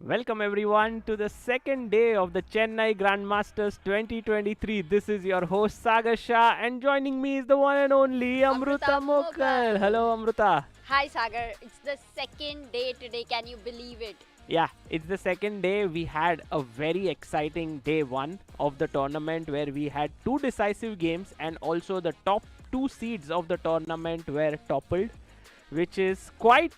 Welcome everyone to the second day of the Chennai Grandmasters 2023. This is your host Sagar Shah and joining me is the one and only Amruta Amruta Mokal. Mokal. Hello Amruta. Hi Sagar, it's the second day today. Can you believe it? Yeah, it's the second day. We had a very exciting day one of the tournament where we had two decisive games and also the top two seeds of the tournament were toppled, which is quite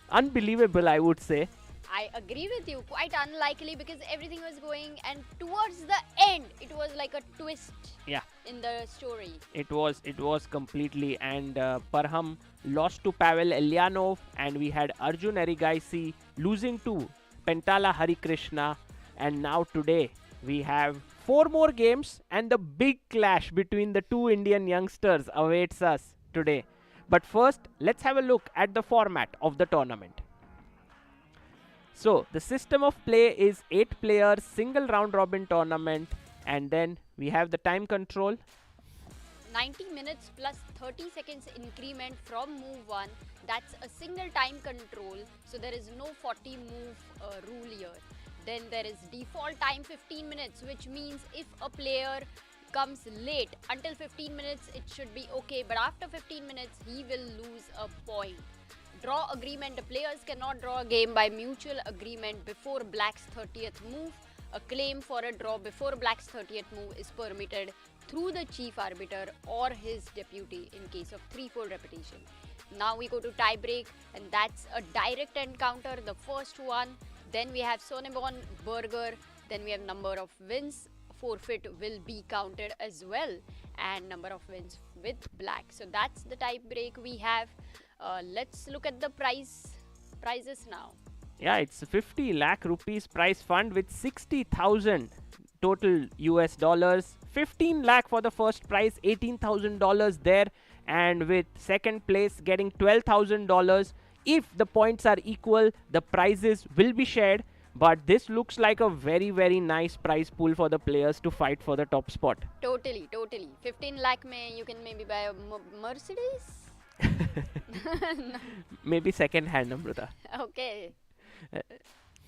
unbelievable, I would say. I agree with you. Quite unlikely because everything was going, and towards the end, it was like a twist Yeah, in the story. it was completely, and Parham lost to Pavel Eljanov, and we had Arjun Erigaisi losing to Pentala Harikrishna, and now today we have four more games, and the big clash between the two Indian youngsters awaits us today. But first, let's have a look at the format of the tournament. So, the system of play is 8 players, single round robin tournament, and then we have the time control. 90 minutes plus 30 seconds increment from move 1. That's a single time control, so there is no 40 move rule here. Then there is default time 15 minutes, which means if a player comes late until 15 minutes, it should be okay, but after 15 minutes, he will lose a point. Draw agreement. The players cannot draw a game by mutual agreement before black's 30th move. A claim for a draw before black's 30th move is permitted through the chief arbiter or his deputy in case of 3-4 repetition. Now we go to tie break, and that's a direct encounter, the first one. Then we have Sonebon, Burger. Then we have number of wins. Forfeit will be counted as well, and number of wins with black. So that's the tie break we have. Let's look at the prizes now. Yeah, it's 50 lakh rupees prize fund with 60,000 total US dollars. 15 lakh for the first prize, $18,000 there, and with second place getting $12,000. If the points are equal, the prizes will be shared. But this looks like a very nice prize pool for the players to fight for the top spot. Totally. 15 lakh you can maybe buy a Mercedes. Maybe second hand, Amruta. Okay.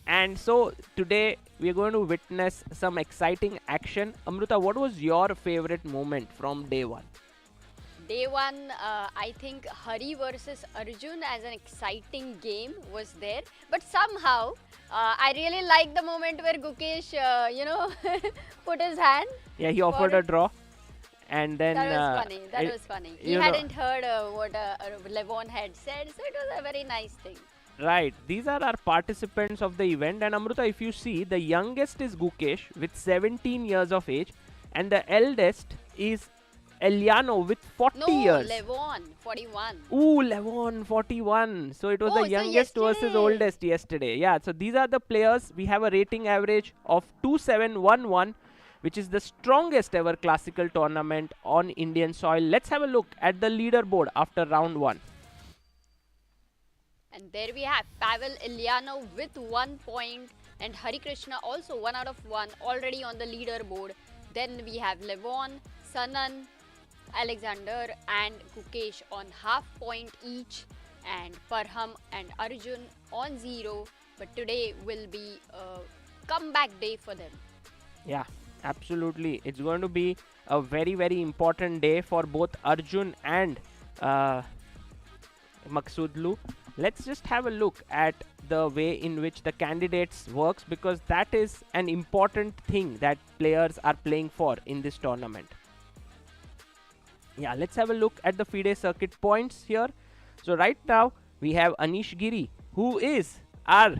And so today we are going to witness some exciting action. Amruta, what was your favorite moment from day one? Day one, I think Hari versus Arjun as an exciting game was there. But somehow, I really like the moment where Gukesh, put his hand. Yeah, he offered a draw. And then That was funny. He hadn't heard what Levon had said, so it was a very nice thing. Right, these are our participants of the event. And Amruta, if you see, the youngest is Gukesh with 17 years of age, and the eldest is Eljanov with 40 years. Levon, 41. Ooh, Levon, 41. So it was the youngest versus oldest yesterday. Yeah, so these are the players. We have a rating average of 2711, which is the strongest ever classical tournament on Indian soil. Let's have a look at the leaderboard after round 1. And there we have Pavel Eljanov with 1 point, and Harikrishna also 1 out of 1 already on the leaderboard. Then we have Levon, Sanan, Alexander and Gukesh on half point each, and Parham and Arjun on 0. But today will be a comeback day for them. Yeah, absolutely. It's going to be a very important day for both Arjun and Maghsoodloo. Let's just have a look at the way in which the candidates works, because that is an important thing that players are playing for in this tournament. Yeah, let's have a look at the FIDE circuit points here. So right now we have Anish Giri, who is our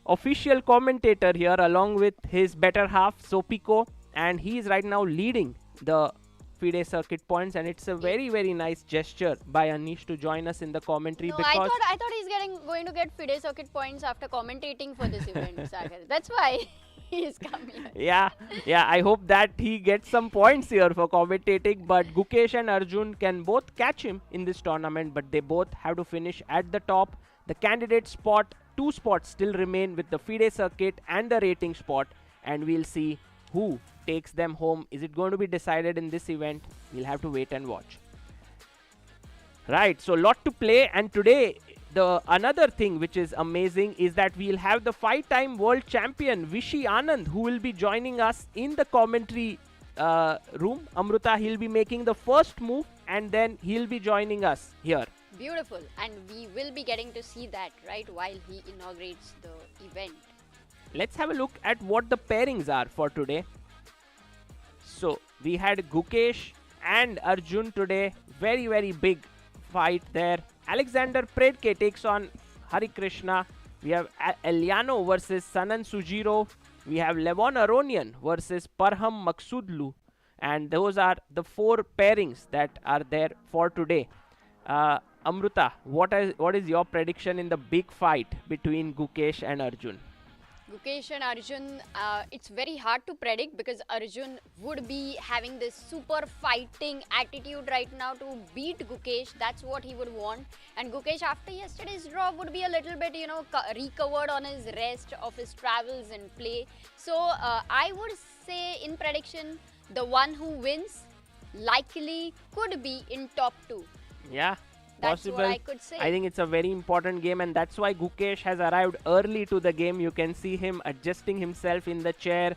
official commentator here along with his better half Sopiko, and he is right now leading the FIDE circuit points, and it's a very nice gesture by Anish to join us in the commentary. No, because I thought he's going to get FIDE circuit points after commentating for this event, Sagar. That's why he's come here. Yeah, I hope that he gets some points here for commentating, but Gukesh and Arjun can both catch him in this tournament, but they both have to finish at the top. The candidate spot, 2 spots still remain with the FIDE circuit and the rating spot, and we'll see who takes them home. Is it going to be decided in this event? We'll have to wait and watch. Right, so lot to play, and today the another thing which is amazing is that we'll have the 5-time world champion Vishy Anand, who will be joining us in the commentary room. Amruta, he'll be making the first move and then he'll be joining us here. Beautiful. And we will be getting to see that, right, while he inaugurates the event. Let's have a look at what the pairings are for today. So we had Gukesh and Arjun today. Very, very big fight there. Alexander Predke takes on Harikrishna. We have Eljanov versus Sjugirov. We have Aronian versus Maghsoodloo. And those are the 4 pairings that are there for today. Amruta, what is your prediction in the big fight between Gukesh and Arjun? Gukesh and Arjun, it's very hard to predict because Arjun would be having this super fighting attitude right now to beat Gukesh. That's what he would want. And Gukesh, after yesterday's draw, would be a little bit, recovered on his rest of his travels and play. So I would say in prediction, the one who wins likely could be in top 2. Yeah. That's Possible. what I could say. I think it's a very important game, and that's why Gukesh has arrived early to the game. You can see him adjusting himself in the chair,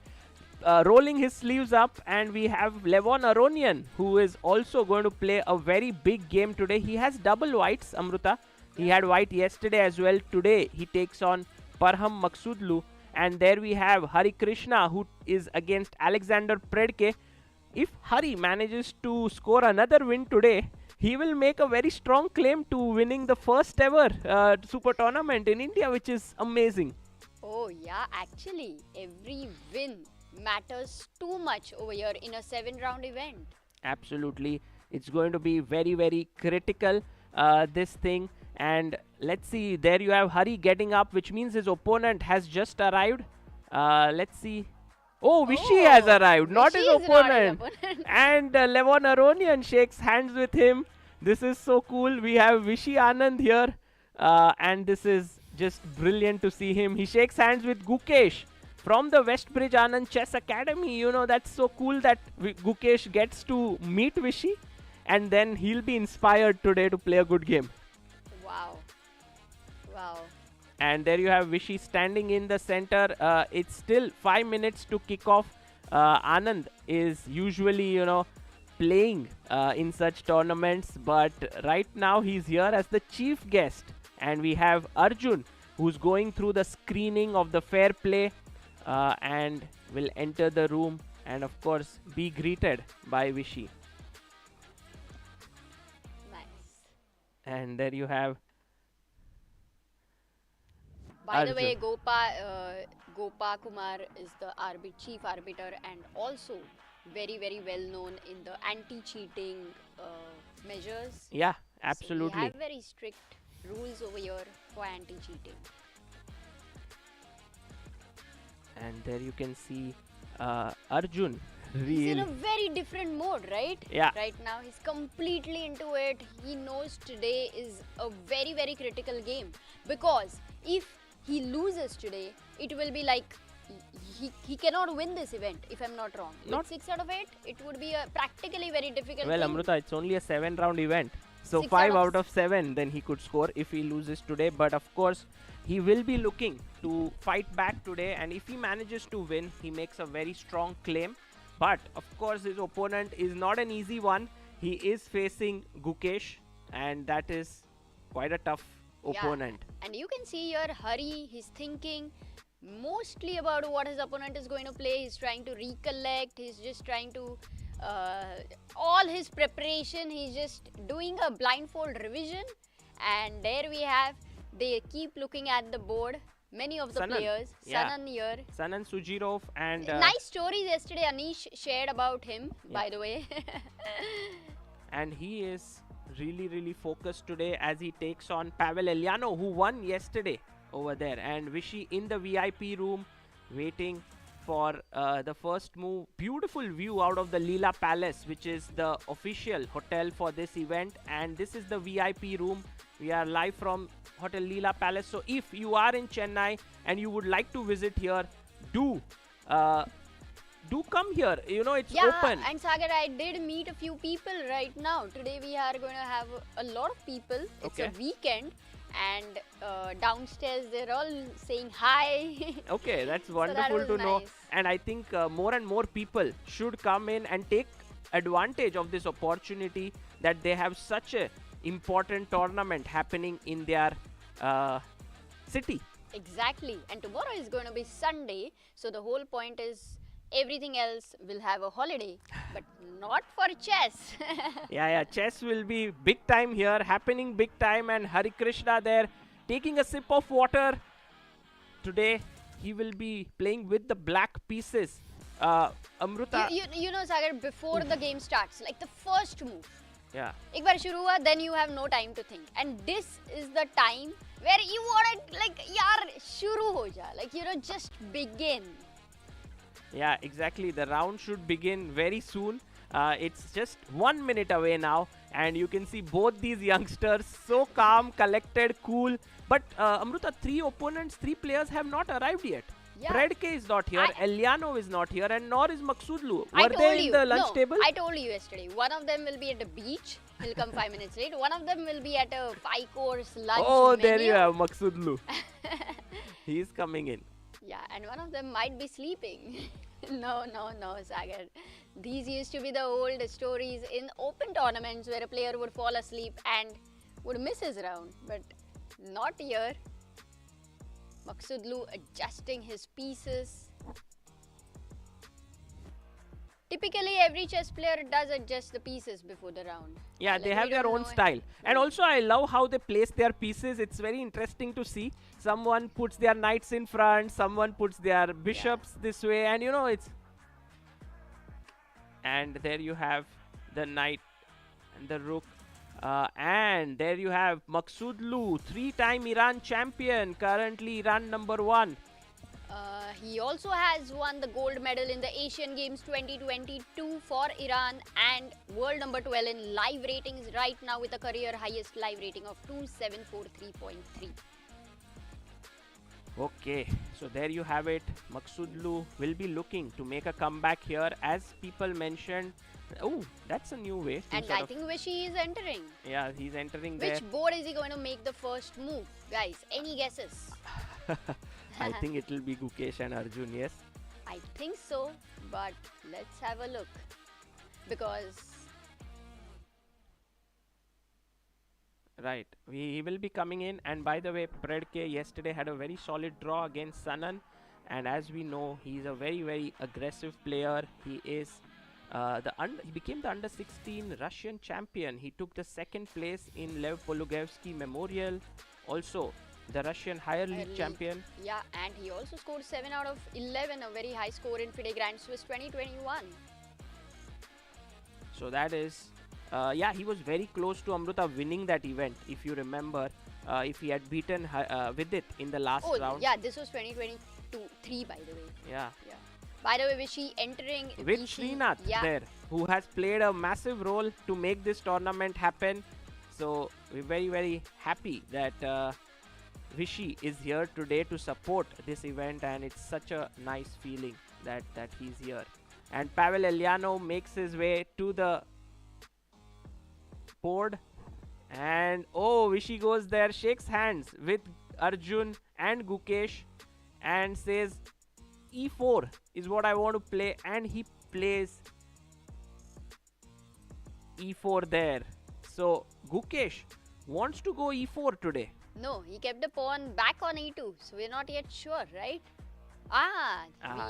rolling his sleeves up, and we have Aronian, who is also going to play a very big game today. He has double whites, Amruta. He had white yesterday as well. Today he takes on Maghsoodloo, and there we have Harikrishna, who is against Alexander Predke. If Hari manages to score another win today, he will make a very strong claim to winning the first ever super tournament in India, which is amazing. Oh yeah, actually, every win matters too much over here in a 7-round event. Absolutely. It's going to be very, very critical, this thing. And let's see, there you have Hari getting up, which means his opponent has just arrived. Let's see. Oh, Vishy has arrived, not his opponent. And Aronian shakes hands with him. This is so cool. We have Vishy Anand here. And this is just brilliant to see him. He shakes hands with Gukesh from the Westbridge Anand Chess Academy. That's so cool that Gukesh gets to meet Vishy. And then he'll be inspired today to play a good game. Wow. Wow. And there you have Vishy standing in the center. It's still 5 minutes to kick off. Anand is usually, playing in such tournaments. But right now he's here as the chief guest. And we have Arjun, who's going through the screening of the fair play. And will enter the room and, of course, be greeted by Vishy. Nice. And there you have By Arjun. the way, Gopa Kumar is the chief arbiter and also very, very well known in the anti-cheating measures. Yeah, So absolutely. we have very strict rules over here for anti-cheating. And there you can see Arjun. He's in a very different mode, right? Yeah. Right now, he's completely into it. He knows today is a very, very critical game because if he loses today, it will be like he cannot win this event, if I'm not wrong. Not- With 6 out of 8, it would be a practically very difficult Well, thing. Amruta, it's only a 7-round event. So 6 5 out out of 7, then he could score if he loses today. But of course, he will be looking to fight back today. And if he manages to win, he makes a very strong claim. But of course, his opponent is not an easy one. He is facing Gukesh, and that is quite a tough opponent. And you can see here, Hari, he's thinking mostly about what his opponent is going to play. He's trying to recollect. He's just trying to, all his preparation, he's just doing a blindfold revision. And there we have, they keep looking at the board. Many of the Sanan. players, Yeah. Sanan here. Sanan Sjugirov and Nice stories yesterday Anish shared about him, by the way. and he is really, really focused today as he takes on Pavel Eljanov, who won yesterday over there. And Vishy in the VIP room waiting for the first move. Beautiful view out of the Leela Palace, which is the official hotel for this event. And this is the VIP room. We are live from Hotel Leela Palace. So if you are in Chennai and you would like to visit here, do come here. It's open. And Sagar, I did meet a few people right now. Today we are going to have a lot of people. It's Okay. a weekend and downstairs they're all saying hi. Okay, that's So that wonderful was to know. nice. And I think more and more people should come in and take advantage of this opportunity that they have such a important tournament happening in their uh, city. Exactly. And tomorrow is going to be Sunday, so the whole point is everything else will have a holiday, but not for chess. Yeah, chess will be big time here, happening big time, and Harikrishna there taking a sip of water. Today, he will be playing with the black pieces. Amruta, You know, Sagar, before the game starts, like the first move, yeah, एक बार शुरू हुआ, then you have no time to think. And this is the time where you want it, like, यार शुरू हो जा, like, you know, just begin. yeah, exactly. The round should begin very soon. It's just 1 minute away now, and you can see both these youngsters so calm, collected, cool. But Amruta, three players have not arrived yet. Yeah. Predke is not here, Eljanov is not here, and nor is Maghsoodloo. I Were told they in you. the lunch No, table? I told you yesterday. One of them will be at the beach. He'll come 5 minutes late. One of them will be at a 5-course lunch Oh, menu. there you have Maghsoodloo. He is coming in. Yeah, and one of them might be sleeping. No, Sagar. These used to be the old stories in open tournaments where a player would fall asleep and would miss his round. But not here. Maghsoodloo adjusting his pieces. Typically, every chess player does adjust the pieces before the round. Yeah, Like, they we have their don't own know. style. And also, I love how they place their pieces. It's very interesting to see. Someone puts their knights in front, someone puts their bishops this way, and you know, it's. And there you have the knight and the rook. And there you have Maghsoodloo, 3-time Iran champion, currently Iran #1. He also has won the gold medal in the Asian Games 2022 for Iran and world number 12 in live ratings right now with a career highest live rating of 2743.3. Okay, so there you have it. Maghsoodloo will be looking to make a comeback here, as people mentioned. Oh, that's a new way. To And sort I of- think Vishy is entering. Yeah, he's entering there. Which board is he going to make the first move? Guys, any guesses? I think it will be Gukesh and Arjun, yes. I think so, but let's have a look. Because Right, he will be coming in. And by the way, Predke yesterday had a very solid draw against Sanan. And as we know, he's a very, very aggressive player. He is he became the under-16 Russian champion. He took the second place in Lev Polugevsky Memorial. Also, the Russian higher league champion. yeah, and he also scored 7 out of 11, a very high score in FIDE Grand Swiss 2021. So that is, yeah, he was very close to Amruta winning that event, if you remember. If he had beaten with it in the last round. Yeah, this was 2022-3 by the way. Yeah. By the way, Vishy entering With VC, Srinath there, who has played a massive role to make this tournament happen. So we're very, very happy that Vishy is here today to support this event, and it's such a nice feeling that he's here. And Pavel Eljanov makes his way to the board, and oh, Vishy goes there, shakes hands with Arjun and Gukesh, and says E4 is what I want to play, and he plays E4 there. So Gukesh wants to go E4 today. No, he kept the pawn back on E2, so we're not yet sure, right? We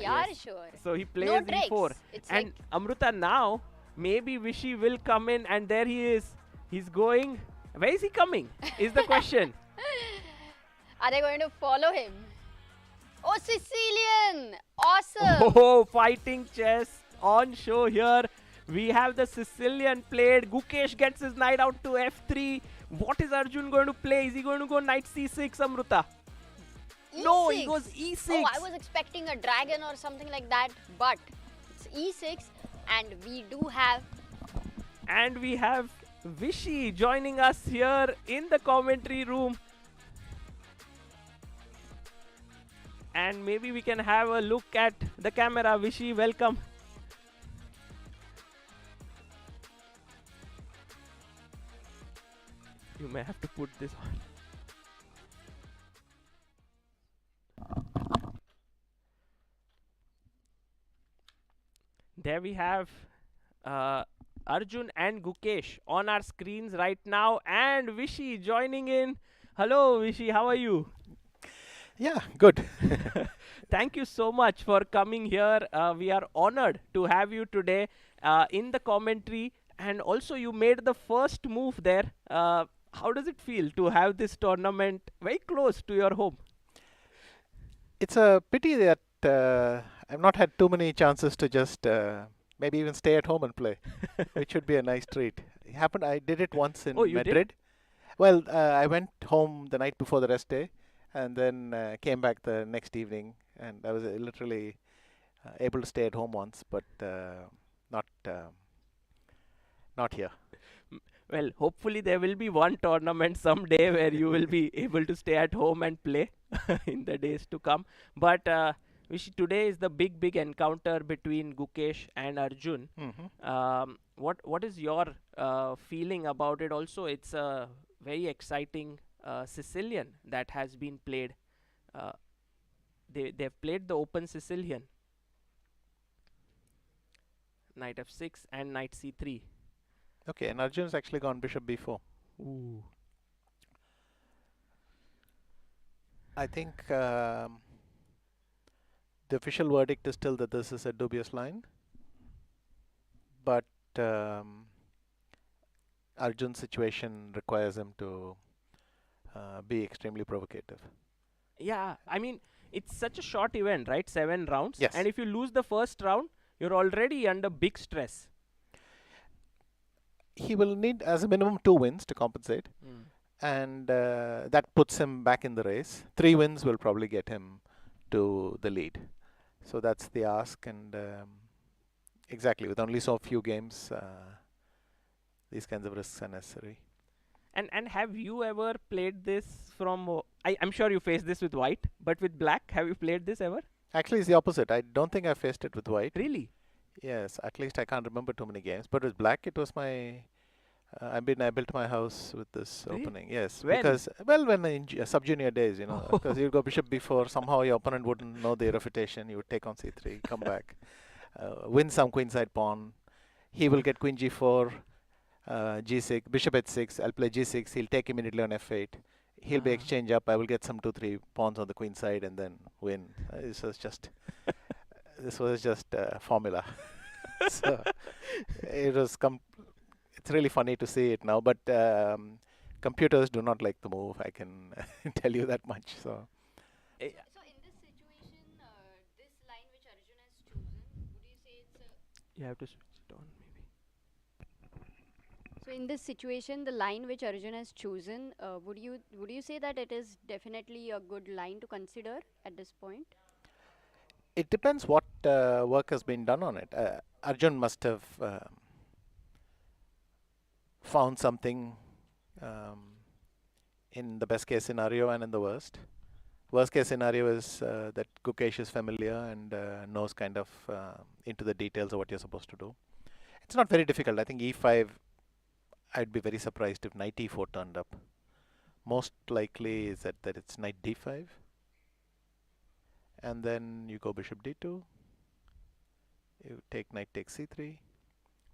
are yes. sure. So he plays No tricks. E4. It's And Amruta, now maybe Vishy will come in, and there he is. He's going. Where is he coming? Is the question. Are they going to follow him? Oh, Sicilian! Awesome! Oh, fighting chess on show here. We have the Sicilian played. Gukesh gets his knight out to F3. What is Arjun going to play? Is he going to go knight C6, Amruta? E6. No, he goes E6. Oh, I was expecting a dragon or something like that, but it's E6, and we do have. And we have Vishy joining us here in the commentary room. And maybe we can have a look at the camera. Vishy, welcome. You may have to put this on. There we have uh, Arjun and Gukesh on our screens right now, and Vishy joining in. Hello, Vishy, how are you? Yeah, good. Thank you so much for coming here. We are honored to have you today in the commentary, and also you made the first move there. How does it feel to have this tournament very close to your home? It's a pity that I've not had too many chances to just maybe even stay at home and play, which would be a nice treat. It happened. I did it once Oh, in you did? Madrid. Well, I went home the night before the rest day, and then came back the next evening, and I was literally able to stay at home once, but not not here. Well, hopefully there will be one tournament someday where you will be able to stay at home and play in the days to come. But today is the big encounter between Gukesh and Arjun. Hmm. What is your feeling about it? Also, it's a very exciting Sicilian that has been played. Uh, they've played the Open Sicilian, Knight f6 and Knight c3. Okay, and Arjun's actually gone Bishop b4. Ooh. I think the official verdict is still that this is a dubious line, but Arjun's situation requires him to be extremely provocative. Yeah, I mean, it's such a short event, right? 7 rounds. Yes. And if you lose the first round, you're already under big stress. He will need as a minimum 2 wins to compensate, and that puts him back in the race. 3 wins will probably get him to the lead. So that's the ask, and exactly, with only so few games, these kinds of risks are necessary. And have you ever played this from? I'm sure you faced this with white, but with black, have you played this ever? Actually, it's the opposite. I don't think I faced it with white. Really? Yes, at least I can't remember too many games. But with black, it was my. I built my house with this Really? opening. Yes, When? because when in sub-junior days, because you'd go bishop before, somehow your opponent wouldn't know the refutation. You would take on c3, come back, win some queenside pawn. He will get queen g4, g6, bishop h6. I'll play g6. He'll take immediately on f8. He'll be exchange up. I will get some 2-3 pawns on the queen side and then win. This was just formula. So it was it's really funny to see it now, but computers do not like the move. I can tell you that much. So Eh, So in this situation, this line which Arjun has chosen, would you say it's a... you have to switch it on, maybe. So in this situation, the line which Arjun has chosen, would you say that it is definitely a good line to consider at this point? it depends what work has been done on it. Arjun must have found something in the best case scenario and in the worst. Worst case scenario is that Gukesh is familiar and knows kind of into the details of what you're supposed to do. It's not very difficult. I think e5, I'd be very surprised if knight e4 turned up. Most likely is that it's knight d5. And then you go bishop d2. You take knight takes c3.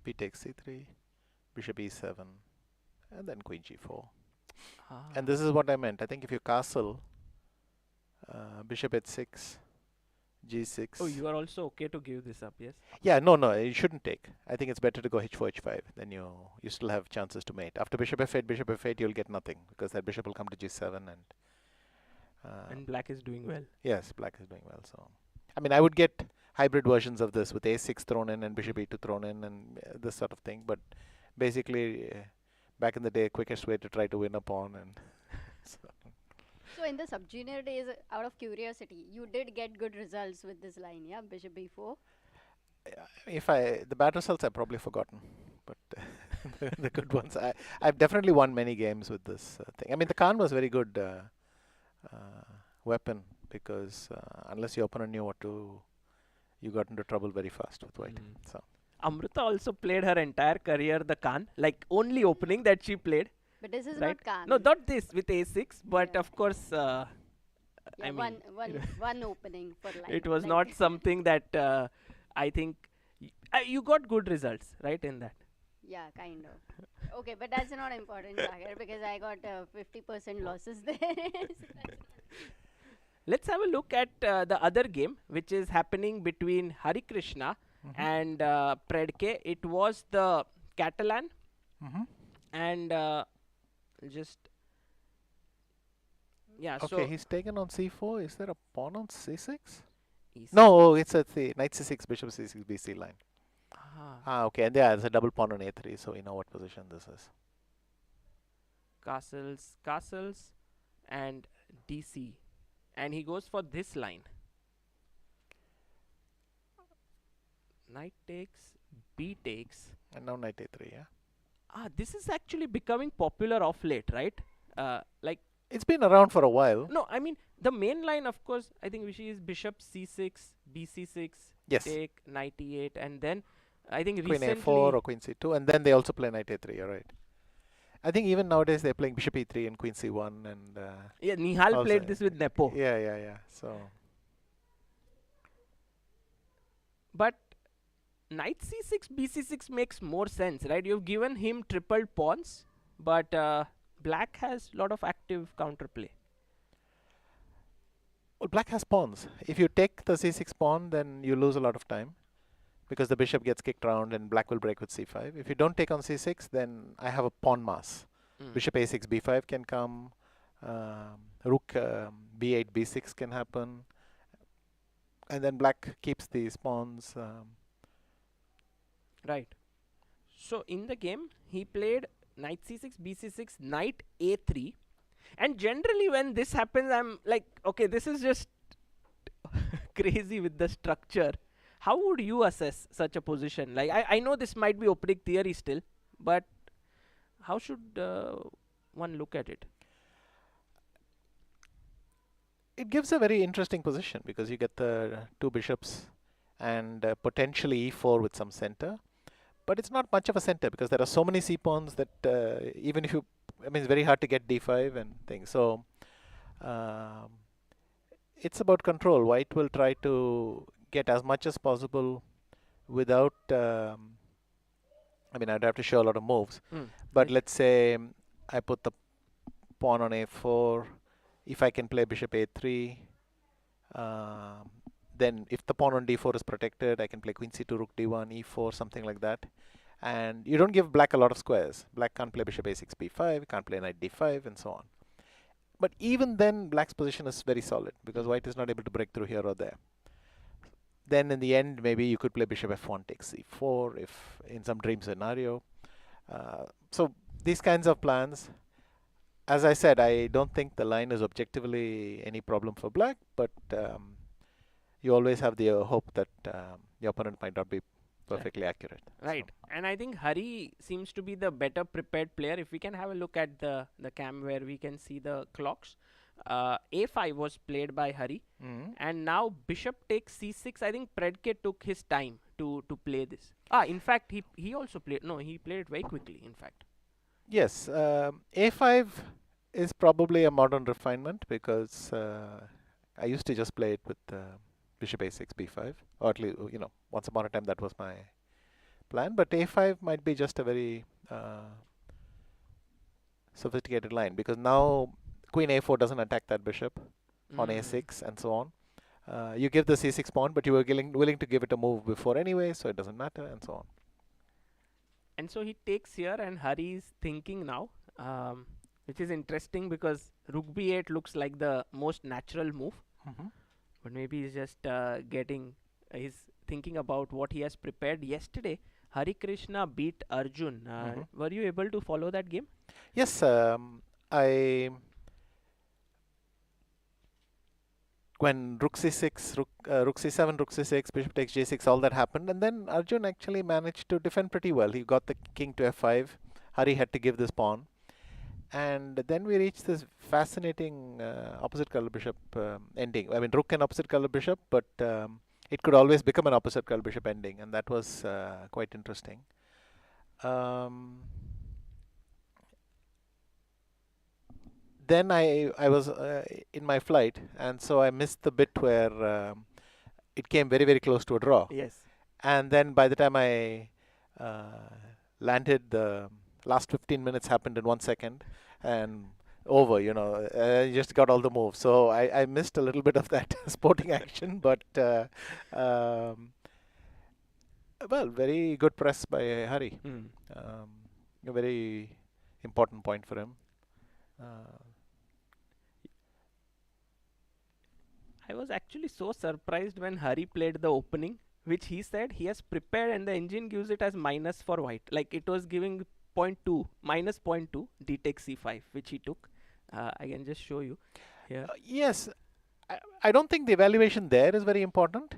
B takes c3. Bishop e7. And then queen g4. And this is what I meant. I think if you castle, bishop h6, g6. Oh, you are also okay to give this up, yes? Yeah, no, you shouldn't take. I think it's better to go h4, h5. Then you still have chances to mate. After bishop f8, you'll get nothing because that bishop will come to g7 And black is doing well. yes, black is doing well. So, I mean, I would get hybrid versions of this with a6 thrown in and bishop e2 thrown in and this sort of thing. But basically, back in the day, quickest way to try to win a pawn. And So in the sub-junior days, out of curiosity, you did get good results with this line, yeah? Bishop b4. if the bad results I've probably forgotten, but the good ones, I've definitely won many games with this thing. I mean, the Khan was very good weapon because unless your opponent knew what to, you got into trouble very fast with white. So Amruta also played her entire career the Khan, like only opening that she played. But this is Right? not Khan. No, not this with a6, but Yeah. of course, Yeah, I mean, one opening for line. it was like not something that I think You got good results, right, in that. Yeah, kind of. Okay, but that's not important, Sagar, because I got 50% losses there. So that's not Let's have a look at the other game, which is happening between Harikrishna Mm-hmm. and Predke. It was the Catalan, Mm-hmm. and just yeah. Okay, So he's taken on c4. Is there a pawn on c6? E6. No, oh, it's a knight c6, bishop c6, bc line. Ah, Okay, and yeah, there's a double pawn on a3, so we know what position this is. castles, castles, and DC, and he goes for this line. Knight takes, B takes. And now knight a3, yeah. This is actually becoming popular of late, right? Like, It's been around for a while. no, I mean the main line, of course. I think Vishy is bishop c6, bc6, Yes. take knight e8, and then I think Queen recently. a4 or queen c2, and then they also play knight a3, you're right. I think even nowadays they're playing bishop e3 and queen c1 and Yeah, Nihal also- played this with Nepo. yeah. So But knight c6, bc6 makes more sense, right? You've given him tripled pawns, but black has a lot of active counterplay. well, black has pawns. If you take the c6 pawn, then you lose a lot of time because the bishop gets kicked around and black will break with c5. If you don't take on c6, then I have a pawn mass. Bishop a6, b5 can come. Rook b8, b6 can happen. And then black keeps these pawns. Right. So in the game, he played knight c6, bc6, knight a3. And generally when this happens, I'm like, okay, this is just crazy with the structure. How would you assess such a position? Like, I know this might be opening theory still, but how should one look at it? It gives a very interesting position because you get the two bishops and potentially e4 with some center. But it's not much of a center because there are so many c pawns that even if you, I mean, it's very hard to get d5 and things. So it's about control. White will try to get as much as possible without. I mean, I'd have to show a lot of moves. But Yes. let's say I put the pawn on a4. If I can play bishop a3, then if the pawn on d4 is protected, I can play queen c2, rook d1, e4, something like that. And you don't give black a lot of squares. Black can't play bishop a6, b5, can't play knight d5, and so on. But even then, black's position is very solid because white is not able to break through here or there. Then in the end, maybe you could play bishop f1 takes c4 if in some dream scenario. So these kinds of plans, as I said, I don't think the line is objectively any problem for black, but you always have the hope that your opponent might not be perfectly accurate. Right. And I think Hari seems to be the better prepared player. If we can have a look at the cam where we can see the clocks. A5 was played by Hari. And now bishop takes c6. I think Predke took his time to play this. In fact, he also played. No, he played it very quickly, in fact. Yes, a5 is probably a modern refinement because I used to just play it with bishop a6, b5, or at least, you know, once upon a time that was my plan. But a5 might be just a very sophisticated line because now queen a4 doesn't attack that bishop on a6 and so on. You give the c6 pawn, but you were willing to give it a move before anyway, so it doesn't matter, and so on. And so he takes here, and Hari is thinking now, which is interesting because rook b8 looks like the most natural move. But maybe he's just he's thinking about what he has prepared yesterday. Harikrishna beat Arjun. Were you able to follow that game? Yes, when rook c6, rook c7, rook c6, bishop takes j6, all that happened, and then Arjun actually managed to defend pretty well. He got the king to f5. Hari had to give this pawn. And then we reached this fascinating opposite color bishop ending. I mean, rook and opposite color bishop, but it could always become an opposite color bishop ending, and that was quite interesting. Then I was in my flight, and so I missed the bit where it came very, very close to a draw. Yes. And then by the time I landed, the last 15 minutes happened in 1 second, and over. I just got all the moves. So I missed a little bit of that sporting action, but well, very good press by Hari. A very important point for him. I was actually so surprised when Hari played the opening, which he said he has prepared and the engine gives it as minus for white. Like it was giving -0.2, minus -0.2, d takes c5, which he took. I can just show you here. Yes, I don't think the evaluation there is very important,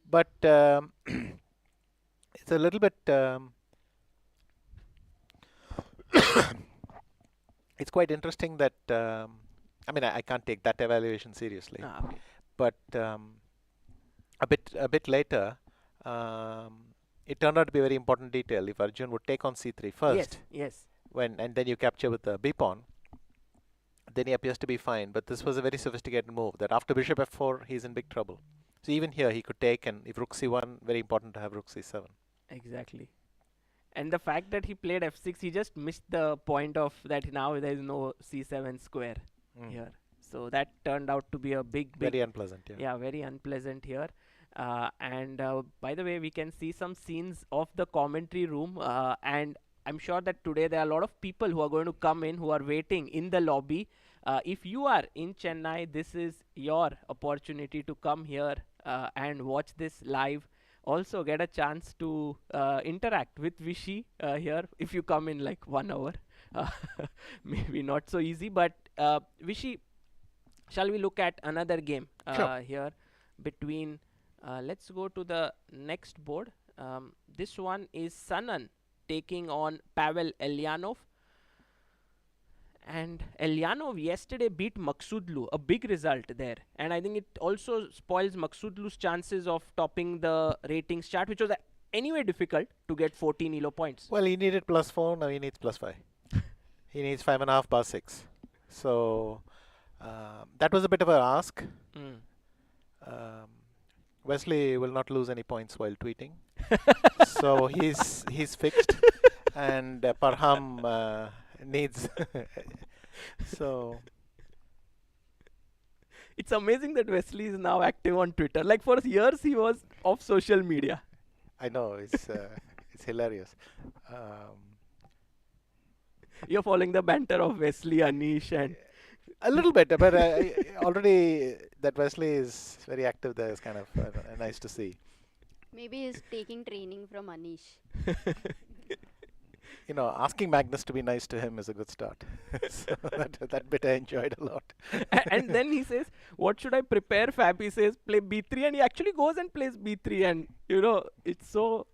but it's a little bit. It's quite interesting that I mean I can't take that evaluation seriously, Okay. but a bit later, it turned out to be a very important detail. If Arjun would take on c3 first, Yes. and then you capture with the b pawn, then he appears to be fine. But this was a very sophisticated move. That after bishop f4, he's in big trouble. So even here, he could take, and if rook c1, very important to have rook c7. Exactly. And the fact that he played f6, he just missed the point of that now there is no c7 square here. So that turned out to be a big Very unpleasant, yeah. Yeah, very unpleasant here. And by the way, we can see some scenes of the commentary room. And I'm sure that today there are a lot of people who are going to come in, who are waiting in the lobby. If you are in Chennai, this is your opportunity to come here and watch this live. Also get a chance to interact with Vishy here if you come in like 1 hour. Maybe not so easy, but Vishy, shall we look at another game Sure. here between, let's go to the next board. This one is Sanan taking on Pavel Eljanov. And Eljanov yesterday beat Maghsoodloo, a big result there. And I think it also spoils Maghsoodloo's chances of topping the ratings chart, which was anyway difficult to get 14 ELO points. Well, he needed +4, now he needs +5. He needs 5.5 bar 6. So that was a bit of an ask. Wesley will not lose any points while tweeting. So he's fixed. And Parham needs... So... It's amazing that Wesley is now active on Twitter. Like for years he was off social media. I know, it's hilarious. You're following the banter of Wesley, Anish, and a little bit, but already that Wesley is very active there is kind of nice to see. Maybe he's taking training from Anish. Asking Magnus to be nice to him is a good start. So that bit I enjoyed a lot. and then he says, what should I prepare? Fab, he says, play b3, and he actually goes and plays b3, and it's so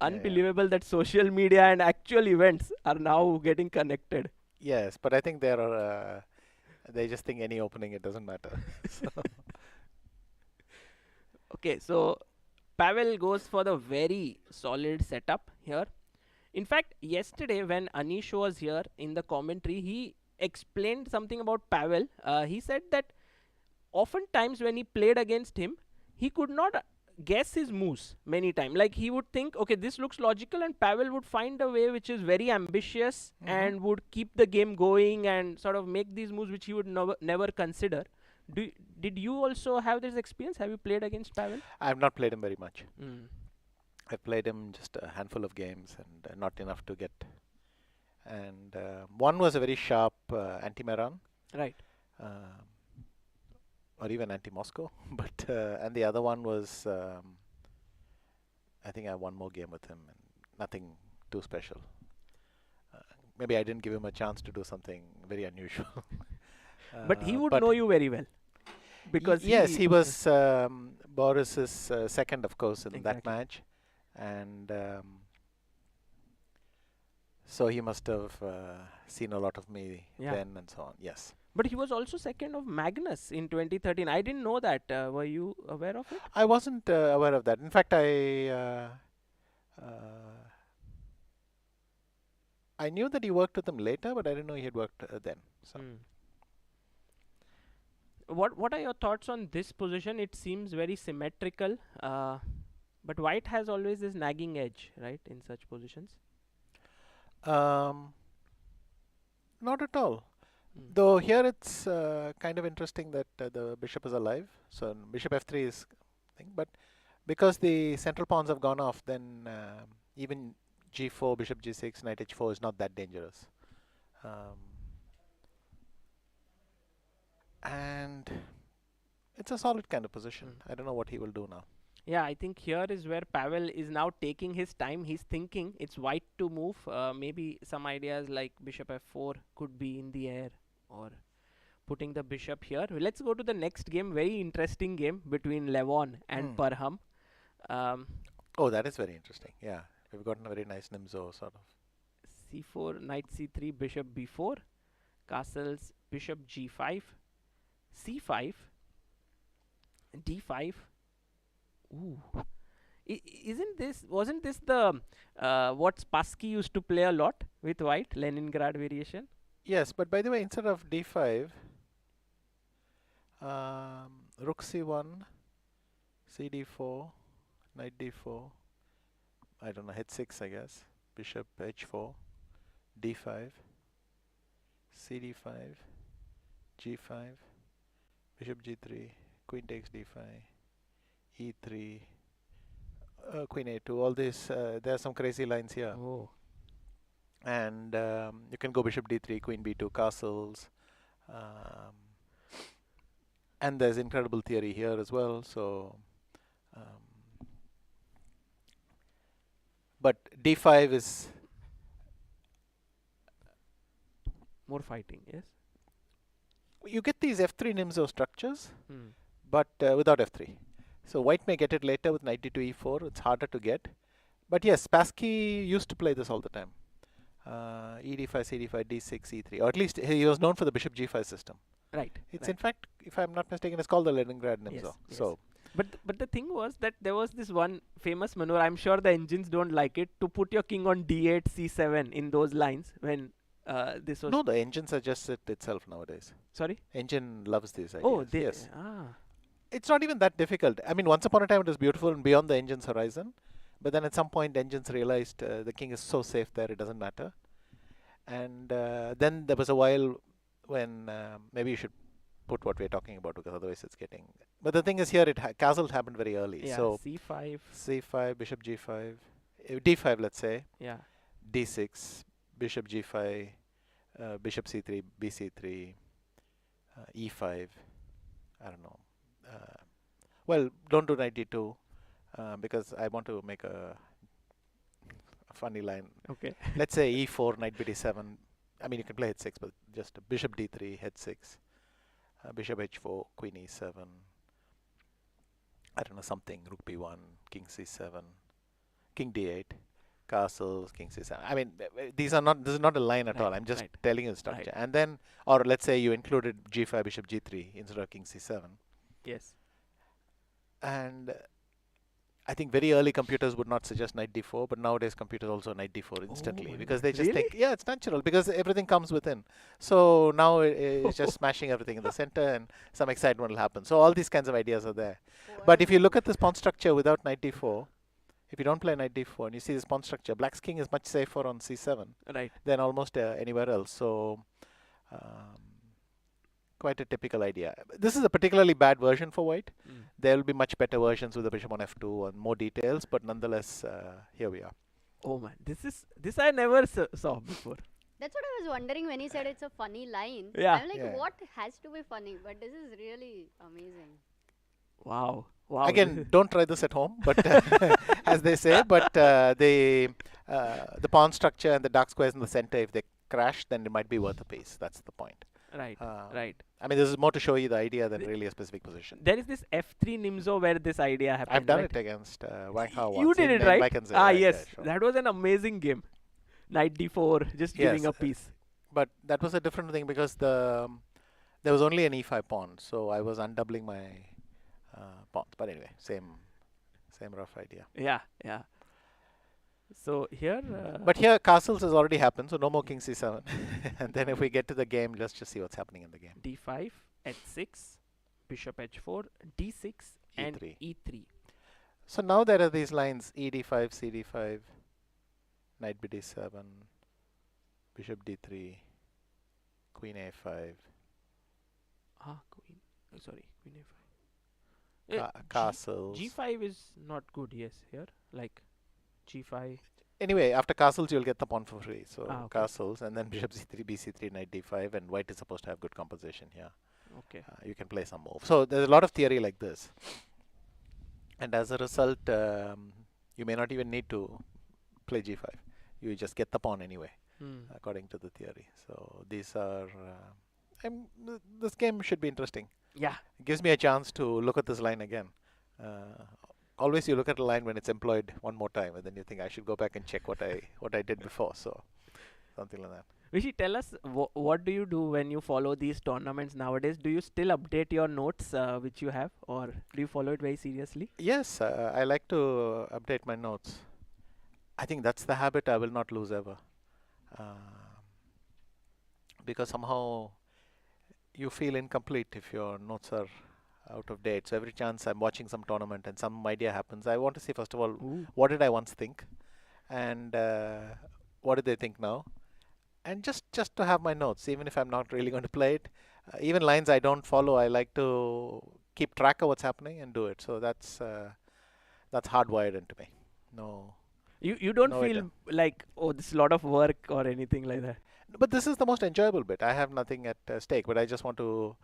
unbelievable that social media and actual events are now getting connected. Yes, but I think they just think any opening, it doesn't matter. Okay, so Pavel goes for the very solid setup here. In fact, yesterday when Anish was here in the commentary, he explained something about Pavel. He said that oftentimes when he played against him, he could not guess his moves many times. Like he would think, okay, this looks logical, and Pavel would find a way which is very ambitious and would keep the game going and sort of make these moves which he would never consider. Did you also have this experience? Have you played against Pavel? I have not played him very much. I've played him just a handful of games and not enough to get. And one was a very sharp anti-Meran. Right. Or even anti-Moscow. But and the other one was, I think I had one more game with him. And nothing too special. Maybe I didn't give him a chance to do something very unusual. But he would know you very well. Because yes, he was Boris's second, of course, in that match. And so he must have seen a lot of me then and so on. Yes. But he was also second of Magnus in 2013. I didn't know that. Were you aware of it? I wasn't aware of that. In fact, I knew that he worked with him later, but I didn't know he had worked then. So. What are your thoughts on this position? It seems very symmetrical. But white has always this nagging edge, right, in such positions. Um, Not at all. Mm. Though here it's kind of interesting that the bishop is alive. So bishop f3 is thing, but because the central pawns have gone off, then even g4, bishop g6, knight h4 is not that dangerous. And it's a solid kind of position. I don't know what he will do now. Yeah, I think here is where Pavel is now taking his time. He's thinking it's white to move. Maybe some ideas like bishop f4 could be in the air, or putting the bishop here. Let's go to the next game. Very interesting game between Levon and Parham. Oh, that is very interesting. Yeah, we've gotten a very nice Nimzo sort of. c4, knight c3, bishop b4, castles, bishop g5, c5, d5. Ooh. Wasn't this the what Spassky used to play a lot with white, Leningrad variation? Yes, but by the way, instead of d5, rook c1, cd4, knight d4, I don't know, h6 I guess, bishop h4, d5, cd5, g5, bishop g3, queen takes d5, e3, queen a2, all this, there are some crazy lines here. Oh. And you can go bishop d3, queen b2, castles, and there's incredible theory here as well. So, but d5 is More fighting, yes? you get these f3 Nimzo structures, Hmm. but without f3. So white may get it later with knight d2 e4. It's harder to get. But yes, Spassky used to play this all the time. E d5, cd5, d6, e3. Or at least he was known for the bishop g5 system. Right. It's in fact, if I'm not mistaken, it's called the Leningrad Nimzo. Yes, yes. So, But the thing was that there was this one famous maneuver. I'm sure the engines don't like it, to put your king on d8, c7 in those lines when this was. no, the engine suggests it itself nowadays. Sorry. Engine loves these ideas. Oh, yes. Ah. It's not even that difficult. I mean, once upon a time it was beautiful and beyond the engine's horizon. But then at some point, engines realized the king is so safe there, it doesn't matter. And then there was a while when maybe you should put what we're talking about, because otherwise it's getting. But the thing is here, castles happened very early. Yeah. So c5. c5, bishop g5, d5, let's say, Yeah. d6, bishop g5, bishop c3, bc3, e5. I don't know. Well, don't do knight d2 because I want to make a funny line. Okay. Let's say e4, knight bd7. I mean, you can play h6, but just bishop d3, h6, bishop h4, queen e7. I don't know, something, rook b1, king c7, king d8, castles, king c7. I mean, this is not a line at all. I'm just telling you the structure. And then, or let's say you included g5, bishop g3 instead of king c7. Yes. And I think very early computers would not suggest knight d4, but nowadays computers also knight d4 instantly, because they just think, yeah, it's natural because everything comes within. So now it's just smashing everything in the center, and some excitement will happen. So all these kinds of ideas are there. But if you look at this pawn structure without knight d4, if you don't play knight d4 and you see this pawn structure, black's king is much safer on c7 than almost anywhere else. So quite a typical idea. This is a particularly bad version for white. There will be much better versions with the bishop on f2 and more details, but nonetheless, here we are. Oh man, this I never saw before. That's what I was wondering when he said it's a funny line. Yeah. I'm like, what has to be funny? But this is really amazing. Wow. Wow. Again, don't try this at home, but as they say, but the pawn structure and the dark squares in the center, if they crash, then it might be worth a piece. That's the point. Right. Right. I mean, this is more to show you the idea than really a specific position. There is this f3 Nimzo where this idea happened. I've done it against Wang Hao once. You did it, right? Right, yes. yeah, sure. That was an amazing game. Knight d4, just giving a piece. But that was a different thing because there was only an e5 pawn, so I was undoubling my pawns. But anyway, same rough idea. Yeah, yeah. So here. But here, castles has already happened, so no more king c7. And then if we get to the game, let's just see what's happening in the game. d5, h6, bishop h4, d6, and E3. e3. So now there are these lines: E d5, C d5, Knight b d7, Bishop d3, Queen a5, Queen. Sorry, Queen a5. castles. G5 is not good. Yes, here like G5. Anyway, after castles, you'll get the pawn for free. So Okay. castles, and then Bishop c3, bc3, Knight d5, and White is supposed to have good composition here. Okay. You can play some move. So there's a lot of theory like this, and as a result, you may not even need to play g5. You just get the pawn anyway, according to the theory. So these are. This game should be interesting. Yeah. It gives me a chance to look at this line again. Always you look at a line when it's employed one more time, and then you think I should go back and check what I did before. So something like that. Vishy, tell us what do you do when you follow these tournaments nowadays? Do you still update your notes which you have, or do you follow it very seriously? Yes, I like to update my notes. I think that's the habit I will not lose ever, because somehow you feel incomplete if your notes are out of date. So every chance I'm watching some tournament and some idea happens, I want to see first of all, what did I once think, and what do they think now, and just to have my notes, even if I'm not really going to play it. Even lines I don't follow, I like to keep track of what's happening and do it. So that's hardwired into me. No. You don't No, feel like, oh, this is a lot of work or anything like that? But this is the most enjoyable bit. I have nothing at stake, but I just want to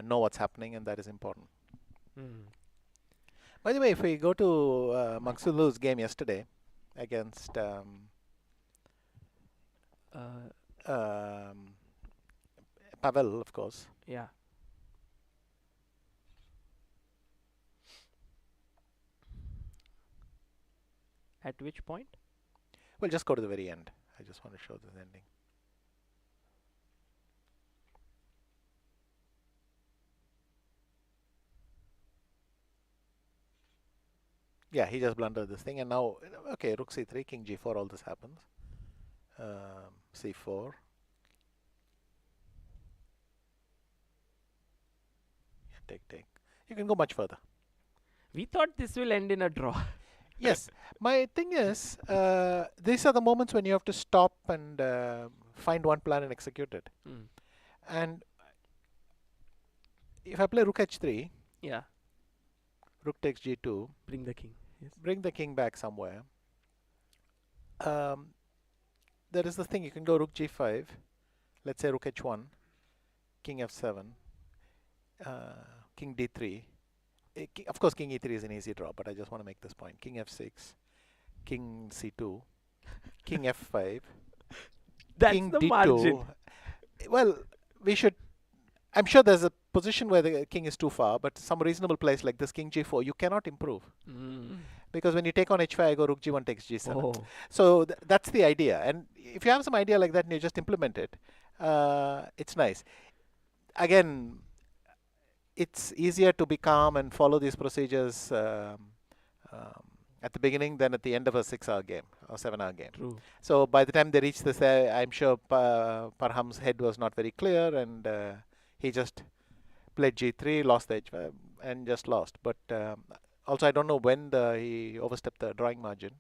know what's happening, and that is important. By the way, if we go to Maghsoodloo's game yesterday against Pavel, of course. Yeah. At which point? We'll just go to the very end. I just want to show this ending. Yeah, he just blundered this thing, and now, okay, rook c3, king g4, all this happens. c4. Yeah, take. You can go much further. We thought this will end in a draw. Yes, my thing is, these are the moments when you have to stop and find one plan and execute it. And if I play rook h3, Yeah. rook takes g2, Bring the king. Yes. bring the king back somewhere. There is this thing, you can go rook g5, let's say rook h1, king f7, king d3. Of course, king e3 is an easy draw, but I just want to make this point. King f6, king c2, king f5, That's king the d2. margin. Well, I'm sure there's a position where the king is too far, but some reasonable place like this, king g4, you cannot improve. Because when you take on h5, I go rook g1 takes g7. Oh. So that's the idea. And if you have some idea like that and you just implement it, it's nice. Again, it's easier to be calm and follow these procedures at the beginning than at the end of a 6-hour game or 7-hour game. True. So by the time they reach this, I'm sure Parham's head was not very clear, and he just played g3, lost the h5, and just lost. But also, I don't know when he overstepped the drawing margin.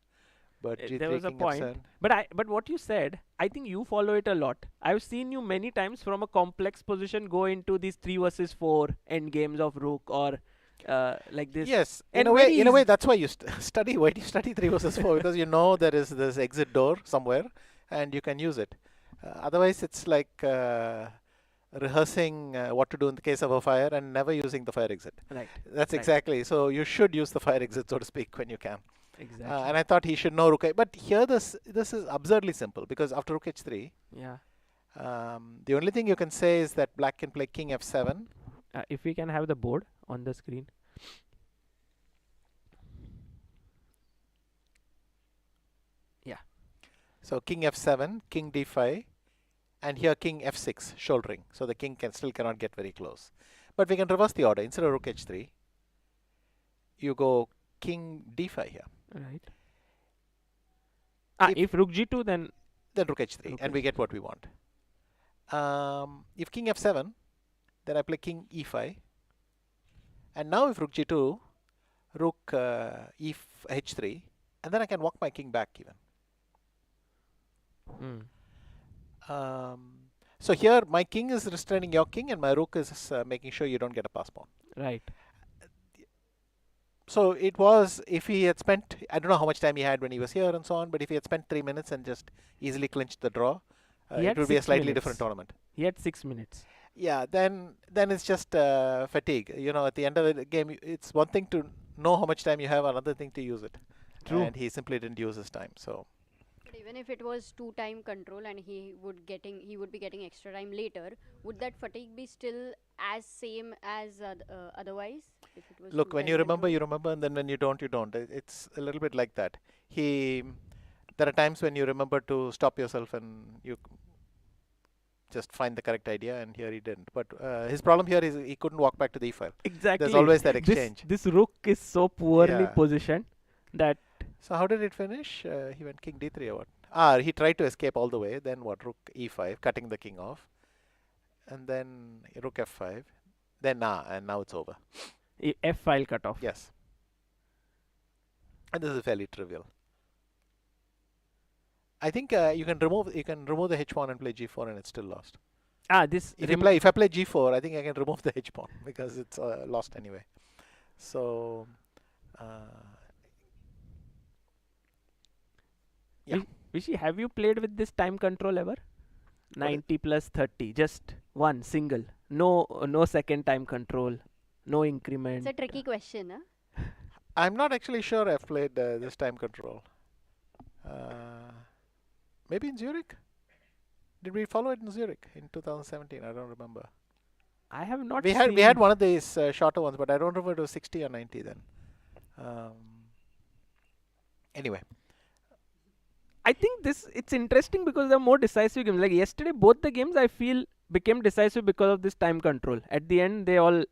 But g3, There was a king point. f7. But what you said, I think you follow it a lot. I've seen you many times from a complex position go into these 3 versus 4 end games of rook or like this. Yes, And in a way, that's why you study. Why do you study 3 versus 4? Because you know there is this exit door somewhere, and you can use it. Otherwise, it's like rehearsing what to do in the case of a fire and never using the fire exit. Right. That's Right. exactly. So you should use the fire exit, so to speak, when you can. Exactly. And I thought he should know rook. But here, this is absurdly simple, because after rook h3, Yeah. the only thing you can say is that black can play king f7. If we can have the board on the screen. Yeah. So king f7, king d5, and here king f6, shouldering. So the king cannot get very close. But we can reverse the order. Instead of rook h3, you go king d5 here. Right. If If rook g2, then rook h3, Rook and we get what we want. If king f7, then I play king e5. And now if rook g2, rook h3, and then I can walk my king back even. So here my king is restraining your king, and my rook is making sure you don't get a pass pawn. Right. So it was, if he had spent, I don't know how much time he had when he was here and so on, but if he had spent 3 minutes and just easily clinched the draw, it would be a slightly different tournament. He had 6 minutes. Yeah, then it's just fatigue. You know, at the end of the game, it's one thing to know how much time you have, another thing to use it. True. And he simply didn't use his time. So. But even if it was 2-time control and he would be getting extra time later, would that fatigue be still as same as otherwise? If it was Look, when you remember, control? you remember, and then when you don't, you don't. It's a little bit like that. There are times when you remember to stop yourself and you just find the correct idea, and here he didn't. But his problem here is he couldn't walk back to the e-file. Exactly. There's always that exchange. This rook is so poorly positioned that. So how did it finish? He went king d3 or what? He tried to escape all the way. Then what? Rook e5, cutting the king off, and then rook f5. Then and now it's over. F file cut off. Yes. And this is fairly trivial. I think you can remove the h pawn and play g4, and it's still lost. If I play g4, I think I can remove the h pawn because it's lost anyway. So yeah. Vishy, have you played with this time control ever? 90 plus 30, just one single. No second time control, no increment. It's a tricky question, huh? I'm not actually sure I've played this time control. Maybe in Zurich? Did we follow it in Zurich in 2017? I don't remember. I have not We had one of these shorter ones, but I don't remember if it was 60 or 90 then. Anyway. I think it's interesting because they're more decisive games. Like yesterday, both the games I feel became decisive because of this time control. At the end, they all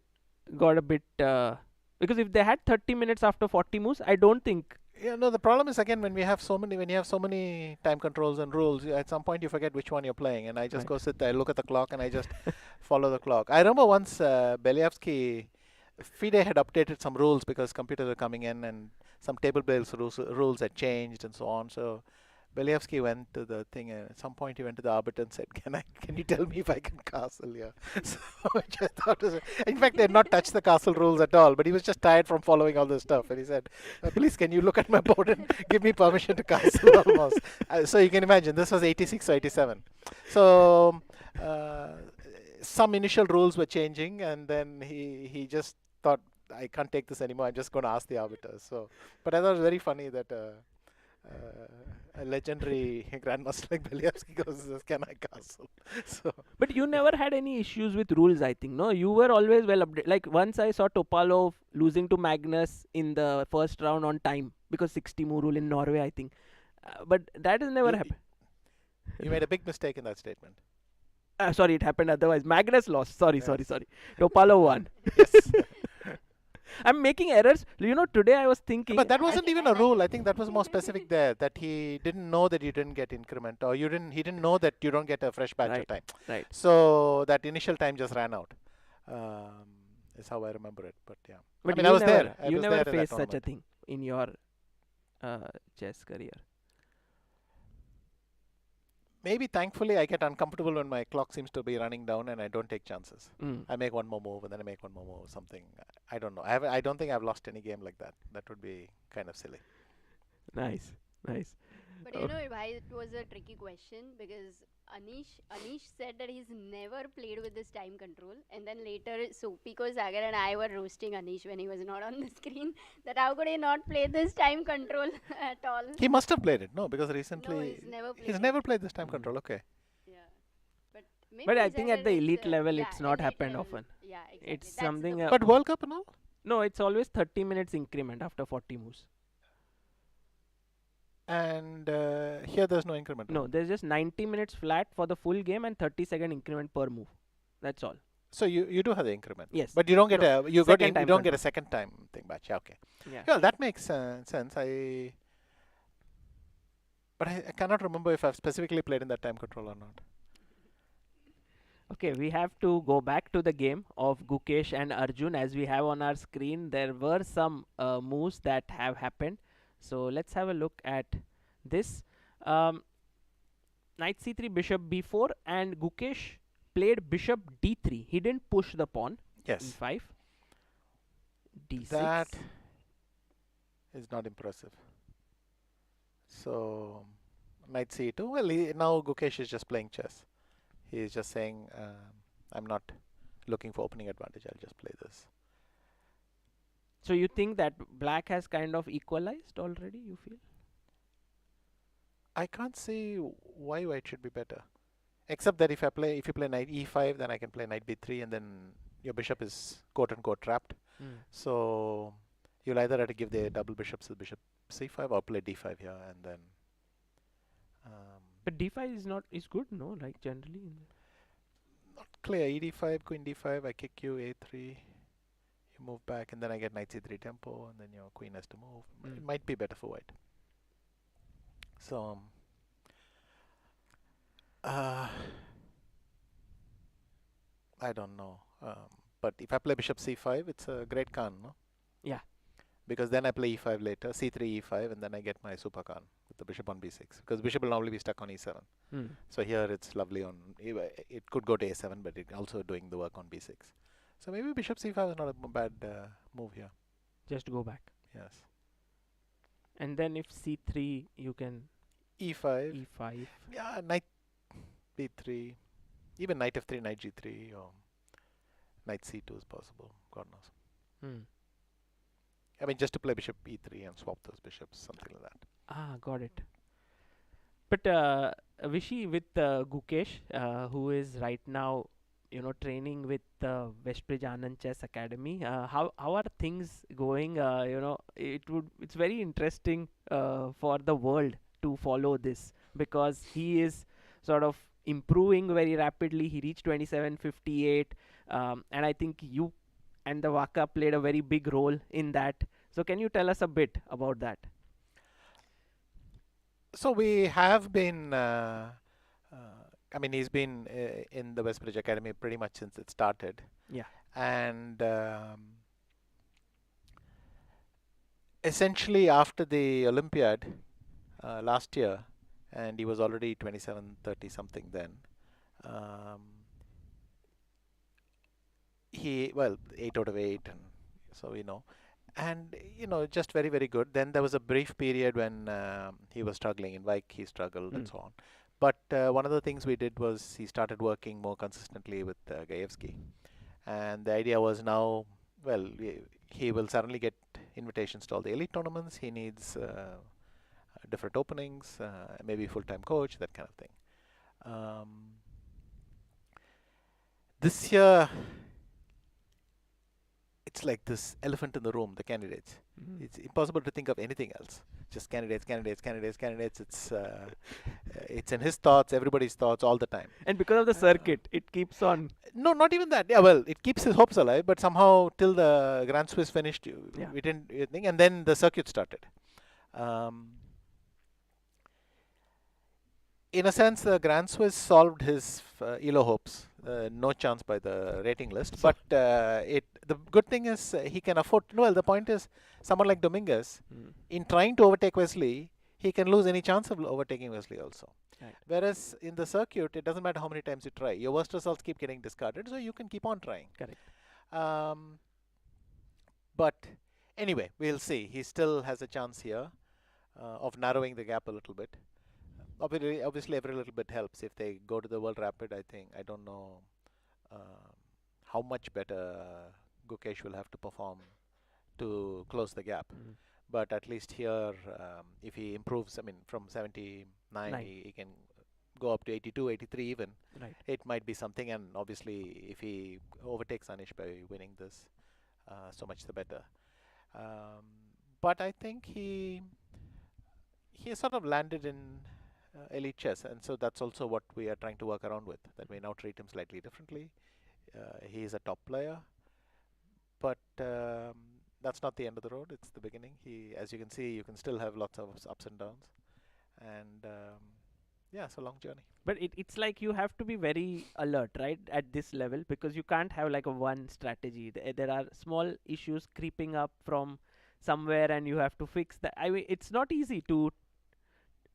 got a bit... because if they had 30 minutes after 40 moves, I don't think... Yeah, no, the problem is again when you have so many time controls and rules, at some point you forget which one you're playing, and I just go sit there, look at the clock, and I just follow the clock. I remember once Belyavsky, FIDE had updated some rules because computers were coming in and some table-based rules had changed and so on. So Belyavsky went to the thing, and at some point he went to the arbiter and said, can you tell me if I can castle here? So, which I thought was, in fact, they had not touched the castle rules at all, but he was just tired from following all this stuff. And he said, please, can you look at my board and give me permission to castle almost? So you can imagine, this was 86 or 87. So some initial rules were changing, and then he just thought, I can't take this anymore, I'm just going to ask the arbiter. So, but I thought it was very funny that a legendary grandmaster like Belyavsky goes, can I castle? So. But you never had any issues with rules, I think, no? You were always well updated. Like once I saw Topalov losing to Magnus in the first round on time because 60 move rule in Norway, I think. But that has never happened. You made a big mistake in that statement. Sorry, it happened otherwise. Magnus lost. Sorry. Topalov won. Yes. I'm making errors. You know, today I was thinking... But that wasn't even a rule. I think that was more specific there, that he didn't know that you didn't get increment, or he didn't know that you don't get a fresh batch of time. Right. So that initial time just ran out. Is how I remember it. But yeah. But I was there. You never faced such a thing in your chess career. Maybe thankfully I get uncomfortable when my clock seems to be running down and I don't take chances. I make one more move and then I make one more move, something. I don't know. I don't think I've lost any game like that. That would be kind of silly. Nice. But you know why it was a tricky question? Because Anish said that he's never played with this time control, and then later Sopiko, Sagar and I were roasting Anish when he was not on the screen, that how could he not play this time control at all? He must have played it, no? Because recently no, he's never played this time control. Okay. Yeah, but I think at the elite level, it's not happened often. Yeah, exactly. It's something. But World Cup and all? No, it's always 30 minutes increment after 40 moves. And here there's no increment. No, there's just 90 minutes flat for the full game and 30-second increment per move. That's all. So you do have the increment. Yes. But you don't get you don't get a second time thing batch. Yeah, okay. Yeah, that makes sense. But I cannot remember if I've specifically played in that time control or not. Okay, we have to go back to the game of Gukesh and Arjun as we have on our screen. There were some moves that have happened. So let's have a look at this. Um, Knight c3, bishop b4, and Gukesh played bishop d3. He didn't push the pawn. Yes, e5, d6. that is not impressive. So knight c2. Well, now Gukesh is just playing chess. He is just saying, I'm not looking for opening advantage. I'll just play this. So you think that black has kind of equalized already, you feel? I can't see why white should be better. Except that if you play knight e5, then I can play knight b3, and then your bishop is quote unquote trapped. So you'll either have to give the double bishops to bishop c5 or play d5 here, and then. But d5 is good, no? Like generally. Not clear. ed5, queen d5. I kick you a3. You move back, and then I get knight c3 tempo, and then your queen has to move. It might be better for white. So. I don't know. But if I play bishop c5, it's a great Khan, no? Yeah. Because then I play e5 later, c3, e5, and then I get my super Khan with the bishop on b6. Because bishop will normally be stuck on e7. So here it's lovely on. It could go to a7, but it's also doing the work on b6. So maybe bishop c5 is not a bad move here. Just go back. Yes. And then if c3, you can e5. e5. Yeah, knight b3. Even knight f3, knight g3, or knight c2 is possible. God knows. I mean, just to play bishop e3 and swap those bishops, something like that. Ah, got it. But Vishy, with Gukesh, who is right now, training with Vishy Anand Chess Academy, how are things going? It's very interesting for the world to follow this, because he is sort of improving very rapidly. He reached 2758, and I think you and the Waka played a very big role in that. So can you tell us a bit about that? So we have been, I mean, he's been in the Westbridge Academy pretty much since it started. Yeah. And essentially after the Olympiad last year, and he was already 27-30 something then, well, 8 out of 8, and so and just very, very good. Then there was a brief period when he was struggling. In Vike he struggled and so on. But one of the things we did was he started working more consistently with Gaevsky, and the idea was now, well, he will certainly get invitations to all the elite tournaments. He needs different openings, maybe full-time coach, that kind of thing. This year it's like this elephant in the room, the candidates. It's impossible to think of anything else. Just candidates. It's in his thoughts, everybody's thoughts all the time. And because of the circuit, it keeps on. No, not even that. Yeah, well, it keeps his hopes alive, but somehow till the Grand Swiss finished, we didn't think, and then the circuit started. In a sense, the Grand Swiss solved his ELO hopes. No chance by the rating list. But the good thing is he can afford. Well, the point is, someone like Dominguez, in trying to overtake Wesley, he can lose any chance of overtaking Wesley also. Right. Whereas in the circuit, it doesn't matter how many times you try. Your worst results keep getting discarded, so you can keep on trying. Correct. But anyway, we'll see. He still has a chance here of narrowing the gap a little bit. Obviously, every little bit helps. If they go to the World Rapid, I don't know how much better Gukesh will have to perform to close the gap. But at least here, if he improves, I mean, from 79, he can go up to 82, 83 even. Right. It might be something, and obviously, if he overtakes Anish by winning this, so much the better. But I think he sort of landed in elite chess, and so that's also what we are trying to work around with, that we now treat him slightly differently. He is a top player, but that's not the end of the road. It's the beginning. As you can see, you can still have lots of ups and downs, and Yeah, it's a long journey. But it's like you have to be very alert, right, at this level, because you can't have like a one strategy. There are small issues creeping up from somewhere, and you have to fix that. I mean, it's not easy to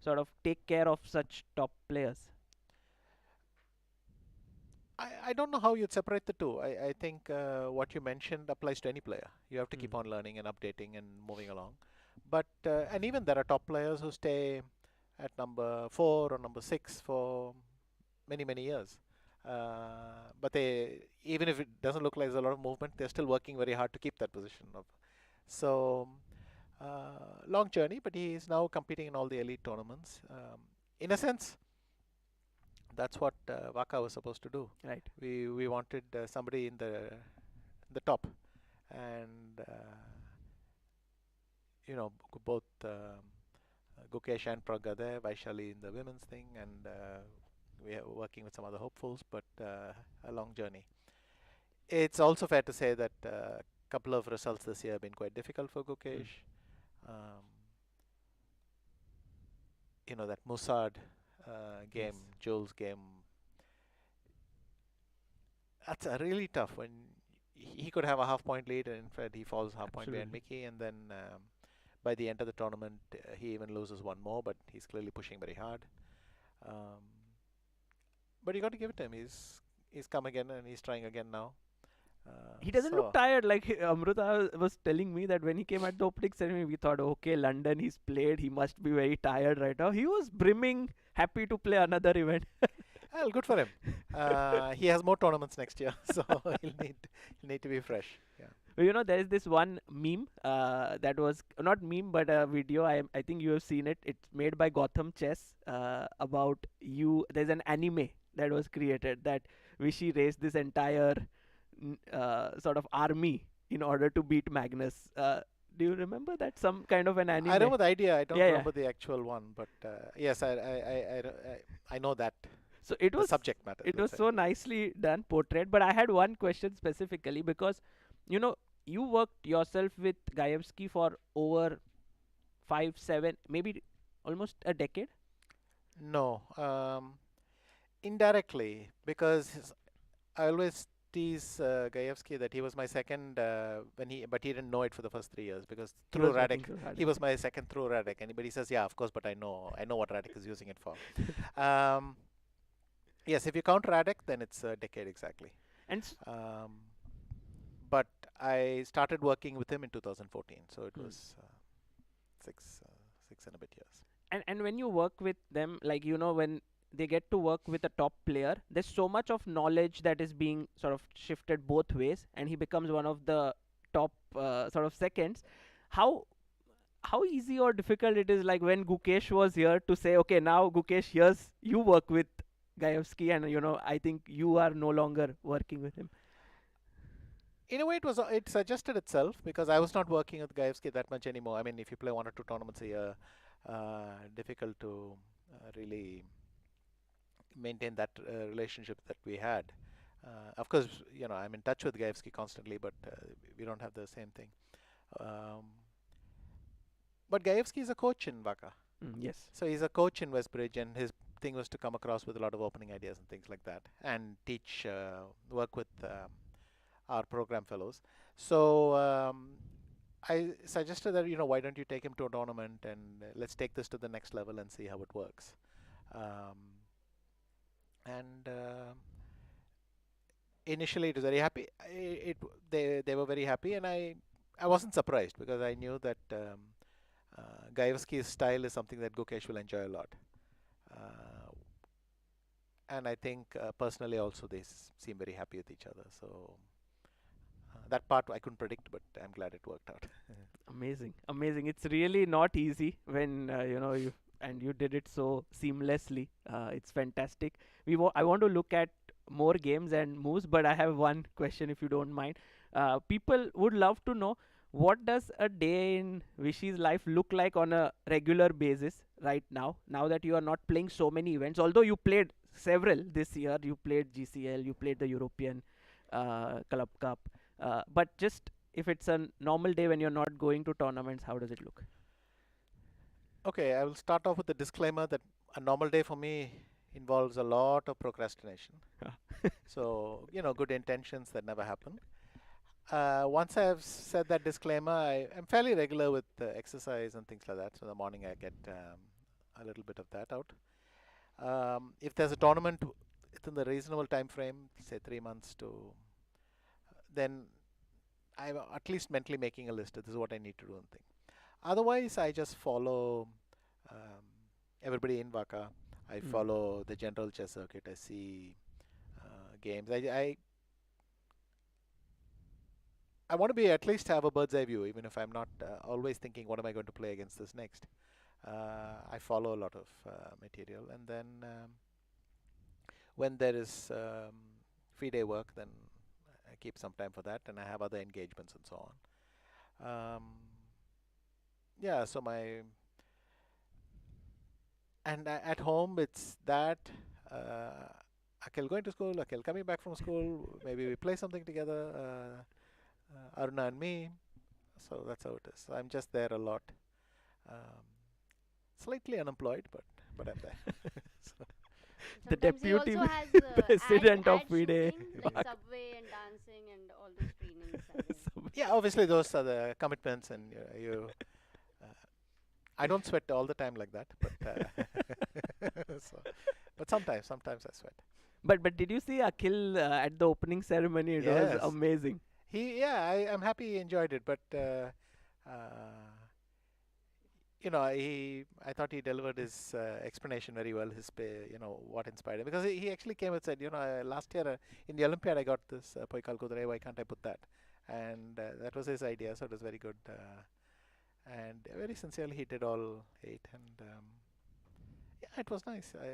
sort of take care of such top players. I don't know how you'd separate the two. I think what you mentioned applies to any player. You have to keep Mm. on learning and updating and moving along. But and even there are top players who stay at number 4 or number 6 for many years. But they, even if it doesn't look like there's a lot of movement, they're still working very hard to keep that position. So long journey, but he is now competing in all the elite tournaments. In a sense, that's what Waka was supposed to do. Right. We wanted somebody in the top, and both Gukesh and Prag are there, Vaishali in the women's thing, and we are working with some other hopefuls, but a long journey. It's also fair to say that a couple of results this year have been quite difficult for Gukesh. Um, that Musard game, Yes. Jules game, that's a really tough when he could have a half-point lead, and in fact he falls half-point behind Absolutely. Mickey, and then by the end of the tournament he even loses one more, but he's clearly pushing very hard. Um, but you got to give it to him. He's come again and he's trying again now. He doesn't look So tired. Like Amruta was telling me that when he came at the opening ceremony, we thought, okay, London, he's played. He must be very tired right now. He was brimming, happy to play another event. well, good for him. He has more tournaments next year, so he'll need to be fresh. Yeah. There is this one meme that was not meme, but a video. I think you have seen it. It's made by Gotham Chess about you. There's an anime that was created that Vishy raised this entire sort of army in order to beat Magnus. Do you remember that? Some kind of an I anime. remember the idea. I don't Yeah, yeah. remember the actual one, but yes, I know that So it the was subject matter. it was Let's say. so nicely done, portrayed. But I had one question specifically because you know you worked yourself with Gaevsky for over 5, 7, maybe almost a decade. No, indirectly, because I always tease Gaevsky that he was my second but he didn't know it for the first 3 years because He through was working Radek, through hard. he was my second through Radek. Anybody says, yeah, of course, but I know what Radek is using it for. Um, yes, if you count Radek, then it's a decade exactly. And Um, but I started working with him in 2014, so it was six and a bit years. and when you work with them, like when they get to work with a top player, there's so much of knowledge that is being sort of shifted both ways, and he becomes one of the top sort of seconds. How easy or difficult it is, like when Gukesh was here, to say, okay, now Gukesh, here's you work with Gaevsky, and I think you are no longer working with him. In a way, it suggested itself because I was not working with Gaevsky that much anymore. I mean, if you play 1 or 2 tournaments a year, difficult to really maintain that relationship that we had. Of course, I'm in touch with Gaevsky constantly, but we don't have the same thing. Um, but Gaevsky is a coach in Vaka. Yes. So he's a coach in Westbridge, and his thing was to come across with a lot of opening ideas and things like that, and teach, work with our program fellows. So I suggested that why don't you take him to a tournament and let's take this to the next level and see how it works. And initially it was very happy. They were very happy, and I wasn't surprised because I knew that Gaevsky's style is something that Gukesh will enjoy a lot. And I think personally also they seem very happy with each other. So that part I couldn't predict, but I'm glad it worked out. Amazing, amazing. It's really not easy when you did it so seamlessly. It's fantastic. I want to look at more games and moves, but I have one question, if you don't mind. People would love to know, what does a day in Vishy's life look like on a regular basis right now? Now that you are not playing so many events, although you played several this year, you played GCL, you played the European Club Cup, but just if it's a normal day when you're not going to tournaments, how does it look? Okay, I will start off with a disclaimer that a normal day for me involves a lot of procrastination. So, good intentions that never happen. Once I've said that disclaimer, I'm fairly regular with exercise and things like that. So in the morning I get a little bit of that out. If there's a tournament within the reasonable time frame, say 3 months to, then I'm at least mentally making a list. This is what I need to do and thing. Otherwise, I just follow um, everybody in Vaka. I follow the general chess circuit. I see games. I want to be at least have a bird's eye view, even if I'm not always thinking, what am I going to play against this next? I follow a lot of material, and then when there is free day work, then I keep some time for that, and I have other engagements and so on. Yeah, so at home it's that Akhil going to school, Akhil coming back from school, maybe we play something together, Aruna and me. So that's how it is. So I'm just there a lot. Um, Slightly unemployed, but I'm there. So The Sometimes he deputy also has president of ad FIDE. shooting, like Subway and dancing and all those trainings. I think. yeah, obviously those are the commitments, and you. I don't sweat all the time like that, but but sometimes I sweat. But did you see Akhil at the opening ceremony? It was Yes. amazing. I'm happy he enjoyed it, but uh, I thought he delivered his explanation very well. What inspired him, because he actually came and said, last year in the Olympiad I got this Poikal Kudrai. Why can't I put that? And that was his idea, so it was very good. And very sincerely, he did all 8, and yeah, it was nice. It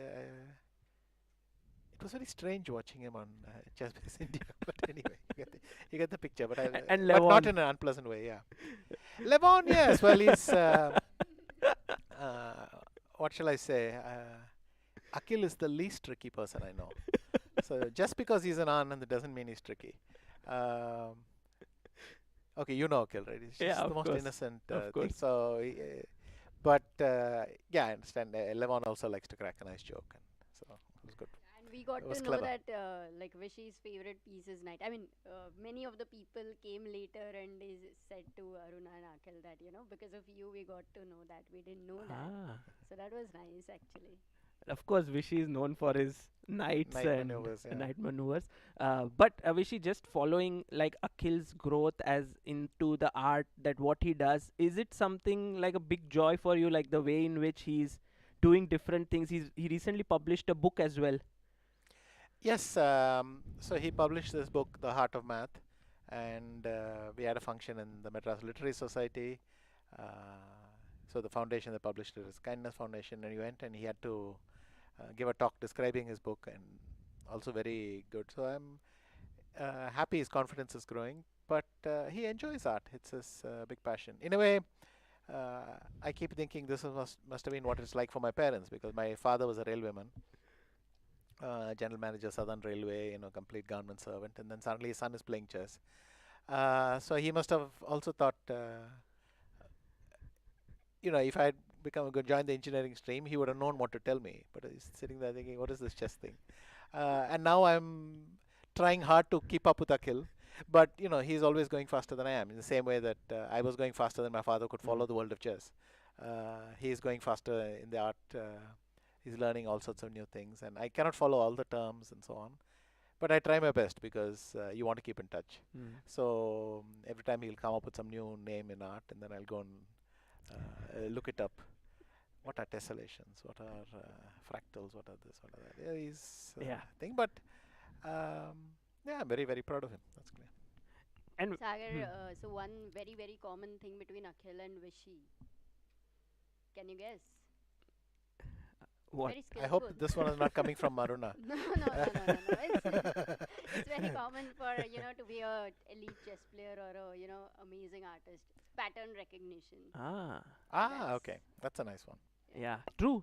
was very strange watching him on ChessBase India, but anyway, you get the picture. But And but not Levon. in an unpleasant way. Yeah, Levon, yes. Well, he's what shall I say? Akhil is the least tricky person I know. So just because he's an Anand doesn't mean he's tricky. Okay, you know Akhil, right? He's Yeah, just the of most course. innocent Of thing. course. So, but yeah, I understand. Levon also likes to crack a nice joke, and so it was good. And we got It was to know clever. that like Vishy's favorite piece is night. I mean, many of the people came later and they said to Aruna and Akhil that because of you we got to know that. We didn't know that. Ah. So that was nice actually. Of course, Vishy is known for his knights Night and maneuvers, yeah. knight maneuvers. But Vishy, just following like Akhil's growth as into the art, that what he does, is it something like a big joy for you, like the way in which he's doing different things? He recently published a book as well. Yes, so he published this book, The Heart of Math, and we had a function in the Madras Literary Society. So the foundation that published it is Kindness Foundation, and he went and he had to give a talk describing his book, and also very good. So I'm happy his confidence is growing, but he enjoys art. It's his big passion. In a way, I keep thinking this must have been what it's like for my parents, because my father was a railwayman, general manager, Southern Railway, complete government servant, and then suddenly his son is playing chess. So he must have also thought, if I had joined the engineering stream, he would have known what to tell me. But he's sitting there thinking, what is this chess thing? And now I'm trying hard to keep up with Akhil. But, he's always going faster than I am, in the same way that I was going faster than my father could follow the world of chess. He's going faster in the art. He's learning all sorts of new things, and I cannot follow all the terms and so on. But I try my best, because you want to keep in touch. So every time he'll come up with some new name in art, and then I'll go and look it up. What are tessellations? What are fractals? What are this? What are that? Yeah, he's Yeah. thing. But yeah, I'm very, very proud of him. That's clear. And Sagar, so one very very common thing between Akhil and Vishy. Can you guess? what? Very I skillful. hope this one is not coming from Maruna. No. It's very common for to be a elite chess player or a amazing artist. Pattern recognition. Ah. Ah, okay. That's a nice one. Yeah, true.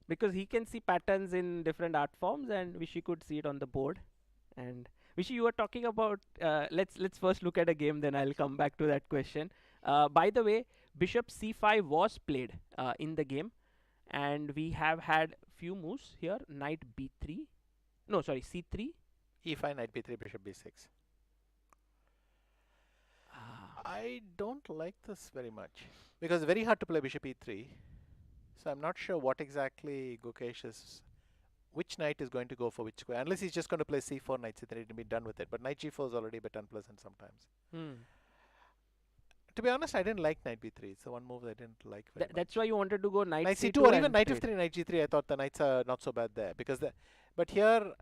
Because he can see patterns in different art forms, and Vishy could see it on the board. And Vishy, you were talking about. Let's first look at a game, then I'll come back to that question. By the way, Bishop C5 was played in the game, And we have had few moves here. Knight b3. No, sorry, c3. E5, knight b3, bishop b6. I don't like this very much because it's very hard to play bishop e3. So I'm not sure what exactly Gukesh is, which knight is going to go for which square. Unless he's just going to play c4, knight c3 to be done with it. But knight g4 is already a bit unpleasant sometimes. To be honest, I didn't like knight b3. It's the one move I didn't like very much. That's why you wanted to go knight Knight c2 c2 or even and knight trade. f3, knight g3. I thought the knights are not so bad there because but here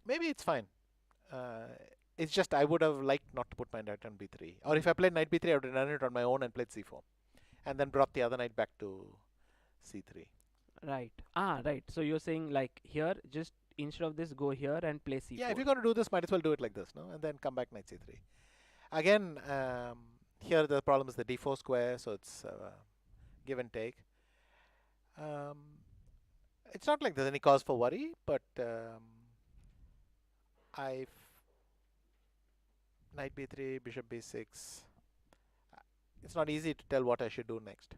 maybe it's fine. It's just I would have liked not to put my knight on b3. Or if I played knight b3, I would have done it on my own and played c4. And then brought the other knight back to c3. Right. Right. So you're saying like here, just instead of this, go here and play c4. Yeah, if you're going to do this, might as well do it like this, no? And then come back knight c3. Again, here the problem is the d4 square, so it's give and take. It's not like there's any cause for worry, but knight b3, bishop b6. It's not easy to tell what I should do next.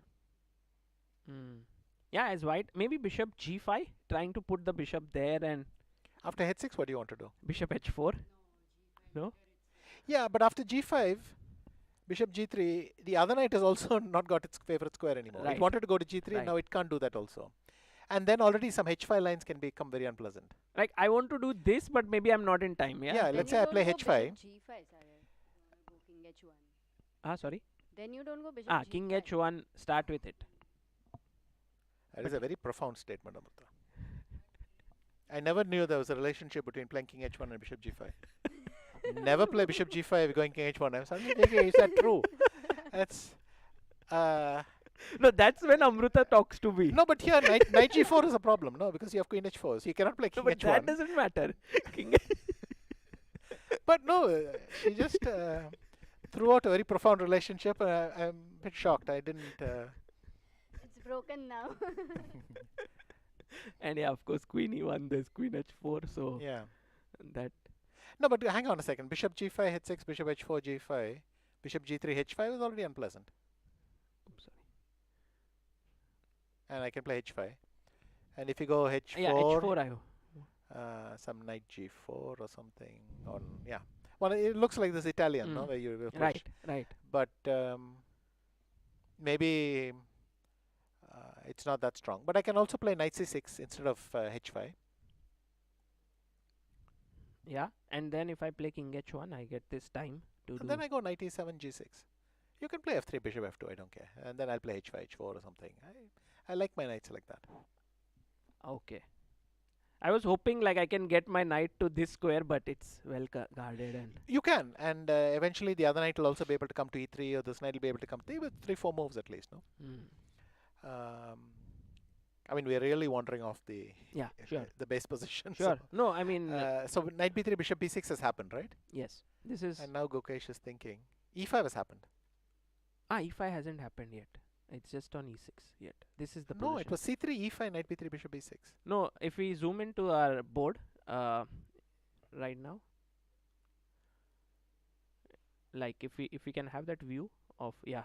Yeah, as white, maybe bishop g5, trying to put the bishop there, and After h6, what do you want to do? bishop h4. No? Yeah, but after g5, bishop g3, the other knight has also not got its favorite square anymore. Right. It wanted to go to g3, Right. now it can't do that also. And then already some h5 lines can become very unpleasant. Like, I want to do this, but maybe I'm not in time, yeah? Yeah, Then let's you say I don't play go h5. Bishop g5, Sagar. You wanna go king h1. Sorry? Then you don't go bishop g5. King h1, start with it. That is a very profound statement, Amruta. I never knew there was a relationship between playing king h1 and bishop g5. Never play bishop g5 going king h1. I'm suddenly thinking, is that true? That's No, that's when Amruta talks to me. no, but here knight g4 is a problem, no, because you have queen h4, so you cannot play No, king but that h1. doesn't matter. King But no, she just threw out a very profound relationship. I'm a bit shocked. I didn't. It's broken now. And yeah, of course, queen e1, there's queen h4, so Yeah. that. No, but hang on a second. Bishop g5, h6, bishop h4, g5, bishop g3, h5 is already unpleasant. Oops, sorry. And I can play h5. And if you go h4, Yeah, h4 I. some knight g4 or something on, yeah. Well, it looks like this Italian, no, where you push. Right, right. But maybe it's not that strong. But I can also play knight c6 instead of h5. Yeah, and then if I play king h1, I get this time to And do. then I go knight e7, g6. You can play f3, bishop f2, I don't care. And then I'll play h5, h4 or something. I like my knights like that. Okay. I was hoping like I can get my knight to this square, but it's well guarded and. You can, and eventually the other knight will also be able to come to e3, or this knight will be able to come to with 3-4 moves at least, no? I mean, we're really wandering off the Yeah, sure. the base position. Sure. No, I mean, So knight b3, bishop b6 has happened, right? yes. This is. And now Gukesh is thinking e5 has happened. e5 hasn't happened yet. It's just on e6 yet. This is the No, position. it was c3, e5, knight b3, bishop b6. No, if we zoom into our board right now, like if we can have that view of, yeah.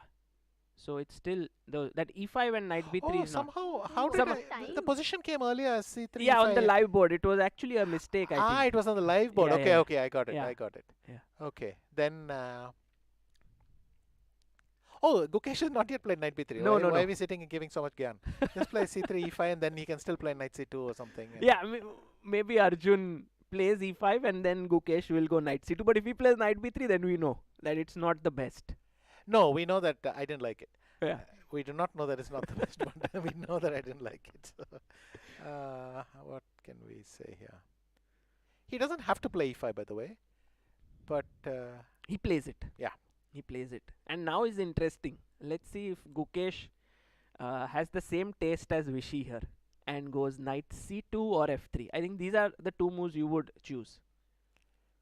So it's still that e5 and knight b3 Oh, is not. somehow, how did Some- the position came earlier as c3, Yeah, on the e5. live board. It was actually a mistake, I think. It was on the live board. Yeah, Okay, yeah. okay, I got it. Yeah. I got it. Yeah. Okay, then. Oh, Gukesh has not yet played knight b3. No, why, no, why no. are we sitting and giving so much gyan? Just play c3, e5, and then he can still play knight c2 or something. Yeah, maybe Arjun plays e5 and then Gukesh will go knight c2. But if he plays knight b3, then we know that it's not the best. No, we know that I didn't like it. Yeah. We do not know that it's not the best one. We know that I didn't like it. So, what can we say here? He doesn't have to play e5, by the way. But He plays it. yeah. He plays it. And now is interesting. Let's see if Gukesh has the same taste as Vishy here and goes knight c2 or f3. I think these are the two moves you would choose.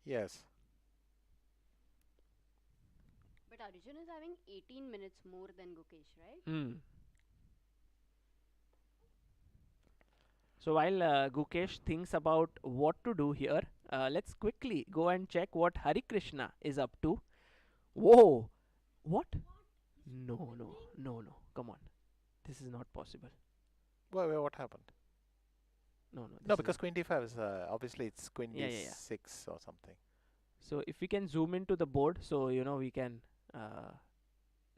Yes. But Arjun is having 18 minutes more than Gukesh, right? So while Gukesh thinks about what to do here, let's quickly go and check what Harikrishna is up to. Whoa! What? No. Come on. this is not possible. What happened? No, No, this because is queen d5 is obviously it's queen Yeah, yeah, yeah. d6 or something. so if we can zoom into the board, so we can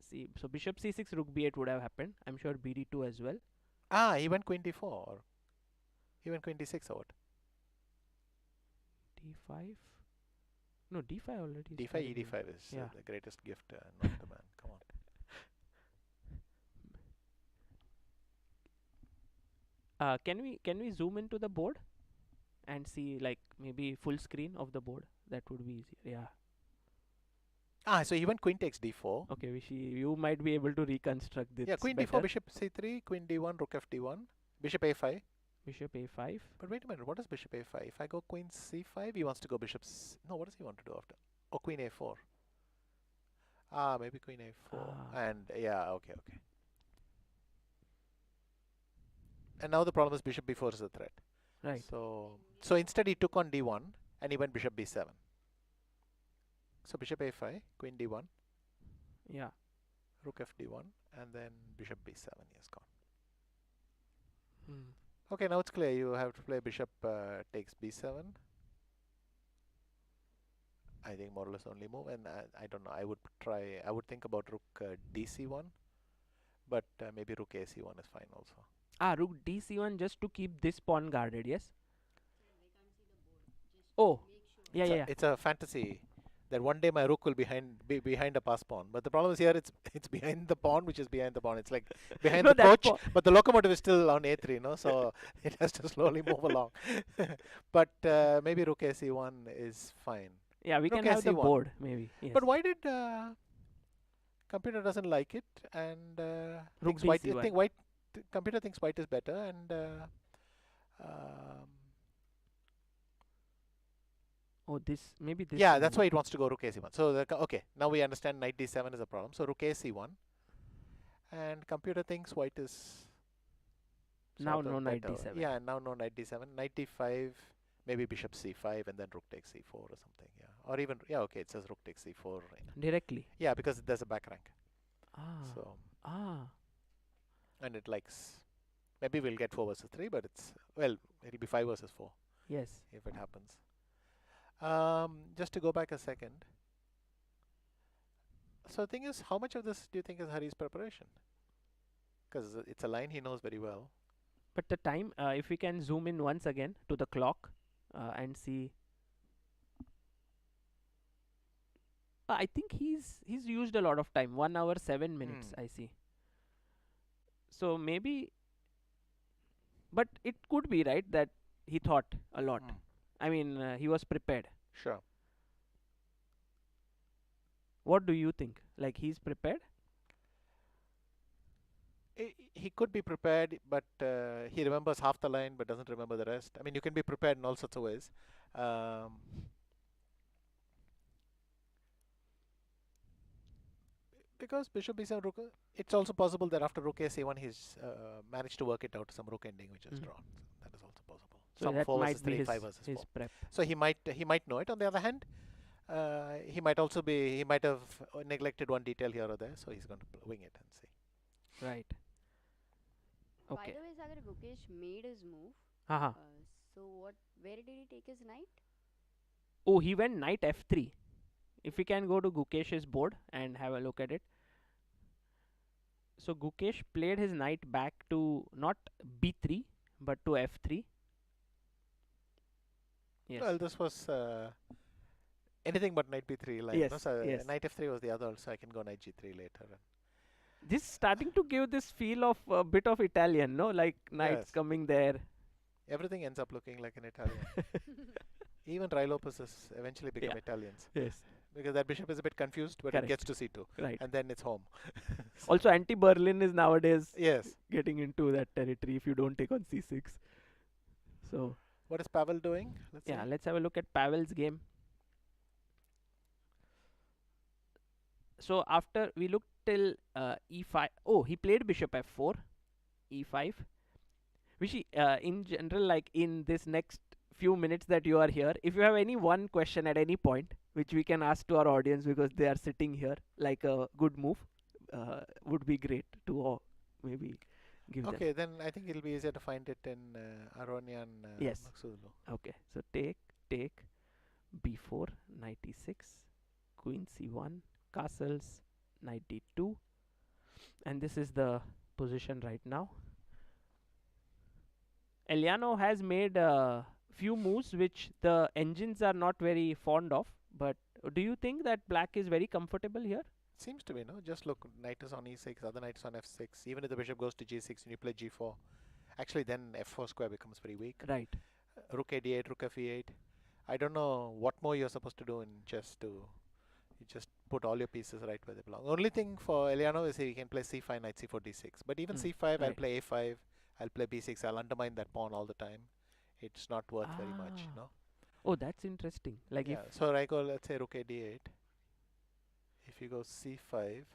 see. So bishop c6, rook b8 would have happened. I'm sure bd2 as well. He went queen d4 or he went queen d6 or what? d5. No, d5 already. is d5 very good. ed5 is Yeah. the greatest gift known to man. Come on. Can we zoom into the board and see like maybe full screen of the board? That would be easier. Yeah. So he went queen takes d4. Okay, Vishy, you might be able to reconstruct this. Yeah, queen better. d4, bishop c3, queen d1, rook fd1, bishop a5. Bishop a5. But wait a minute, what is bishop a5? If I go queen c5, he wants to go bishop no, what does he want to do after? Oh, queen a4. Maybe queen a4. And yeah, okay. And now the problem is bishop b4 is a threat. Right. So instead he took on d1 and he went bishop b7. So bishop a5, queen d1, Yeah. rook fd1, and then bishop b7 he has gone. Hmm. Okay, now it's clear. You have to play bishop takes b7. I think more or less only move, and I don't know. I would think about rook dc1, but maybe rook ac1 is fine also. Rook dc1 just to keep this pawn guarded. Yes. Oh. Yeah. It's a fantasy that one day my rook will be behind a pass pawn. But the problem is here it's behind the pawn, which is behind the pawn. It's like behind the coach, but the locomotive is still on a3, no? So it has to slowly move along. But maybe rook ac1 is fine. Yeah, we Rook can have the AC1. board maybe. Yes. But why did computer doesn't like it and Rook thinks white? dc1. Computer thinks white is better and. Oh, this maybe this. Yeah, will that's be- why it wants to go rook ac1. So okay, now we understand knight d7 is a problem. So rook ac1, and computer thinks white is Now sort of no knight better. d7. Yeah, now no knight d7, knight d5, maybe bishop c5, and then rook takes c4 or something. Yeah, or even okay, it says rook takes c4. Directly. Yeah, because there's a back rank. So and it likes. Maybe we'll get 4 versus 3, but it'll be 5 versus 4 Yes. if it happens. Just to go back a second. So the thing is, how much of this do you think is Hari's preparation? Because it's a line he knows very well. But the time, if we can zoom in once again to the clock and see. I think he's used a lot of time. 1 hour 7 minutes. I see. So maybe, but it could be right that he thought a lot. I mean, he was prepared. Sure. What do you think? Like he's prepared? He could be prepared, but he remembers half the line but doesn't remember the rest. I mean, you can be prepared in all sorts of ways. Because bishop b7 rook, it's also possible that after rook ac1 he's managed to work it out some rook ending which is drawn. So that is also possible. So Some that 4 might versus be 3, his, 5 versus 4. his prep. So he might know it. On the other hand, he might have neglected one detail here or there. So he's going to wing it and see. Right. Okay. By the way, Sagar, Gukesh made his move. So where did he take his knight? Oh, he went knight f3. If we can go to Gukesh's board and have a look at it. So Gukesh played his knight back to not b3 but to f3. Yes. Well, this was anything but knight b3. Like, Yes, no? So yes. knight f3 was the other, so I can go knight g3 later. This is starting to give this feel of a bit of Italian, no? Like knights Yes. coming there. Everything ends up looking like an Italian. Even Rai Lopez eventually become Yeah. Italians. Yes. Because that bishop is a bit confused, but Correct. it gets to c2. Right. And then it's home. Also, anti-Berlin is nowadays Yes. getting into that territory if you don't take on c6. So What is Pavel doing? Let's yeah, see. let's have a look at Pavel's game. So after we looked till e5. Oh, he played bishop f4, e5. Vishy, in general, like in this next few minutes that you are here, if you have any one question at any point, which we can ask to our audience because they are sitting here, like a good move, would be great to maybe give them. Okay, then I think it'll be easier to find it in Aronian Yes. Maghsoodloo. Okay, so take, b4, knight e6, queen c1, castles, knight d2, and this is the position right now. Eljanov has made a few moves which the engines are not very fond of, but do you think that black is very comfortable here? Seems to be, no? Just look, knight is on e6, other knight is on f6. Even if the bishop goes to g6 and you play g4, actually then f4 square becomes very weak. Right. Rook a d8, rook f e8. I don't know what more you're supposed to do in chess to you just put all your pieces right where they belong. Only thing for Eljanov is he can play c5, knight c4, d6. But even c5, I'll right. play a5, I'll play b6, I'll undermine that pawn all the time. It's not worth very much, Ah. no? Oh, that's interesting. Like Yeah, if so I go, let's say rook a d8. If you go c5,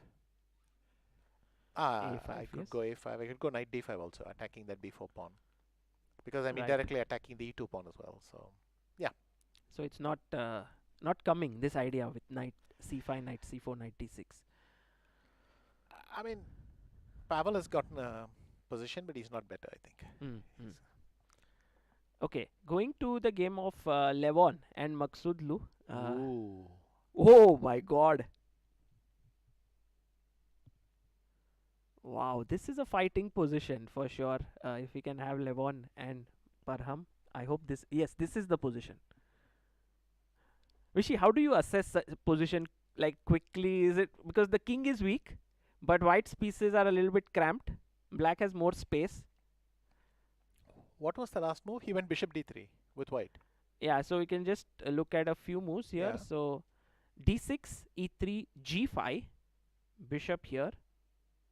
a5, I could yes. go a5. I could go knight d5 also, attacking that b4 pawn. Because I'm Right. indirectly attacking the e2 pawn as well. So, So it's not coming, this idea with knight c5, knight c4, knight d6. I mean, Pavel has gotten a position, but he's not better, I think. He's- Okay, going to the game of Levon and Maghsoodloo. Ooh. Oh my god. Wow, this is a fighting position for sure. If we can have Levon and Parham, I hope this. Yes, this is the position. Vishy, how do you assess such a position like quickly? Is it because the king is weak, but white's pieces are a little bit cramped? Black has more space. What was the last move? He went bishop d3 with white. Yeah, so we can just look at a few moves here. Yeah. So d6, e3, g5, bishop here,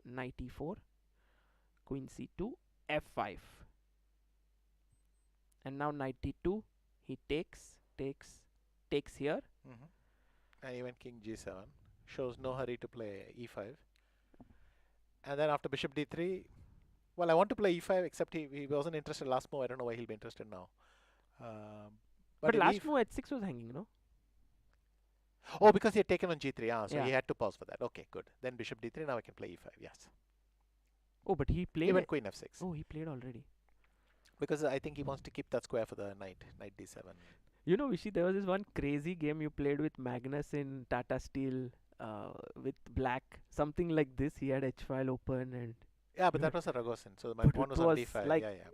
knight e4, queen c2, f5, and now knight d2. He takes here. And he went king g7. Shows no hurry to play e5. And then after bishop d3, well, I want to play e5, except he wasn't interested last move. I don't know why he'll be interested now. But if last move h6 was hanging, no? Oh, because he had taken on g3. So Yeah. he had to pause for that. Okay, good. Then bishop d3. Now I can play e5. Yes. Oh, but he played. He went queen f6. Oh, he played already. Because I think he wants to keep that square for the knight. Knight d7. You know, Vishy, there was this one crazy game you played with Magnus in Tata Steel with black. Something like this. He had h file open and. Yeah, but that was a Ragozin. So my But pawn it was on was d5. like Yeah.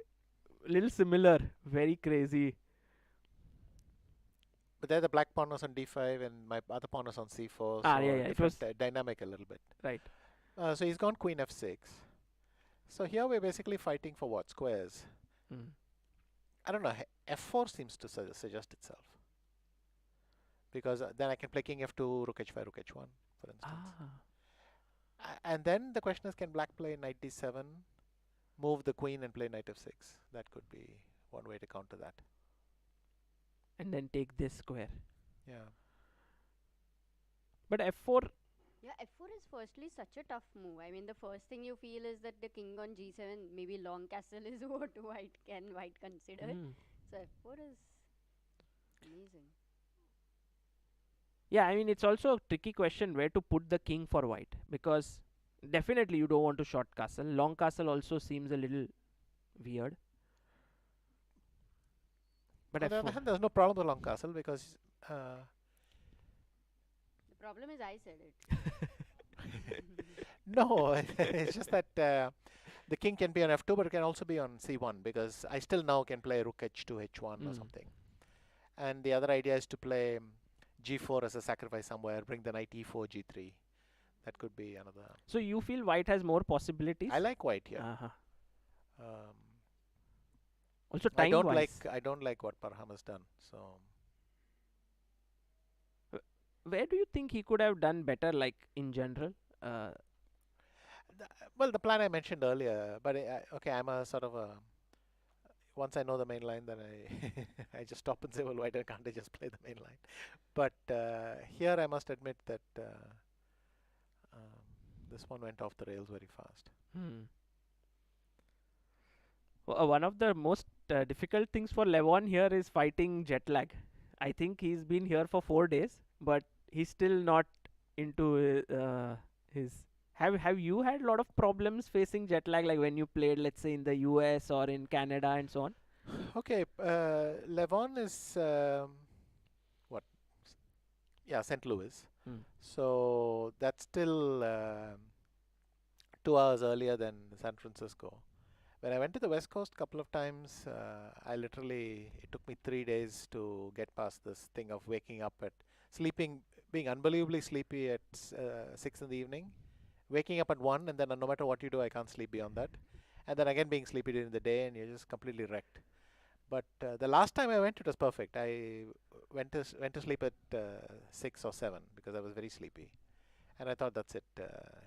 little similar. Very crazy. But there the black pawn was on d5 and my other pawn was on c4. Ah, so yeah, yeah. It was different dynamic a little bit. right. So he's gone queen f6. So here we're basically fighting for what? Squares. Mm. I don't know. f4 seems to suggest itself. Because then I can play king f2, rook h5, rook h1, for instance. And then the question is, can black play knight d7, move the queen and play knight f6? That could be one way to counter that. And then take this square. Yeah. But f4. Yeah, f4 is firstly such a tough move. I mean, the first thing you feel is that the king on g7, maybe long castle is what white consider. So f4 is amazing. Yeah, I mean, it's also a tricky question where to put the king for white. Because definitely you don't want to short castle. Long castle also seems a little weird. But On the other f4. hand, there's no problem with long castle because The problem is I said it. no, it's just that the king can be on f2, but it can also be on c1 because I still now can play rook h2, h1 or something. And the other idea is to play g4 as a sacrifice somewhere, bring the knight e4, g3. That could be another. So you feel white has more possibilities? I like white here. Also I time don't wise. like what Parham has done. So Where do you think he could have done better, like in general? well, the plan I mentioned earlier, but okay, I'm a sort of a. Once I know the main line, then I just stop and say, well, why can't I just play the main line? But here I must admit that this one went off the rails very fast. One of the most difficult things for Levon here is fighting jet lag. I think he's been here for 4 days, but he's still not into his Have you had a lot of problems facing jet lag, like when you played, let's say, in the US or in Canada and so on? Okay, Levon is what? S- Yeah, St. Louis. Hmm. So that's still 2 hours earlier than San Francisco. When I went to the West Coast couple of times, it took me 3 days to get past this thing of waking up at sleeping, being unbelievably sleepy at 6 in the evening, waking up at 1, and then no matter what you do, I can't sleep beyond that. And then again being sleepy during the day, and you're just completely wrecked. But the last time I went, it was perfect. I went to sleep at 6 or 7 because I was very sleepy, and I thought that's it.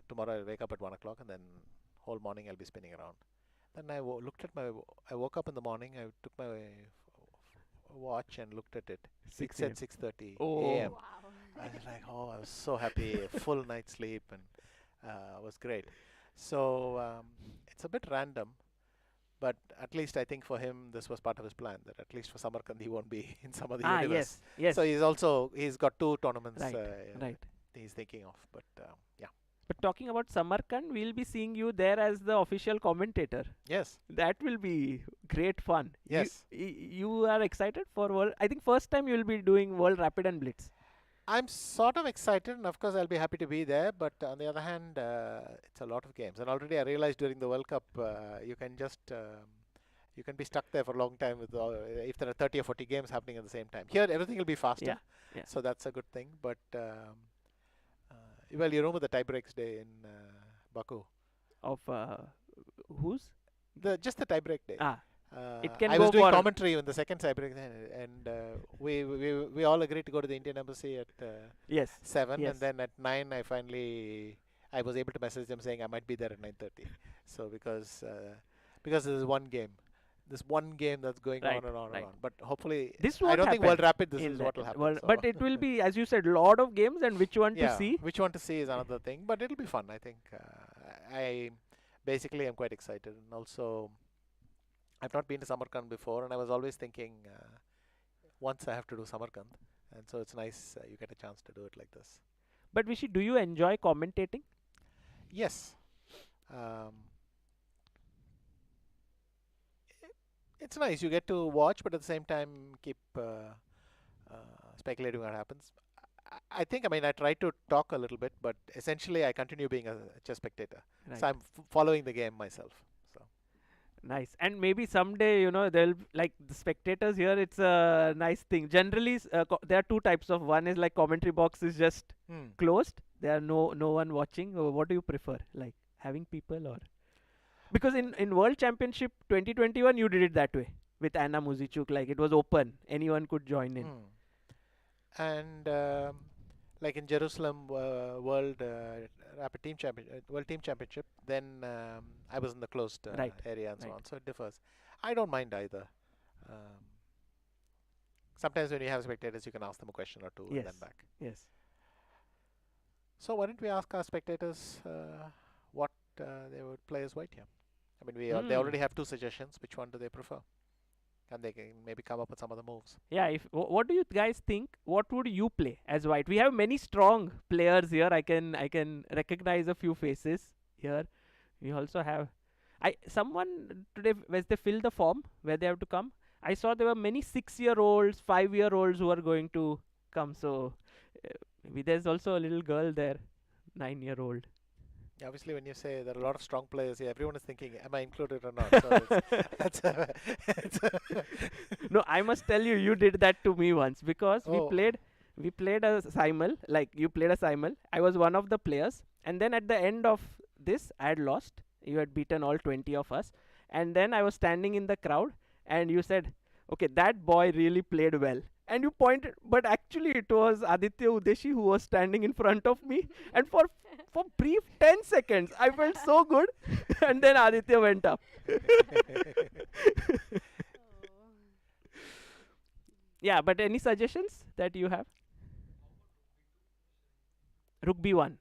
Tomorrow I'll wake up at 1 o'clock, and then whole morning I'll be spinning around. Then looked at I woke up in the morning. I took my watch and looked at it. 6 It's at a.m. 6:30 Oh, a.m. Wow. I was like, oh, I was so happy. A full night's sleep, and it was great. So it's a bit random, but at least I think for him this was part of his plan. That at least for Samarkand he won't be in some other universe. yes, yes. So he's got 2 tournaments Right, right. he's thinking of. But yeah, But talking about Samarkand, we'll be seeing you there as the official commentator. yes, That will be great fun. yes. You are excited for World? I think first time you will be doing World Rapid and Blitz. I'm sort of excited, and of course I'll be happy to be there. But on the other hand, it's a lot of games, and already I realized during the World Cup you can be stuck there for a long time with if there are 30 or 40 games happening at the same time. Here everything will be faster, Yeah, yeah. so that's a good thing. But well, you remember the tie breaks day in Baku, Of whose? just the tie break day. Ah, it can I go was doing for commentary in the second tie break, and we all agreed to go to the Indian embassy at yes, 7, yes. and then at 9 I was able to message them saying I might be there at 9:30. So because there's one game that's going Right, on and on right. and on. But hopefully, This I won't don't think happen World Rapid this in is the what will happen. world, So but it will be, as you said, lot of games, and which one to yeah, see? which one to see is another thing. But it'll be fun. I think I basically am quite excited, and also I've not been to Samarkand before, and I was always thinking once I have to do Samarkand, and so it's nice you get a chance to do it like this. But Vishy, do you enjoy commentating? Yes. Um, it's nice. You get to watch, but at the same time keep speculating what happens. I think, I mean, I try to talk a little bit, but essentially I continue being a chess spectator. Right. So I'm following the game myself. So Nice. And maybe someday, there'll like the spectators here, it's a nice thing. Generally, there are two types of. One is like commentary box is just closed. There are no one watching. Or what do you prefer? Like having people, or because in World Championship 2021 you did it that way with Anna Muzichuk, like it was open. Anyone could join in. And like in Jerusalem World Team Championship, then I was in the closed Right, area and so right. on. So it differs. I don't mind either. Um, Sometimes when you have spectators, you can ask them a question or two and then Yes. back. Yes. So why don't we ask our spectators what they would play as white here? I mean, they already have 2 suggestions. Which one do they prefer? And they can maybe come up with some other moves. Yeah, what do you guys think? What would you play as white? We have many strong players here. I can recognize a few faces here. We also have someone today as they fill the form where they have to come. I saw there were many 6-year-olds, 5-year-olds who are going to come. So maybe there's also a little girl there, 9-year-old. Obviously, when you say there are a lot of strong players here, everyone is thinking, am I included or not? So No, I must tell you, you did that to me once because Oh. we played a simul, like you played a simul. I was one of the players, and then at the end of this, I had lost. You had beaten all 20 of us, and then I was standing in the crowd, and you said, "Okay, that boy really played well." And you pointed, but actually it was Aditya Udeshi who was standing in front of me, and for brief 10 seconds, I felt so good, and then Aditya went up. Oh. Yeah, but any suggestions that you have? Rook B1.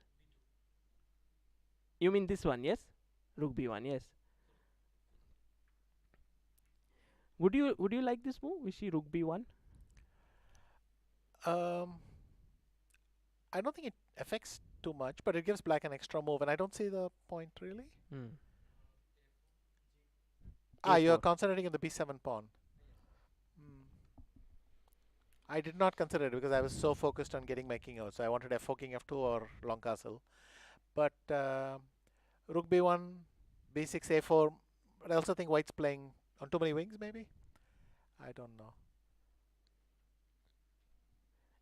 You mean this one, yes? Rook B1, yes. Would you like this move? Vishy, Rook B1? I don't think it affects too much, but it gives black an extra move, and I don't see the point really. Hmm. You're A4. concentrating on the b7 pawn. Hmm. I did not consider it because I was so focused on getting my king out. So I wanted f4 king f2 or long castle. But rook b1, b6, a4. But I also think white's playing on too many wings, maybe. I don't know.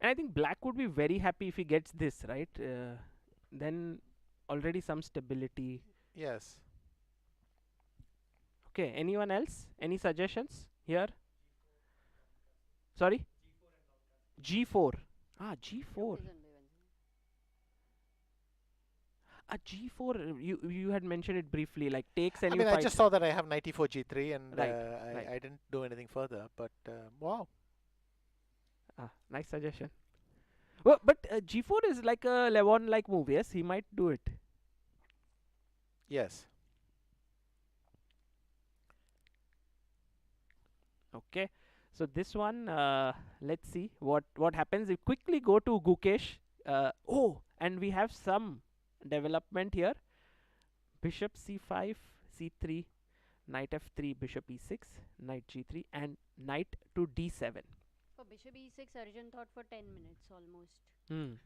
And I think black would be very happy if he gets this, right? Then already some stability. Yes. Okay, anyone else? Any suggestions here? Sorry? G4. Ah, G4. G4. You had mentioned it briefly, like takes and I you mean, I fight. just saw that I have knight e4 g3, and Right, right. I didn't do anything further. But wow. Nice suggestion. Well, but G4 is like a Levon-like move. Yes, he might do it. Yes. Okay. So this one, let's see what happens. We quickly go to Gukesh. And we have some development here. Bishop c5, c3, knight f3, bishop e6, knight g3, and knight to d7. For bishop e6, Arjun thought for 10 minutes almost.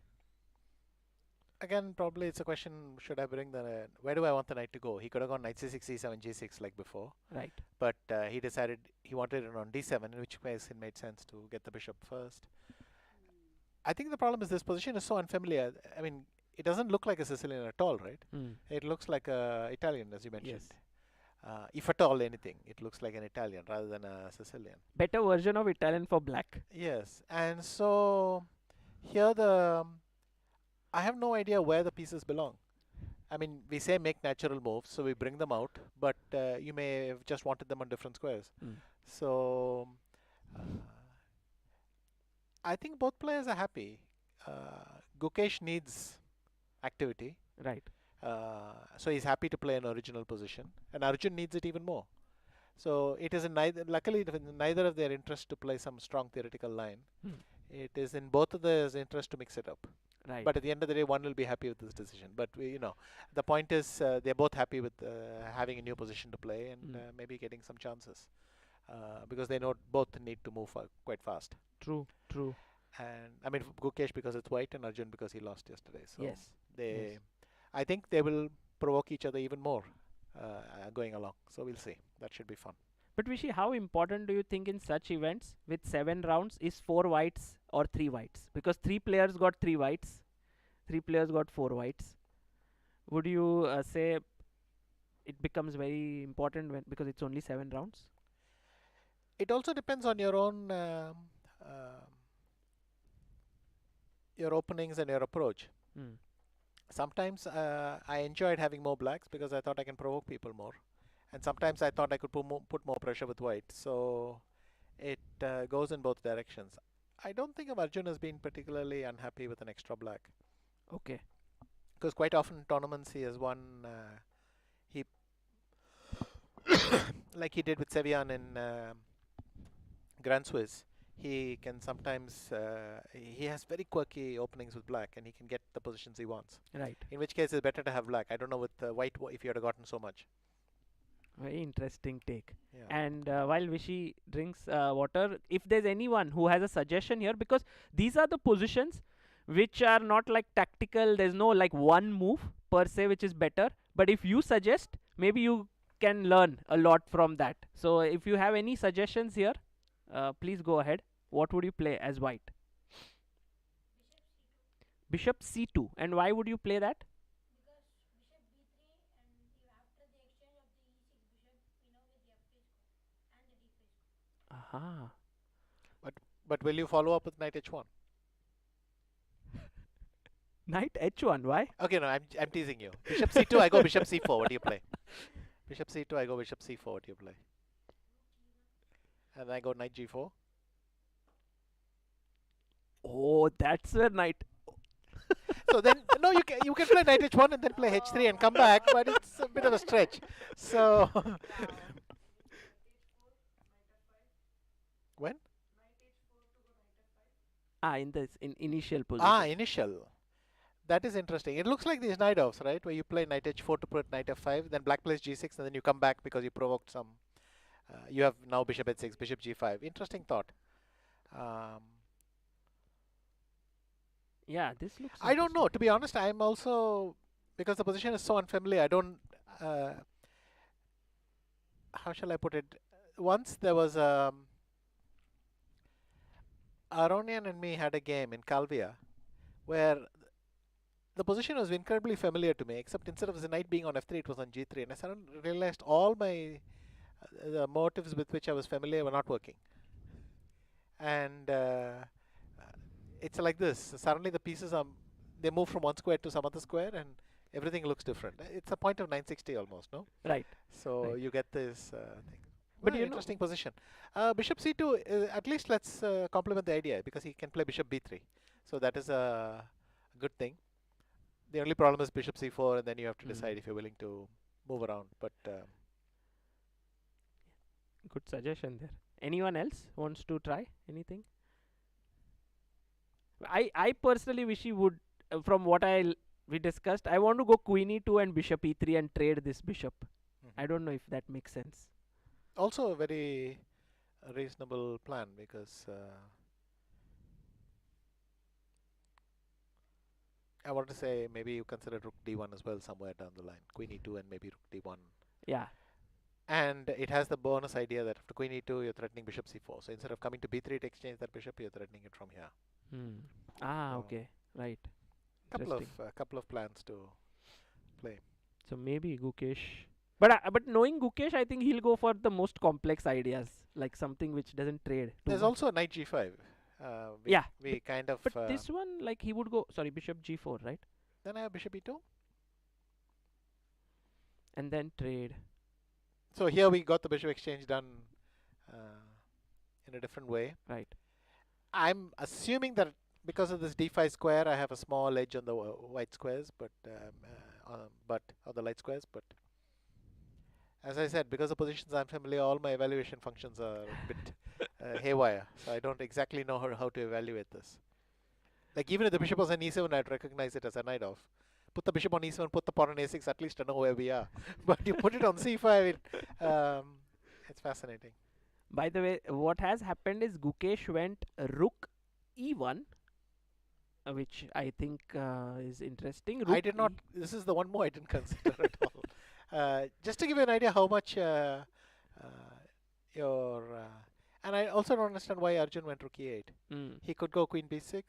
Again, probably it's a question, should I bring the... where do I want the knight to go? He could have gone knight c6, c7, g6 like before. Right. But he decided he wanted it on d7, in which case it made sense to get the bishop first. I think the problem is this position is so unfamiliar. I mean, it doesn't look like a Sicilian at all, right? It looks like a Italian, as you mentioned. Yes. If at all anything, it looks like an Italian rather than a Sicilian. Better version of Italian for black. Yes, and so here I have no idea where the pieces belong. I mean, we say make natural moves, so we bring them out, but you may have just wanted them on different squares. So I think both players are happy. Gukesh needs activity. Right. So he's happy to play an original position, and Arjun needs it even more. So it is in luckily in neither of their interest to play some strong theoretical line. It is in both of their interest to mix it up. Right. But at the end of the day, one will be happy with this decision. But the point is they're both happy with having a new position to play and maybe getting some chances because they know both need to move quite fast. True. And I mean Gukesh because it's white and Arjun because he lost yesterday. So yes. I think they will provoke each other even more going along. So we'll see. That should be fun. But Vishy, how important do you think in such events with 7 rounds is 4 whites or 3 whites? Because 3 players got 3 whites, 3 players got 4 whites. Would you say it becomes very important because it's only 7 rounds? It also depends on your own your openings and your approach. Sometimes I enjoyed having more blacks because I thought I can provoke people more. And sometimes I thought I could put more pressure with white. So it goes in both directions. I don't think of Arjun as being particularly unhappy with an extra black. Okay. Because quite often in tournaments he has won, he like he did with Sevian in Grand Swiss. He can sometimes, he has very quirky openings with black and he can get the positions he wants. Right. In which case it's better to have black. I don't know with white if you had gotten so much. Very interesting take. Yeah. And while Vishy drinks water, if there's anyone who has a suggestion here, because these are the positions which are not like tactical, there's no like one move per se which is better. But if you suggest, maybe you can learn a lot from that. So if you have any suggestions here, please go ahead. What would you play as white? Bishop c2. And why would you play that? Because bishop b3 and after the exchange of the e6 bishop, with the f3 square and the d5 square. Aha. But will you follow up with knight h1? Knight h1. Why? Okay, no, I'm teasing you. Bishop c2, I go bishop c4. What do you play? Bishop c2, I go bishop c4. What do you play? And I go knight g4. Oh, that's a knight. So then, no, you can play knight h1 and then play h3 and come back, but it's a bit of a stretch. So when? In initial position. Initial. That is interesting. It looks like these knight offs, right? Where you play knight h4 to put knight f5, then black plays g6, and then you come back because you provoked some. You have now bishop h6, bishop g5. Interesting thought. Um, Yeah, this looks I don't know. interesting. To be honest, I'm also, because the position is so unfamiliar, I don't. How shall I put it? Once there was Aronian and me had a game in Calvia where the position was incredibly familiar to me, except instead of the knight being on f3, it was on g3, and I suddenly realized all my the motives with which I was familiar were not working. And it's like this. Suddenly the pieces are, they move from one square to some other square, and everything looks different. It's a point of 960 almost, no? Right. So Right. you get this thing. But Well, you know, interesting position. Bishop c2, at least let's complement the idea, because he can play bishop b3. So that is a good thing. The only problem is bishop c4, and then you have to decide if you're willing to move around. But good suggestion there. Anyone else wants to try anything? I personally wish he would. From what we discussed, I want to go queen e2 and bishop e3 and trade this bishop. I don't know if that makes sense. also a very reasonable plan, because I want to say maybe you consider rook d1 as well somewhere down the line. Queen e2 and maybe rook d1. Yeah. And it has the bonus idea that after queen e2, you're threatening bishop c4. So instead of coming to b3 to exchange that bishop, you're threatening it from here. Hmm. Ah, So okay. Right. couple of plans to play. So maybe Gukesh. But knowing Gukesh, I think he'll go for the most complex ideas, like something which doesn't trade too There's much. also knight g5. Yeah, We kind of. But this one, like he would go. Sorry, bishop g4, right? Then I have bishop e2. And then trade. So here we got the bishop exchange done in a different way. Right. I'm assuming that because of this d5 square, I have a small edge on the white squares, but on the light squares. But as I said, because the positions I'm familiar, all my evaluation functions are a bit haywire. So I don't exactly know how to evaluate this. Like even if the bishop was on e7, I'd recognize it as a knight off. Put the bishop on e7, put the pawn on a6, at least I know where we are. But you put it on c5, it's fascinating. By the way, what has happened is Gukesh went rook e1, which I think is interesting. I did not. This is the one more I didn't consider at all. Just to give you an idea how much your and I also don't understand why Arjun went rook e8. Mm. He could go queen b6.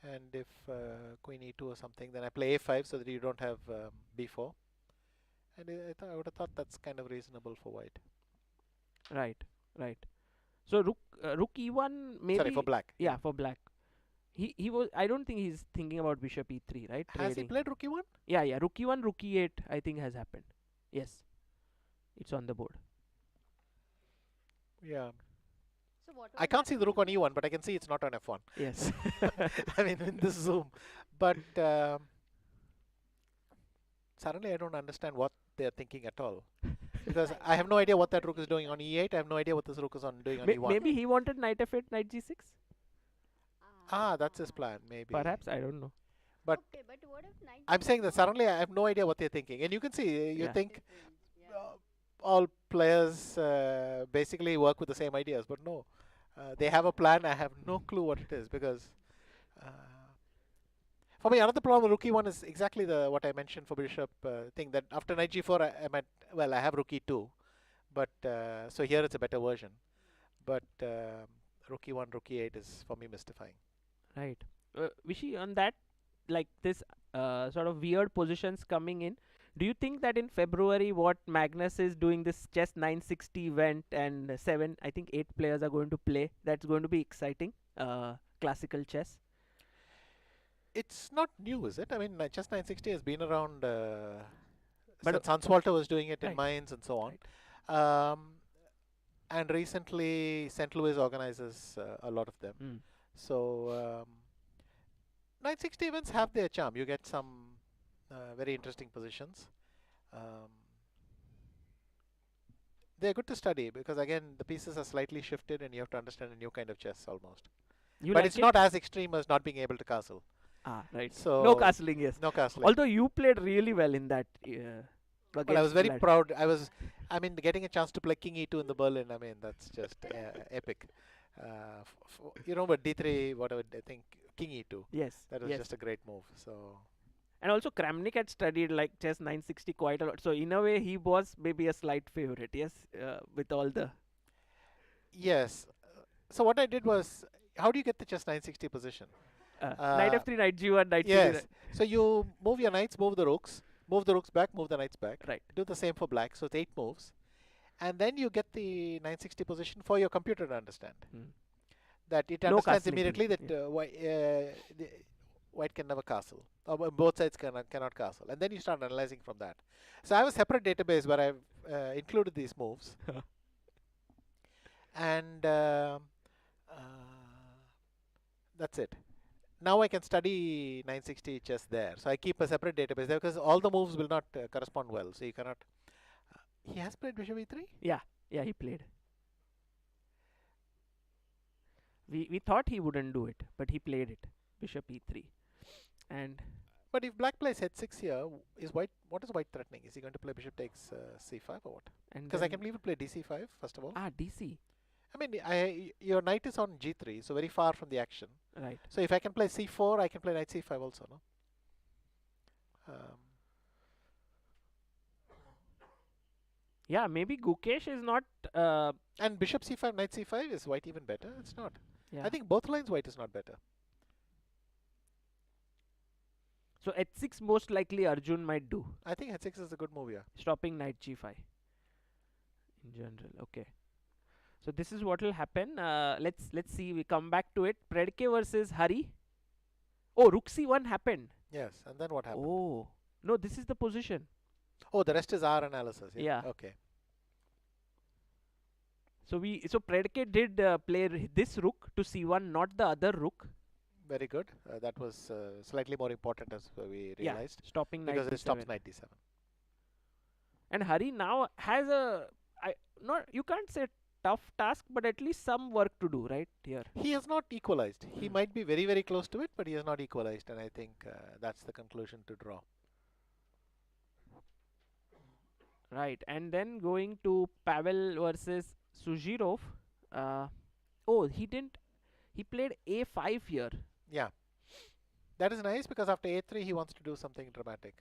And if queen e2 or something, then I play a5 so that you don't have b4. And I would have thought that's kind of reasonable for white. Right. Right. So rook e1 maybe. Sorry, for black. Yeah, for black. He was. I don't think he's thinking about bishop e3, right? Has he Trading. played rook e1? Yeah, yeah. Rook e1, rook e8, I think has happened. Yes, it's on the board. Yeah. So what I was can't that see the rook on e1, but I can see it's not on f1. Yes. I mean, in this zoom. But suddenly I don't understand what they're thinking at all. Because I have no idea what that rook is doing on e8. I have no idea what this rook is doing on e1. Maybe he wanted knight f8, knight g6. That's his plan, maybe. Perhaps, I don't know. But okay, but what if knight I'm saying that g4? suddenly I have no idea what they're thinking. And you can see, you Yeah. think Different, yeah. all players basically work with the same ideas, but no. They have a plan. I have no clue what it is, because for me, another problem with rook e1 is exactly what I mentioned for bishop thing, that after knight g4, I have rook e2, but so here it's a better version. But rook e1, rook e8 is for me mystifying. Right. Vishy, on that, like this sort of weird positions coming in, do you think that in February what Magnus is doing, this chess 960 event, and 8 players are going to play, that's going to be exciting, classical chess? It's not new, is it? I mean, chess 960 has been around But, since Hans-Walter was doing it in right. Mainz and so on. And recently, St. Louis organizes a lot of them. Mm. So 960 events have their charm. You get some very interesting positions. they're good to study because again the pieces are slightly shifted and you have to understand a new kind of chess almost. You But like it's it? not as extreme as not being able to castle. Ah, right. So No castling, yes. no castling. Although you played really well in that Well, I was against very Vlad. proud. I mean, getting a chance to play King E2 in the Berlin. I mean, that's just epic. But D3, whatever I think, King E2. Yes, That was yes. just a great move. So And also Kramnik had studied like chess 960 quite a lot. So in a way he was maybe a slight favorite, yes, with all the yes. So what I did was, how do you get the chess 960 position? knight f3, knight g1, knight c3. Yes. So you move your knights, move the rooks back, move the knights back. Right. Do the same for black. So it's 8 moves. And then you get the 960 position for your computer to understand. That it No understands castling immediately thing, that white can never castle. Or both sides cannot castle. And then you start analyzing from that. So I have a separate database where I've included these moves. And that's it. Now I can study 960 chess there. So I keep a separate database there because all the moves will not correspond well. So you cannot. He has played bishop e3? Yeah, he played. We thought he wouldn't do it, but he played it. Bishop e3. And But if black plays h6 here, what is white threatening? Is he going to play bishop takes c5 or what? Because I can even play dc5 first of all. DC. I mean, your knight is on g3, so very far from the action. Right. So if I can play c4, I can play knight c5 also, no? Yeah, maybe Gukesh is not. And bishop c5, knight c5, is white even better? It's not. Yeah. I think both lines white is not better. So h6 most likely Arjun might do. I think h6 is a good move here. Stopping knight g5. In general, okay. So this is what will happen. Let's see. We come back to it. Predke versus Hari. Oh, rook c1 happened. Yes, and then what happened? Oh no, this is the position. Oh, the rest is our analysis. Yeah. Okay. So Predke did play this rook to c1, not the other rook. Very good. That was slightly more important as we realized. Yeah, stopping knight because it stops d7. knight d7. And Hari now has you can't say tough task, but at least some work to do right here. He has not equalized. He might be very, very close to it, but he has not equalized, and I think that's the conclusion to draw. Right, and then going to Pavel versus Sjugirov. Oh, he didn't. He played a5 here. Yeah. That is nice because after a3 he wants to do something dramatic.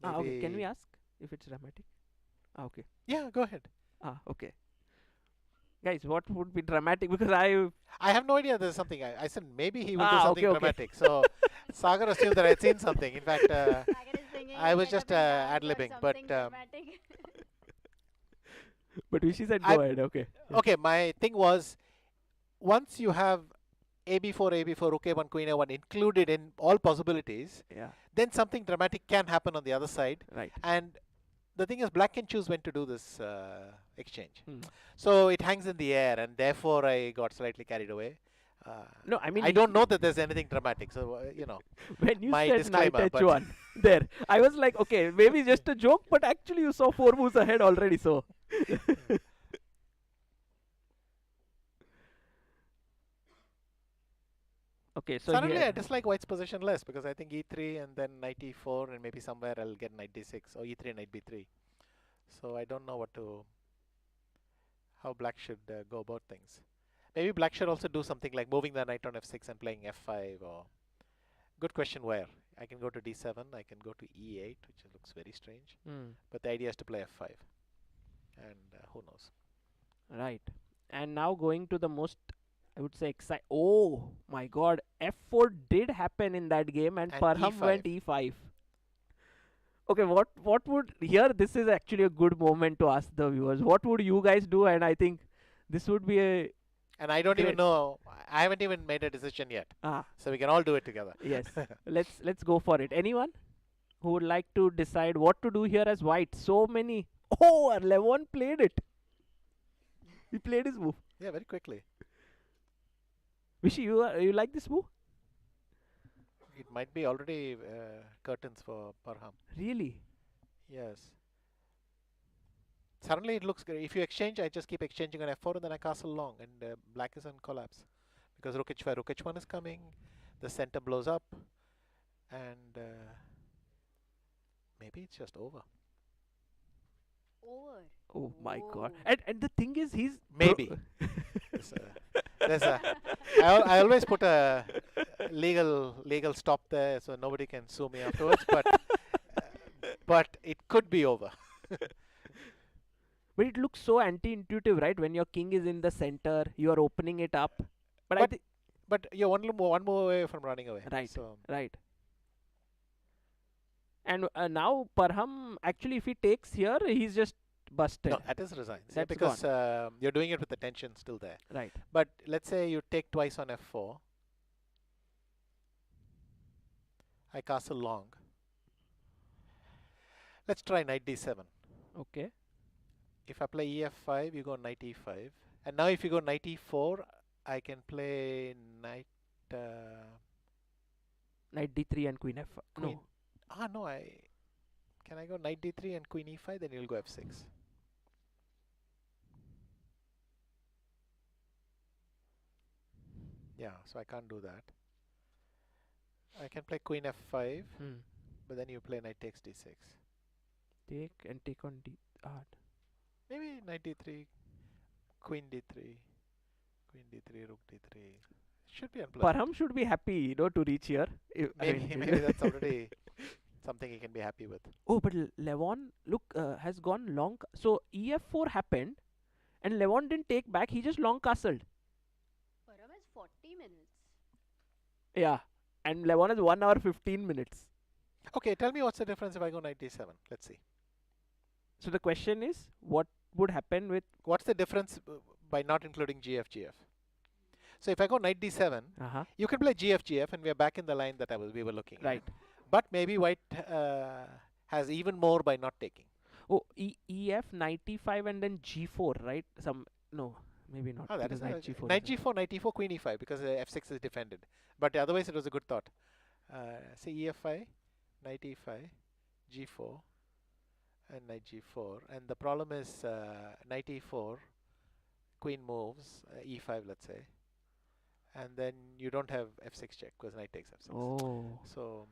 Okay. Can we ask if it's dramatic? Okay. Yeah, go ahead. Okay. Guys, what would be dramatic? Because I have no idea there's something. I said maybe he will do okay, something dramatic. So Sagar assumed that I had seen something. In fact, I was just ad-libbing. But but Vishy said go ahead. Okay. Okay, my thing was once you have AB4, rook A1, queen A1 included in all possibilities, then something dramatic can happen on the other side. Right. And the thing is, black can choose when to do this exchange. So it hangs in the air, and therefore I got slightly carried away. No, I mean, I don't know that there's anything dramatic. So, when you my said knight h1, there, I was like, okay, maybe just a joke, but actually you saw 4 moves ahead already, so. Okay, so suddenly I dislike white's position less because I think e3 and then knight e4 and maybe somewhere I'll get knight d6 or e3 and knight b3. So I don't know how black should go about things. Maybe black should also do something like moving the knight on f6 and playing f5 or... Good question where? I can go to d7, I can go to e8, which looks very strange. But the idea is to play f5. And who knows? Right. And now going to the most, I would say, oh my god, f4 did happen in that game and Parham went e5. Okay, what would... Here, this is actually a good moment to ask the viewers. What would you guys do? And I think this would be a... And I don't even know. I haven't even made a decision yet. So we can all do it together. Yes. Let's go for it. Anyone who would like to decide what to do here as white? So many. Oh, Levon played it. He played his move. Yeah, very quickly. Vishy, you like this move? It might be already curtains for Parham. Really? Yes. Suddenly it looks great. If you exchange, I just keep exchanging on f4 and then I castle long, and black is in collapse because rook h5, rook h1 is coming. The center blows up, and maybe it's just over. Over. Oh my god. Whoa. And the thing is, he's Maybe. There's a, there's a, I always put a legal stop there so nobody can sue me afterwards. But it could be over. But it looks so anti-intuitive, right? When your king is in the center, you are opening it up. But I But think but you're one more away from running away. right, So right. And now Parham, actually, if he takes here, he's just busted. no, that is resigns. Yeah, That's because you're doing it with the tension still there. Right. But let's say you take twice on f4. I castle long. Let's try knight d7. Okay. If I play ef5, you go knight e5. And now if you go knight e4, I can play knight Knight d3 and queen f5. queen. No. No, can I go knight d3 and queen e5? Then you'll go f6. Yeah, so I can't do that. I can play queen f5, but then you play knight takes d6. Take and take on d. Maybe knight d3, queen d3, queen d3, rook d3. Should be unpleasant. Parham should be happy, to reach here. Maybe that's already something he can be happy with. Oh, but Levon, look, has gone long. So ef4 happened, and Levon didn't take back. He just long castled. Param has 40 minutes. Yeah. And Levon has 1 hour 15 minutes. Okay, tell me what's the difference if I go knight d7. Let's see. So the question is, what would happen with... What's the difference by not including gf? So if I go knight d7, you can play gf, and we are back in the line that we were looking Right. at. But maybe white has even more by not taking. Oh, ef, knight e5 and then g4, right? No, maybe not. Oh, that because is knight g4. knight g4, knight e4, queen e5 because f6 is defended. But otherwise it was a good thought. Say ef5, knight e5, g4, and knight g4. And the problem is knight e4, queen moves, e5 let's say. And then you don't have f6 check because knight takes f6. Oh. So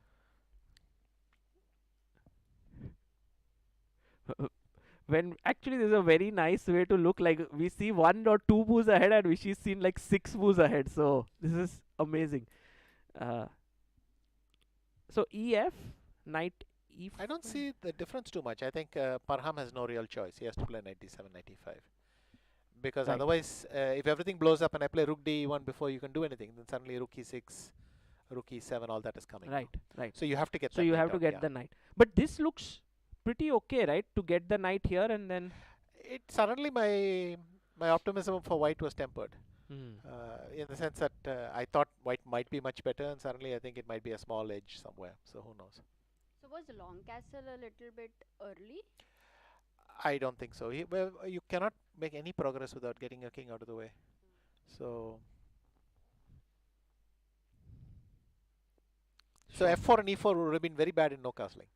when actually there's a very nice way to look, like we see 1 or 2 moves ahead and Vishy's seen like 6 moves ahead. So this is amazing. So ef, knight e5. I don't see the difference too much. I think Parham has no real choice. He has to play knight d7, knight e5. Because Right. otherwise, if everything blows up and I play rook d1 before you can do anything, then suddenly rook e6, rook e7, all that is coming. Right, right. So you have to get. So that you knight have to out, get yeah. the knight. But this looks pretty okay, right? To get the knight here and then... It suddenly my optimism for white was tempered. In the sense that I thought white might be much better, and suddenly I think it might be a small edge somewhere. So who knows? So was long castle a little bit early? I don't think so. Well, you cannot make any progress without getting your king out of the way. So f4 and e4 would have been very bad in no castling.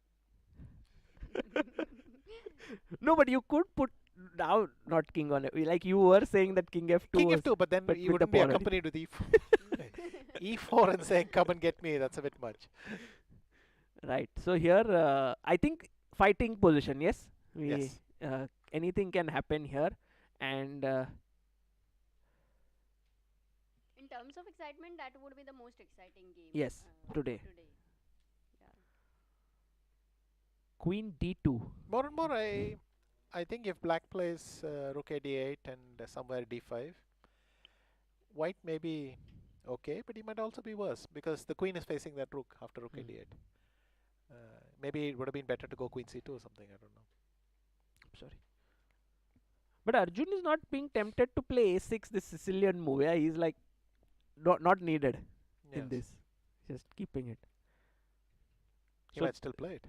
No, but you could put now not king on it. Like you were saying that king f2 King was, f2, but then but you with the wouldn't be pawn accompanied with e4. e4 and saying, come and get me, that's a bit much. Right. So here, I think fighting position, yes? Yes. Anything can happen here. And In terms of excitement, that would be the most exciting game. Yes, today. Yeah. queen d2. More and more, I think if black plays rook a d8 and somewhere d5, white may be okay, but he might also be worse because the queen is facing that rook after rook a d8. Maybe it would have been better to go queen c2 or something, I don't know. Sorry. But Arjun is not being tempted to play a6, this Sicilian move. Yeah, he's like not needed in Yes. this. Just keeping it. He So might still play it.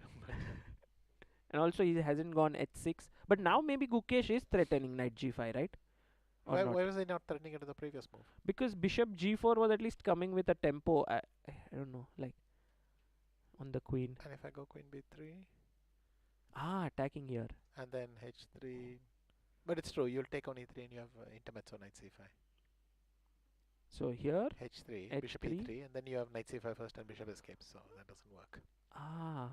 and also he hasn't gone h6. But now maybe Gukesh is threatening knight g5, right? Or not? Why was he not threatening it to the previous move? Because bishop g4 was at least coming with a tempo. I don't know, like on the queen. And if I go queen b3 Attacking here. and then h3, But it's true. You'll take on e3 and you have intermezzo knight c5. So here h3, bishop h3. e3, and then you have knight c5 first and bishop escapes. So that doesn't work. Ah.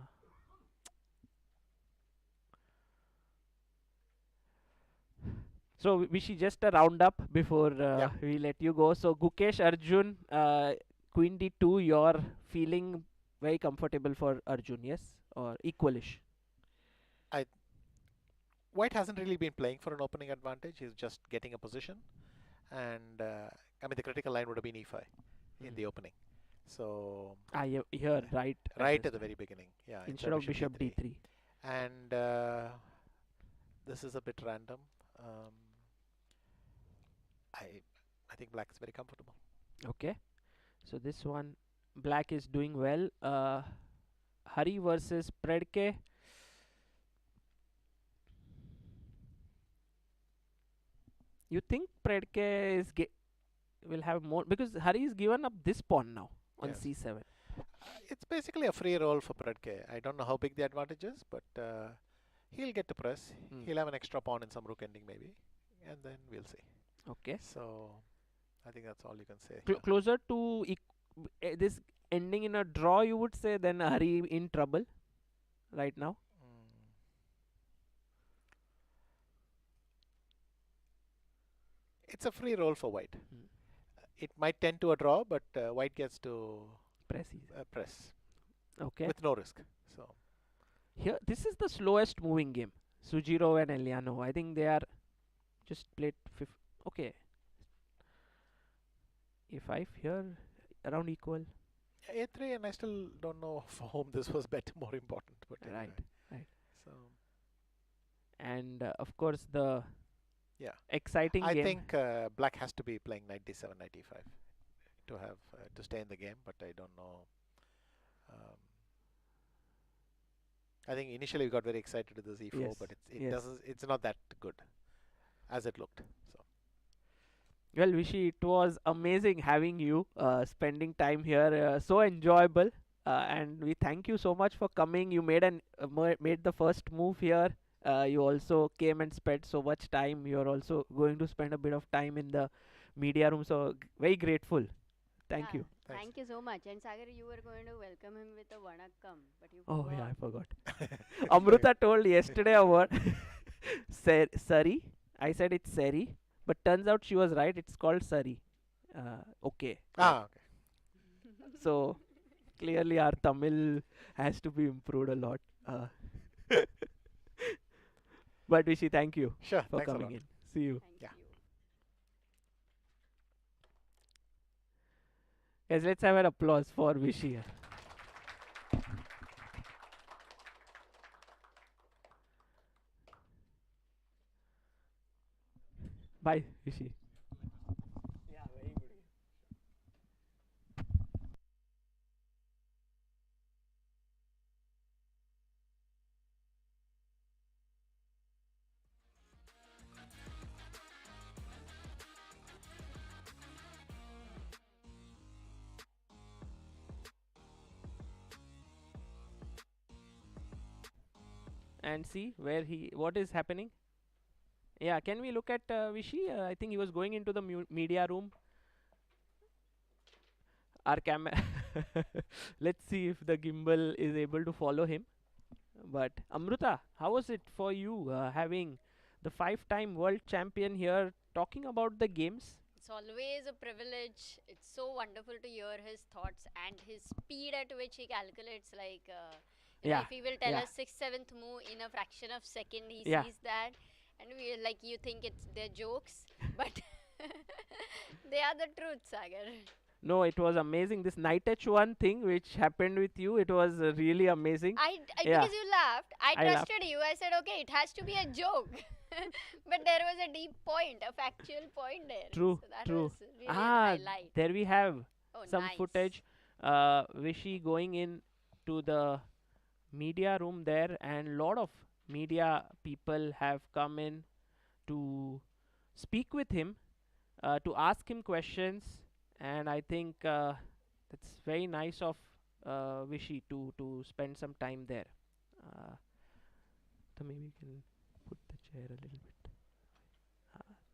So Vishy, just a roundup before Yeah. we let you go. So Gukesh, Arjun, Queen D2, you're feeling very comfortable for Arjun, yes? Or equalish? I White hasn't really been playing for an opening advantage. He's just getting a position, and I mean the critical line would have been e5 in the opening. So Here, right right at the very beginning, yeah, instead of bishop D3. And this is a bit random. Um, I think black is very comfortable. Okay. So this one, black is doing well. Hari versus Predke. You think Predke will have more because Hari is given up this pawn now on Yes. c7. It's basically a free roll for Predke. I don't know how big the advantage is, but he'll get to press. He'll have an extra pawn in some rook ending maybe, and then we'll see. Okay. So I think that's all you can say. Closer to this ending in a draw, you would say, then Hari in trouble right now. It's a free roll for white. It might tend to a draw, but white gets to press. Okay. With no risk. So here, this is the slowest moving game. Sjugirov and Eljanov. I think they are just played okay. A5 here, around equal. A3, and I still don't know for whom this was better, more important. But anyway. Right. So and of course the yeah, exciting I game. think black has to be playing knight d7, knight e5 to have to stay in the game. But I don't know. I think initially we got very excited with this e4, Yes, but yes. it's not that good as it looked. So Well, Vishy, it was amazing having you, spending time here. So enjoyable, and we thank you so much for coming. You made made the first move here. You also came and spent so much time. You're also going to spend a bit of time in the media room. So very grateful. Thank you. Thanks. Thank you so much. And Sagar, you were going to welcome him with a vanakkam, but you Oh forgot. yeah, I forgot. Amruta told yesterday a word. Sari. I said it's Sari, but turns out she was right. It's called Sari. Okay. Okay. So clearly our Tamil has to be improved a lot. But Vishy, thank you Sure. for Thanks a coming lot. in. See you. Thank Yeah. you. Guys, let's have an applause for Vishy here. Bye, Vishy. Yeah, very good. And see what is happening. Yeah, can we look at Vishy? I think he was going into the media room. Our camera. Let's see if the gimbal is able to follow him. But Amruta, how was it for you having the 5-time world champion here talking about the games? It's always a privilege. It's so wonderful to hear his thoughts and his speed at which he calculates. Like, if he will tell us 6th, 7th move in a fraction of second, he sees that, and we like you think they're jokes, but they are the truth, Sagar. No, it was amazing. This knight h1 thing which happened with you, it was really amazing. Because you laughed, I trusted laughed. you. I said, okay, it has to be a joke. But there was a deep point, a factual point there. True, so that true. was really a highlight. There we have some nice. footage. Vishy going in to the media room there, and lot of media people have come in to speak with him, to ask him questions, and I think that's very nice of Vishy to spend some time there. So maybe we can put the chair a little bit.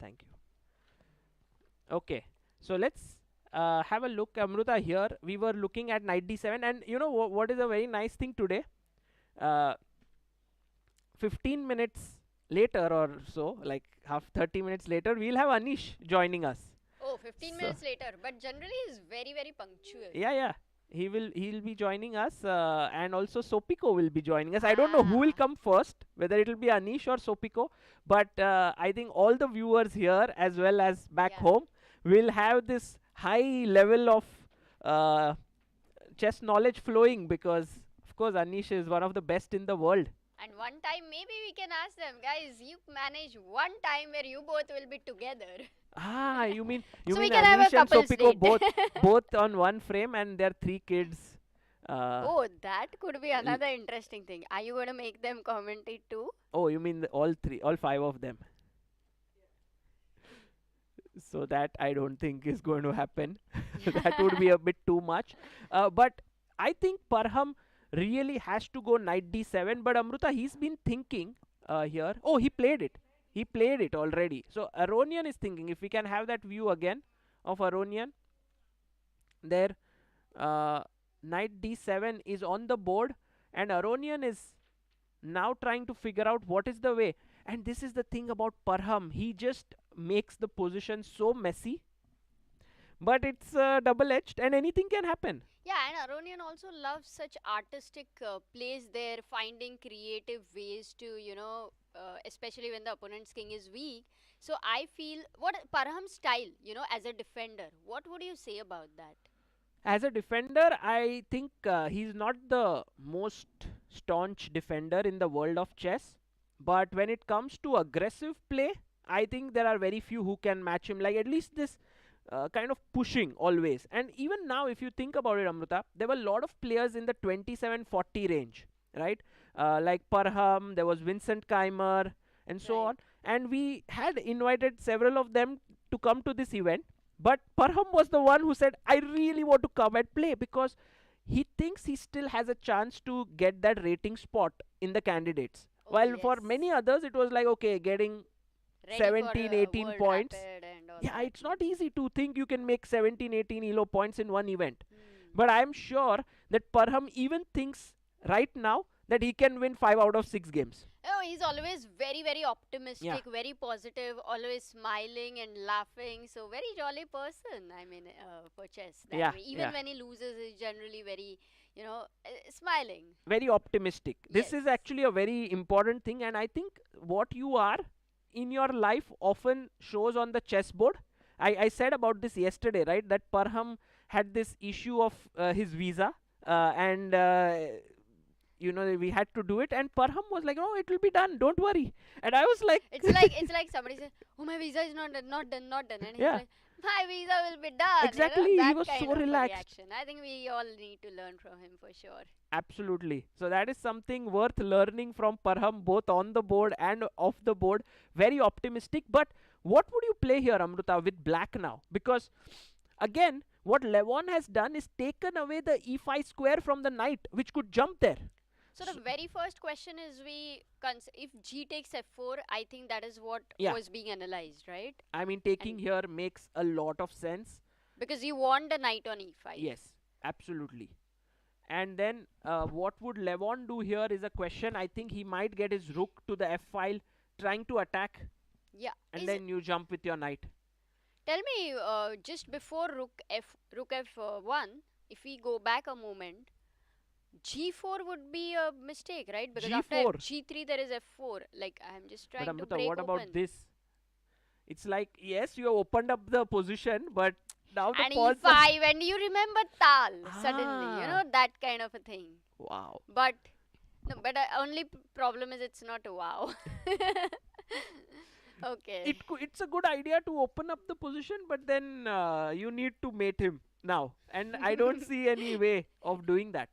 Thank you. Okay, so let's have a look, Amruta. Here we were looking at knight d7, and you know what is a very nice thing today? Uh, 15 minutes later or so, like half 30 minutes later, we'll have Anish joining us. Oh, 15 So minutes later, but generally is very, very punctual. yeah, he'll be joining us, and also Sopiko will be joining us. I don't know who will Ah, come first, whether it'll be Anish or Sopiko, but I think all the viewers here as well as back yeah. home will have this high level of uh, chess knowledge flowing, because of course Anish is one of the best in the world. And one time, maybe we can ask them, guys, you manage one time where you both will be together. Ah, you So we mean can have a Anish and couple's Sopiko date. both on one frame and their three kids. Oh, that could be another interesting thing. Are you going to make them commentate too? Oh, you mean all five of them? So that I don't think is going to happen. That would be a bit too much. But I think Parham really has to go knight d7. But Amruta, he's been thinking here. Oh, he played it. He played it already. So Aronian is thinking, if we can have that view again of Aronian, there uh, knight d7 is on the board, and Aronian is now trying to figure out what is the way. And this is the thing about Parham, he just makes the position so messy, but it's double edged and anything can happen. Yeah, and Aronian also loves such artistic plays there, finding creative ways to, especially when the opponent's king is weak. So I feel, what Parham's style, as a defender, what would you say about that? As a defender, I think he's not the most staunch defender in the world of chess, but when it comes to aggressive play, I think there are very few who can match him, like at least this kind of pushing always. And even now, if you think about it, Amruta, there were a lot of players in the 27-40 range, right? Like Parham, there was Vincent Keimer, and so Right. on. And we had invited several of them to come to this event. But Parham was the one who said, I really want to come and play, because he thinks he still has a chance to get that rating spot in the candidates. Oh, While for yes. many others, it was like, okay, getting Ready 17, for 18 World points. Rapid and all Yeah, that. it's not easy to think you can make 17, 18 elo points in one event. Hmm. But I'm sure that Parham even thinks right now that he can win 5 out of 6 games. Oh, he's always very, very optimistic, Yeah. very positive, always smiling and laughing. So very jolly person. I mean, for chess. That Yeah, way. Even yeah. when he loses, he's generally very, smiling. Very optimistic. This Yes. is actually a very important thing, and I think what you are in your life often shows on the chessboard. I said about this yesterday, right? That Parham had this issue of his visa, and we had to do it, and Parham was like, "Oh, it will be done. Don't worry." And I was like, It's like somebody says, "Oh, my visa is not done, not done, not done," and he's Yeah. like, "My visa will be done." Exactly, he that was kind so of a relaxed. reaction. I think we all need to learn from him for sure. Absolutely. So that is something worth learning from Parham, both on the board and off the board. Very optimistic. But what would you play here, Amruta, with black now? Because again, what Levon has done is taken away the e5 square from the knight, which could jump there. So the very first question is, if G takes F4, I think that is what Yeah. was being analyzed, right? I mean, taking And here makes a lot of sense. because you want the knight on E5. Yes, absolutely. And then what would Levon do here is a question. I think he might get his rook to the f file, trying to attack, Yeah. and then you jump with your knight. Tell me, just before rook F1, if we go back a moment, G4 would be a mistake, right? Because after G4. G3 there is F4. Like, I'm just But trying to Amruta, break what open. about this? It's like, yes, you have opened up the position, but now the And pawns are... E5, and you remember Tal suddenly, Ah. that kind of a thing. Wow. But no, but only problem is it's not a wow. Okay. It's a good idea to open up the position, but then you need to mate him now. And I don't see any way of doing that.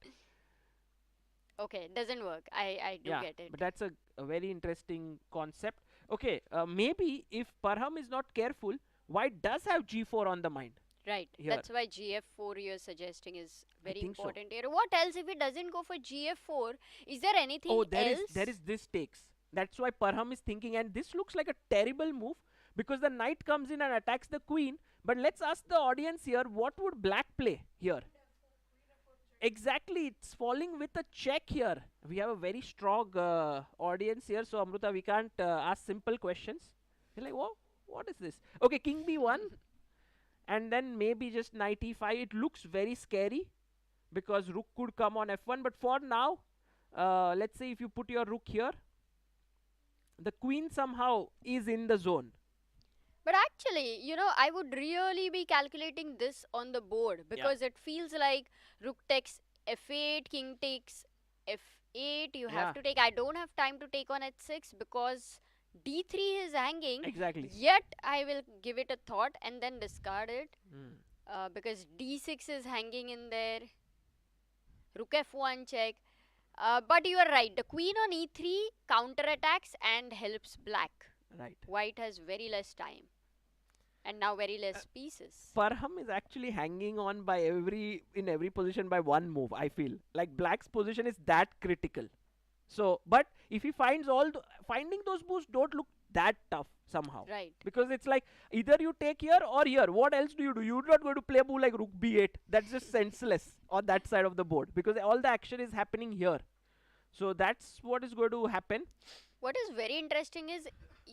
Okay, doesn't work. I do Yeah, get it. but that's a very interesting concept. Okay, maybe if Parham is not careful, White does have G4 on the mind. Right. Here. That's why GF4 you're suggesting is very think so. important here. What else if it doesn't go for GF4? Is there anything Oh, else? there is this takes. That's why Parham is thinking, and this looks like a terrible move, because the knight comes in and attacks the queen. But let's ask the audience here, what would black play here? Exactly, it's falling with a check here. We have a very strong audience here, so Amruta, we can't ask simple questions. You're like, whoa, what is this? Okay, king b1, and then maybe just knight e5. It looks very scary because rook could come on f1, but for now, let's say if you put your rook here, the queen somehow is in the zone. But actually, I would really be calculating this on the board because it feels like rook takes f8, king takes f8. You have to take. I don't have time to take on h6 because d3 is hanging. Exactly. Yet I will give it a thought and then discard it because d6 is hanging in there. Rook f1 check. But you are right. The queen on e3 counterattacks and helps black. Right. White has very less time. And now very less pieces. Parham is actually hanging on by in every position by one move, I feel. Like black's position is that critical. So, but if he finds finding those moves don't look that tough somehow. Right. Because it's like either you take here or here. What else do you do? You're not going to play a move like rook b8. That's just senseless on that side of the board because all the action is happening here. So that's what is going to happen. What is very interesting is,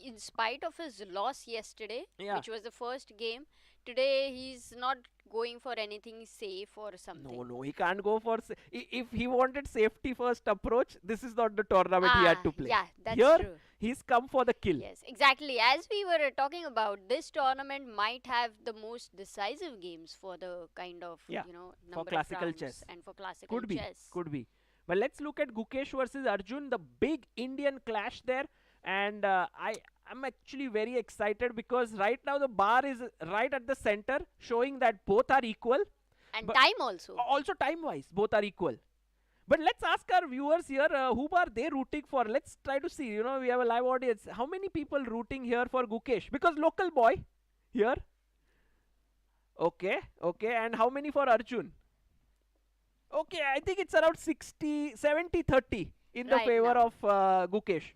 in spite of his loss yesterday, which was the first game, today he's not going for anything safe or something. No, he can't go for... If he wanted safety first approach, this is not the tournament he had to play. Yeah, that's here, true. He's come for the kill. Yes, exactly. As we were talking about, this tournament might have the most decisive games for the kind of, number for classical of rounds chess. and for classical chess. Could be. But let's look at Gukesh versus Arjun, the big Indian clash there. And I'm actually very excited because right now the bar is right at the center, showing that both are equal. And time also. Also time-wise, both are equal. But let's ask our viewers here, who are they rooting for? Let's try to see, we have a live audience. How many people rooting here for Gukesh? Because local boy here. Okay. And how many for Arjun? Okay, I think it's around 70-30 in the favor of Gukesh.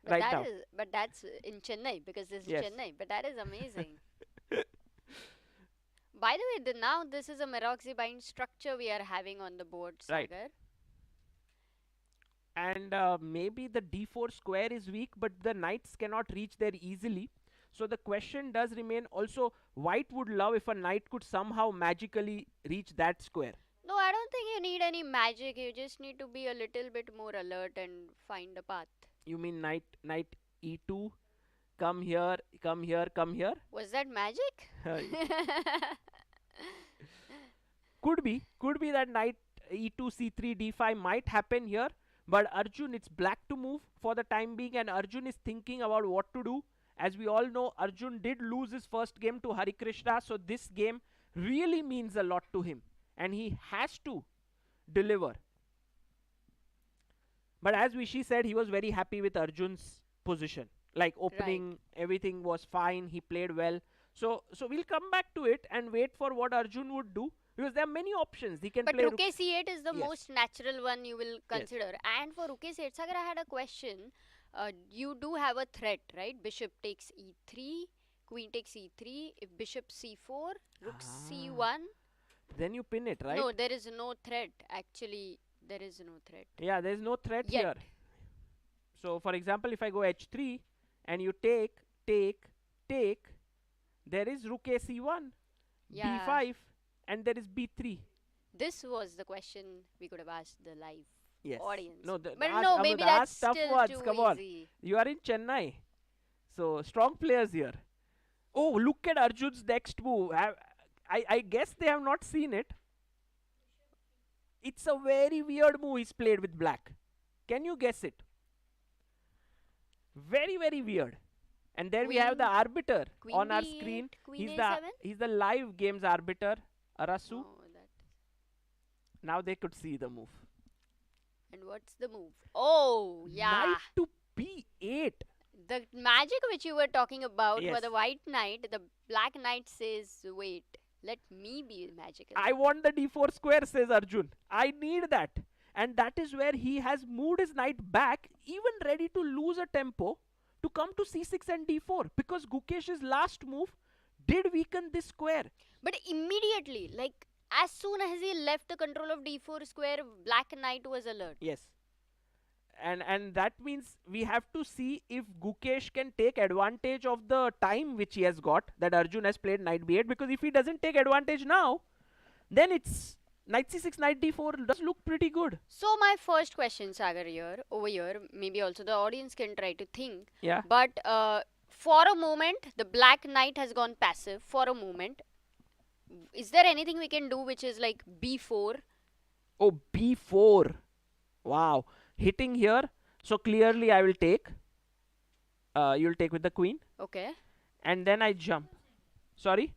But that's in Chennai because this is Chennai. But that is amazing. By the way, now this is a Maroczy-bind structure we are having on the board, Sagar. Right. And maybe the d4 square is weak, but the knights cannot reach there easily. So the question does remain. Also, white would love if a knight could somehow magically reach that square. No, I don't think you need any magic. You just need to be a little bit more alert and find a path. You mean knight e2, come here. Was that magic? Could be that knight e2, c3, d5 might happen here. But Arjun, it's black to move for the time being, and Arjun is thinking about what to do. As we all know, Arjun did lose his first game to Harikrishna, so this game really means a lot to him. And he has to deliver. But as Vishy said, he was very happy with Arjun's position. Like opening, everything was fine. He played well. So we'll come back to it and wait for what Arjun would do. Because there are many options. He can play rook c8 is the most natural one you will consider. And for rook c8, Sagar, I had a question. You do have a threat, right? Bishop takes e3, queen takes e3. If bishop c4, rook c1. Then you pin it, right? No, there is no threat. Actually, there is no threat. Yeah, there is no threat here. So, for example, if I go h3 and you take, there is rook a c1, b5, and there is b3. This was the question we could have asked the live audience. No, but no, maybe that's still too Come easy. on. You are in Chennai. So, strong players here. Oh, look at Arjun's next move. I guess they have not seen it. It's a very weird move he's played with black. Can you guess it? Very, very weird. And there we have the arbiter on our screen. He's the live games arbiter, Arasu. Now they could see the move. And what's the move? Oh, yeah. Knight to b8. The magic which you were talking about for the white knight, the black knight says, wait, let me be magical. I want the d4 square, says Arjun. I need that. And that is where he has moved his knight back, even ready to lose a tempo, to come to c6 and d4 because Gukesh's last move did weaken this square. But immediately, like as soon as he left the control of d4 square, black knight was alert. Yes. And that means we have to see if Gukesh can take advantage of the time which he has got, that Arjun has played knight b8, because if he doesn't take advantage now, then it's knight c6, knight d4 does look pretty good. So my first question, Sagar, over here, maybe also the audience can try to think. Yeah. But for a moment, the black knight has gone passive for a moment. Is there anything we can do which is like b4? Oh, b4. Wow. Hitting here. So clearly I will take. You'll take with the queen. Okay. And then I jump. Sorry?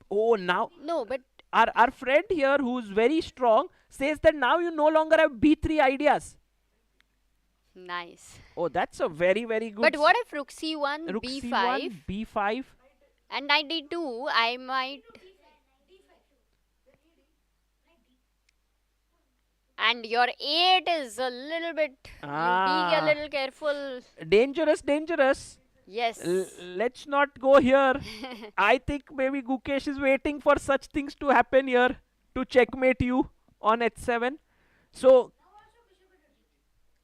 Oh, now No, but our friend here who's very strong says that now you no longer have b3 ideas. nice. Oh, that's a very, very good. But what if rook c1, Rook b5, c1, b5. and knight d2? I might. And your 8 is a little bit. You be a little careful. Dangerous, dangerous. Yes. Let's not go here. I think maybe Gukesh is waiting for such things to happen here to checkmate you on h7. So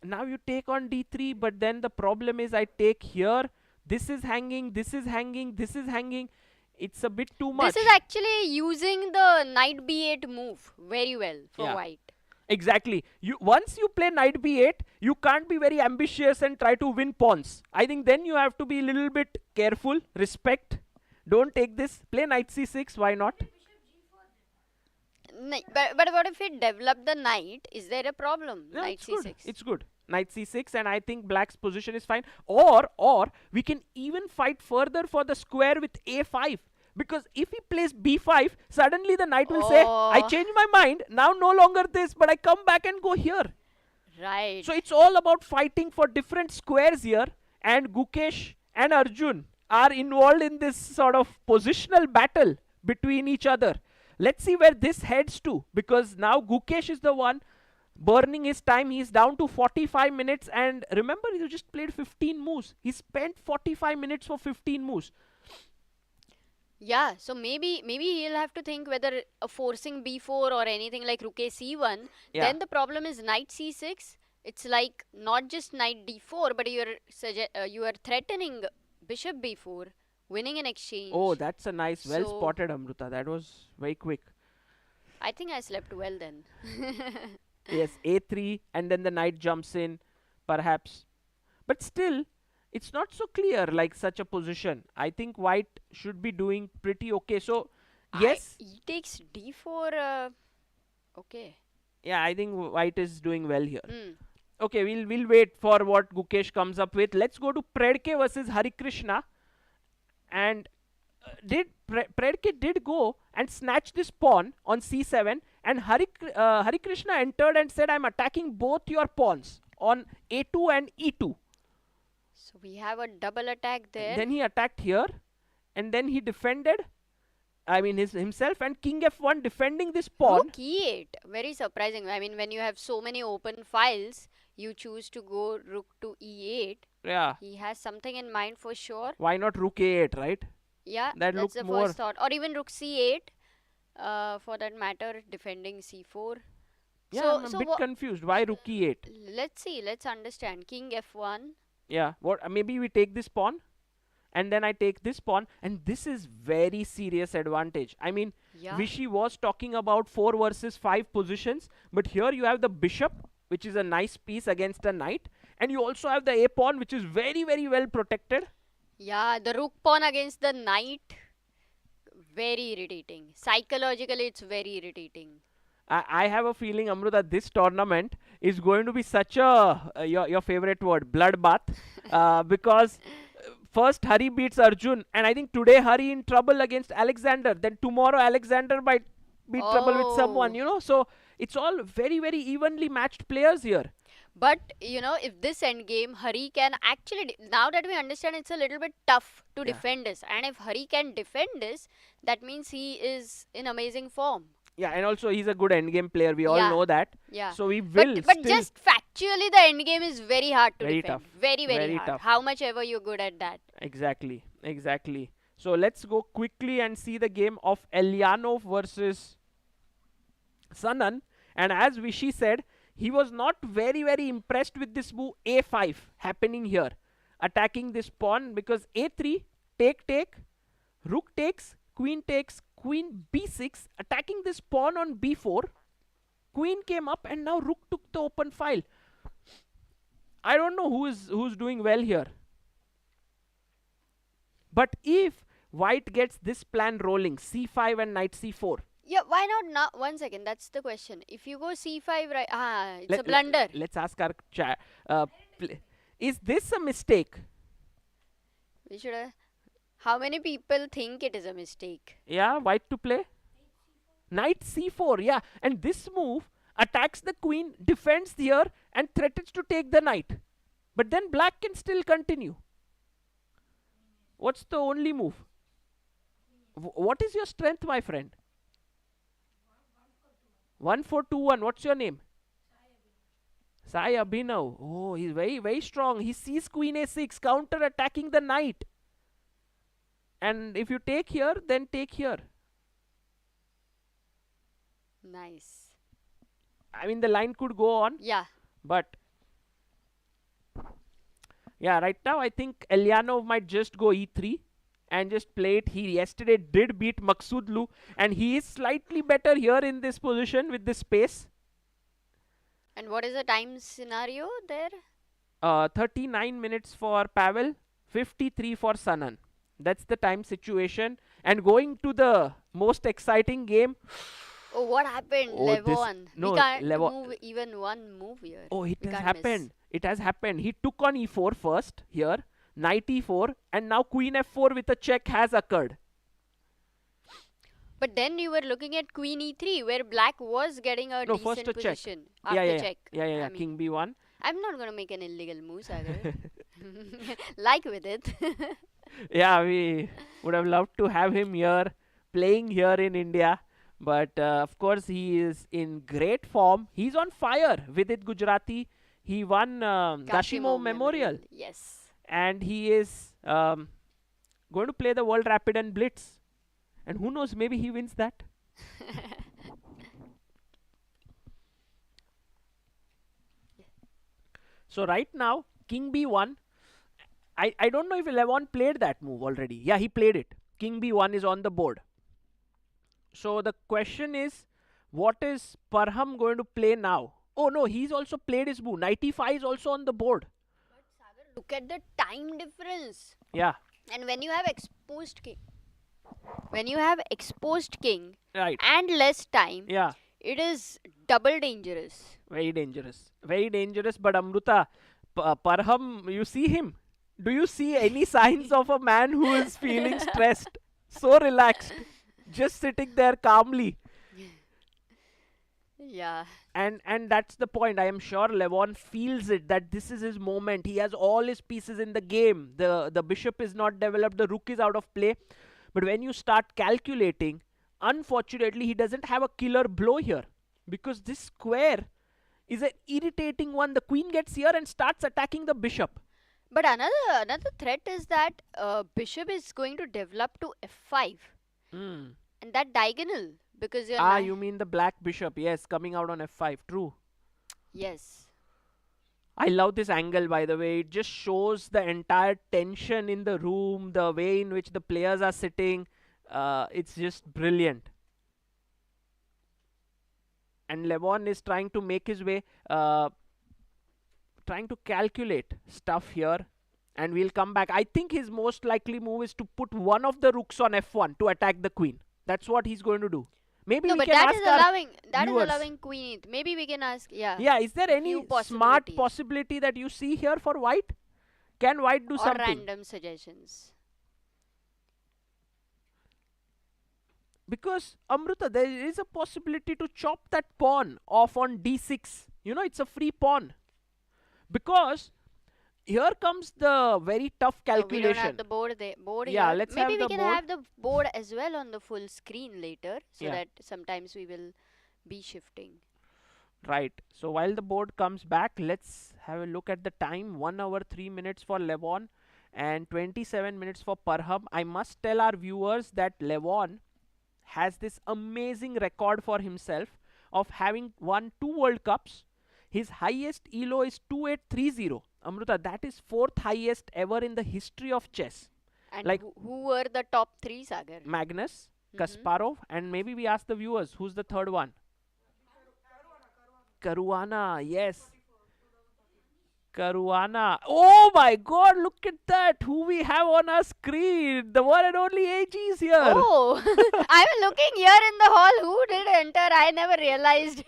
now you take on d3, but then the problem is I take here. This is hanging, this is hanging, this is hanging. It's a bit too much. This is actually using the knight b8 move very well for white. Exactly. Once you play knight b8, you can't be very ambitious and try to win pawns. I think then you have to be a little bit careful, respect. Don't take this. Play knight c6. Why not? But what if it developed the knight? Is there a problem? Yeah, Knight it's c6. good. It's good. Knight c6, and I think black's position is fine. Or we can even fight further for the square with a5. Because if he plays b5, suddenly the knight will say, I changed my mind, now no longer this, but I come back and go here. Right. So it's all about fighting for different squares here, and Gukesh and Arjun are involved in this sort of positional battle between each other. Let's see where this heads to, because now Gukesh is the one burning his time. He's down to 45 minutes, and remember, he just played 15 moves. He spent 45 minutes for 15 moves. Yeah, so maybe he'll have to think whether forcing b4 or anything like rook a c1. Yeah. Then the problem is knight c6. It's like not just knight d4, but you are threatening bishop b4, winning an exchange. Oh, that's a nice, well So- spotted, Amruta. That was very quick. I think I slept well then. Yes, a3, and then the knight jumps in, perhaps. But still, it's not so clear like such a position. I think white should be doing pretty okay. So, yes. He takes d4. Okay. Yeah, I think white is doing well here. Mm. Okay, we'll wait for what Gukesh comes up with. Let's go to Predke versus Harikrishna. And Predke did go and snatch this pawn on c7, and Harikrishna entered and said, I'm attacking both your pawns on a2 and e2. So we have a double attack there. Then he attacked here, and then he defended, I mean himself, and king f1 defending this pawn. Rook e8. Very surprising. I mean, when you have so many open files, you choose to go rook to e8. Yeah, He has something in mind for sure. why not rook a8, right? Yeah, That that's looked the more- first thought. Or even rook c8, for that matter, defending c4. Yeah, So- I'm a so bit wha- confused. Why rook e8? Let's see. Let's understand. King f1. Yeah, what? Maybe we take this pawn, and then I take this pawn, and this is very serious advantage. I mean, Yeah. Vishy was talking about 4 versus 5 positions, but here you have the bishop, which is a nice piece against a knight, and you also have the a pawn, which is very, very well protected. Yeah, the rook pawn against the knight. Very irritating. Psychologically, it's very irritating. I have a feeling, Amruta, this tournament is going to be such a your favorite word, bloodbath, because first Hari beats Arjun, and I think today Hari in trouble against Alexander. Then tomorrow Alexander might be trouble with someone, Oh. you know. So it's all very, very evenly matched players here. But, if this endgame, Hari can actually, now that we understand it's a little bit tough to Yeah. defend this. And if Hari can defend this, that means he is in amazing form. Yeah, and also he's a good endgame player. We all Yeah. know that. Yeah. So we will But still. just Actually, the endgame is very hard to Very defend. tough. Very, very, Very hard. tough. How much ever you're good at that. Exactly. Exactly. So let's go quickly and see the game of Eljanov versus Sanan. And as Vishy said, he was not very impressed with this move a5 happening here. Attacking this pawn because a3, take, rook takes, queen b6, attacking this pawn on b4. Queen came up and now rook took the open file. I don't know who's doing well here. But if white gets this plan rolling, c5 and knight c4. Yeah, why not now? 1 second, that's the question. If you go c5, right? It's a blunder. Let's ask our chat. Is this a mistake? We should have. How many people think it is a mistake? Yeah, white to play. Knight c4, yeah. And this move attacks the queen, defends here, and threatens to take the knight. But then black can still continue. What's the only move? What is your strength, my friend? 1-4-2-1. What's your name? Sai Abhinav. Oh, he's very strong. He sees queen a6, counter attacking the knight. And if you take here, then take here. Nice. I mean, the line could go on. Yeah. But yeah, right now I think Eljanov might just go e3 and just play it. He yesterday did beat Maghsoodloo, and he is slightly better here in this position with this space. And what is the time scenario there? 39 minutes for Pavel, 53 for Sanan. That's the time situation. And going to the most exciting game. Oh, what happened? Oh, Levon. no, we can't Levon- move even one move here. Oh, it We has can't miss. happened. It has happened. He took on e4 first here, knight e4, and now queen f4 with a check has occurred. But then you were looking at queen e3, where black was getting a No, first decent a check. position after Yeah. check. Yeah. I mean, King b1. I'm not gonna make an illegal move, Sagar. Like with it. Yeah, we would have loved to have him here, playing here in India. But of course, he is in great form. He's on fire. Vidit Gujarati. He won Kashimo Memorial. Yes. And he is going to play the World Rapid and Blitz. And who knows, maybe he wins that. So right now, King b1. I don't know if Levon played that move already. Yeah, he played it. King b1 is on the board. So the question is, what is Parham going to play now? Oh no, he's also played his move. Knight e5 is also on the board. But Sagar, look at the time difference. Yeah, And when you have exposed king right. and less time, Yeah, it is double dangerous. very dangerous. Very dangerous. But Amruta, Parham, you see him? Do you see any signs of a man who is feeling stressed? So relaxed. Just sitting there calmly. Yeah. And that's the point. I am sure Levon feels it, that this is his moment. He has all his pieces in the game. The bishop is not developed. The rook is out of play. But when you start calculating, unfortunately, he doesn't have a killer blow here. Because this square is an irritating one. The queen gets here and starts attacking the bishop. But another threat is that bishop is going to develop to f5. And that diagonal, because you're You mean the black bishop? Yes, coming out on f5. True. Yes. I love this angle, by the way. It just shows the entire tension in the room, the way in which the players are sitting. It's just brilliant. And Levon is trying to make his way, trying to calculate stuff here. And we'll come back. I think his most likely move is to put one of the rooks on f1 to attack the queen. That's what he's going to do. Maybe No, we but can that ask is our allowing viewers. queen. Maybe we can ask. Yeah. Yeah, is there any Few smart possibilities. possibility that you see here for white? Can white do Or something? random suggestions. Because, Amruta, there is a possibility to chop that pawn off on d6. You know, it's a free pawn. Because here comes the very tough No, we don't calculation. have the board there. Yeah, Here. let's Maybe have we the can board. have the board as well on the full screen later, so Yeah. that sometimes we will be shifting. Right. So while the board comes back, let's have a look at the time. 1 hour 3 minutes for Levon and 27 minutes for Parham. I must tell our viewers that Levon has this amazing record for himself of having won 2 World Cups. His highest elo is 2830. Amruta, that is fourth highest ever in the history of chess. And Like who were the top three, Sagar? Magnus, Mhm. Kasparov, and maybe we ask the viewers who's the third one. Caruana, yes. Caruana. Oh my god, look at that. Who we have on our screen. The one and only AG is here. Oh, I'm looking here in the hall. Who did enter? I never realized.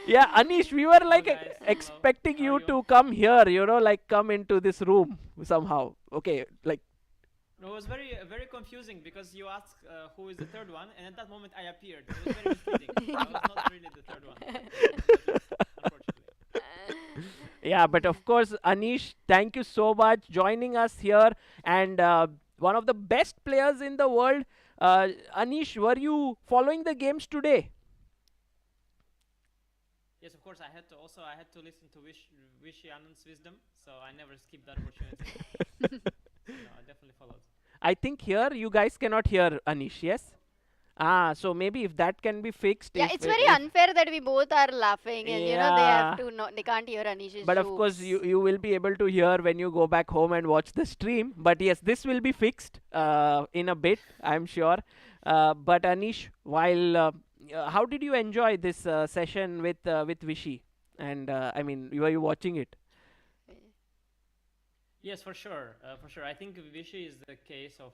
Yeah, Anish, we were like guys. Hello. expecting How you are you? to come here, like come into this room somehow. Okay, like, No, it was very confusing because you asked who is the third one, and at that moment I appeared. It was very misleading. I was not really the third one, unfortunately. yeah, but of course, Anish, thank you so much joining us here, and one of the best players in the world. Anish, were you following the games today? Yes, of course. I had to listen to Vishy Anand's wisdom, so I never skipped that opportunity. No, I definitely followed. I think here you guys cannot hear Anish, yes? Ah, so maybe if that can be fixed. Yeah, if, it's very if, unfair that we both are laughing and they have Yeah. to they can't hear Anish's But of course, jokes. you will be able to hear when you go back home and watch the stream. But yes, this will be fixed in a bit, I'm sure. But Anish, while how did you enjoy this session with Vishy? And I mean, were you watching it? Yes, for sure. For sure. I think Vishy is the case of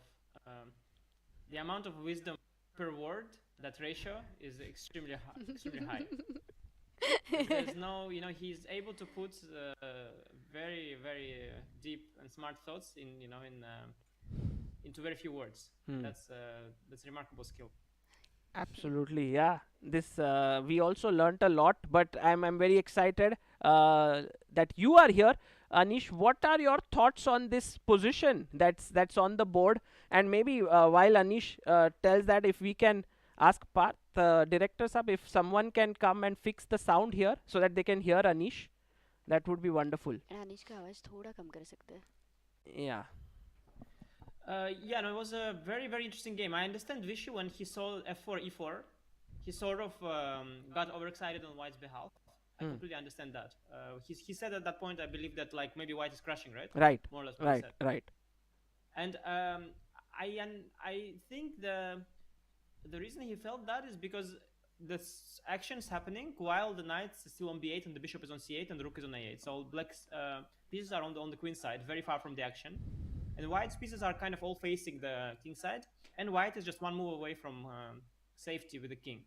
the amount of wisdom per word. That ratio is extremely high. Extremely high. There's no, he's able to put very, very deep and smart thoughts into very few words. That's a remarkable skill. Absolutely, yeah. This we also learnt a lot, but I'm very excited that you are here. Anish, what are your thoughts on this position that's on the board? And maybe while Anish tells that, if we can ask Parth, director sub, if someone can come and fix the sound here so that they can hear Anish, that would be wonderful. Anish का आवाज थोड़ा कम कर सकते हैं. Yeah. Yeah, no, it was a very, very interesting game. I understand Vishy, when he saw f4, e4, he sort of got overexcited on White's behalf. I completely understand that. He said at that point, I believe, that like maybe White is crashing, right? Right. More or less what he Right. said. Right. And I think the reason he felt that is because this action is happening while the knight is still on b8 and the bishop is on c8 and the rook is on a8. So black's pieces are on the queen side, very far from the action. And White's pieces are kind of all facing the king side, and White is just one move away from safety with the king.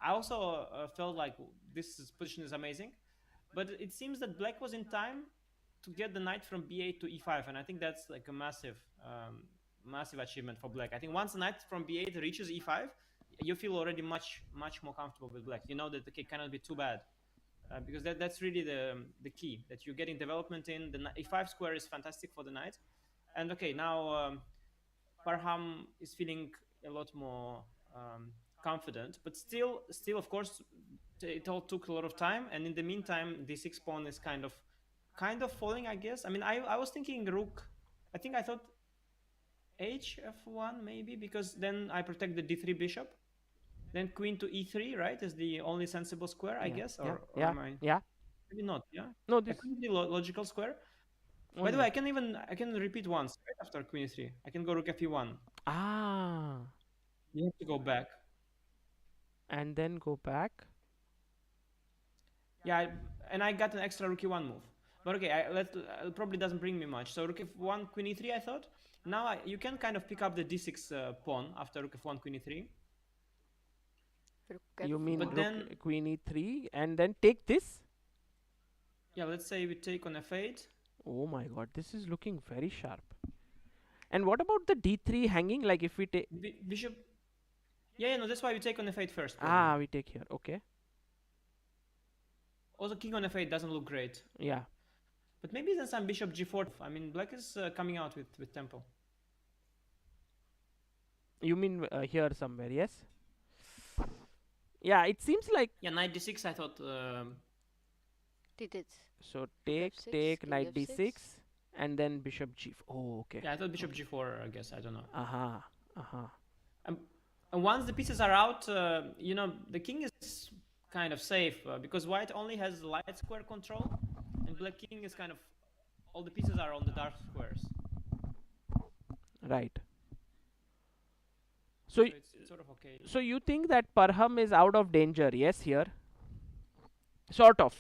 I also felt like this position is amazing, but it seems that Black was in time to get the knight from b8 to e5, and I think that's like a massive achievement for Black. I think once the knight from b8 reaches e5, you feel already much more comfortable with Black. You know that the king cannot be too bad. Because that's really the key, that you're getting development in. The e5 square is fantastic for the knight. And okay, now Parham is feeling a lot more confident, but still, of course, it all took a lot of time. And in the meantime, the d6 pawn is kind of falling, I guess. I mean, I was thinking rook. I thought hf1 maybe, because then I protect the d3 bishop. Then queen to e3, right, is the only sensible square, I guess. Or am I? Yeah. Maybe not. Yeah. No, this Queen the logical square. By the way, I can repeat once right after queen e3. I can go rook f1. Ah. You have to go back. And then go back. Yeah, and I got an extra rook e1 move. But okay, it probably doesn't bring me much. So rook f1, queen e3, I thought. Now you can kind of pick up the d6 pawn after rook f1, queen e3. You mean But rook, then queen e3 and then take this? Yeah, let's say we take on f8. Oh my god, this is looking very sharp. And what about the d3 hanging? Like if we take Bishop. Yeah, no, that's why we take on f8 first. Probably. Ah, we take here. Okay. Also, king on f8 doesn't look great. Yeah. But maybe then some bishop g4. I mean, black is coming out with tempo. You mean here somewhere, yes? Yeah, it seems like Yeah, knight d6. I thought. so. Take, F6, take, king knight F6. d6, and then bishop g. Oh, okay. Yeah, I thought bishop Okay. g4. I guess I don't know. Aha. Aha. And once the pieces are out, you know, the king is kind of safe because white only has light square control, and black king is kind of all the pieces are on the dark squares. Right. So So, it's sort of okay. so you think that Parham is out of danger? Yes, here. Sort of.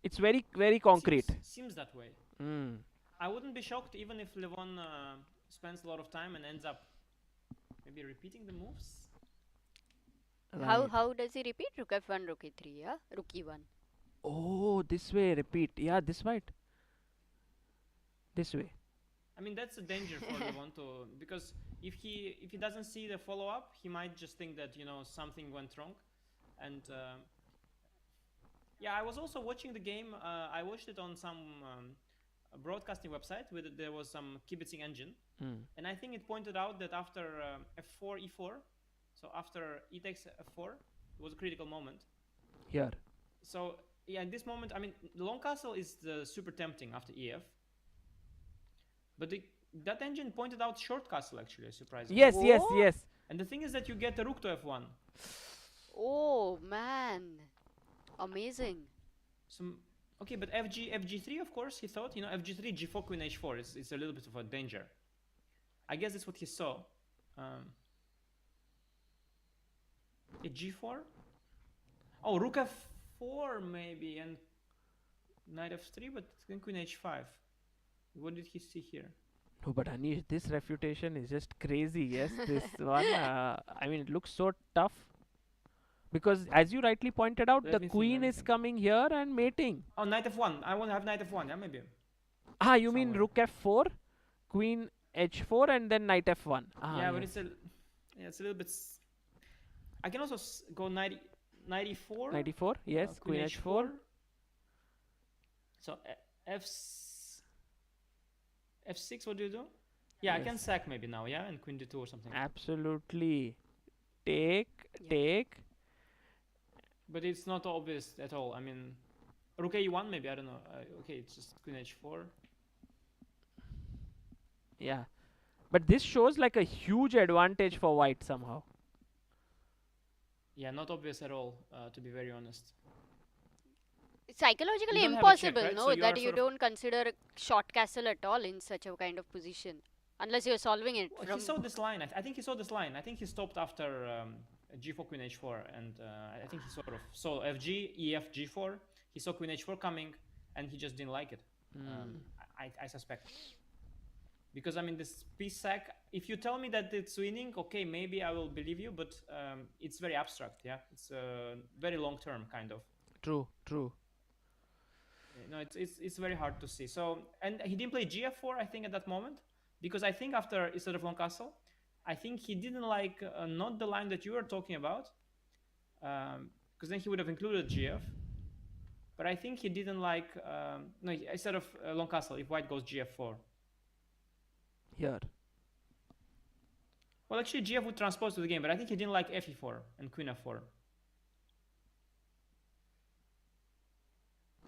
It's very, very concrete. Seems that way. Mm. I wouldn't be shocked even if Levon spends a lot of time and ends up maybe repeating the moves. Right. How does he repeat? Rook F1, Rook E3, yeah? Rook E1. Oh, this way. Repeat. Yeah, this way. This way. I mean that's a danger for Levon to because if he doesn't see the follow up, he might just think that you know something went wrong, and yeah, I was also watching the game. I watched it on some broadcasting website where there was some kibitzing engine, and I think it pointed out that after f4 e4, so after e takes f4, it was a critical moment. Here. So yeah, in this moment, I mean, the long castle is super tempting after ef, but that engine pointed out short castle actually, surprisingly. Yes, yes, What? yes. And the thing is that you get the rook to f1. Oh man, amazing. So okay, but fg3, of course, he thought, you know, fg3, g4, queen h4 is a little bit of a danger. I guess that's what he saw. G4. Oh, rook f4 maybe, and knight f3, but then queen h5. What did he see here? Oh, but Anish, this refutation is just crazy. Yes, this one. I mean, it looks so tough. Because, as you rightly pointed out, Let the me think, queen let me is think. coming here and mating. Oh, knight f1. I want to have knight f1. Yeah, maybe. Ah, you mean Somewhere. rook f4, queen h4, and then knight f1. Ah, Yeah, but yes. it's a little bit. I can also go knight e4. 94, yes, queen h4. So f6. What do you do? Yeah, I can Yes. sack maybe now. Yeah, and queen d2 or something. Absolutely. Take, Yeah. take. But it's not obvious at all. I mean, rook a1 maybe. I don't know. Okay, it's just queen h4. Yeah. But this shows like a huge advantage for white somehow. Yeah, not obvious at all. To be very honest. It's psychologically You don't have a check, impossible, right? no, So you that are you sort of- don't consider short castle at all in such a kind of position, unless you're solving it Well, from. he saw this line. I think he saw this line. I think he stopped after g4 queen h4, and I think he sort of saw fg ef g4. He saw queen h4 coming, and he just didn't like it. I suspect. Because I mean, this piece sack. If you tell me that it's winning, okay, maybe I will believe you. But it's very abstract. Yeah, it's very long term kind of. True, true. No, it's very hard to see. So, and he didn't play gf4, I think, at that moment, because I think after instead of long castle, I think he didn't like not the line that you were talking about, because then he would have included gf. But I think he didn't like no, instead of long castle, if white goes gf4. Here. Well, actually, gf would transpose to the game, but I think he didn't like fe4 and queen f4.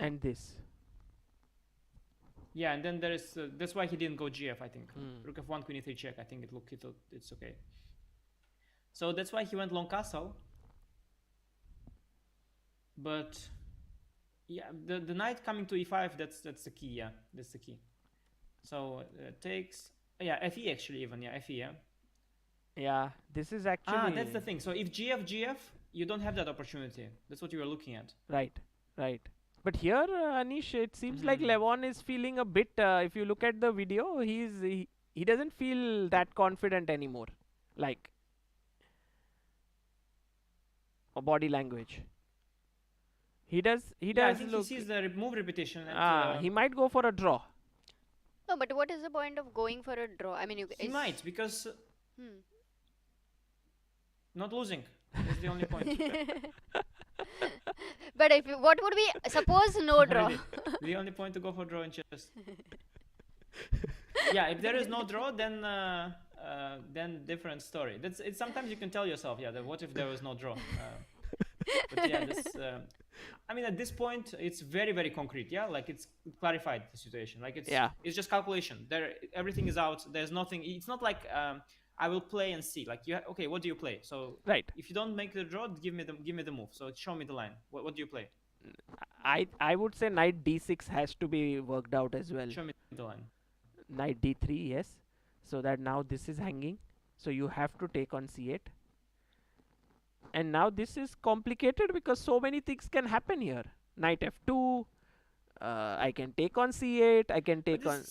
And this. Yeah, and then there is that's why he didn't go gf. I think rook f1, queen e3 check. I think it's okay. So that's why he went long castle. But yeah, the knight coming to e5, that's the key. Yeah, that's the key. So takes fe actually even fe. Yeah, this is actually. That's the thing. So if gf, you don't have that opportunity. That's what you were looking at. Right, right. But here, Anish, it seems like Levon is feeling a bit. If you look at the video, he doesn't feel that confident anymore, like a body language. He does. He Yeah, I does think look. he sees the move repetition. And, He might go for a draw. No, but what is the point of going for a draw? I mean, he might, because not losing is the only point. But if what would be suppose no draw? The only point to go for draw in chess. Yeah, if there is no draw, then different story. It's sometimes you can tell yourself, yeah, that what if there was no draw? But yeah, this. I mean, at this point, it's very, very concrete. Yeah, like it's clarified the situation. Like Yeah. it's just calculation. There, everything is out. There's nothing. It's not like I will play and see. Like okay, what do you play? So Right. if you don't make the draw, give me the move. So show me the line. What do you play? I would say knight d6 has to be worked out as well. Show me the line. Knight d3, yes. So that now this is hanging. So you have to take on c8. And now this is complicated because so many things can happen here. Knight f2. I can take on c8. I can take on.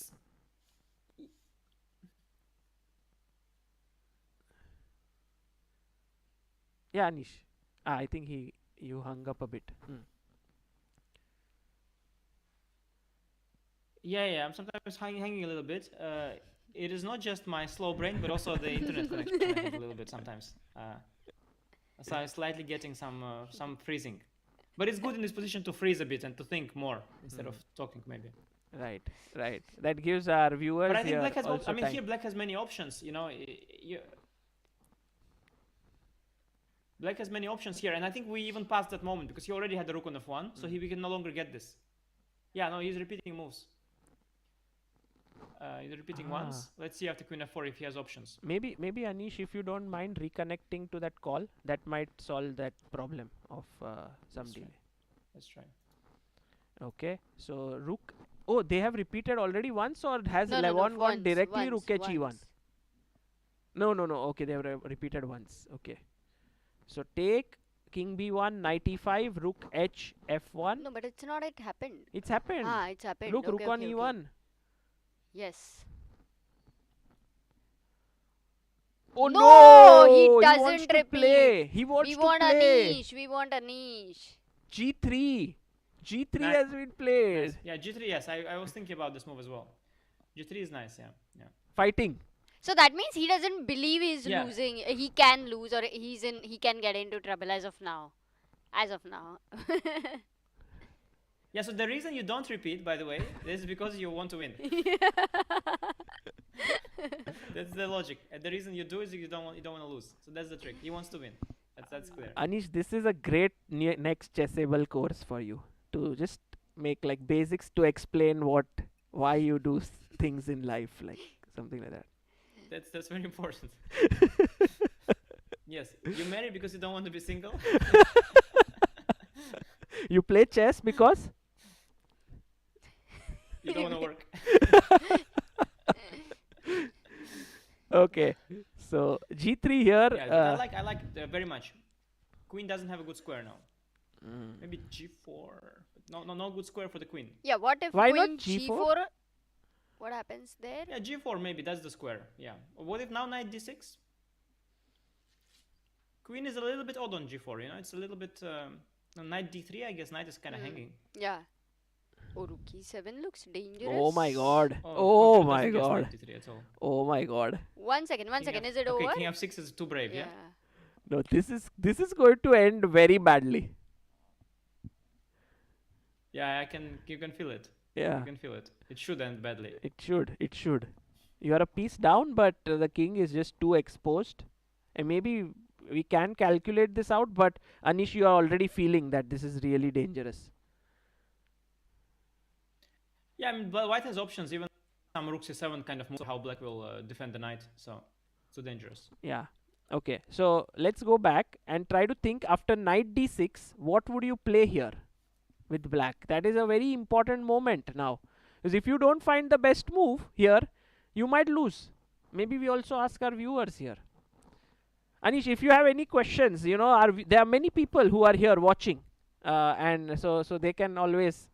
Yeah, Anish. I think you hung up a bit. Yeah. I'm sometimes hanging a little bit. It is not just my slow brain, but also the internet connection a little bit sometimes. So I'm slightly getting some freezing, but it's good in this position to freeze a bit and to think more instead of talking maybe. Right. That gives our viewers. But I think here black has. also I mean, time. here black has many options. You know, black has many options here, and I think we even passed that moment because he already had the rook on f1, so we can no longer get this. Yeah, no, he's repeating moves. He's repeating once. Let's see after queen f4 if he has options. Maybe Anish, if you don't mind reconnecting to that call, that might solve that problem of some delay. Let's try. Okay, so rook. Oh, they have repeated already once, or has No, Levon gone once, directly rook once. h1? No. Okay, they have repeated once. Okay, so take king b1, knight e5, rook h f1. No, but it's not. It happened. It's happened. It's happened. Look, Okay, rook on okay, e1. okay. Yes. Oh No, no! he wants doesn't to repeat. play. He wants We to want play. Anish. We want Anish. G3. G3 Nice. has been played. Nice. Yeah, g3. Yes, I was thinking about this move as well. g3 is nice. Yeah. Fighting. So that means he doesn't believe he's Yeah. losing. He can lose, or he can get into trouble as of now. As of now. Yeah. So the reason you don't repeat, by the way, is because you want to win. That's the logic. And the reason you do is you don't want to lose. So that's the trick. He wants to win. That's clear. Anish, this is a great next chessable course for you to just make like basics to explain why you do things in life, like something like that. That's very important. Yes, you marry because you don't want to be single. You play chess because You don't want to work. okay. So G3 here. Yeah, but I like very much. Queen doesn't have a good square now. Maybe g4. But no good square for the queen. Yeah, what if Why queen not G4? G4? What happens there? Yeah, g4 maybe that's the square. Yeah. What if now knight d6? Queen is a little bit odd on g4. You know, it's a little bit. Knight d3. I guess knight is kind of hanging. Yeah. Oh, rook e7 looks dangerous. Oh my god. Oh, Oh my doesn't guess god. knight d3 at all. Oh my god. One second. Is it okay, over? king f6 is too brave. Yeah. No, this is going to end very badly. Yeah, you can feel it. Yeah. You can feel it. It should end badly. It should. You are a piece down, but the king is just too exposed. And maybe we can calculate this out, but Anish, you are already feeling that this is really dangerous. Yeah, I mean, but white has options. Even some rook c7 kind of moves how black will defend the knight. So, too dangerous. Yeah. Okay. So let's go back and try to think after knight d6, what would you play here with black? That is a very important moment now. Because if you don't find the best move here, you might lose. Maybe we also ask our viewers here. Anish, if you have any questions, you know, there are many people who are here watching, and so they can always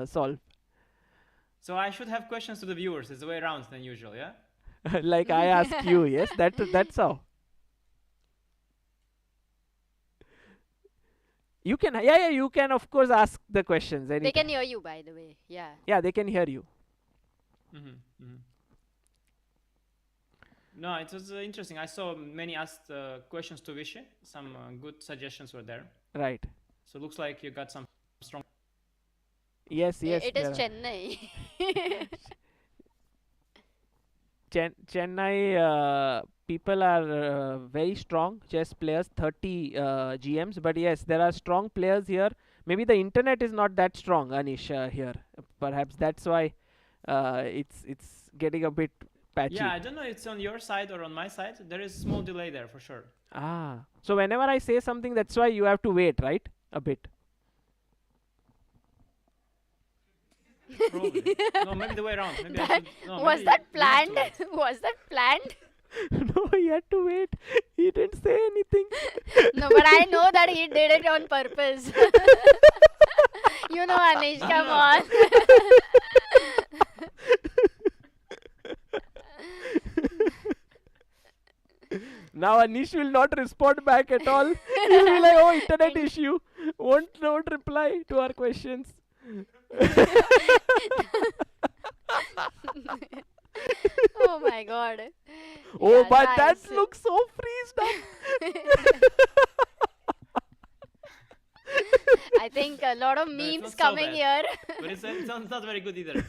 solve. So I should have questions to the viewers. It's the way around than usual, yeah? Like I ask you, yes, that's how. You can, you can of course ask the questions. They can hear you, by the way. Yeah. Yeah, they can hear you. No, it was interesting. I saw many asked questions to Vishy. Some good suggestions were there. Right. So it looks like you got some strong. Yes. It is Chennai. Chennai people are very strong chess players, 30 GMs, but yes, there are strong players here. Maybe the internet is not that strong, Anish, here. Perhaps that's why it's getting a bit patchy. Yeah, I don't know if it's on your side or on my side. There is small delay there for sure. Ah, so whenever I say something, that's why you have to wait, right? A bit. Probably. No, maybe the way around. Maybe I That, should, no, was maybe that you have to planned? wait. Was that planned? No, he had to wait. He didn't say anything. No, but I know that he did it on purpose. You know, Anish, No, come no. on. Now Anish will not respond back at all. He'll be like, oh, internet issue. Won't reply to our questions. Oh my god. Oh, Yeah, but that nice. looks so freezed up. I think a lot of it's memes not so coming bad. here. But it sounds not very good either.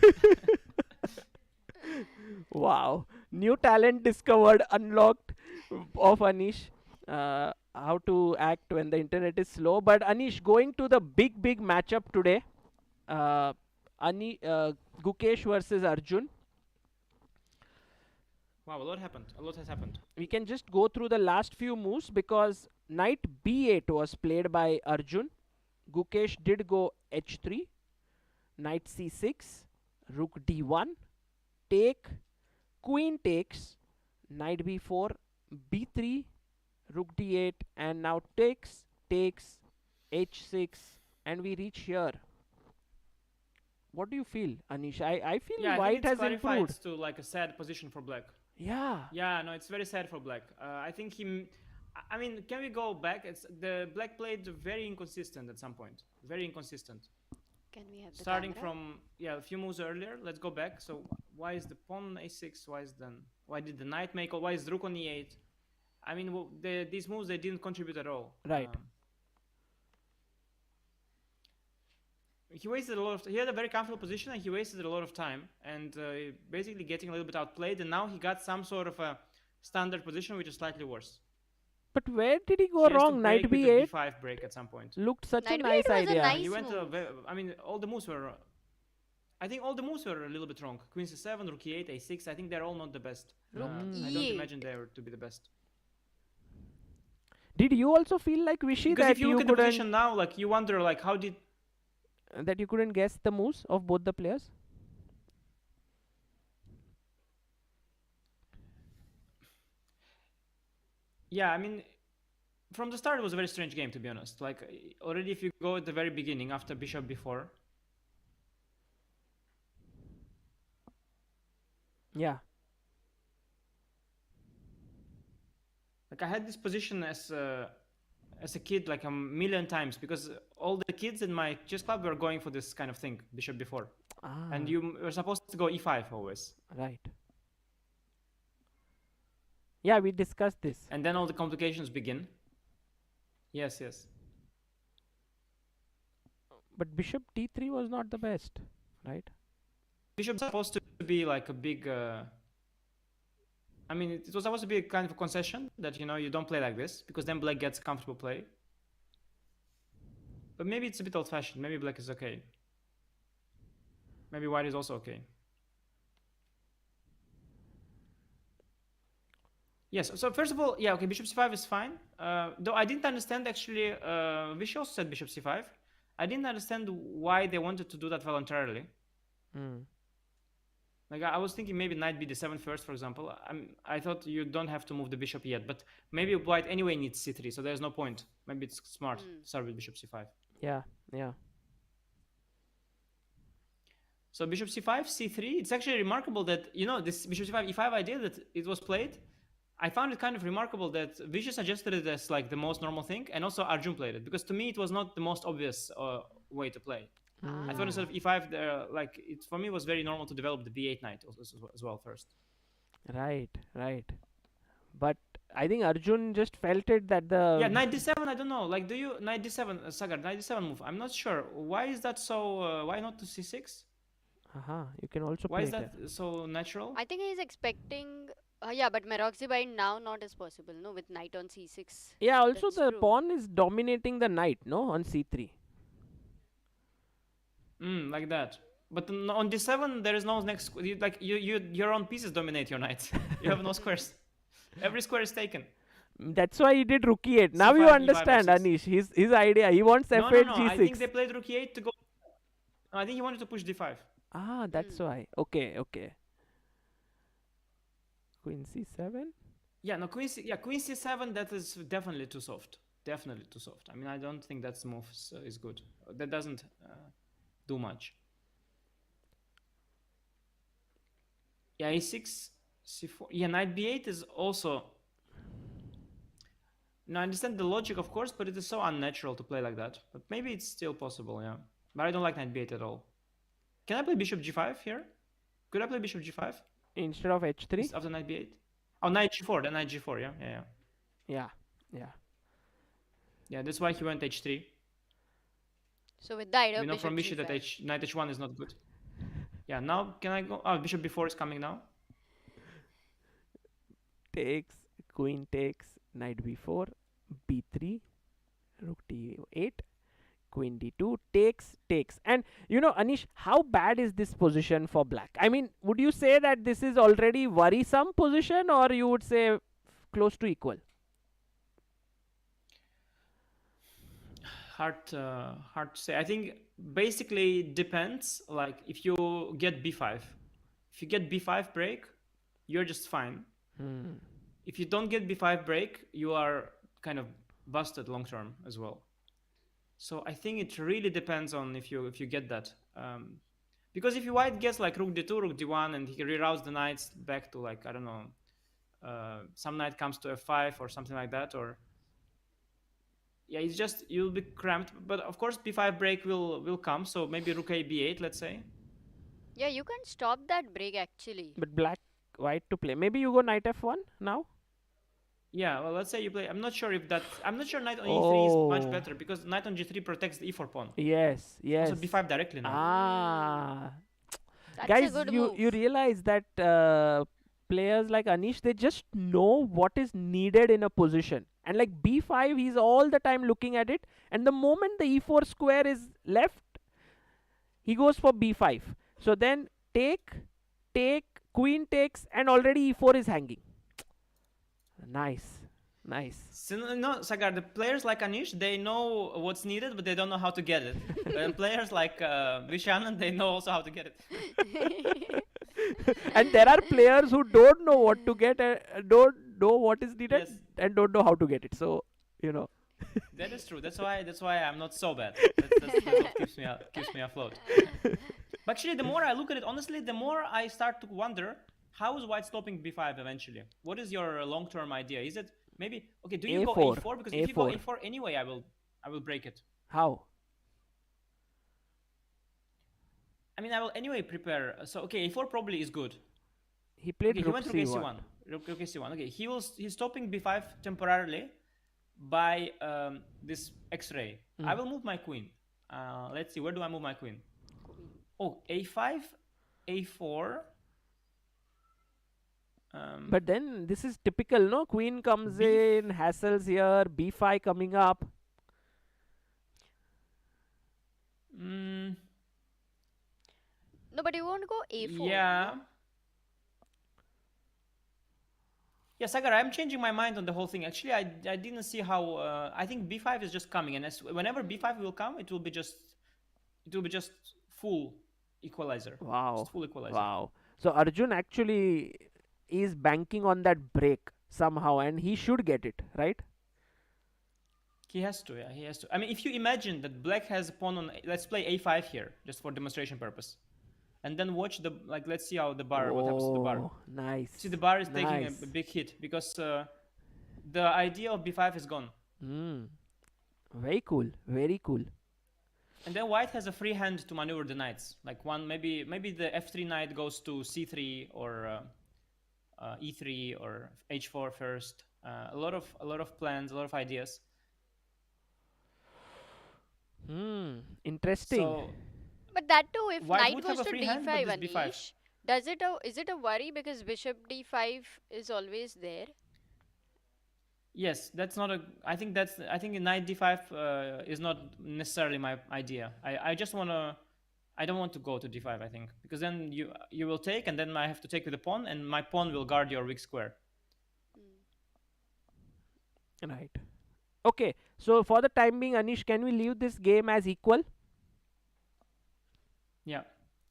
Wow. New talent discovered, unlocked of Anish. How to act when the internet is slow. But Anish, going to the big matchup today. Gukesh versus Arjun. Wow, a lot happened. A lot has happened. We can just go through the last few moves because knight b8 was played by Arjun. Gukesh did go h3, knight c6, rook d1, take, queen takes, knight b4, b3, rook d8, and now takes, h6, and we reach here. What do you feel, Anish? I feel Yeah, I white think it's has clarified improved. to like a sad position for black. Yeah. Yeah, no, it's very sad for black. I think I mean, can we go back? It's the black played very inconsistent at some point. Very inconsistent. Can we have the Starting camera? from a few moves earlier. Let's go back. So why is the pawn a6? Why did the knight make? Or why is the rook on e8? I mean, these moves they didn't contribute at all. Right. He wasted a lot of. He had a very comfortable position, and he wasted a lot of time, and basically getting a little bit outplayed. And now he got some sort of a standard position, which is slightly worse. But where did he go He has to wrong? Knight break with a b8 b5 break at some point. looked such a Knight nice b8 was a idea. nice He went. move. I mean, all the moves were. I think all the moves were a little bit wrong. Queen c7, rook e8, a6. I think they're all not the best. Rook I e8. don't imagine they were to be the best. Did you also feel like Vishy Because that if you look at the couldn't position now, like you wonder, like how did guess the moves of both the players? Yeah, I mean, from the start it was a very strange game, to be honest. Like already, if you go at the very beginning after bishop b4, Yeah. like I had this position as a kid like a million times because all the kids in my chess club were going for this kind of thing, bishop b4, Ah, and you were supposed to go e5 always, right. Yeah, we discussed this. and then all the complications begin. Yes, yes. But bishop d3 was not the best, right? Bishop's supposed to be like a big. I mean, it was supposed to be a kind of a concession that you don't play like this because then black gets comfortable play. But maybe it's a bit old-fashioned. Maybe black is okay. Maybe white is also okay. Yes. So first of all, yeah, okay, bishop c5 is fine. Though I didn't understand actually. Vishy also said bishop c5. I didn't understand why they wanted to do that voluntarily. Like I was thinking maybe knight bd7 first, for example. I thought you don't have to move the bishop yet, but maybe white anyway needs c3, so there's no point. Maybe it's smart to start with bishop c5. Yeah, yeah. So bishop c5, c3. It's actually remarkable that this bishop c5 e5 idea that it was played. I found it kind of remarkable that Vishy suggested it as like the most normal thing, and also Arjun played it because to me it was not the most obvious way to play. I thought instead of e5, like it for me was very normal to develop the b8 knight as well first. Right. But I think Arjun just felt it that the Yeah, knight d7. I don't know. Like, do you knight d7, Sagar? Knight d7 move. I'm not sure. Why is that so? Why not to c6? you can also Why play is it. that so natural? I think he's expecting Yeah, but Meroxy bind now not as possible, no, with knight on c6. Yeah, also That's the true. pawn is dominating the knight, no, on c3. Like that. But on d7, there is no next. Your own pieces dominate your knight. You have no squares. Every square is taken. That's why he did rook e8. Now you c5, e5, understand, f6. Anish. His idea. He wants No, no, f8, no. I think g6. they played rook e8 to go. I think he wanted to push d5. Ah, that's Hmm. why. Okay, okay. Queen c7. Yeah, no, queen c7. That is definitely too soft. Definitely too soft. I mean, I don't think that move is good. That doesn't do much. Yeah, a6, c4. Yeah, knight b8 is also. No, I understand the logic, of course, but it is so unnatural to play like that. But maybe it's still possible, yeah. But I don't like knight b8 at all. Can I play bishop g5 here? Could I play bishop g5 Instead of h3. after knight b8? Oh, knight g4, then knight g4, yeah, yeah, yeah. Yeah, yeah. Yeah, that's why he went h3. So with the idea We of know bishop from Vishy that g5. knight h1 is not good. Yeah, now can I go? Oh, bishop b4 is coming now. Takes, queen takes, knight b4, b3, rook d8, queen d2, takes. And you know, Anish, how bad is this position for black? I mean, would you say that this is already worrisome position, or you would say close to equal? Hard to say. I think basically depends. Like if you get b5, if you get b5 break, you're just fine. Hmm. If you don't get b5 break, you are kind of busted long term as well. So I think it really depends on if you get that. Because if you white gets like rook d2, rook d1, and he reroutes the knights back to like I don't know, some knight comes to f5 or something like that, or yeah, it's just you'll be cramped. But of course, b5 break will come. So maybe rook a b8, let's say. Yeah, you can stop that break actually. But black, white to play. Maybe you go knight f1 now. Yeah, well, let's say you play. I'm not sure if that. I'm not sure knight on e3 is much Oh, better because knight on g3 protects the e4 pawn. yes, Also yes. b5 directly now. Ah, That's a guys, good you move. realize that players like Anish, they just know what is needed in a position. And like b5, he's all the time looking at it. And the moment the e4 square is left, he goes for b5. So then take, queen takes, and already e4 is hanging. Nice, nice. So, no, Sagar, the players like Anish, they know what's needed, but they don't know how to get it. And players like Vishy Anand, they know also how to get it. And there are players who don't know what to get, don't know what is needed, Yes, and don't know how to get it. So, you know. that is true. That's why I'm not so bad. That's what keeps me afloat. But actually, the more I look at it, honestly, the more I start to wonder how is white stopping b5 eventually. What is your long-term idea? Is it maybe okay? Do you go a4, a4? Because if you go a4. a4 anyway, I will break it. How? I mean, I will anyway prepare. So okay, a4 probably is good. He Okay, played he rook went rook c1. a1. Rook a1. Okay, he's stopping b5 temporarily by this X-ray. I Mm. will move my queen. Let's see, where do I move my queen? Oh, a5, a4. But then this is typical, no? Queen comes B. in, hassles here, b5 coming up. Mm, No, but you won't go a4, yeah. no? Yeah, Sagar, I'm changing my mind on the whole thing. Actually, I didn't see how. I think b5 is just coming, and whenever b5 will come, it will be just full equalizer. Just Wow, full equalizer. wow. So Arjun actually is banking on that break somehow, and he should get it, right? He has to, yeah, he has to. I mean, if you imagine that black has a pawn on, let's play a5 here, just for demonstration purpose, and then watch let's see how the bar, what happens to the bar. Oh, See, the nice, bar is taking a nice. big hit because the idea of b5 is gone, Mm. Very cool, very cool. and then white has a free hand to maneuver the knights. Like maybe the f3 knight goes to c3 or e3 or h4 first. A lot of plans, a lot of ideas. Hmm, interesting. So But that too, if white knight would have goes a to free hand, but d5, this b5. Anish, Is it a worry because bishop d5 is always there? Yes, that's not a. I think knight d5 is not necessarily my idea. I just wanna. I don't want to go to d5. I think because then you will take, and then I have to take with the pawn, and my pawn will guard your weak square. Right. Okay. So for the time being, Anish, can we leave this game as equal? Yeah.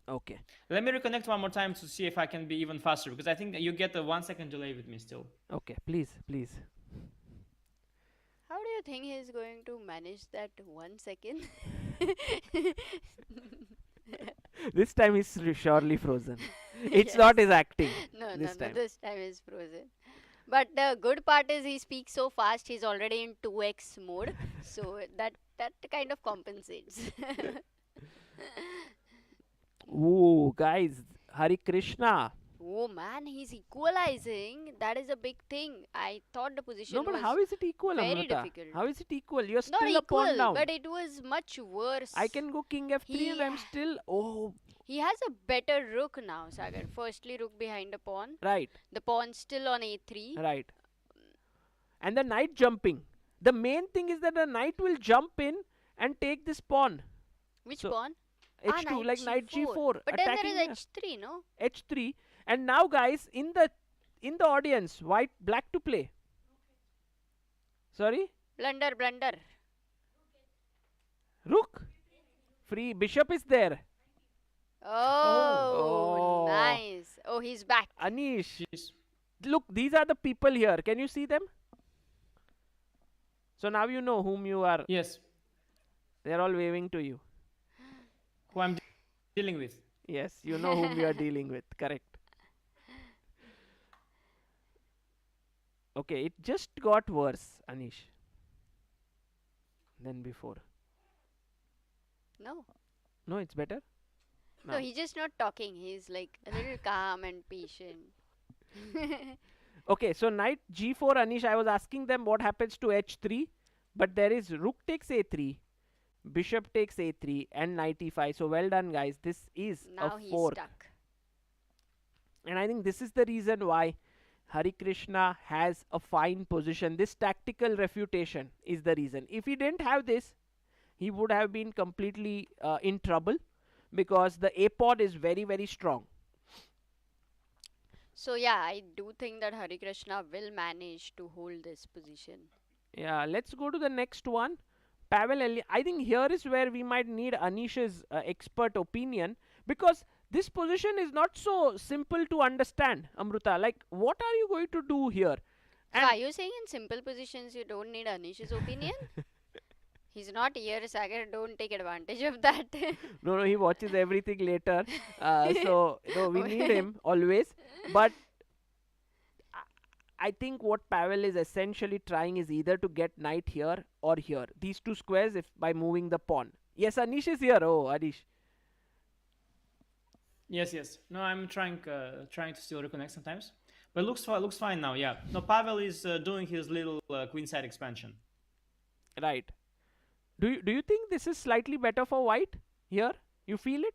Okay. Let me reconnect one more time to see if I can be even faster because I think you get a 1 second delay with me still. Okay. Please, please. How do you think he's going to manage that 1 second? This time he's surely frozen. It's Yes. not his acting. No, This time. this time is frozen. But the good part is he speaks so fast, he's already in 2x mode. So that kind of compensates. Ooh, guys, Harikrishna. Oh man, he's equalizing. That is a big thing. I thought the position No, but was how is it equal, very Amruta? difficult. How is it equal? You're not still a pawn equal, down. but it was much worse. I can go king f3 and I'm He- still. Oh, He has a better rook now, Sagar. Firstly, rook behind the pawn. right, The pawn still on a3. right. And the knight jumping. The main thing is that the knight will jump in and take this pawn. Which So, pawn? H2, like knight g4. But then there attacking is h3, no? H3. And now, guys, in the audience, white, black to play. Sorry, Blunder, blunder. rook. Free bishop is there. Oh, Oh. nice. Oh, he's back. Anish, Jeez. look, these are the people here. Can you see them? So now you know whom you are. Yes, They're all waving to you. who I'm dealing with. Yes, you know whom you are dealing with. Correct. Okay, it just got worse, Anish, than before. No. No, it's better. No, No. he's just not talking. He's like a little calm and patient. Okay, so knight g4, Anish, I was asking them what happens to h3, but there is rook takes a3, bishop takes a3, and knight e5. So well done, guys. This is Now a he's fork. stuck. And I think this is the reason why Harikrishna has a fine position. This tactical refutation is the reason. If he didn't have this, he would have been completely in trouble because the a pawn is very, very strong. So yeah, I do think that Harikrishna will manage to hold this position. Yeah, let's go to the next one. I think here is where we might need Anish's expert opinion because this position is not so simple to understand, Amruta. Like, what are you going to do here? So And are you saying in simple positions you don't need Anish's opinion? He's not here, Sagar. Don't take advantage of that. no, he watches everything later. So, no, we need him always. But I think what Pavel is essentially trying is either to get knight here or here. These two squares if by moving the pawn. Yes, Anish is here. Oh, Anish. Yes, yes. No, I'm trying to still reconnect sometimes, but looks fine now. Yeah. No, Pavel is doing his little queenside expansion. Right. Do you think this is slightly better for white here? You feel it?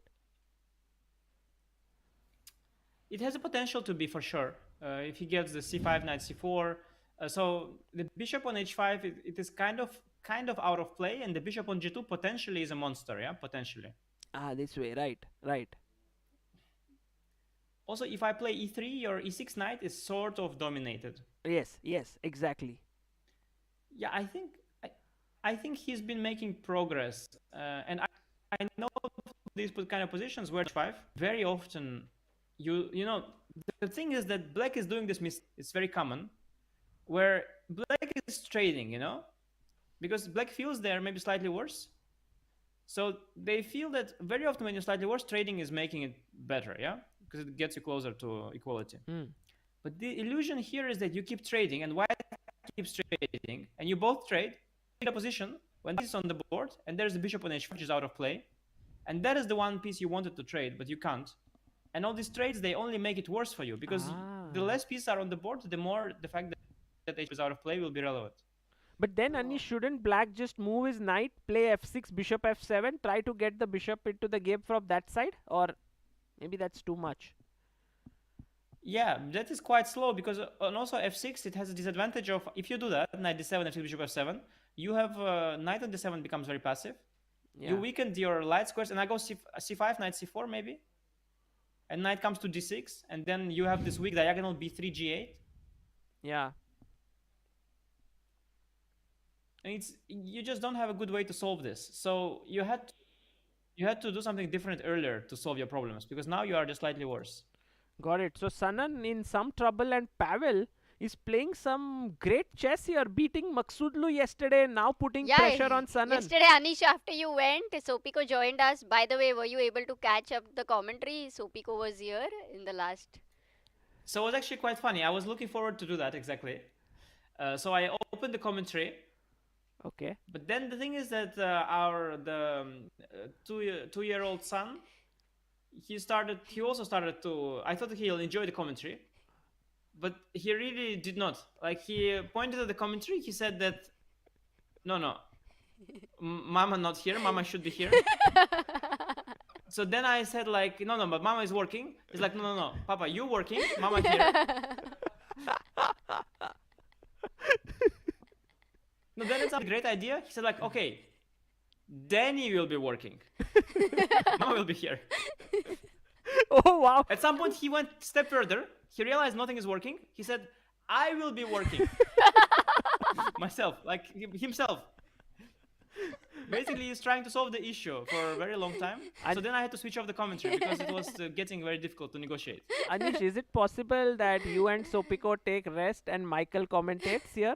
It has a potential to be for sure. If he gets the c5, knight c4, so the bishop on h5 it is kind of out of play, and the bishop on g2 potentially is a monster. Yeah, potentially. Ah, this way. Right. Right. Also, if I play e3, your e6 knight is sort of dominated. Yes. Yes. Exactly. Yeah, I think he's been making progress, and I know these kind of positions where h5 very often you know the thing is that black is doing this it's very common where black is trading, because black feels they're maybe slightly worse, so they feel that very often when you're slightly worse, trading is making it better, yeah, because it gets you closer to equality. But the illusion here is that you keep trading and white keeps trading, and you both trade a position when this is on the board and there's the bishop on h5 which is out of play, and that is the one piece you wanted to trade but you can't. And all these trades, they only make it worse for you because the less pieces are on the board, the more the fact that h is out of play will be relevant. But then, Anish, shouldn't black just move his knight, play f6, bishop f7, try to get the bishop into the game from that side? Or maybe that's too much. Yeah, that is quite slow because on also f6 it has a disadvantage of if you do that knight d7 f6 bishop f7, you have knight on d7 becomes very passive. Yeah. You weakened your light squares, and I go c5, knight c4 maybe, and knight comes to d6, and then you have this weak diagonal b3 g8. Yeah. And you just don't have a good way to solve this. So you had to do something different earlier to solve your problems, because now you are just slightly worse. Got it. So Sanan in some trouble, and Pavel is playing some great chess here, beating Maghsoodloo yesterday, now putting pressure on Sanan. Yesterday, Anish, after you went, Sopiko joined us. By the way, were you able to catch up the commentary? Sopiko was here in the last. So it was actually quite funny. I was looking forward to do that exactly. So I opened the commentary. Okay. But then the thing is that our two-year-old son, he also started to. I thought he'll enjoy the commentary, but he really did not. Like, he pointed at the commentary. He said that, no, Mama not here. Mama should be here. So then I said, like, no, but Mama is working. He's like, no, Papa, you working, Mama here. No, then it's a great idea. He said, like, okay, Danny will be working. Mama will be here. Oh, wow. At some point, he went a step further. He realized nothing is working. He said, I will be working. Myself, like himself. Basically, he's trying to solve the issue for a very long time. So then I had to switch off the commentary because it was getting very difficult to negotiate. Anish, is it possible that you and Sopiko take rest and Michael commentates here?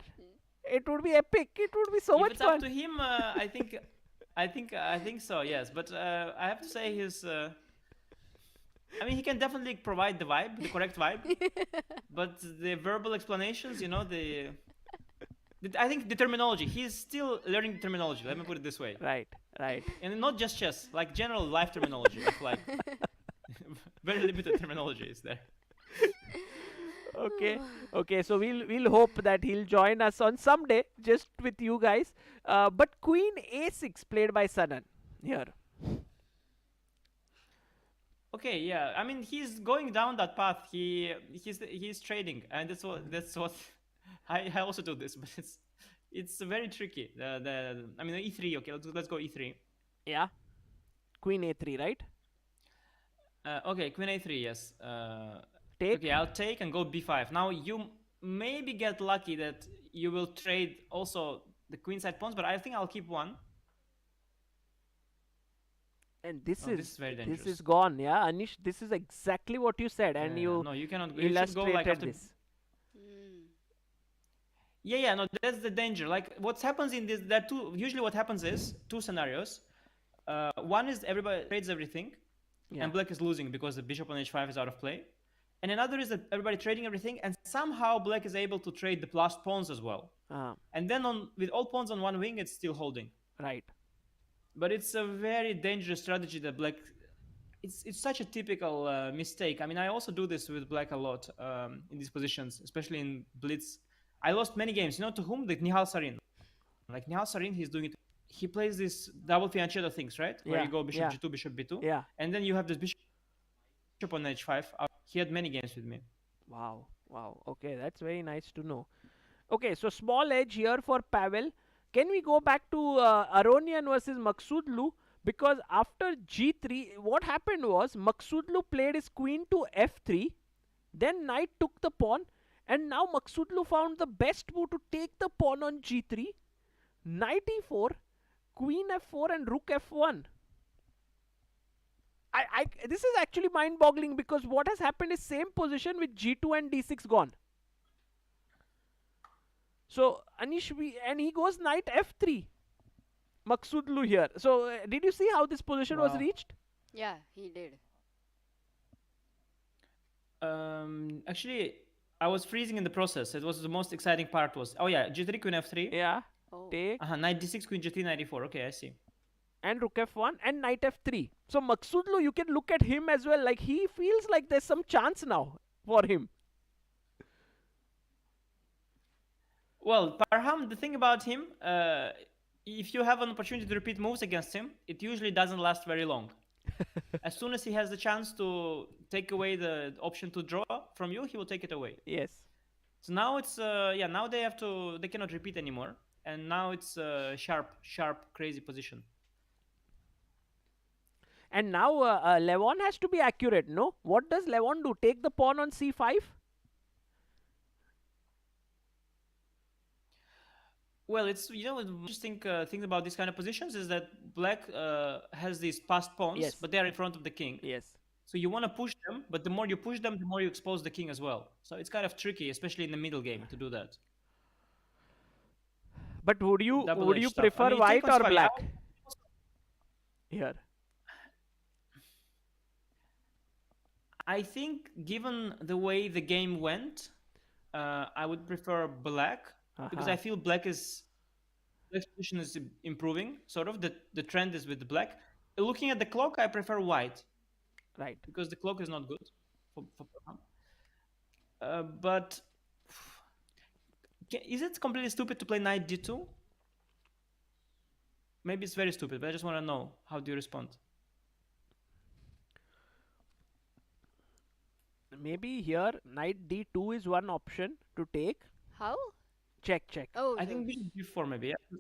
It would be epic. It would be so If much it's fun. up to him, I think so, yes. But I have to say I mean, he can definitely provide the vibe, the correct vibe. But the verbal explanations, I think the terminology. He's still learning terminology. Let me put it this way. Right. And not just chess, like general life terminology. Like very limited terminology is there. Okay. So we'll hope that he'll join us on someday, just with you guys. But Queen A6 played by Sanan here. Okay, yeah. I mean, he's going down that path. He's trading, and that's what I also do this, but it's very tricky. I mean, E3. Okay, let's go E3. Yeah. Queen A3, right? Okay, Queen A3. Yes. Take. Okay, I'll take and go B5. Now you maybe get lucky that you will trade also the queenside pawns, but I think I'll keep one. And this is very dangerous. This is gone, yeah, Anish. This is exactly what you said, and no, you cannot. You should go illustrated like after this. Yeah, no, that's the danger. Like, what happens in this? Usually, what happens is two scenarios. One is everybody trades everything, and black is losing because the bishop on h5 is out of play. And another is that everybody trading everything, and somehow black is able to trade the plus pawns as well. And then with all pawns on one wing, it's still holding. Right. But it's a very dangerous strategy that black. It's such a typical mistake. I mean, I also do this with black a lot in these positions, especially in blitz. I lost many games. To whom? The Nihal Sarin. Like Nihal Sarin, he's doing it. He plays this double fianchetto things, right? Where you go bishop g2, bishop b2. Yeah. And then you have this bishop on h5. He had many games with me. Wow. Okay, that's very nice to know. Okay, so small edge here for Pavel. Can we go back to Aronian versus Maghsoodloo? Because after g3, what happened was Maghsoodloo played his queen to f3. Then knight took the pawn. And now Maghsoodloo found the best move to take the pawn on g3. Knight e4, queen f4 and rook f1. This is actually mind-boggling, because what has happened is same position with g2 and d6 gone. So Anish, and he goes knight f3. Maghsoodloo here. So did you see how this position was reached? Yeah, he did. Actually, I was freezing in the process. It was the most exciting part. G3, queen f3. Yeah. Take. Knight d6, queen g3, knight e4. Okay, I see. And rook f1 and knight f3. So Maghsoodloo, you can look at him as well. Like, he feels like there's some chance now for him. Well, Parham, the thing about him, if you have an opportunity to repeat moves against him, it usually doesn't last very long. As soon as he has the chance to take away the option to draw from you, he will take it away. Yes. So now it's now they cannot repeat anymore, and now it's sharp, crazy position. And now Levon has to be accurate, no? What does Levon do? Take the pawn on c5? Well, it's interesting thing about these kind of positions is that black has these passed pawns, Yes. but they are in front of the king. Yes. So you want to push them, but the more you push them, the more you expose the king as well. So it's kind of tricky, especially in the middle game, to do that. But would you Double-edged stuff. prefer I mean, white take on or c5, black? Here. I think, given the way the game went, I would prefer black because I feel black's position is improving. Sort of the trend is with the black. Looking at the clock, I prefer white. Right. Because the clock is not good for but is it completely stupid to play knight d2? Maybe it's very stupid, but I just want to know, how do you respond? Maybe here knight d2 is one option to take. How? Check. Oh, I think bishop g4 maybe. Yeah.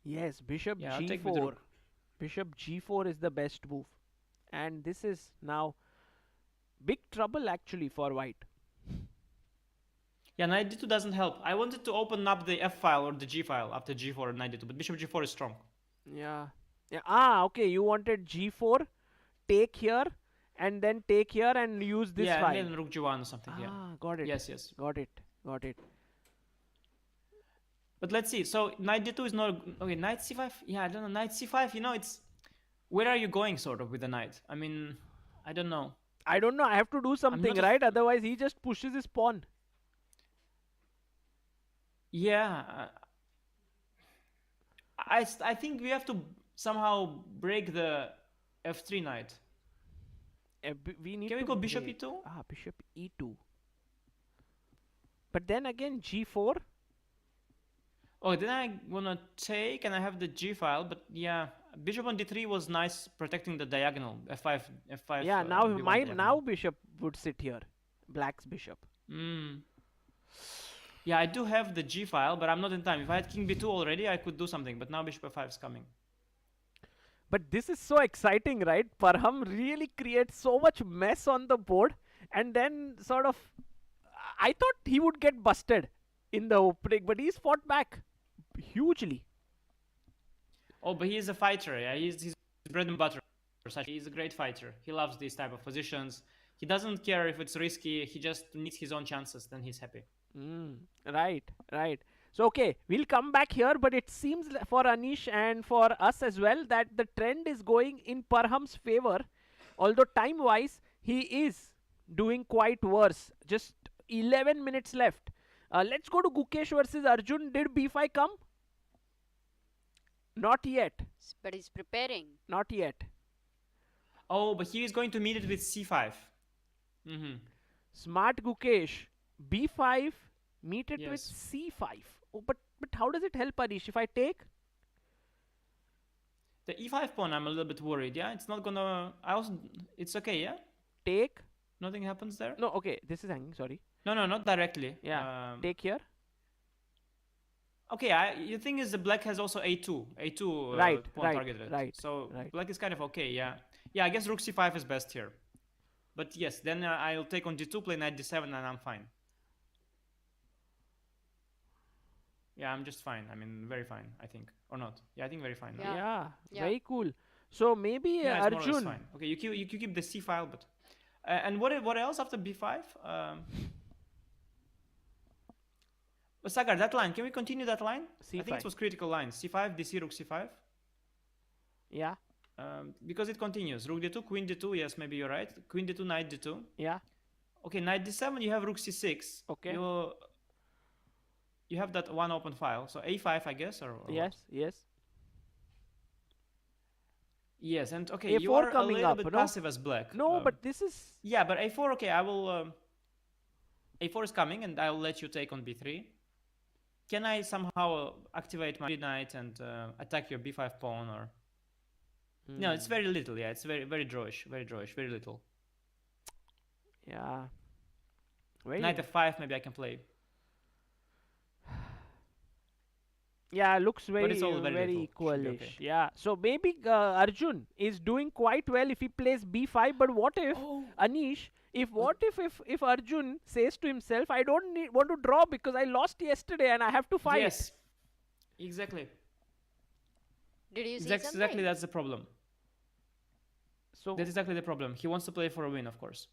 Yes, bishop Yeah, I'll take with g4. rook. Bishop g4 is the best move. And this is now big trouble actually for white. Yeah, knight d2 doesn't help. I wanted to open up the f file or the g file after g4 and knight d2, but bishop g4 is strong. Yeah. Okay, you wanted g4, take here, and then take here and use this yeah, file. and then rook g1 or something. Yeah. Got it. Yes. Got it. But let's see. So knight d2 is not okay. Knight c5. Yeah, I don't know. Knight c5. It's where are you going sort of with the knight? I mean, I don't know. I don't know. I have to do something, right? Otherwise, he just pushes his pawn. Yeah. I think we have to somehow break the f3 knight. We need Can we to go bishop break. e2? Bishop e2. But then again, g4. Oh, then I wanna take and I have the g file, but yeah, bishop on d3 was nice, protecting the diagonal. f5. Yeah, now bishop would sit here. Black's bishop. Yeah, I do have the g file, but I'm not in time. If I had king b2 already, I could do something, but now bishop f5 is coming. But this is so exciting, right? Parham really creates so much mess on the board, and then sort of, I thought he would get busted in the opening, but he's fought back hugely. Oh, but he's a fighter. Yeah, he's bread and butter. He's a great fighter. He loves these type of positions. He doesn't care if it's risky. He just needs his own chances. Then he's happy. Right. So, okay, we'll come back here, but it seems for Anish and for us as well that the trend is going in Parham's favor. Although time-wise, he is doing quite worse. Just 11 minutes left. Let's go to Gukesh versus Arjun. Did b5 come? Not yet. but he's preparing. Not yet. Oh, but he is going to meet it with c5. Smart Gukesh. b5, meet it with Yes. c5. Oh, but how does it help, Anish? If I take? The e5 pawn, I'm a little bit worried. Yeah, it's not gonna. It's okay. Yeah. Take? Nothing happens there. No, okay. This is hanging. Sorry. No, not directly. Yeah. Take here. Okay, the thing is the black has also a2 pawn targeted. Right. So black is kind of okay. Yeah. I guess rook c5 is best here. But yes, then I'll take on d2, play knight d7, and I'm fine. Yeah, I'm just fine. I mean, very fine, I think. Or not. Yeah, I think very fine. Yeah. Yeah. Yeah. Very cool. So maybe Yeah, it's more or less Arjun. fine. Okay, you keep the c file, but and what else after b5? Sagar, that line. Can we continue that line? C5. I think it was critical line. c5, dc, rook c5. Yeah. Because it continues. Rook d2, queen d2. Yes, maybe you're right. Queen d2, knight d2. Yeah. Okay, knight d7. You have rook c6. Okay. You have that one open file. So a5, I guess, or Yes. what? Yes. Yes, and okay, A4 you are a coming little up, bit no? passive as black. No, but this is. Yeah, but a4. Okay, I will. a4 is coming, and I will let you take on b3. Can I somehow activate my knight and attack your b5 pawn, or? No, it's very little. Yeah, it's very drawish, very little. Yeah. Very. Knight f5, maybe I can play. Yeah, looks very it's all very very little. Should be equalish. okay. Yeah. So maybe Arjun is doing quite well if he plays b5. But what if Anish? If Arjun says to himself, I don't want to draw because I lost yesterday and I have to fight. Yes, exactly. Did you see something? Exactly, that's the problem. So That's exactly the problem. He wants to play for a win, of course.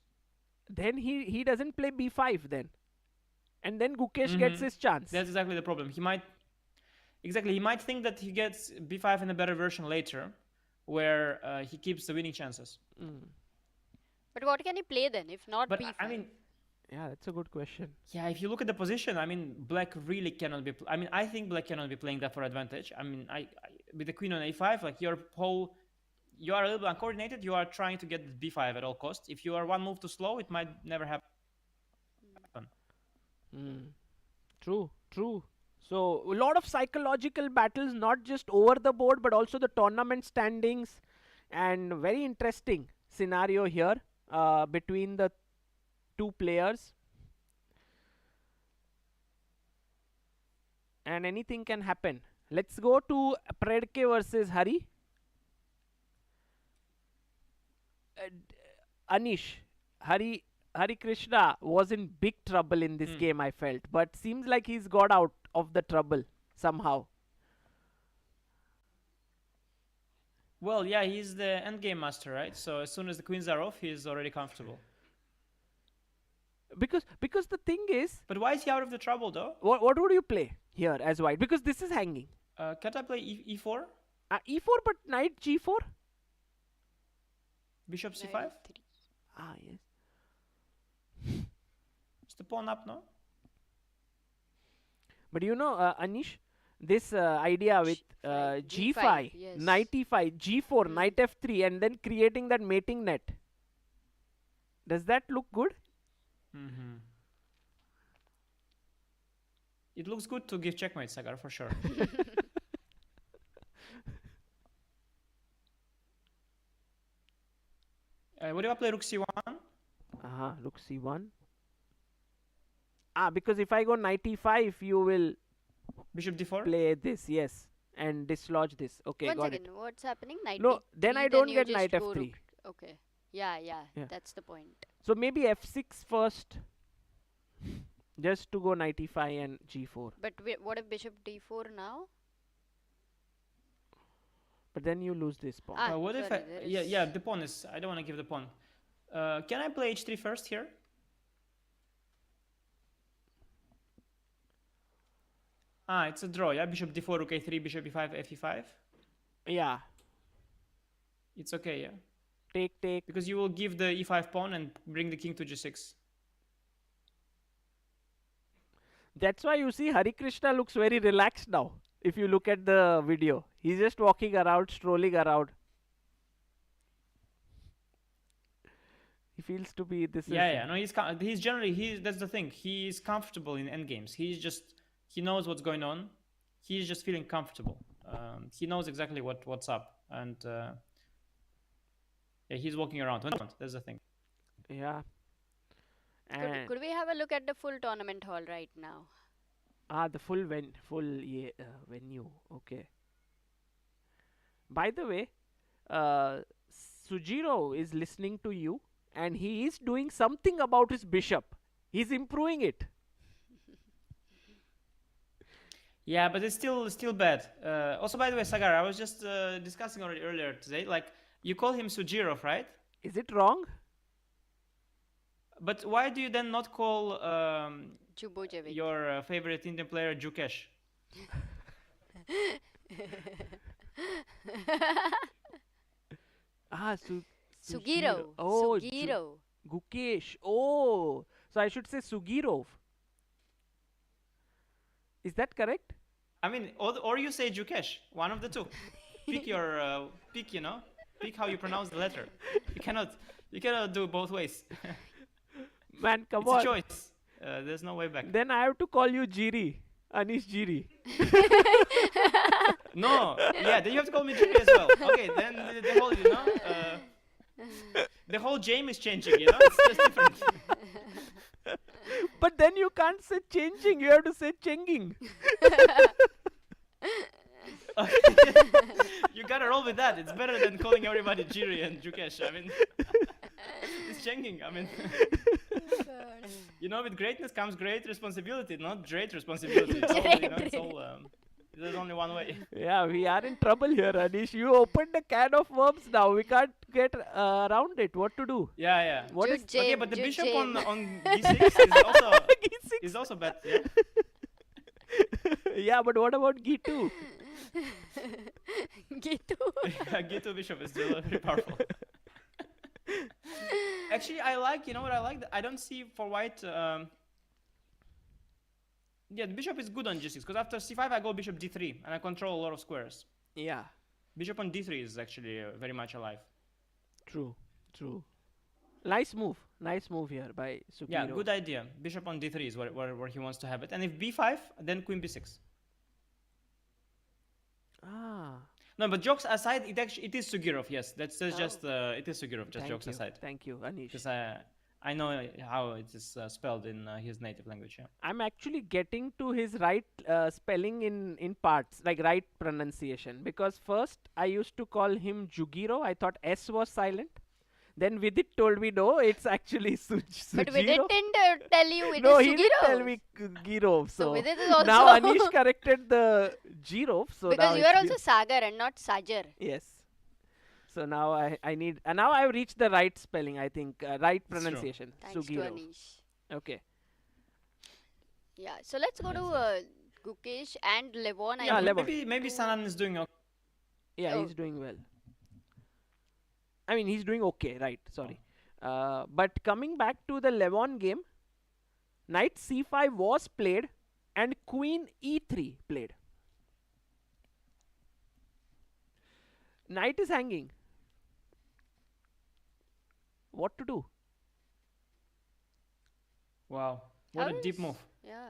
then he doesn't play b5 then, and then Gukesh gets his chance. That's exactly the problem. He might think that he gets b5 in a better version later, where he keeps the winning chances. But what can he play then, if not But b5? I mean, Yeah, that's a good question. yeah, if you look at the position, I mean, Black really cannot be. I think Black cannot be playing that for advantage. I mean, I with the queen on a5, like you are a little bit uncoordinated. You are trying to get the b5 at all costs. If you are one move too slow, it might never happen. True. So a lot of psychological battles, not just over the board, but also the tournament standings, and very interesting scenario here between the two players. And anything can happen. Let's go to Predke versus Hari. Anish, Harikrishna was in big trouble in this game, I felt, but seems like he's got out of the trouble somehow. Well, yeah, he's the endgame master, right? So as soon as the queens are off, he's already comfortable. Because the thing is, But why is he out of the trouble, though? what would you play here as white? Because this is hanging. Can't I play e4? E4, but knight g4. Bishop c5? Knight f3. Ah, yes. It's the pawn up, no? But you know, Anish, this idea with g5, yes. knight e5, g4, knight f3, and then creating that mating net. Does that look good? It looks good to give checkmate, Sagar, for sure. What do I play? Rook c1? Rook c1. Because if I go knight e5, you will Bishop d4? play this, yes, and dislodge this. Okay, One got second, it. what's happening? Knight No, then d3, I don't you get just knight go f3. rook. Okay. Yeah, Yeah. that's the point. So maybe f6 first, just to go knight e5 and g4. But what if bishop d4 now? But then you lose this pawn. What if sorry, I... there Yeah, is- the pawn is... I don't want to give the pawn. Can I play h3 first here? It's a draw, yeah? Bishop d4, rook a3, bishop e5, fe5. Yeah, It's okay, yeah? take. Because you will give the e5 pawn and bring the king to g6. That's why you see Harikrishna looks very relaxed now. If you look at the video, he's just walking around, strolling around. He feels to be this. Yeah. No, he's generally that's the thing. He's comfortable in endgames. He knows what's going on. He's just feeling comfortable. He knows exactly what's up, and yeah, he's walking around. That's the thing. Yeah. And Could we have a look at the full tournament hall right now? the full venue. Okay. By the way, Sjugirov is listening to you, and he is doing something about his bishop. He's improving it. Yeah, but it's still bad. Also, by the way, Sagar, I was just discussing already earlier today. Like, you call him Sjugirov, right? Is it wrong? But why do you then not call Chubojevic. your favorite Indian player Gukesh? Sjugirov. Oh, Sjugirov. Gukesh. Oh, so I should say Sjugirov. Is that correct? I mean, or you say Gukesh. One of the two. Pick your pick. Pick how you pronounce the letter. You cannot do both ways. Man, come It's on. a choice. There's no way back. Then I have to call you Giri. Anish Giri. No, yeah, then you have to call me Jiri as well. Okay, then the whole, the whole game is changing, it's just different. But then you can't say changing, you have to say changing. You gotta roll with that. It's better than calling everybody Jiri and Gukesh. I mean, it's changing. I mean, with greatness comes great responsibility, not great responsibility. It's all, there's only one way. Yeah, we are in trouble here, Anish. You opened a can of worms now. We can't get around it. What to do? Yeah. What is Okay, but the Jude bishop Jim. on d6 G6? is also bad. Yeah. Yeah, but what about G2? Gitu. G2 bishop is still very powerful. Actually, I like, what I like? I don't see for white. Yeah, the bishop is good on g6 because after c5 I go bishop d3 and I control a lot of squares. Yeah, Bishop on d3 is actually very much alive. true. Nice move here by Sjugirov. Yeah, good idea. Bishop on d3 is where he wants to have it. And if b5, then queen b6. Ah, No, but jokes aside, it is Sjugirov. Yes, that's just it is Sjugirov. Just thank jokes you. aside, Thank you, Anish. because I know how it is spelled in his native language. Yeah. I'm actually getting to his right spelling in parts, like right pronunciation. Because first I used to call him Sjugirov. I thought S was silent. Then Vidit told me no, it's actually But we Sjugirov. didn't tell you it No, is he didn't tell Sjugirov. me Girov. So So Vidit is also now Anish corrected the Girov. So now because you are it's also Sagar and not Sajar. yes. So now I need now I've reached the right spelling. I think right true. pronunciation. Thanks to Sjugirov. Anish. Okay. Yeah, so let's go to Gukesh and Levon. Yeah, I think. Levon. Maybe Sanan is doing okay. Yeah, Oh. he's doing well. I mean, he's doing okay, right? Sorry. But coming back to the Levon game, knight c5 was played and queen e3 played. Knight is hanging. What to do? Wow, what How a deep is- move. Yeah.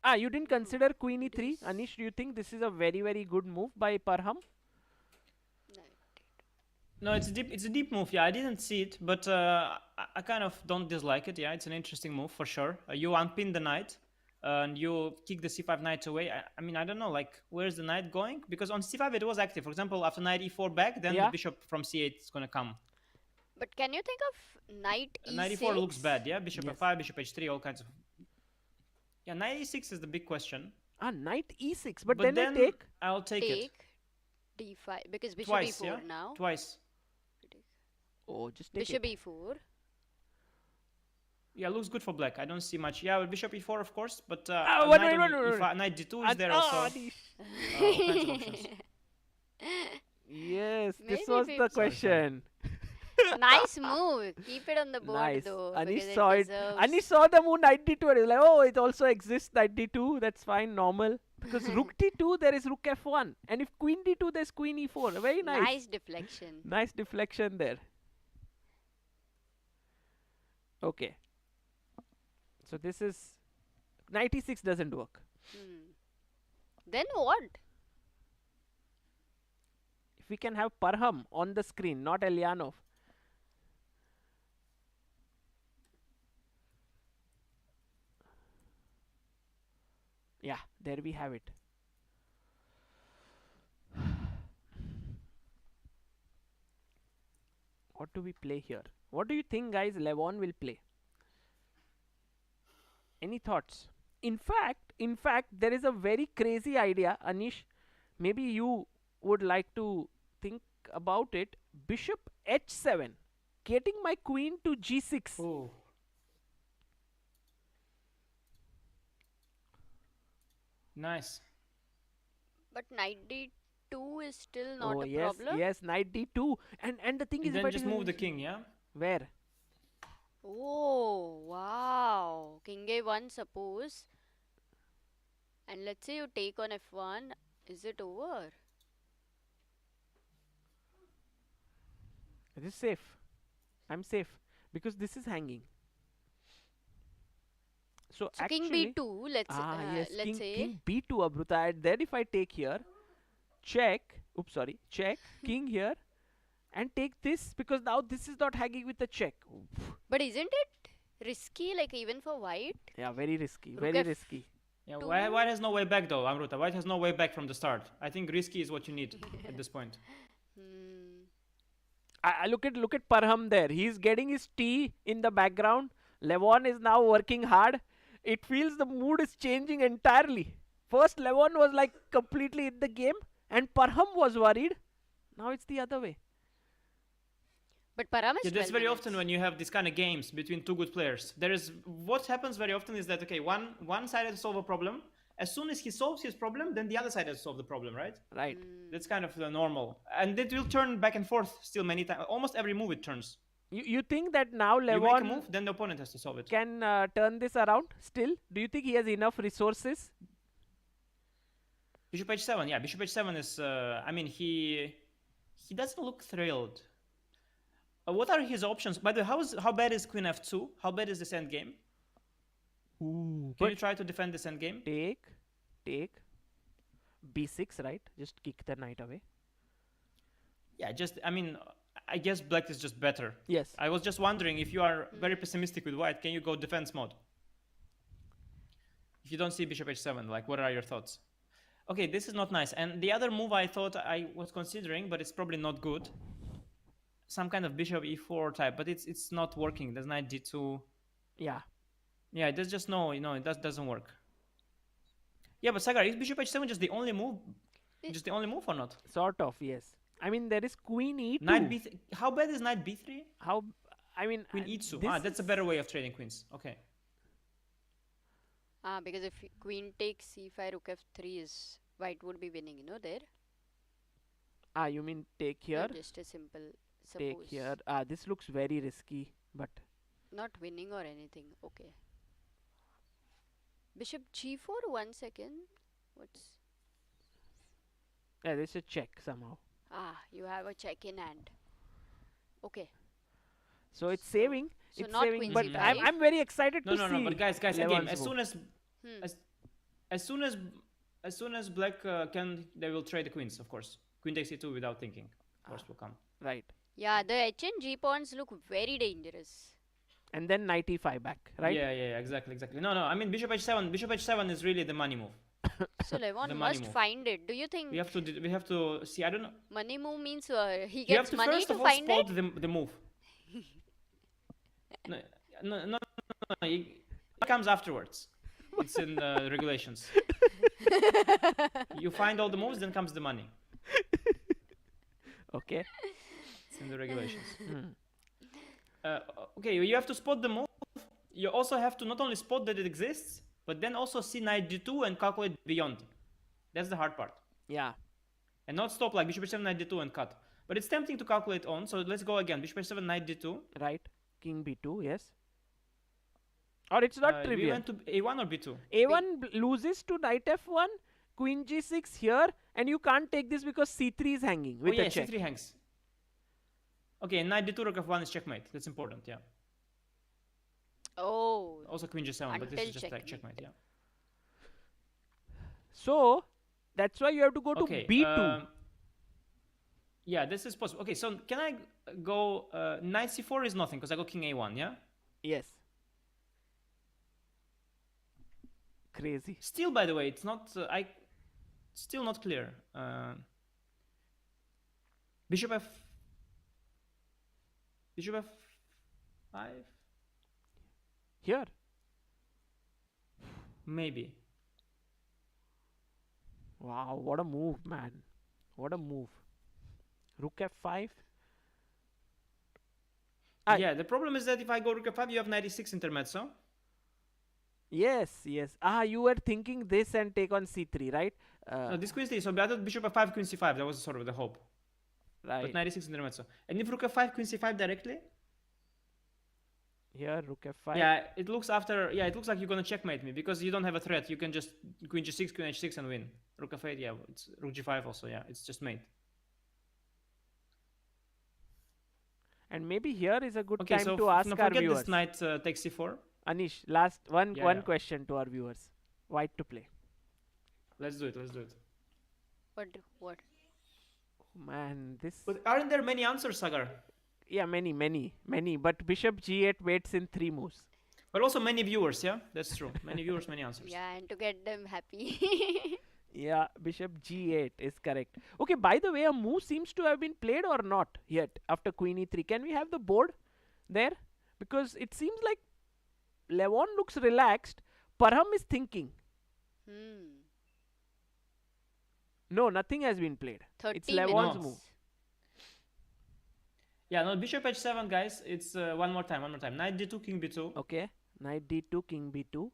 Ah, you didn't consider queen e3? Anish, do you think this is a very, very good move by Parham? No, it's a deep move. Yeah, I didn't see it, but I kind of don't dislike it. Yeah, it's an interesting move for sure. You unpin the knight, and you kick the c5 knight away. I mean, I don't know, like, where's the knight going? Because on c5 it was active. For example, after knight e4 back, then Yeah. the bishop from c8 is gonna come. But can you think of knight e6? Knight e4 looks bad. Yeah, bishop Yes. f5, bishop h3, all kinds of. Yeah, knight e6 is the big question. Ah, knight e6, but then I take. I'll take it Take d5 because bishop twice. e4 Yeah, now. twice. Oh, just take Bishop it. e4. Yeah, looks good for black. I don't see much. Yeah, with bishop e4 of course, but wait, knight wait, on wait, wait, e5, knight d2 is there Ah, also. Anish. All kinds of options. Yes, this Maybe was we- the Sorry, question. Nice move. Keep it on the board Nice. though. Anish because saw it. deserves- Anish saw the move knight d2 and he was like, oh, it also exists knight d2. That's fine, normal. Because rook d2, there is rook f1. And if queen d2, there's queen e4. Very nice. Nice deflection. Nice deflection there. Okay. So this is... Knight e6 doesn't work. Then what? If we can have Parham on the screen, not Eljanov. Yeah, there we have it. What do we play here? What do you think, guys, Levon will play? Any thoughts? In fact, there is a very crazy idea, Anish. Maybe you would like to think about it. Bishop h7, getting my queen to g6. Oh. Nice. But knight d2 is still not Oh a yes, problem. yes, knight d2, and the thing is, if Then I just take move the this- king, yeah? Where? Oh, wow. King a1, suppose. And let's say you take on f1. Is it over? This is safe. I'm safe because this is hanging. So So actually, king b2, yes, let's say. king b2, Amruta. And then if I take here, check. Oops, sorry, check king here, and take this because now this is not hanging with the check. But isn't it risky, like even for white? Yeah, very risky, Rook very F- risky. Yeah, Two. white has no way back though, Amruta. White has no way back from the start. I think risky is what you need at this point. Hmm. I look at Parham there. He's getting his tea in the background. Levon is now working hard. It feels the mood is changing entirely. First, Levon was like completely in the game, and Parham was worried. Now it's the other way. But Param is Yeah, that's 12 very minutes. often when you have these kind of games between two good players. There is what happens very often is that okay, one side has to solve a problem. As soon as he solves his problem, then the other side has to solve the problem, right? Right. That's kind of the normal, and it will turn back and forth still many times. Almost every move it turns. You think that now You make a Levon move, then the opponent has to solve it. can turn this around still? Do you think he has enough resources? Bishop h7, yeah. Bishop h7 is. I mean, he doesn't look thrilled. What are his options? By the way, how bad is queen f2? How bad is this endgame? Ooh, Can you try to defend this endgame? take b6, right? Just kick the knight away. Yeah, I mean, I guess black is just better. Yes. I was just wondering if you are very pessimistic with white, can you go defense mode? If you don't see bishop h7, like, what are your thoughts? Okay, this is not nice. And the other move I thought I was considering, but it's probably not good. Some kind of bishop e4 type, but it's not working. There's knight d2. Yeah. Yeah, there's just no, it doesn't work. Yeah, but Sagar, is bishop h7 just the only move? Just the only move or not? Sort of, yes. I mean, there is queen e2. Knight b3. How bad is knight b3? How? I mean, Queen e2. this That's a is- better way of trading queens. Okay. Because if queen takes c5, rook f3 is white would be winning, there. you mean take here? Just a simple suppose. Take here. This looks very risky, but Not winning or anything. Okay. Bishop g4, 1 second. What's. yeah, there's a check somehow. You have a check in hand. Okay. So it's saving. So it's not saving, queen but c5. I'm very excited No, to see. no. But guys, again, Levon's as move. soon as Hmm. as soon as black they will trade the queens, of course. Queen takes e2 without thinking. Of course, will come. Right. Yeah, the h and g pawns look very dangerous. And then knight e5 back, right? Yeah, exactly. No. I mean, bishop h7. Bishop h7 is really the money move. So Levon The money must move. find it. Do you think We have to see. I don't know. money move means he You have gets to money first to of all find spot it? the move. No. It comes afterwards. It's in the regulations. You find all the moves, then comes the money. Okay. It's in the regulations. Hmm. Okay, you have to spot the move. You also have to not only spot that it exists, but then also see knight d2 and calculate beyond. That's the hard part. Yeah. And not stop like bishop h7, knight d2 and cut. But it's tempting to calculate on, so let's go again. Bishop h7, knight d2. Right. King b2, yes. Or it's not We trivial. went to a1 or b2? A1 loses to knight f1, queen g6 here, and you can't take this because c3 is hanging with oh, yeah, a check. c3 hangs. Okay, knight d2, rook f1 is checkmate. That's important, yeah. Oh. Also queen g7, but this Until is just like checkmate. checkmate, yeah. So that's why you have to go to Okay, b2. yeah, this is possible. Okay, so can I go knight c4 is nothing because I go king a1, yeah? Yes. Crazy. Still, by the way, it's not. Still not clear. Bishop f. Bishop f5. Here. Maybe. Wow, what a move, man. What a move. Rook f5. Yeah, the problem is that if I go rook f5, you have 96 intermezzo. Yes. You were thinking this and take on c3, right? No, this queen c3. So I thought bishop f5, queen c5. That was sort of the hope. Right. But 96 intermezzo. And if rook f5, queen c5 directly. Here, rook f5. Yeah, it looks after. Yeah, it looks like you're gonna checkmate me because you don't have a threat. You can just queen g6, queen h6, and win. Rook f8. Yeah, it's rook g5 also. Yeah, it's just mate. And maybe here is a good Okay, time so to ask now our forget viewers. this knight takes c4. Anish, last one Yeah. question to our viewers. White to play. Let's do it. Let's do it. What? Man, this. But aren't there many answers, Sagar? Yeah, many. But bishop g8 waits in 3 moves. But also many viewers, yeah? That's true. Many viewers, many answers. Yeah, and to get them happy. Yeah, bishop g8 is correct. Okay, by the way, a move seems to have been played or not yet after queen e3. Can we have the board there? Because it seems like Levon looks relaxed. Parham is thinking. No, nothing has been played. 30 It's Levon's minutes. move. Yeah, no, bishop h7, guys. It's one more time. Knight d2, king b2. Okay, knight d2, king b2.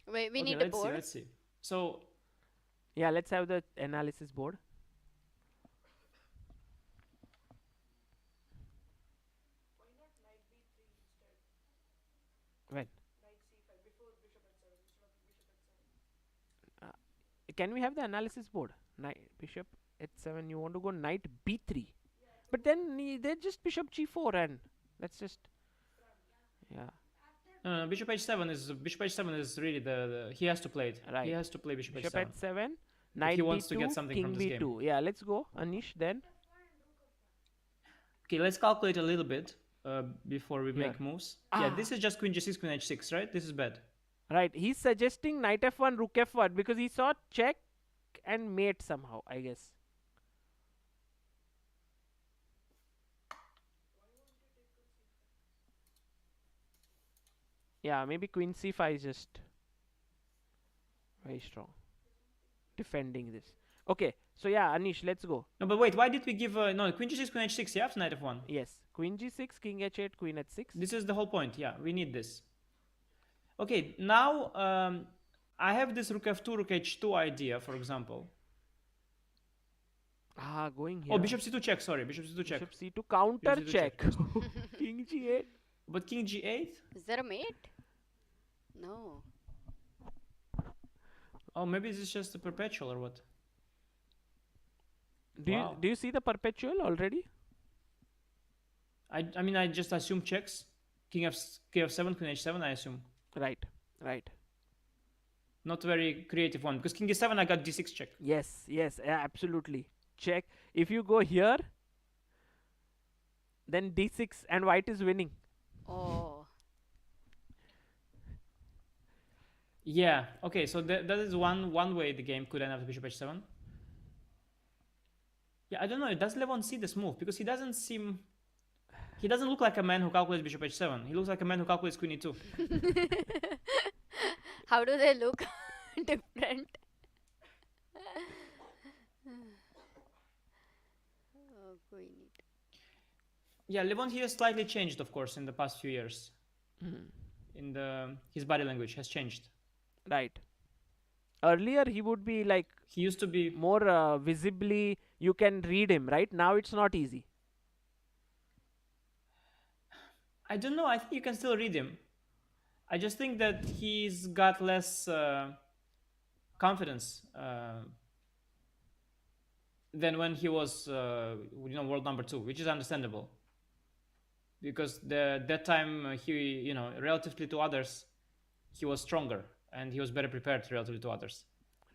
Wait, we Okay, need a board. Let's see. So, Yeah, let's have the analysis board. When? Can we have the analysis board? Knight, bishop h7. You want to go knight b3, but then they're just bishop g4, and that's just yeah. no, bishop h7 is really the he has to play it. Right. He has to play bishop Bishop h7. h7, knight he wants to d2, get something king from this b2. game. Yeah, let's go, Anish. Then Okay, let's calculate a little bit before we Here. make moves. Yeah, this is just queen g6, queen h6, right? This is bad. right, he's suggesting knight f1, rook f1 because he saw check and mate somehow, I guess. Yeah, maybe queen c5 is just very strong defending this. Okay, so yeah, Anish, let's go. No, but wait, why did we give no queen g6, queen h6? Yeah, after knight f1. Yes, queen g6, king h8, queen h6. This is the whole point. Yeah, we need this. Okay, now I have this rook f2, rook h2 idea, for example. Going here. Oh, bishop c2 check. Sorry, bishop c2 check. Bishop c2 counter Bishop C2 check. check. King g8. But king g8. Is there a mate? No. Oh, maybe this is just a perpetual or what? Do you see the perpetual already? I mean I just assume checks. King f7, queen h7. I assume. Right. Not very creative one because king e7 I got d6 check. Yes, yeah, absolutely. Check. If you go here, then d6 and white is winning. Oh. Yeah. Okay. So that is one way the game could end after bishop h7. Yeah, I don't know. Does Levon see this move? Because he doesn't look like a man who calculates bishop h7. He looks like a man who calculates queen e2. How do they look different? Oh, queen e2. Yeah, Levon he has slightly changed, of course, in the past few years. His body language has changed. Right. Earlier he would be like He used to be more visibly. You can read him, right? Now it's not easy. I don't know. I think you can still read him. I just think that he's got less confidence than when he was, world number 2, which is understandable. Because that time he, relatively to others, he was stronger and he was better prepared relatively to others.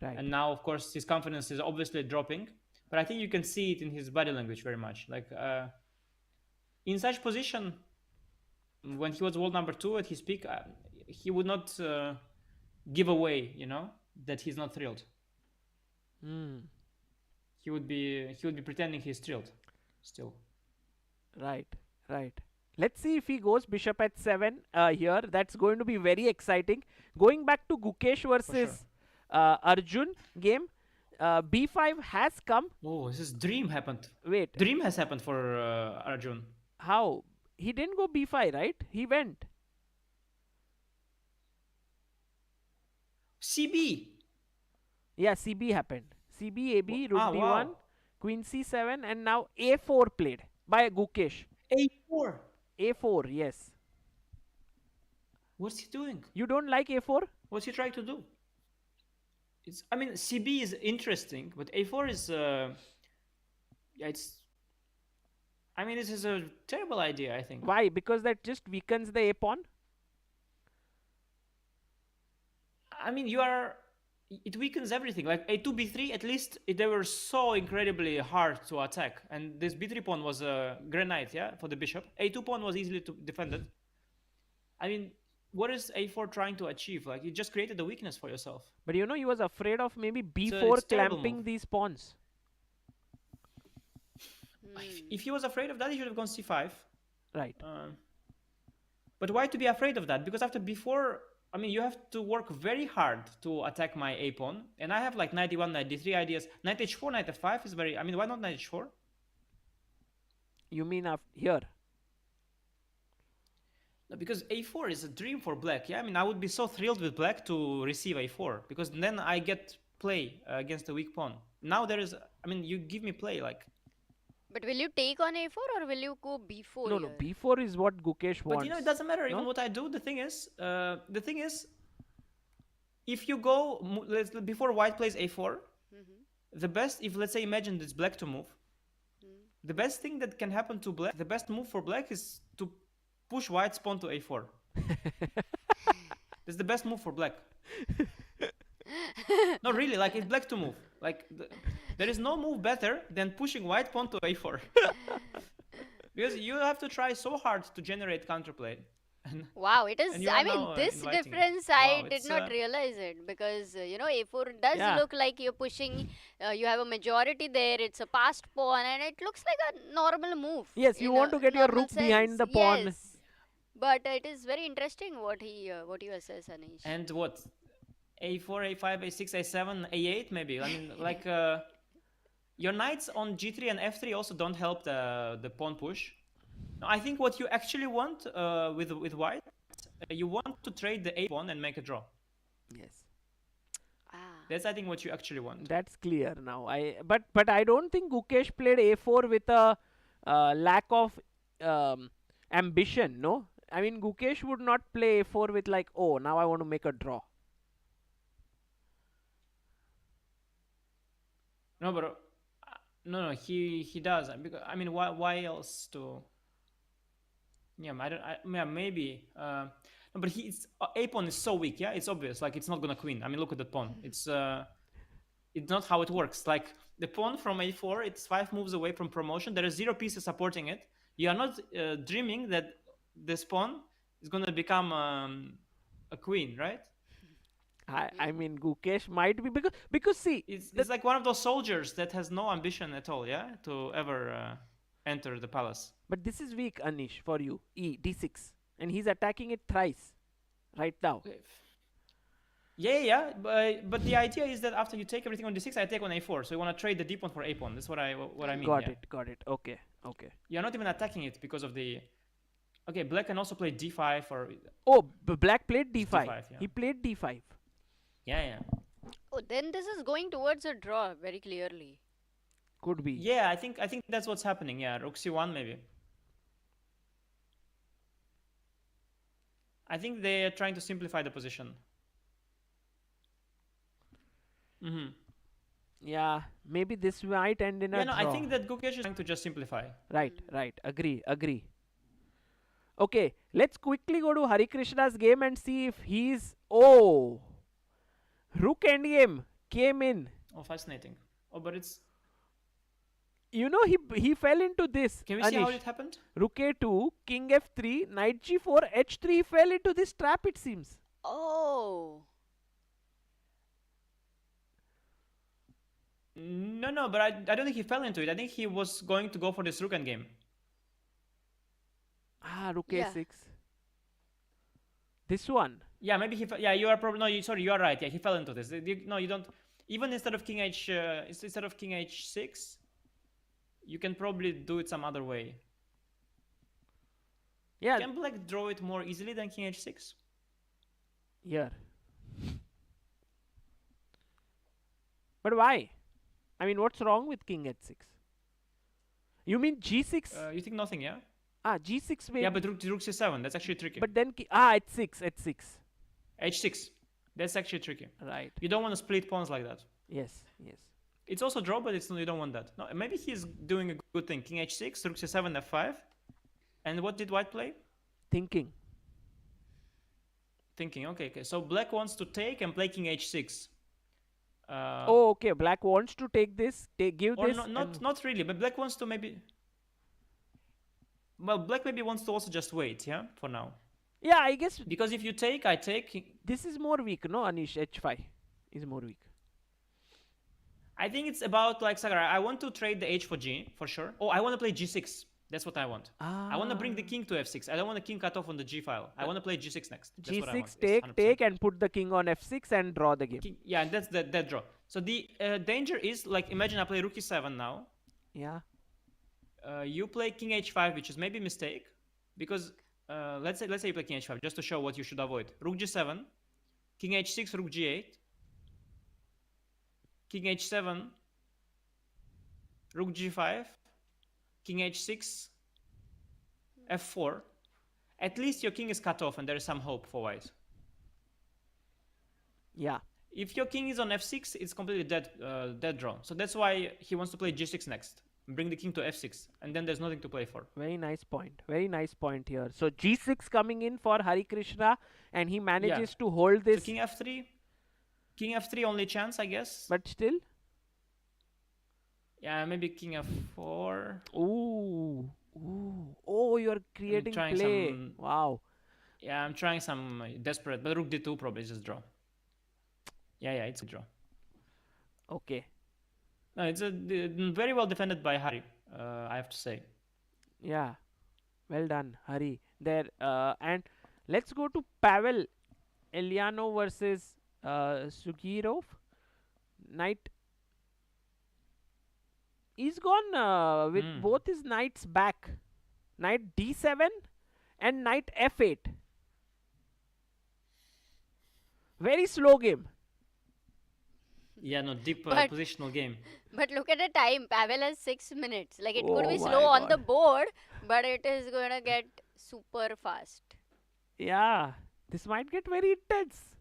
Right. And now, of course, his confidence is obviously dropping. But I think you can see it in his body language very much. Like in such position, when he was world number 2 at his peak, he would not give away, that he's not thrilled. He would be pretending he's thrilled still. Right. Let's see if he goes bishop h7 here. That's going to be very exciting. Going back to Gukesh versus Arjun game, b5 has come. Oh, this dream happened. Wait. Dream has happened for Arjun. How? He didn't go b5, right? He went. CB. Yeah, CB happened. CB, AB, rook d1, wow. queen c7, and now a4 played by Gukesh. A4. A4, yes. What's he doing? You don't like a4? What's he trying to do? CB is interesting, but A4 is it's. I mean, this is a terrible idea, I think. Why? Because that just weakens the a pawn. I mean, it weakens everything. Like a2 b3, at least they were so incredibly hard to attack, and this b3 pawn was a granite, yeah, for the bishop. A2 pawn was easily defended. I mean, what is a4 trying to achieve? Like, you just created a weakness for yourself. But you know, he was afraid of maybe So b4 it's terrible clamping move. these pawns. If he was afraid of that, he should have gone c5. Right. But why to be afraid of that? Because after b4, I mean, you have to work very hard to attack my a pawn, and I have like knight d1, knight d3 ideas. Knight h4, knight f5 is very. I mean, why not knight h4? You mean here? No, because a4 is a dream for black. Yeah, I mean, I would be so thrilled with black to receive a4 because then I get play against a weak pawn. Now there is. I mean, you give me play like. But will you take on a4 or will you go b4? No, b4 is what Gukesh wants. But you know, it doesn't matter. No? Even what I do, the thing is, if you go before white plays a4, the best, if let's say imagine it's black to move, the best thing that can happen to black, the best move for black is to push white's pawn to a4. That's the best move for black. No, really, like it's black to move. Like there is no move better than pushing white pawn to a4. Because you have to try so hard to generate counterplay. Wow, it is. And you I are mean, now, this inviting it. difference Wow, I did it's, not realize it because you know a4 does Yeah. look like you're pushing. You have a majority there. It's a passed pawn, and it looks like a normal move. Yes, you in want a to get your normal rook behind sense. the pawn. Yes. But it is very interesting what you assess, Anish. And what? a4, a5, a6, a7, a8 maybe. I mean, like your knights on g3 and f3 also don't help the pawn push. No, I think what you actually want with white, you want to trade the a pawn and make a draw. Yes. That's I think what you actually want. That's clear now. But I don't think Gukesh played a4 with a lack of ambition. No, I mean Gukesh would not play a4 with like, oh, now I want to make a draw. No, but no, he does. Because I mean, why else to? Yeah, yeah, maybe. No, but a pawn is so weak. Yeah, it's obvious. Like it's not gonna queen. I mean, look at the pawn. It's not how it works. Like the pawn from a4, it's 5 moves away from promotion. There are 0 pieces supporting it. You are not dreaming that this pawn is gonna become a queen, right? I mean Gukesh might be because see, It's like one of those soldiers that has no ambition at all, yeah, to ever enter the palace. but this is weak, Anish, for you. d6, and he's attacking it thrice right now. Okay. Yeah, but the idea is that after you take everything on d6, I take on a4. So you want to trade the d pawn for a pawn. That's what I mean. Got it. Okay. You're not even attacking it because of the. Okay, black can also play d5 or. Oh, black played d5. D5, yeah. He played d5. Yeah. Oh, then this is going towards a draw very clearly. Could be. Yeah, I think that's what's happening. Yeah, rook c1 maybe. I think they're trying to simplify the position. Yeah, maybe this might end in a draw. I think that Gukesh is trying to just simplify. Right. Agree. Okay, let's quickly go to Harikrishna's game and see if he's... Oh! Rook endgame came in. Oh, fascinating. Oh, but it's... You know, he fell into this. Can we see how it happened? Rook a2, king f3, knight g4, h3. He fell into this trap, it seems. Oh. No, but I don't think he fell into it. I think he was going to go for this rook endgame. Rook Yeah. a6. This one. Yeah, maybe he fell. Yeah, you are probably... No, you are right. Yeah, he fell into this. No, you don't... Even instead of king h6, you can probably do it some other way. Yeah. Can black draw it more easily than king h6? Here. But why? I mean, what's wrong with king h6? You mean g6? You think nothing, yeah? G6 maybe. Yeah, but rook c7, that's actually tricky. But then h6. h6, that's actually tricky. Right. You don't want to split pawns like that. Yes. It's also draw, but you don't want that. No, maybe he's doing a good thing. King h6, rook c7, f5. And what did white play? Thinking. Thinking. Okay. So black wants to take and play king h6. Oh, okay. Black wants to take this, give Or this. not really, but black wants to maybe. Well, black maybe wants to also just wait, yeah, for now. Yeah, I guess Because if you take, I take. this is more weak, no, Anish? H5 is more weak. I think it's about like Sagar. I want to trade the h for g for sure. Oh, I want to play g6. That's what I want. I want to bring the king to f6. I don't want the king cut off on the g file. I want to play g6 next. That's what I want. G6, Yes, take, and put the king on f6 and draw the game. Yeah, that's that draw. So the danger is like imagine I play rook e7 now. Yeah. You play king h5, which is maybe a mistake, because let's say you play king h5 just to show what you should avoid. Rook g7, king h6, rook g8, king h7, rook g5, king h6, f4. At least your king is cut off and there is some hope for white. Yeah. If your king is on f6, it's completely dead draw. So that's why he wants to play g6 next. Bring the king to f6, and then there's nothing to play for. Very nice point. Very nice point here. So g6 coming in for Harikrishna, and he manages to hold this. So king f3 only chance, I guess. But still. Yeah, maybe king f4. Ooh. Oh, you're creating play. Wow. Yeah, I'm trying some desperate, but rook d2 probably just draw. Yeah, it's a draw. Okay. No, it's very well defended by Hari, I have to say. Yeah. Well done, Hari. There. And let's go to Pavel. Eljanov versus Sjugirov. Knight. He's gone with both his knights back. Knight d7 and knight f8. Very slow game. Yeah, no, deep positional game. But look at the time. Pavel has 6 minutes. Like, it could be Oh my slow on the God. board, but it is going to get super fast. Yeah. This might get very intense.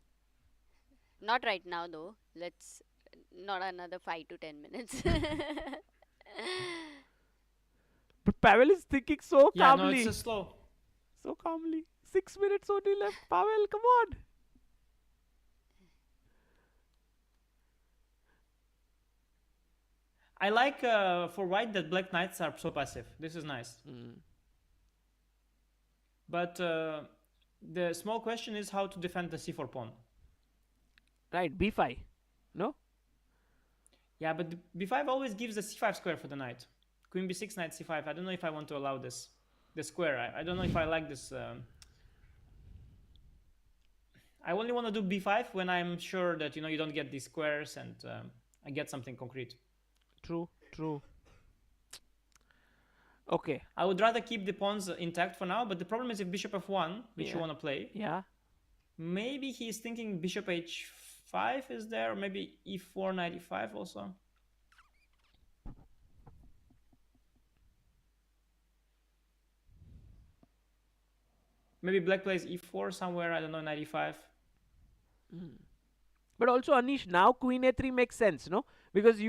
Not right now, though. Let's not another 5 to 10 minutes. But Pavel is thinking so Yeah, no, calmly. it's just slow. So calmly. 6 minutes only left. Pavel, come on. I like for white that black knights are so passive. This is nice. But the small question is how to defend the c4 pawn. Right, b5. No? Yeah, but the b5 always gives the c5 square for the knight. Queen b6, knight c5. I don't know if I want to allow this. The square. I don't know if I like this. I only want to do b5 when I'm sure that you don't get these squares and I get something concrete. True. Okay. I would rather keep the pawns intact for now, but the problem is if bishop f1, which you want to play, Yeah. maybe he's thinking bishop h5 is there, or maybe e4, knight e5 also. Maybe black plays e4 somewhere, I don't know, knight e5. But also, Anish, now queen a3 makes sense, no? Because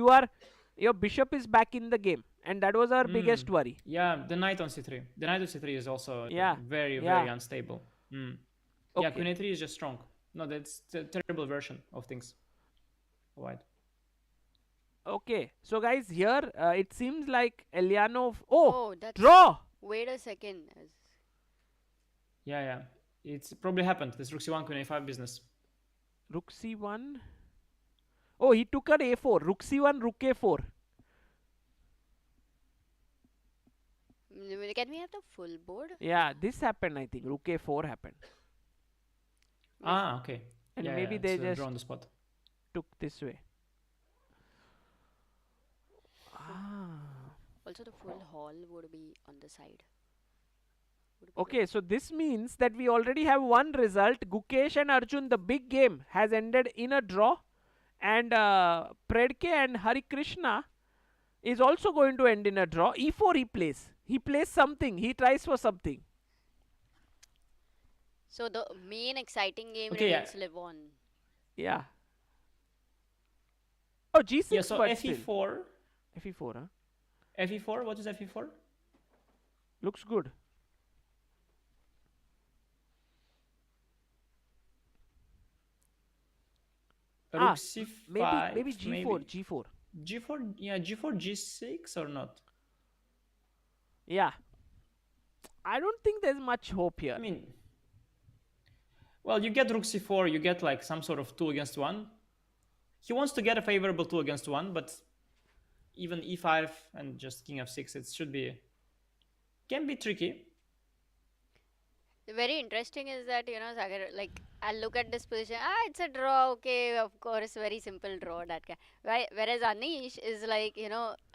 your bishop is back in the game, and that was our biggest worry. Yeah, the knight on c3. The knight on c3 is also very unstable. Yeah, queen a3 is just strong. No, that's the terrible version of things. White. Okay, so guys, here it seems like Eljanov. Oh, that's draw. Wait a second. Yeah. It's probably happened. This rook c1, queen a5 business. Rook c1. Oh, he took an a4. Rook c1, rook a4. Can we have the full board? Yeah, this happened, I think. Rook a4 happened. Ah, okay. And yeah, maybe they just draw on the spot. took this way. Also, the full hall would be on the side. Okay, so this means that we already have one result. Gukesh and Arjun, the big game, has ended in a draw. And Predke and Harikrishna is also going to end in a draw. E4 he plays. He plays something. He tries for something. So the main exciting game remains live on. Yeah. Oh, G6, Yeah, so but still. FE4. FE4, huh? FE4, what is FE4? Looks good. Rook C5, Maybe G4, G4. G4, yeah, G4, G6 or not? Yeah. I don't think there's much hope here. I mean, well, you get Rook C4, you get like some sort of 2 against 1. He wants to get a favorable 2 against 1, but even E5 and just King F6, it should be, can be tricky. Very interesting is that, Sagar, like, I'll look at this position, it's a draw, okay, of course, very simple draw, that guy. Whereas Anish is like,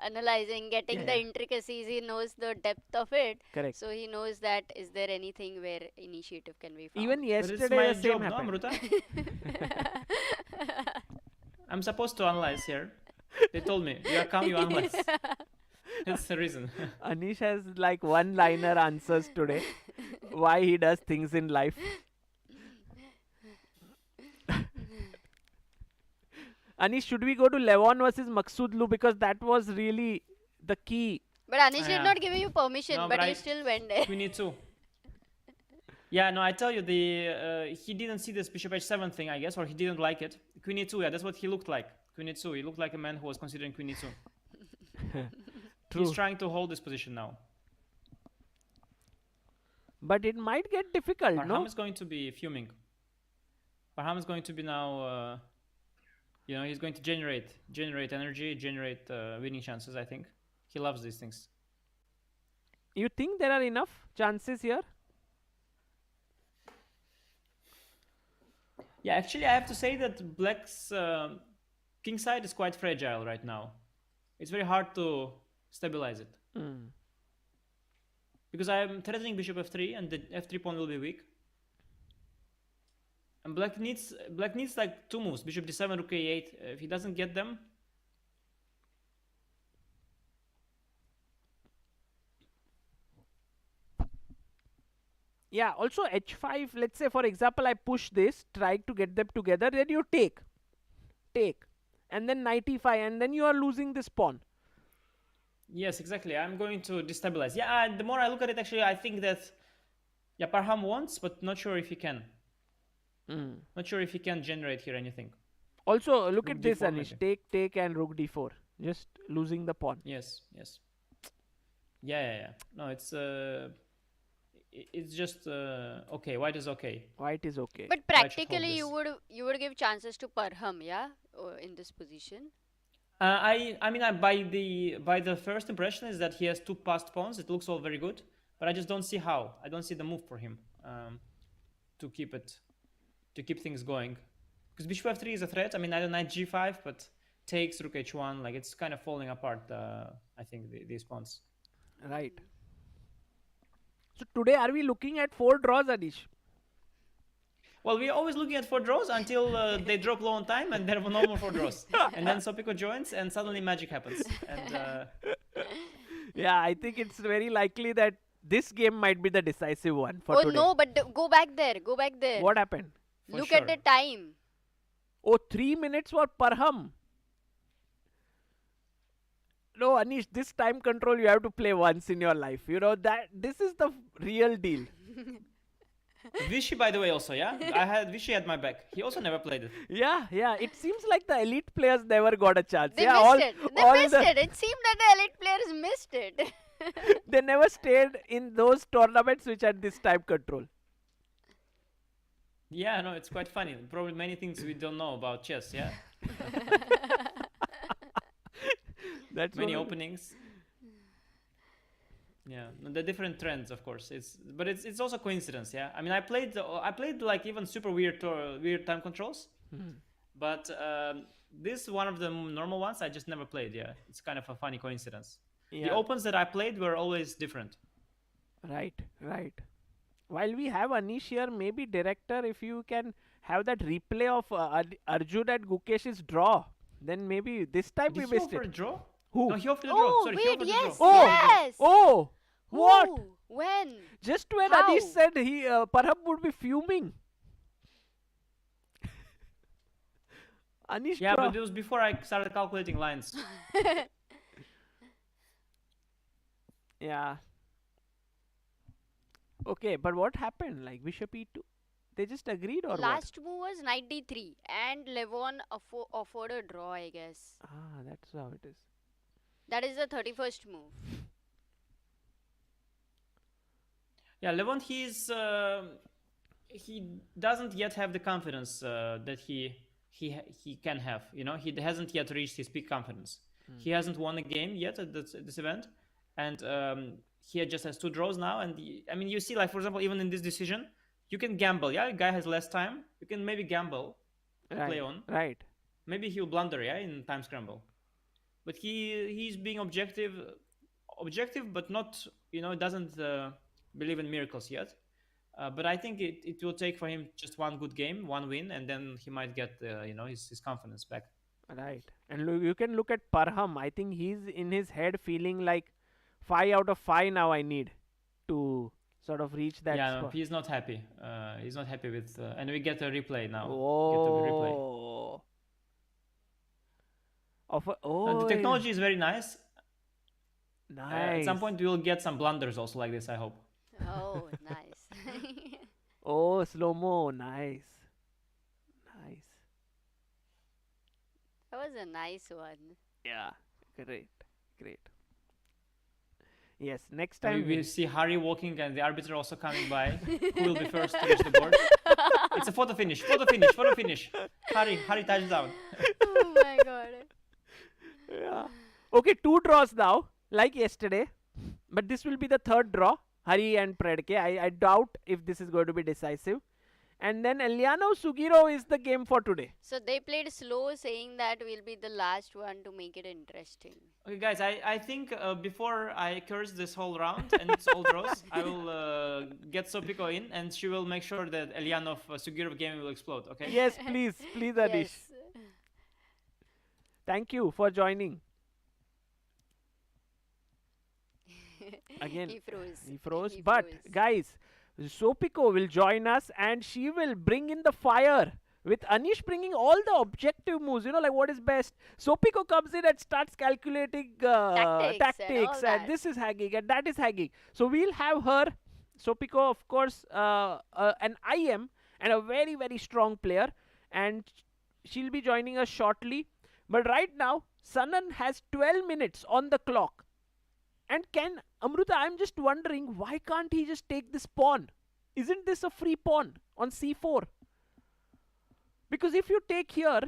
analyzing, getting the intricacies, he knows the depth of it. Correct. So he knows that, is there anything where initiative can be found? Even But yesterday, it's my the same job, no, happened. Amruta? I'm supposed to analyze here. They told me, you come, you analyze. That's the reason. Anish has like one-liner answers today. Why he does things in life. Anish, should we go to Levon versus Maghsoodloo, because that was really the key. But Anish did Yeah. not give you permission, No, but but you I- still went there. Queen E2. Yeah, no, I tell you, he didn't see this bishop h7 thing, I guess, or he didn't like it. Queen E2, yeah, that's what he looked like. Queen E2, he looked like a man who was considering Queen E2. True. He's trying to hold this position now. But it might get difficult, Parham no? is going to be fuming. Parham is going to be now, he's going to generate energy, generate winning chances, I think. He loves these things. You think there are enough chances here? Yeah, actually, I have to say that Black's king side is quite fragile right now. It's very hard to stabilize it. Because I am threatening bishop f3 and the f3 pawn will be weak. And black needs like 2 moves, bishop d7, rook a8. If he doesn't get them, Yeah, also h5, let's say for example I push this, try to get them together, then you take, and then knight e5, and then you are losing this pawn. yes, exactly. I'm going to destabilize. Yeah, the more I look at it, actually, I think that, yeah, Parham wants, but not sure if he can. Not sure if he can generate here anything. Also, look Rook at this, d4 Anish. maybe. Take, and rook d4. Just losing the pawn. Yes. Yeah. No, it's just okay. White is okay. White is okay. But I should hold practically, this. you would give chances to Parham, yeah, in this position. I mean, by the first impression is that he has 2 passed pawns. It looks all very good, but I just don't see how. I don't see the move for him to keep things going. Because bishop f3 is a threat. I mean, I don't knight g5, but takes rook h1. Like, it's kind of falling apart. I think these pawns. Right. So today are we looking at 4 draws, Anish? Well, we're always looking at 4 draws until they drop low on time and there were no more 4 draws. And then Sopiko joins and suddenly magic happens. And Yeah, I think it's very likely that this game might be the decisive one for Oh today. no, but go back there. What happened? For Look at sure. the time. Oh, 3 minutes for Parham. No, Anish, this time control you have to play once in your life. You know that this is the real deal. Vishy, by the way, also, yeah? Vishy had my back. He also never played it. Yeah. It seems like the elite players never got a chance. They yeah, missed it. They missed it. It seemed that the elite players missed it. They never stayed in those tournaments which had this time control. Yeah, no, it's quite funny. Probably many things we don't know about chess, yeah? That's Many what- openings. Yeah, no, the different trends, of course. But it's also coincidence, yeah. I mean, I played like even super weird time controls, but this one of the normal ones I just never played. Yeah, it's kind of a funny coincidence. Yeah. The opens that I played were always different. Right. While we have Anish here, maybe director, if you can have that replay of Arjun and Gukesh's draw, then maybe this time Did we he missed offer a it. draw? Who? No, he offered a draw. Oh, Sorry, he wait, offered yes, a draw. Oh, yes. Oh, what? Who? When? Just when How? Anish said Parham would be fuming. Anish Yeah, draw. but it was before I started calculating lines. Yeah. Okay, but what happened? Like bishop e2? They just agreed or what? Last move was knight d3, and Levon offered a draw, I guess. Ah, that's how it is. That is the 31st move. Yeah, Levon, he doesn't yet have the confidence that he can have. You know, he hasn't yet reached his peak confidence. He hasn't won a game yet at this event, and he just has 2 draws now. And I mean, you see, like for example, even in this decision, you can gamble. Yeah, a guy has less time. You can maybe gamble to play Right, on. right. Maybe he'll blunder, yeah, in time scramble. But he's being objective, but not, doesn't believe in miracles yet. But I think it will take for him just one good game, one win, and then he might get his confidence back. Right. And you can look at Parham. I think he's in his head feeling like 5 out of 5 now I need to sort of reach that Yeah, no, spot. he's not happy. He's not happy with, and we get a replay now. Oh. The technology is very nice. Nice. At some point, we will get some blunders also like this, I hope. Oh, nice. Oh, slow mo. Nice. Nice. That was a nice one. Yeah. Great. Great. Yes. Next We time will see Hari walking and the arbiter also coming by. Who will be first to reach the board? It's a photo finish. Hari touchdown. Oh my god. Yeah. Okay, 2 draws now, like yesterday. But this will be the 3rd draw. Hari and Predke. I doubt if this is going to be decisive. And then Eljanov Sjugirov is the game for today. So they played slow, saying that we'll be the last one to make it interesting. Okay, guys, I think before I curse this whole round and it's all draws, I will get Sopiko in and she will make sure that Eljanov Sjugirov game will explode, okay? Yes, please, Anish. Yes. Thank you for joining. Again, He froze. he froze. He But froze. guys, Sopiko will join us and she will bring in the fire with Anish bringing all the objective moves. You know, like what is best. Sopiko comes in and starts calculating Tactics and all and this is hanging and that is hanging. So we'll have her, Sopiko, of course, an IM and a very, very strong player. And she'll be joining us shortly. But right now, Sanan has 12 minutes on the clock. And Amruta, I'm just wondering, why can't he just take this pawn? Isn't this a free pawn on c4? Because if you take here,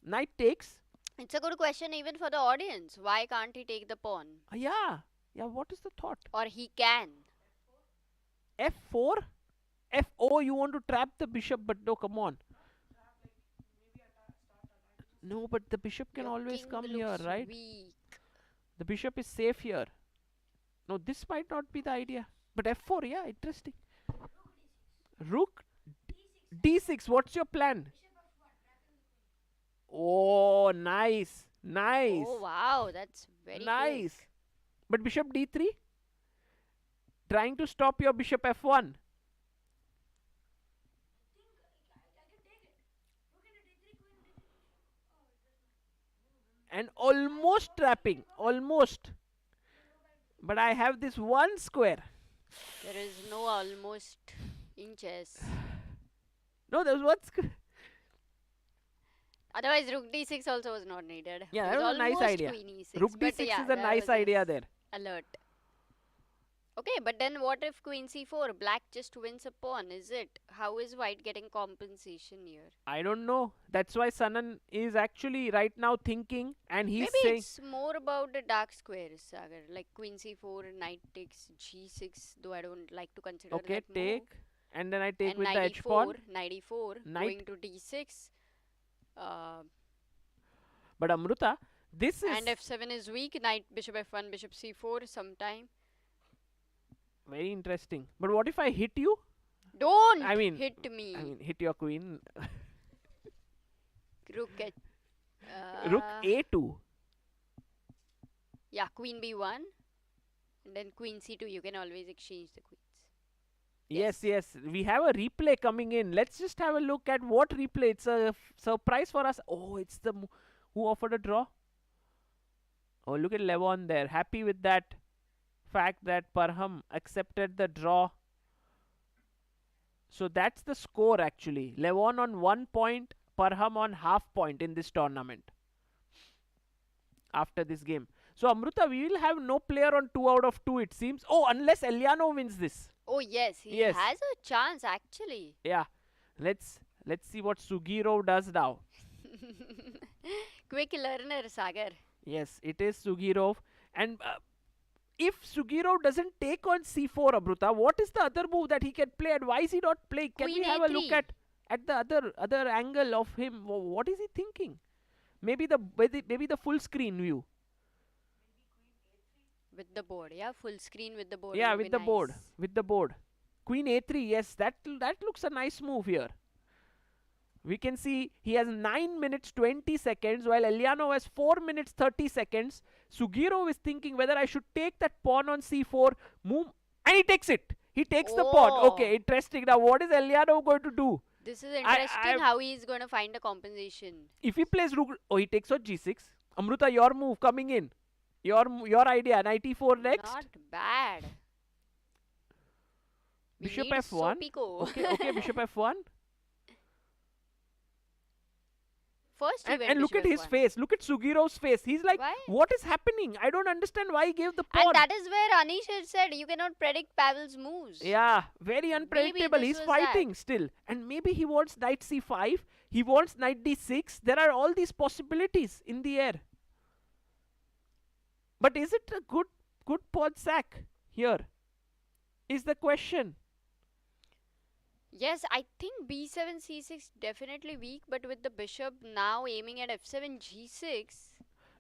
knight takes. It's a good question even for the audience. Why can't he take the pawn? Yeah, what is the thought? Or he can. f4? Oh, you want to trap the bishop, but no, come on. No, but the bishop can Your always king come here, looks right? weak. The bishop is safe here. No, this might not be the idea. But f4, yeah, interesting. Rook d6. What's your plan? Oh, nice. Oh wow, that's very Nice. quick. But bishop d3? Trying to stop your bishop f1. And almost trapping. Almost. But I have this one square. There is no almost in chess. No, there's one square. Otherwise, rook d6 also was not needed. Yeah, It that was a nice almost idea. queen e6, Rook but d6 yeah, is a that nice was idea there. alert. Okay, but then what if queen c4? Black just wins a pawn, is it? How is white getting compensation here? I don't know. That's why Sanan is actually right now thinking and he's Maybe saying... it's more about the dark squares, Sagar. Like queen c4, knight takes g6, though I don't like to consider Okay, that take. move. And then I take And with the knight h pawn. e4, knight e4, Knight. going to d6. But Amruta, this is And f7 is weak, knight, bishop f1, bishop c4 sometime. very interesting. But what if I hit you? Don't I mean- hit me. Hit your queen. Rook at... Rook a2. Yeah, queen b1. And then queen c2, you can always exchange the queens. Yes, yes. We have a replay coming in. Let's just have a look at what replay. It's a surprise for us. Oh, it's the who offered a draw. Oh, look at Levon there. Happy with that fact that Parham accepted the draw. So that's the score actually. Levon on 1 point, Parham on half point in this tournament after this game. So Amruta, we will have no player on 2 out of 2 it seems. Oh, unless Eljanov wins this. Oh yes, he Yes. has a chance actually. Yeah. Let's see what Sjugirov does now. Quick learner, Sagar. Yes, it is Sjugirov. And if Sjugirov doesn't take on c4, Amruta, what is the other move that he can play and why is he not playing? Can Queen we have a look A3. at the other angle of him? What is he thinking? Maybe the full screen view. With the board, yeah, full screen with the board. Yeah, would with be the board. nice. With the board. Queen a3, yes, that looks a nice move here. We can see he has 9 minutes 20 seconds while Eljanov has 4 minutes 30 seconds. Sjugirov is thinking whether I should take that pawn on c4, move, and he takes it. He takes the pawn. Oh. Okay, interesting. Now, what is Eljanov going to do? This is interesting how he is going to find a compensation. If he plays rook, oh, he takes on g6. Amruta, your move coming in. Your idea, knight e4 next. Not bad. We Bishop need f1. Sopiko. Okay, bishop f1. First he went And look at bishop his f1. face. Look at Sugirov's face. He's like, Why? what is happening? I don't understand why he gave the pawn. And that is where Anish had said you cannot predict Pavel's moves. Yeah, very unpredictable. this He's was fighting still. And maybe he wants knight c5. He wants knight d6. There are all these possibilities in the air. But is it a good pawn sack here? Is the question. Yes, I think b7 c6 definitely weak, but with the bishop now aiming at f7 g6.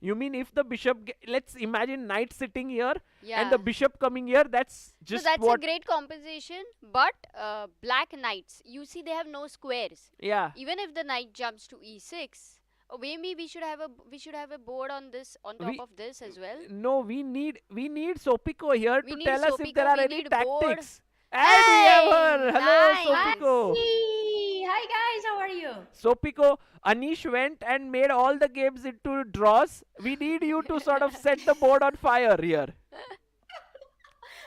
You mean if the bishop, let's imagine knight sitting here Yeah. and the bishop coming here, that's just so that's what. a great compensation, but black knights, you see they have no squares. Yeah. Even if the knight jumps to e6, maybe we should have a board on this on top We- of this as well. No, we need Sopiko here We to need tell us if Sopiko, there are we any need board. tactics. And we have her. Hello, Nice. Sopiko. Hi guys, how are you? Sopiko, Anish went and made all the games into draws. We need you to sort of set the board on fire here.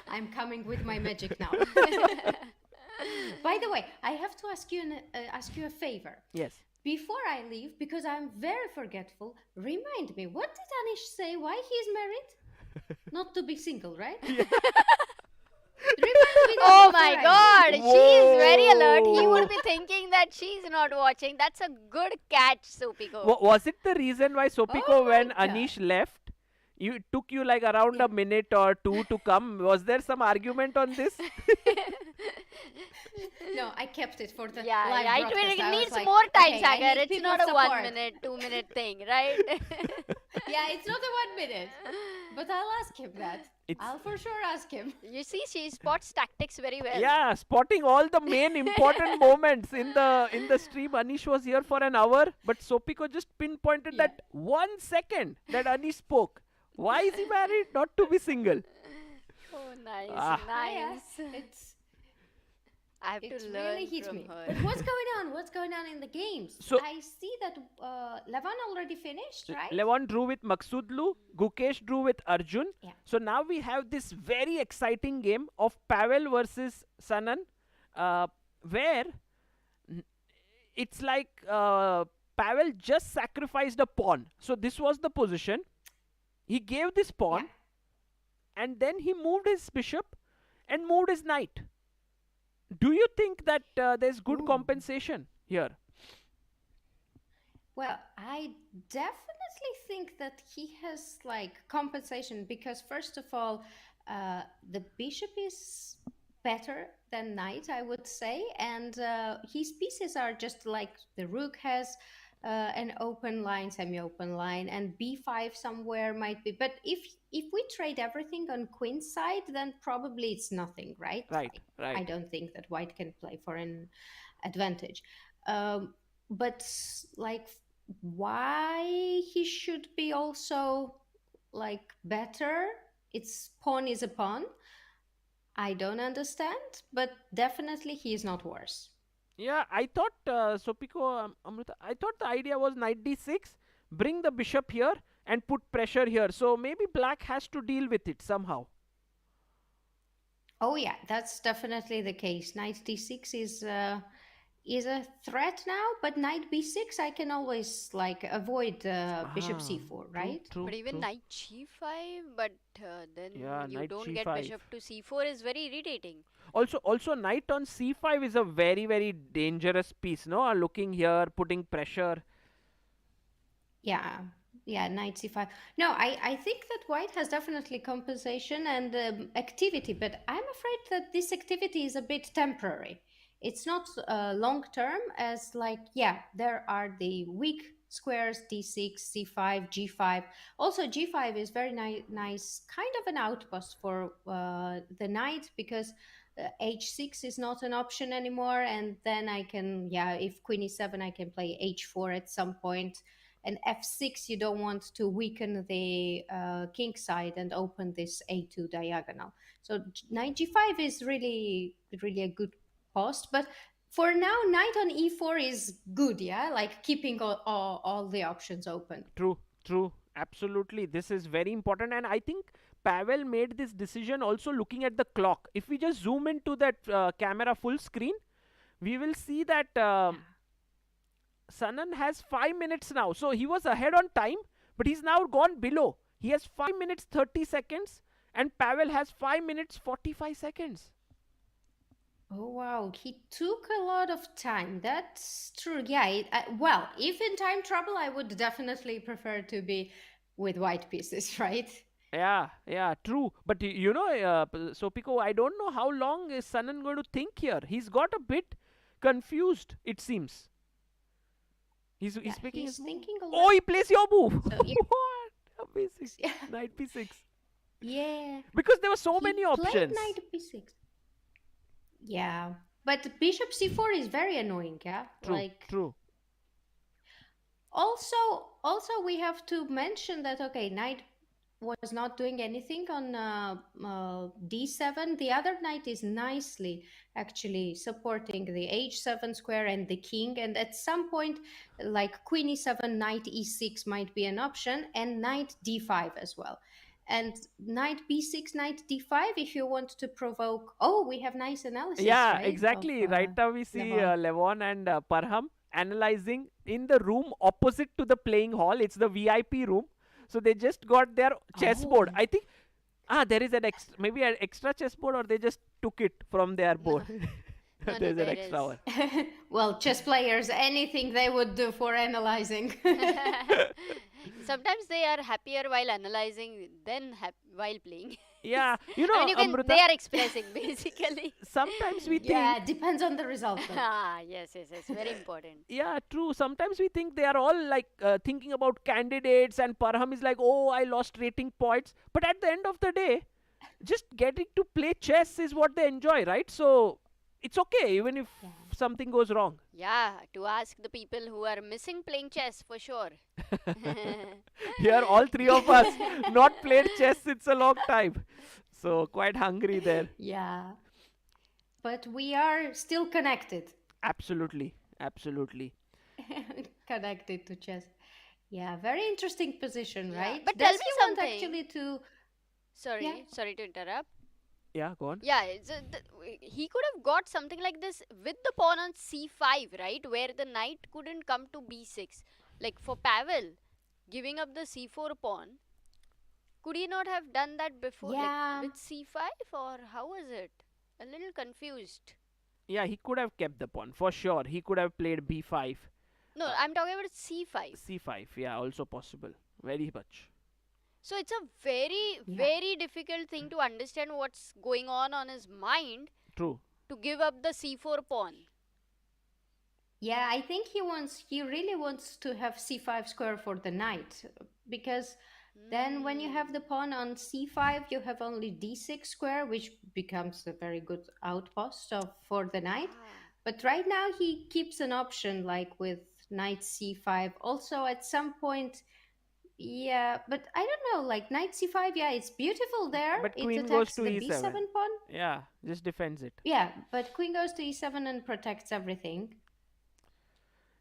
I'm coming with my magic now. By the way, I have to ask you a favor. Yes. Before I leave, because I'm very forgetful, remind me, what did Anish say? Why he's married? Not to be single, right? Remind me that Oh before my I god, leave. she is very alert. He Whoa. would be thinking that she's not watching. That's a good catch, Sopiko. Was it the reason why Sopiko, Oh my when God. Anish left, it took you like around a minute or two to come? Was there some argument on this? No, I kept it for the Yeah, live yeah, broadcast. it I was needs like, more time, okay, I Sagar. need It's people's not a support. 1 minute, 2 minute thing, right? Yeah, it's not a 1 minute. But I'll ask him that. It's- I'll for sure ask him. You see, she spots tactics very well. Yeah, spotting all the main important moments in the stream. Anish was here for an hour, but Sopiko just pinpointed Yeah. that 1 second that Anish spoke. Why is he married? Not to be single. Oh, nice, Ah. nice. It's I have to It learn really hits from me. her. But what's going on? What's going on in the games? So- I see that Levan already finished, right? Levon drew with Maghsoodloo. Gukesh drew with Arjun. Yeah. So now we have this very exciting game of Pavel versus Sanan, where it's like Pavel just sacrificed a pawn. So this was the position. He gave this pawn, and then he moved his bishop and moved his knight. Do you think that there's good Ooh. compensation here? Well, I definitely think that he has like compensation because first of all, the bishop is better than knight, I would say, and his pieces are just like the rook has an open line, semi-open line, and b5 somewhere might be. But if we trade everything on queen's side, then probably it's nothing, right? Right, right. I don't think that white can play for an advantage. But like, why he should be also like better? It's pawn is a pawn. I don't understand, but definitely he is not worse. Yeah, I thought Sopiko, Amruta, I thought the idea was knight d6, bring the bishop here and put pressure here. So maybe black has to deal with it somehow. Oh yeah, that's definitely the case. Knight d6 is a threat now, but knight b6 I can always like avoid bishop Ah, c4, true, right? true, But even true. knight g5, but then Yeah, you knight don't get g5. bishop to c4 is very irritating. Also knight on c5 is a very, very dangerous piece, no? Looking here, putting pressure. Yeah, yeah, knight c5. No, I think that white has definitely compensation and activity, but I'm afraid that this activity is a bit temporary. It's not long term, as like, yeah, there are the weak squares d6, c5, g5. Also, g5 is very nice, kind of an outpost for the knight because h6 is not an option anymore. And then I can, yeah, if queen e7, I can play h4 at some point, and f6 you don't want to weaken the king side and open this a2 diagonal. So knight g5 is really a good post, but for now knight on e4 is good, yeah, like keeping all the options open. True, true. Absolutely. This is very important. And I think Pavel made this decision also looking at the clock. If we just zoom into that camera full screen, we will see that Yeah. Sanan has 5 minutes now. So he was ahead on time, but he's now gone below. He has 5 minutes 30 seconds, and Pavel has 5 minutes 45 seconds. Oh wow, he took a lot of time. That's true. Yeah. Well, if in time trouble, I would definitely prefer to be with white pieces, right? Yeah, yeah, true. But you know, Sopiko, I don't know how long is Sanan going to think here. He's got a bit confused, it seems. He's Yeah, picking he's his move. thinking a lot. Oh, he plays your move. So yeah, What? Amazing. yeah, Knight b6. yeah. Because there were so He many played options. knight b6. Yeah, but bishop c4 is very annoying. Yeah, True, like true. also we have to mention that okay, knight was not doing anything on d7. The other knight is nicely actually supporting the h7 square and the king, and at some point like queen e7, knight e6 might be an option, and knight d5 as well, and knight b6, knight d5 if you want to provoke. Oh, we have nice analysis, Yeah, right, of exactly. Right now we see Levon. Levon and Parham analyzing in the room opposite to the playing hall. It's the VIP room. So they just got their chessboard. Oh. I think there is an extra, maybe an extra chessboard, or they just took it from their No, board. no, no, There's an there extra is. one. Well, chess players, anything they would do for analyzing. Sometimes they are happier while analyzing than while playing. Yeah, you I mean, know, you can. Amruta, They are expressing basically. sometimes we think, Yeah, depends on the result though. Ah, yes, yes, yes. Very important. yeah, true. Sometimes we think they are all like thinking about candidates, and Parham is like, oh, I lost rating points. But at the end of the day, just getting to play chess is what they enjoy, right? So it's okay, even if Yeah. something goes wrong. Yeah, to ask the people who are missing playing chess for sure. Here, all three of us not played chess since a long time. So quite hungry there. Yeah. But we are still connected. Absolutely. Absolutely. Connected to chess. Yeah, very interesting position, Yeah, right? but tell Does me he want something. actually to yeah? Sorry to interrupt. Yeah, go on. Yeah, he could have got something like this with the pawn on c5, right? Where the knight couldn't come to b6. Like for Pavel, giving up the c4 pawn, could he not have done that before, like Yeah. with c5, or how was it? A little confused. Yeah, he could have kept the pawn for sure. He could have played b5, No, uh, I'm talking about c5. c5. Yeah, also possible. Very much. So it's a very, Yeah. very difficult thing to understand what's going on his mind True. to give up the c4 pawn. Yeah, I think he really wants to have c5 square for the knight, because then when you have the pawn on c5, you have only d6 square, which becomes a very good outpost for the knight. But right now he keeps an option like with knight c5. Also, at some point, Yeah, but I don't know, like knight c5, yeah, it's beautiful there. But It queen goes attacks to the e7. b7 pawn. Yeah, just defends it. Yeah, but queen goes to e7 and protects everything.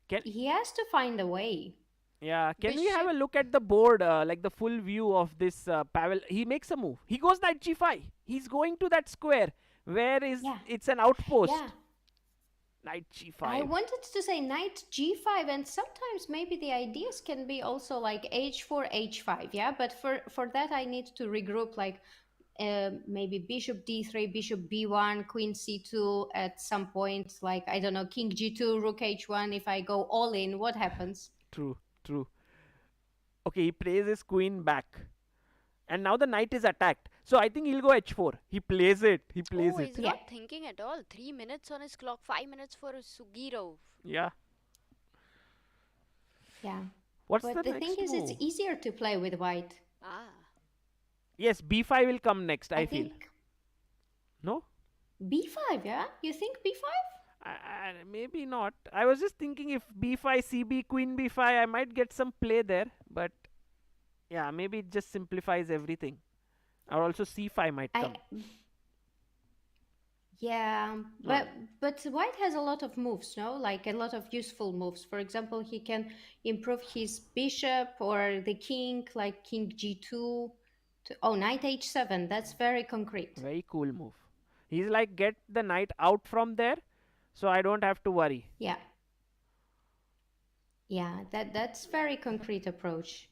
Can He has to find a way. Yeah, can we have Bishop. a look at the board, like the full view of this Pavel? He makes a move. He goes knight g5. He's going to that square. Where is Yeah, it's an yeah. outpost. Knight I g5. wanted to say knight g5, and sometimes maybe the ideas can be also like h4, h5, yeah? But for that, I need to regroup, like maybe bishop d3, bishop b1, queen c2 at some point, like, I don't know, king g2, rook h1. If I go all in, what happens? True, true. Okay, he plays his queen back. And now the knight is attacked. So I think he'll go h4. He plays it. He plays Oh, it. he's Yeah, not thinking at all. 3 minutes on his clock, 5 minutes for Sjugirov. Yeah. yeah. What's But the the thing next is, it's move? easier to play with white. Ah, Yes, b5 will come next, I I feel. think No? b5, yeah? You think b5? Maybe not. I was just thinking if b5, cb, queen b5, I might get some play there. But yeah, maybe it just simplifies everything. Or also c5 might I come. Yeah, No. but white has a lot of moves, no? Like a lot of useful moves. For example, he can improve his bishop or the king, like king g2 to, oh, knight h7. That's very concrete. Very cool move. He's like, get the knight out from there, so I don't have to worry. Yeah. Yeah, that's very concrete approach.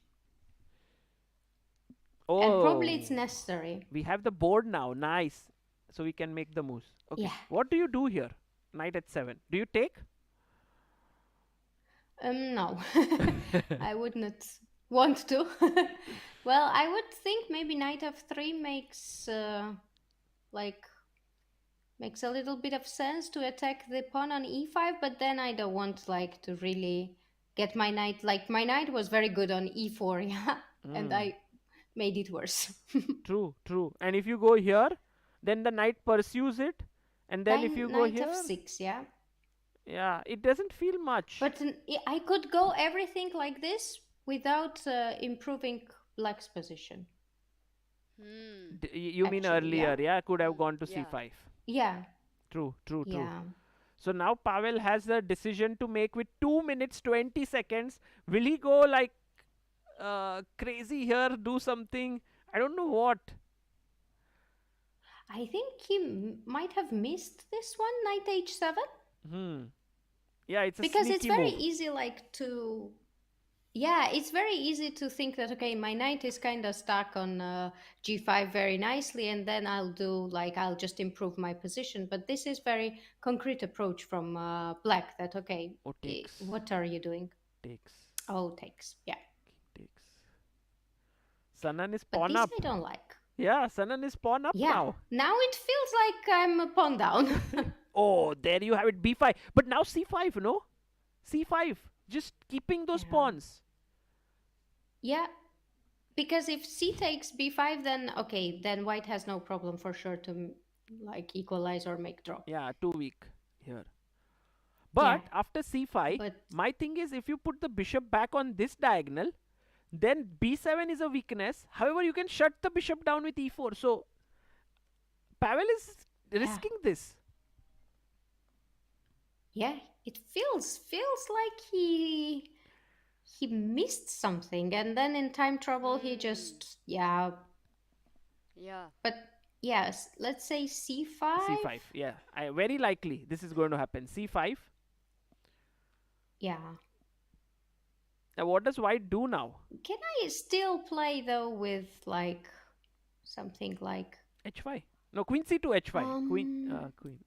And probably it's Oh, necessary. we have the board now. Nice. So we can make the moves. Okay. Yeah. What do you do here? Knight at 7. Do you take? No. I would not want to. Well, I would think maybe knight f3 like makes a little bit of sense to attack the pawn on e5, but then I don't want like to really get my knight, like my knight was very good on e4, yeah, and I made it worse. True, true. And if you go here, then the knight pursues it. And then if you go Knight here, f6, yeah. yeah, it doesn't feel much. But I could go everything like this without improving black's position. hmm. You mean Actually, earlier, yeah? Could have gone to Yeah. c5. Yeah, True, true, true. yeah. So now Pavel has a decision to make with 2 minutes 20 seconds. Will he go like crazy here, do something? I don't know what. I think he might have missed this one, knight h7. Yeah, it's a Because it's sneaky very move. easy, like, to, yeah, it's very easy to think that, okay, my knight is kind of stuck on g5 very nicely, and then I'll just improve my position. But this is very concrete approach from black, that, okay, Oh, takes. what are you doing? Takes. Oh, takes, yeah. Takes. Sanan is But pawn this up. I don't like. Yeah, Sanan is pawn up Yeah, now. it feels like I'm a pawn down. Oh, there you have it, b5. But now c5, no? c5. Just keeping those Yeah. pawns. Yeah, because if c takes b5, then okay, then white has no problem for sure to like equalize or make draw. Yeah, too weak here. Yeah, But after c5, but my thing is if you put the bishop back on this diagonal, then b7 is a weakness. However, you can shut the bishop down with e4. So Pavel is yeah, risking this. yeah, it feels like he missed something, and then in time trouble he just, yeah. Yeah. But yes, let's say c5. c5, yeah. Very likely this is going to happen. c5. Yeah. Now what does white do now? Can I still play though with like something like h5. No, queen c2 h5. Queen.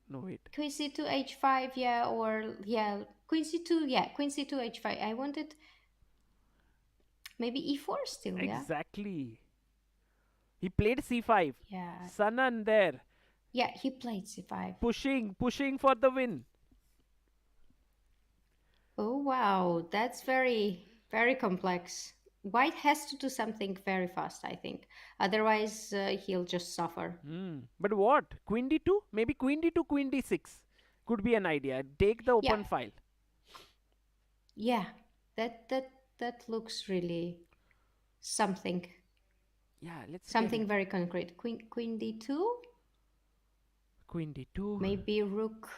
No, wait. queen c2 h5, yeah, or yeah, queen c2, yeah, queen c2 h5. I wanted maybe e4 still, yeah. Exactly. He played c5. Yeah, Sanan there. yeah, he played c5. Pushing for the win. Oh wow, that's very complex. White has to do something very fast, I think. Otherwise, he'll just suffer. But what? Queen d2? Maybe queen d2, queen d6. Could be an idea. Take the Yeah, open file. yeah, that looks really something let's get something it. very concrete. Queen d2, Queen d2. maybe rook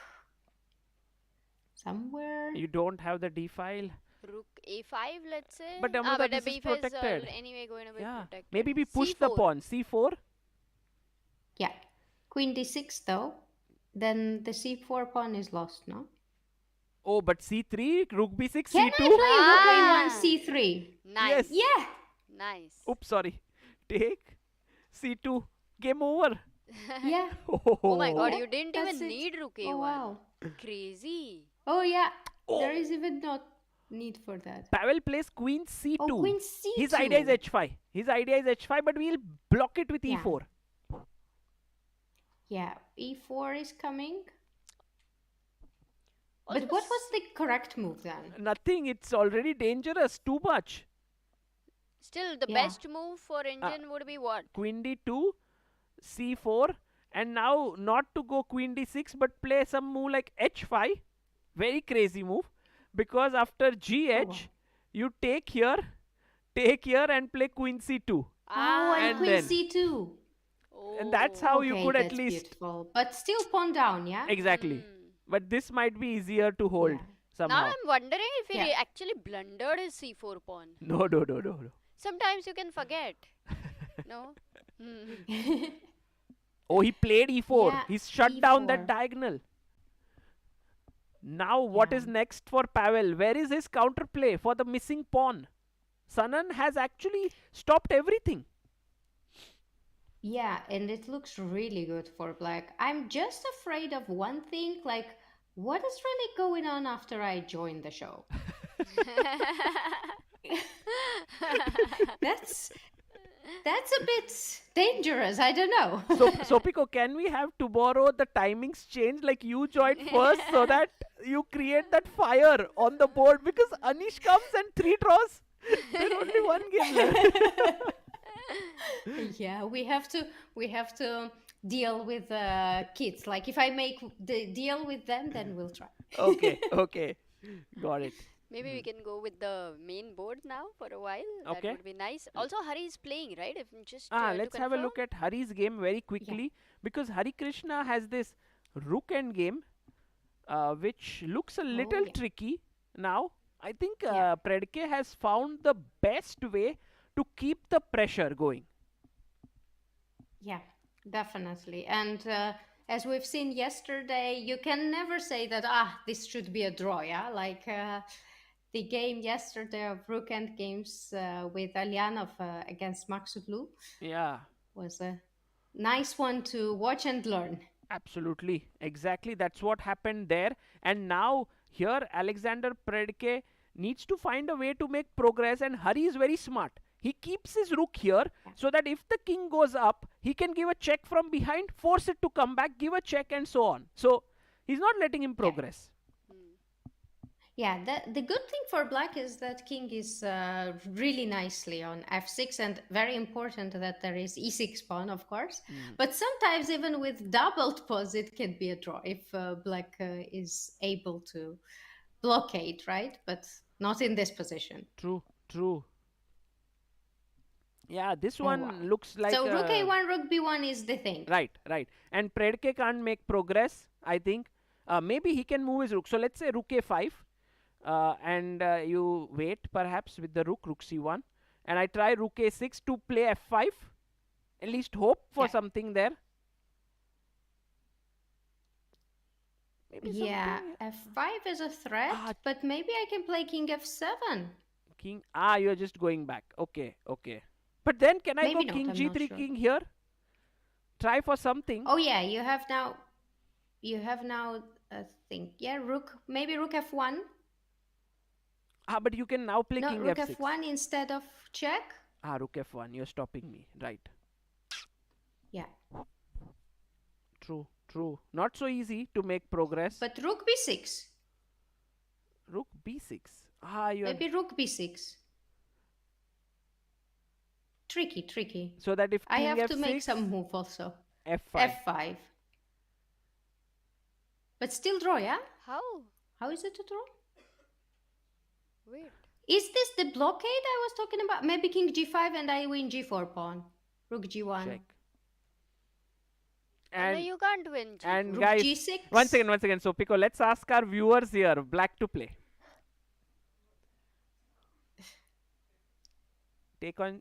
somewhere. You don't have the d file. Rook a5, let's say. But Amruta, But this is b5 is protected. anyway going to be Yeah. protected. Maybe we push the c4. pawn. c4. Yeah, queen d6 though. Then the c4 pawn is lost, no? Oh, but c3, rook b6, Can c2. I play rook Ah. a1 c3? Nice. Yeah. Nice. Oops, sorry. Take c2. Game over. Yeah. Oh my god, Yeah, you didn't that's even it. need rook a1. Oh wow. Crazy. Oh yeah. There Oh. is even not need for that. Pavel plays queen c2. Oh, queen c2. His idea is h5. His idea is h5, but we'll block it with Yeah. e4. Yeah, e4 is coming. Also But what was the correct move then? Nothing. It's already dangerous. Too much. Still, the Yeah. best move for Indian would be what? Queen d2, c4, and now not to go queen d6, but play some move like h5. Very crazy move, because after gh, wow. you take here, and play queen c2. Oh, and And queen then- c2. And that's Oh. how you Okay, could at that's least beautiful. But still pawn down, yeah? exactly. Hmm. But this might be easier to hold Yeah. Now somehow. I'm wondering if he Yeah. actually blundered his c4 pawn. No. Sometimes you can forget. No? Hmm. Oh, he played e4. Yeah, He's shut down that e4. diagonal. Now what is Yeah. next for Pavel? Where is his counterplay for the missing pawn? Sanan has actually stopped everything. Yeah, and it looks really good for black. I'm just afraid of one thing, like, what is really going on after I join the show? That's a bit dangerous. I don't know. So, Sopiko, can we have tomorrow the timings change? Like you join first so that you create that fire on the board, because Anish comes and 3 draws. There's only one game left. Yeah, we have to deal with kids. Like if I make the deal with them, then we'll try. Okay. Got it. Maybe we can go with the main board now for a while. That Okay. would be nice. Also, Hari is playing, right? If just to Let's have a confirm. look at Hari's game very quickly, because Harikrishna has this rook end game, which looks a little yeah. tricky. Now, I think Yeah. Predke has found the best way to keep the pressure going. Yeah, definitely. And as we've seen yesterday, you can never say that this should be a draw. Yeah, like the game yesterday of rook end games with Eljanov against Maghsoodloo Yeah. was a nice one to watch and learn. Absolutely, exactly. That's what happened there. And now here, Alexander Predke needs to find a way to make progress. And Hari is very smart. He keeps his rook here so that if the king goes up, he can give a check from behind, force it to come back, give a check, and so on. So he's not letting him progress. Yeah, the good thing for black is that king is really nicely on f6, and very important that there is e6 pawn, of course. But sometimes even with doubled pawns, it can be a draw if black is able to blockade, right? But not in this position. True. Yeah, this Oh, one wow. looks like So rook a1, rook b1 is the thing. Right. And Predke can't make progress, I think. Maybe he can move his rook. So let's say rook a5. And you wait perhaps with the rook c1. And I try rook a6 to play f5. At least hope for Yeah. something there. Maybe Yeah, something. f5 is a threat, but maybe I can play king f7. King. You're just going back. Okay. But then can I Maybe go not, king I'm g3 not sure. king here? Try for something. Oh yeah, you have now a thing. Yeah, maybe rook f1. But you can now play No, king rook f6. f1 instead of check. Rook f1. You're stopping me. Right. Yeah, True. Not so easy to make progress. but rook b6. Rook b6. You're Maybe rook b6. Tricky. so that if I king have f6, to make some move also. f5. f5. But still draw, yeah? How? How is it a draw? Wait. Is this the blockade I was talking about? Maybe king g5 and I win g4 pawn. Rook g1. Check. No, And you can't win G4. and Rook guys, g6. one second, Sopiko. Let's ask our viewers here. Black to play. Take on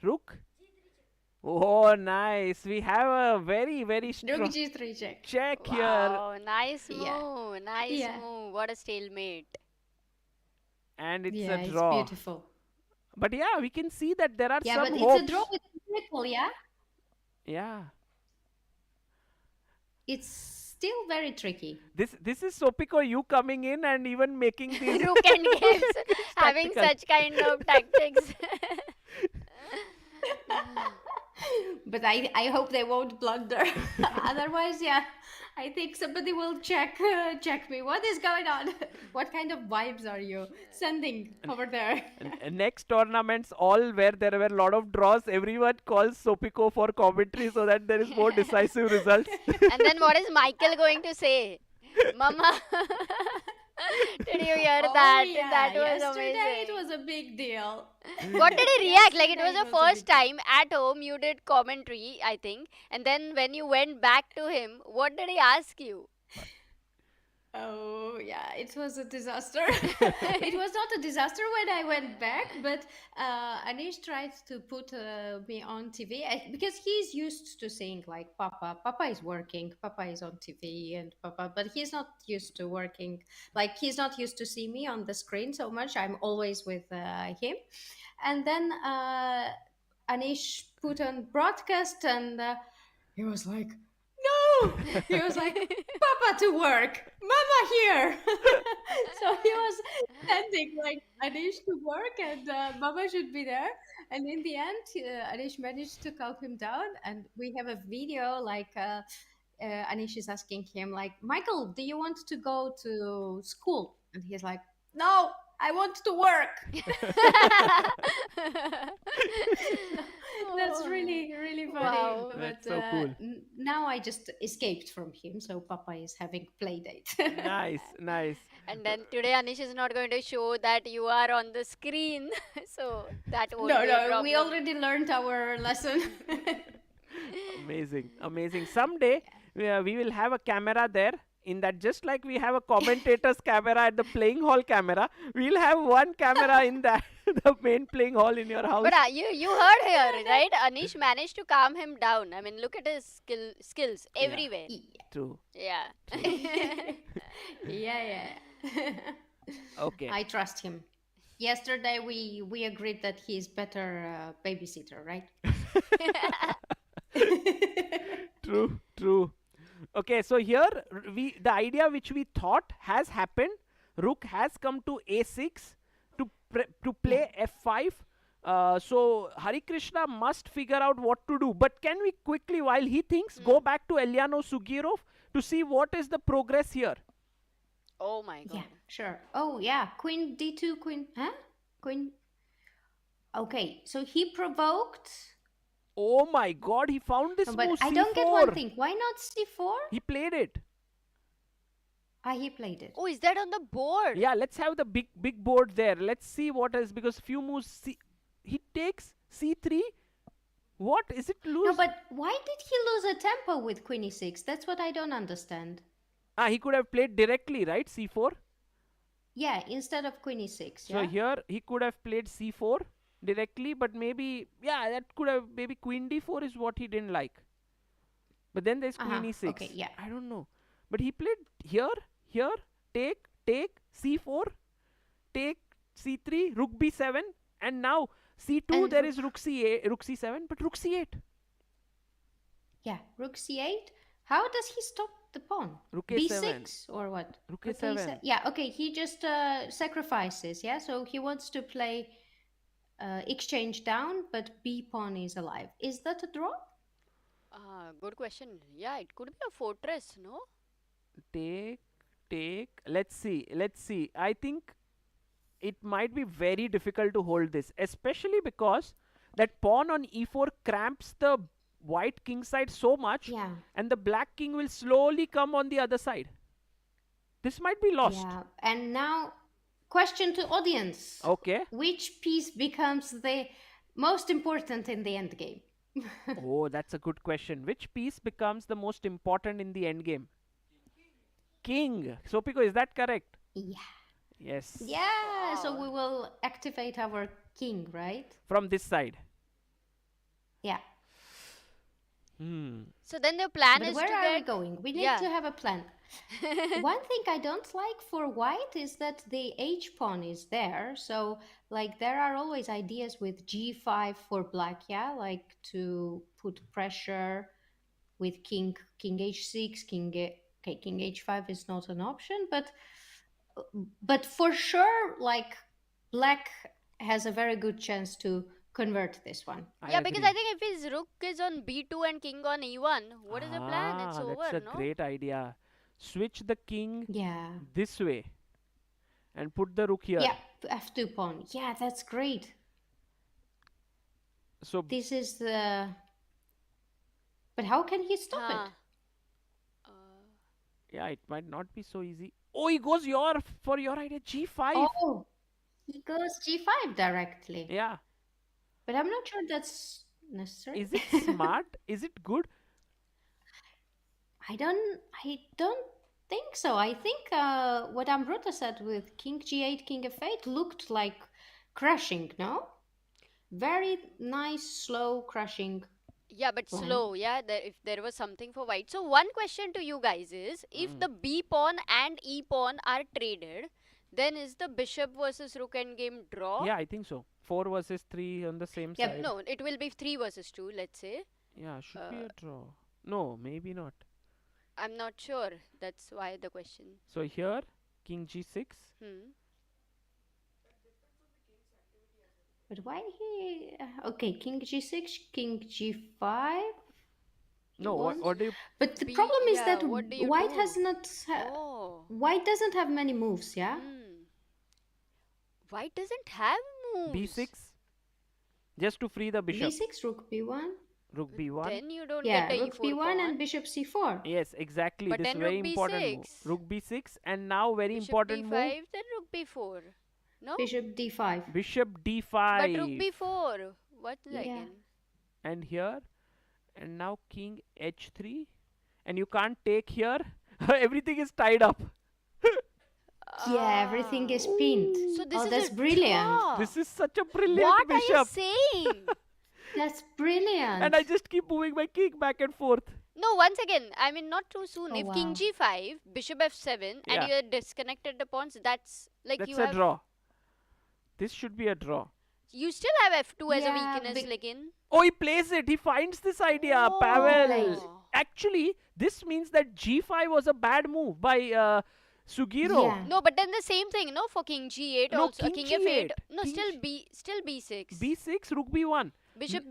Rook. Oh, nice. We have a very Rook strong g3 check. check here. Wow, nice Yeah. move. Nice Yeah. move. What a stalemate. And it's Yeah, a it's draw. beautiful. But yeah, we can see that there are Yeah, some but hopes. it's a draw with miracle, yeah? Yeah. It's still very tricky. This is Sopiko, you coming in and even making these Rook and games. Having Tactical. such kind of tactics. But I hope they won't blunder. Otherwise, yeah, I think somebody will check me. What is going on? What kind of vibes are you sending over there? And next tournaments, all where there were a lot of draws, everyone calls Sopiko for commentary so that there is more decisive results. And then what is Michael going to say? Mama, did you hear that? Yeah, That was yesterday amazing. it was a big deal. What did he react? Like it was Yesterday the it was a first big time at home you did commentary, I think. And then when you went back to him, what did he ask you? Oh yeah, it was a disaster. It was not a disaster when I went back, but Anish tried to put me on TV because he's used to seeing like Papa is working, Papa is on TV, and Papa, but he's not used to working. Like he's not used to see me on the screen so much. I'm always with him, and then Anish put on broadcast, and he was like, "No!" He was like, "Papa to work, Mama here." So he was sending like Anish to work, and Mama should be there. And in the end, Anish managed to calm him down, and we have a video like. Anish is asking him like, Michael, do you want to go to school? And he's like, no, I want to work. That's really funny. Wow. But That's so cool. now I just escaped from him, so Papa is having play date. Nice. And then today Anish is not going to show that you are on the screen. So that won't No, be a no, we problem. already learned our lesson. Amazing. Someday we will have a camera there. In that, just like we have a commentator's camera at the playing hall camera, we'll have one camera in that the main playing hall in your house. But you heard here, right? Anish managed to calm him down. I mean, look at his skills everywhere. True. Yeah. Yeah. Okay. I trust him. Yesterday we agreed that he's better babysitter, right? True. Okay, so here the idea which we thought has happened. Rook has come to a6 to play f5. So Harikrishna must figure out what to do. But can we quickly, while he thinks, go back to Eljanov Sjugirov to see what is the progress here? Oh my god. Yeah, sure. Oh yeah, Queen d2, Queen, huh? Queen. Okay, so he provoked. Oh my god, he found this No, but move, I c4. don't get one thing. Why not c4? He played it. He played it. Oh, is that on the board? Yeah, let's have the big board there. Let's see what is, because few moves, he takes c3. What is it lose? No, but why did he lose a tempo with Queen e6? That's what I don't understand. He could have played directly, right? c4. Yeah, instead of Queen e6. So Yeah. here he could have played c4 directly, but maybe, yeah, that could have, maybe Queen d4 is what he didn't like. But then there's Queen e6. Okay, yeah. I don't know. But he played here, take, c4, take c3, rook b7, and now c2, And there rook- is rook c8, rook c7, but rook c8. Yeah, rook c8. How does he stop the pawn? Rook a7. b6 or what? Rook a7. Yeah, okay, he just sacrifices, yeah? So he wants to play exchange down, but b pawn is alive. Is that a draw? Good question. Yeah, it could be a fortress, no? Take. Let's see. I think it might be very difficult to hold this, especially because that pawn on e4 cramps the white king side so much, Yeah. and the black king will slowly come on the other side. This might be lost. Yeah, and now question to audience. Okay. Which piece becomes the most important in the endgame? Oh, that's a good question. Which piece becomes the most important in the endgame? King. Sopiko, is that correct? Yeah. Yes. Yeah, so Wow. we will activate our king, right? From this side. Yeah. So then the plan But is where to are we get. going? We need Yeah. to have a plan. One thing I don't like for white is that the h pawn is there. So, like, there are always ideas with g5 for black, yeah, like to put pressure with king h6, king h5 is not an option, but for sure, like, black has a very good chance to convert this one. I Yeah, because agree. I think if his rook is on b2 and king on e1, what is the plan? It's That's over, a no? great idea. Switch the king Yeah. this way and put the rook here. Yeah, f2 pawn. Yeah, that's great. So This is the. But how can he stop Huh. it? yeah, it might not be so easy. Oh, he goes for your idea g5. Oh, he goes g5 directly. Yeah. But I'm not sure that's necessary. Is it smart? Is it good? I don't think so. I think what Amruta said with king g8, king f8 looked like crushing, no? Very nice, slow crushing. Yeah, but Plan. slow, yeah, if there was something for white. So one question to you guys is, if the b pawn and e pawn are traded, then is the bishop versus rook endgame draw? Yeah, I think so. 4 versus 3 on the same Yeah, side. No, it will be 3 versus 2, let's say. Yeah, should be a draw. No, maybe not. I'm not sure. That's why the question. So here, king g6. But why he? Okay, king g6, king g5. No, wants- what do you... But the B- problem is yeah, that what do you white do? has not. Oh. White doesn't have many moves, yeah. White doesn't have moves. b6? Just to free the bishop. b6, rook b1. Rook b1. Then you don't Yeah, get a rook e4 b1 pawn. and bishop c4. Yes, exactly. But This then very rook important move. b6. Rook b6 and now very Bishop important d5, move. then rook b4. No? Bishop d5. Bishop d5. But rook b4. What Yeah. again? And here. And now king h3. And you can't take here. Everything is tied up. Yeah, everything is pinned. So this Oh, is that's a brilliant. draw. This is such a brilliant What bishop. are you saying? That's brilliant. And I just keep moving my king back and forth. No, once again, I mean, not too soon. Oh, If king wow. g5, bishop f7, Yeah. and you have disconnected the pawns, that's like That's you a have. draw. This should be a draw. You still have f2 as a Yeah, weakness, but- like in. Oh, he plays it. He finds this idea. Oh. Pavel. Actually, this means that g5 was a bad move by Sjugirov. Yeah. No, but then the same thing, no, for king g8 No, also. king King f8. G8. No, King still b6. b6, rook b1. Bishop,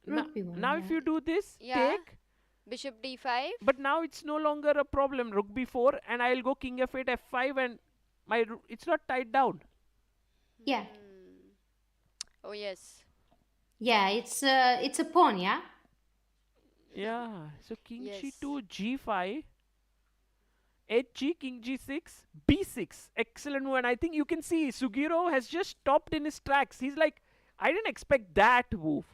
Rook b1. Now yeah. if you do this, Yeah. take. bishop d5. But now it's no longer a problem. Rook b4 and I'll go king f8, f5 and it's not tied down. Yeah. Oh, yes. Yeah, it's a pawn, yeah? Yeah. So king Yes. g2, g5, hg, king g6, b6. Excellent move. And I think you can see Sjugirov has just stopped in his tracks. He's like, I didn't expect that move.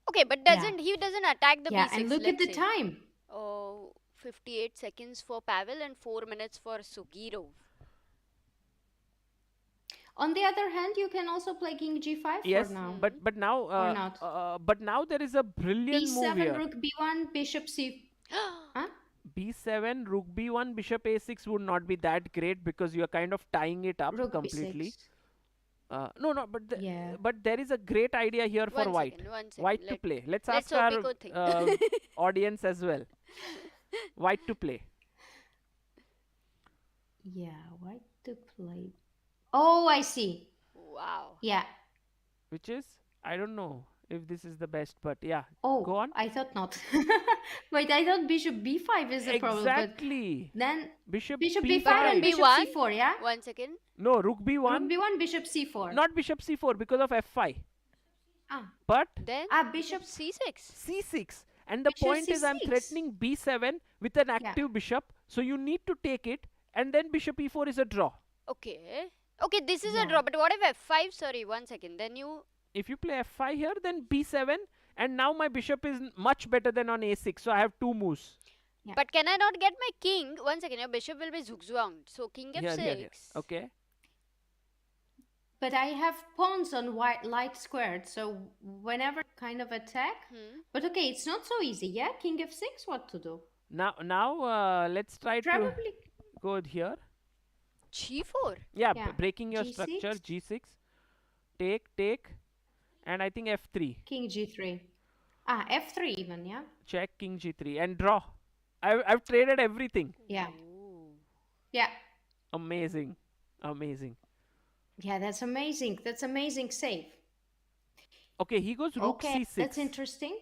Okay, but he doesn't attack the Yeah, b6. and look at let's the say. time. Oh, 58 seconds for Pavel and 4 minutes for Sjugirov. On the other hand, you can also play king g5 Yes, for now. but now Or not. but now there is a brilliant move b7, here. rook b1, bishop c. Huh? b7, rook b1, bishop a6 would not be that great because you are kind of tying it up Rook completely. b6. No, Yeah. but there is a great idea here for One white. second, one second. White to Let- play. Let's let ask our Sopiko think. audience as well. White to play. Yeah, white to play. Oh, I see. Wow. Yeah. Which is, I don't know if this is the best, but yeah. Oh, Go on. I thought not. Wait, I thought bishop b5 is the problem. Exactly. But then Bishop bishop b5. b5 and bishop B1. c4, yeah? One second. No, rook b1. Rook b1, bishop c4. Not bishop c4 because of f5. Ah, But Then bishop c6. c6. And the Bishop point is I'm C6. threatening b7 with an active bishop. So you need to take it. And then bishop e4 is a draw. Okay. Okay, this is a Yeah. draw. But what if f5? Sorry, 1 second. Then you. If you play f5 here, then b7, and now my bishop is much better than on a6, so I have two moves. Yeah. But can I not get my king? 1 second. Your bishop will be zugzwanged. So king Here, f6. here. Okay. But I have pawns on white light squared, so whenever kind of attack. But okay, it's not so easy, yeah? King f6, what to do? Now, let's try to Probably go here. g4. Yeah, Yeah. breaking your G6. structure. G6. Take. And I think f3. king g3. Ah, f3 even, yeah? Check king g3 and draw. I've traded everything. Yeah. Ooh. Yeah. Amazing. Yeah, that's amazing. That's amazing save. Okay, he goes rook Okay, c6. that's interesting.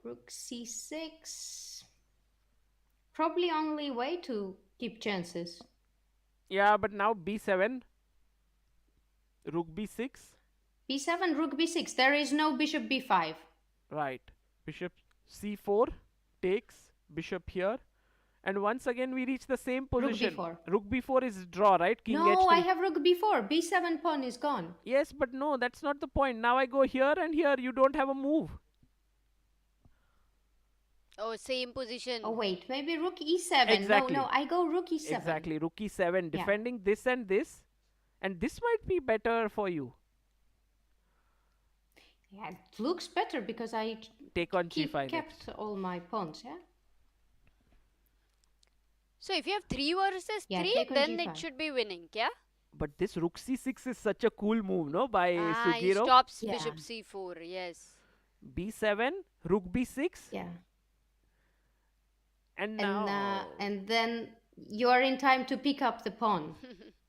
Rook c6. Probably only way to keep chances. Yeah, but now b7. Rook b6. b7, rook b6. There is no bishop b5. Right. Bishop c4 takes bishop here. And once again we reach the same position. b4. Rook b4 is draw, right? King No, h3. I have rook b4. b7 pawn is gone. Yes, but no, that's not the point. Now I go here and here. You don't have a move. Oh, same position. Oh wait, maybe rook e7. Exactly. No, I go rook e7. Exactly. Rook e7, Yeah. defending this and this. And this might be better for you. Yeah, it looks better because I Take on g5 next. kept all my pawns, yeah? So if you have 3 versus Yeah, 3, take on then g5. it should be winning, yeah? But this rook c6 is such a cool move, no? By He Sjugirov. stops Yeah. bishop c4, yes. b7, rook b6. Yeah. And now... And then you are in time to pick up the pawn.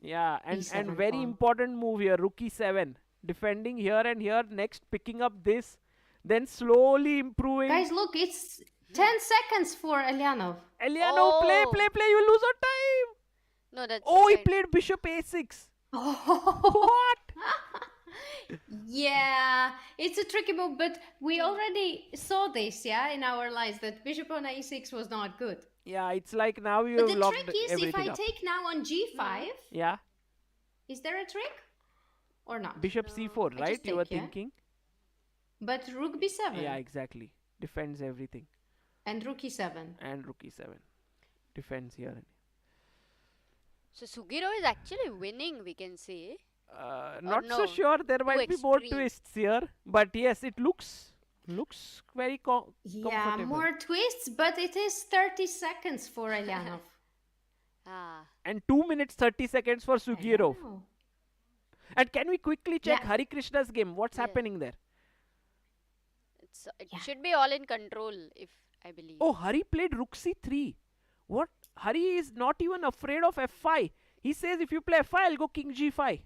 Yeah, and e7 very pawn. important move here, rook e7. Defending here and here, next picking up this, then slowly improving. Guys, look, it's 10 seconds for Eljanov. Eljanov, play, you lose on time. No, that's Oh, he right. played bishop a6. Oh. What? Yeah, it's a tricky move, but we already saw this, yeah, in our lives that bishop on a6 was not good. Yeah, it's like now you But have the locked trick is, everything if I up. take now on g5, Yeah, is there a trick or not? bishop c4, I right? just You were take, yeah? thinking? But rook b7 Yeah, exactly. Defends everything. and rook e7. And rook e7. Defends here. So Sjugirov is actually winning, we can say. Not so no, sure. There might be more extreme. twists here, but yes, it looks very Yeah, comfortable. more twists, but it is 30 seconds for Eljanov. Ah. And 2 minutes 30 seconds for Sjugirov. Oh. And can we quickly check Yeah. Harikrishna's game? What's Yeah. happening there? It Yeah. should be all in control, if I believe. Oh, Hari played rook c3. What? Hari is not even afraid of f5. He says if you play f5, I'll go king g5.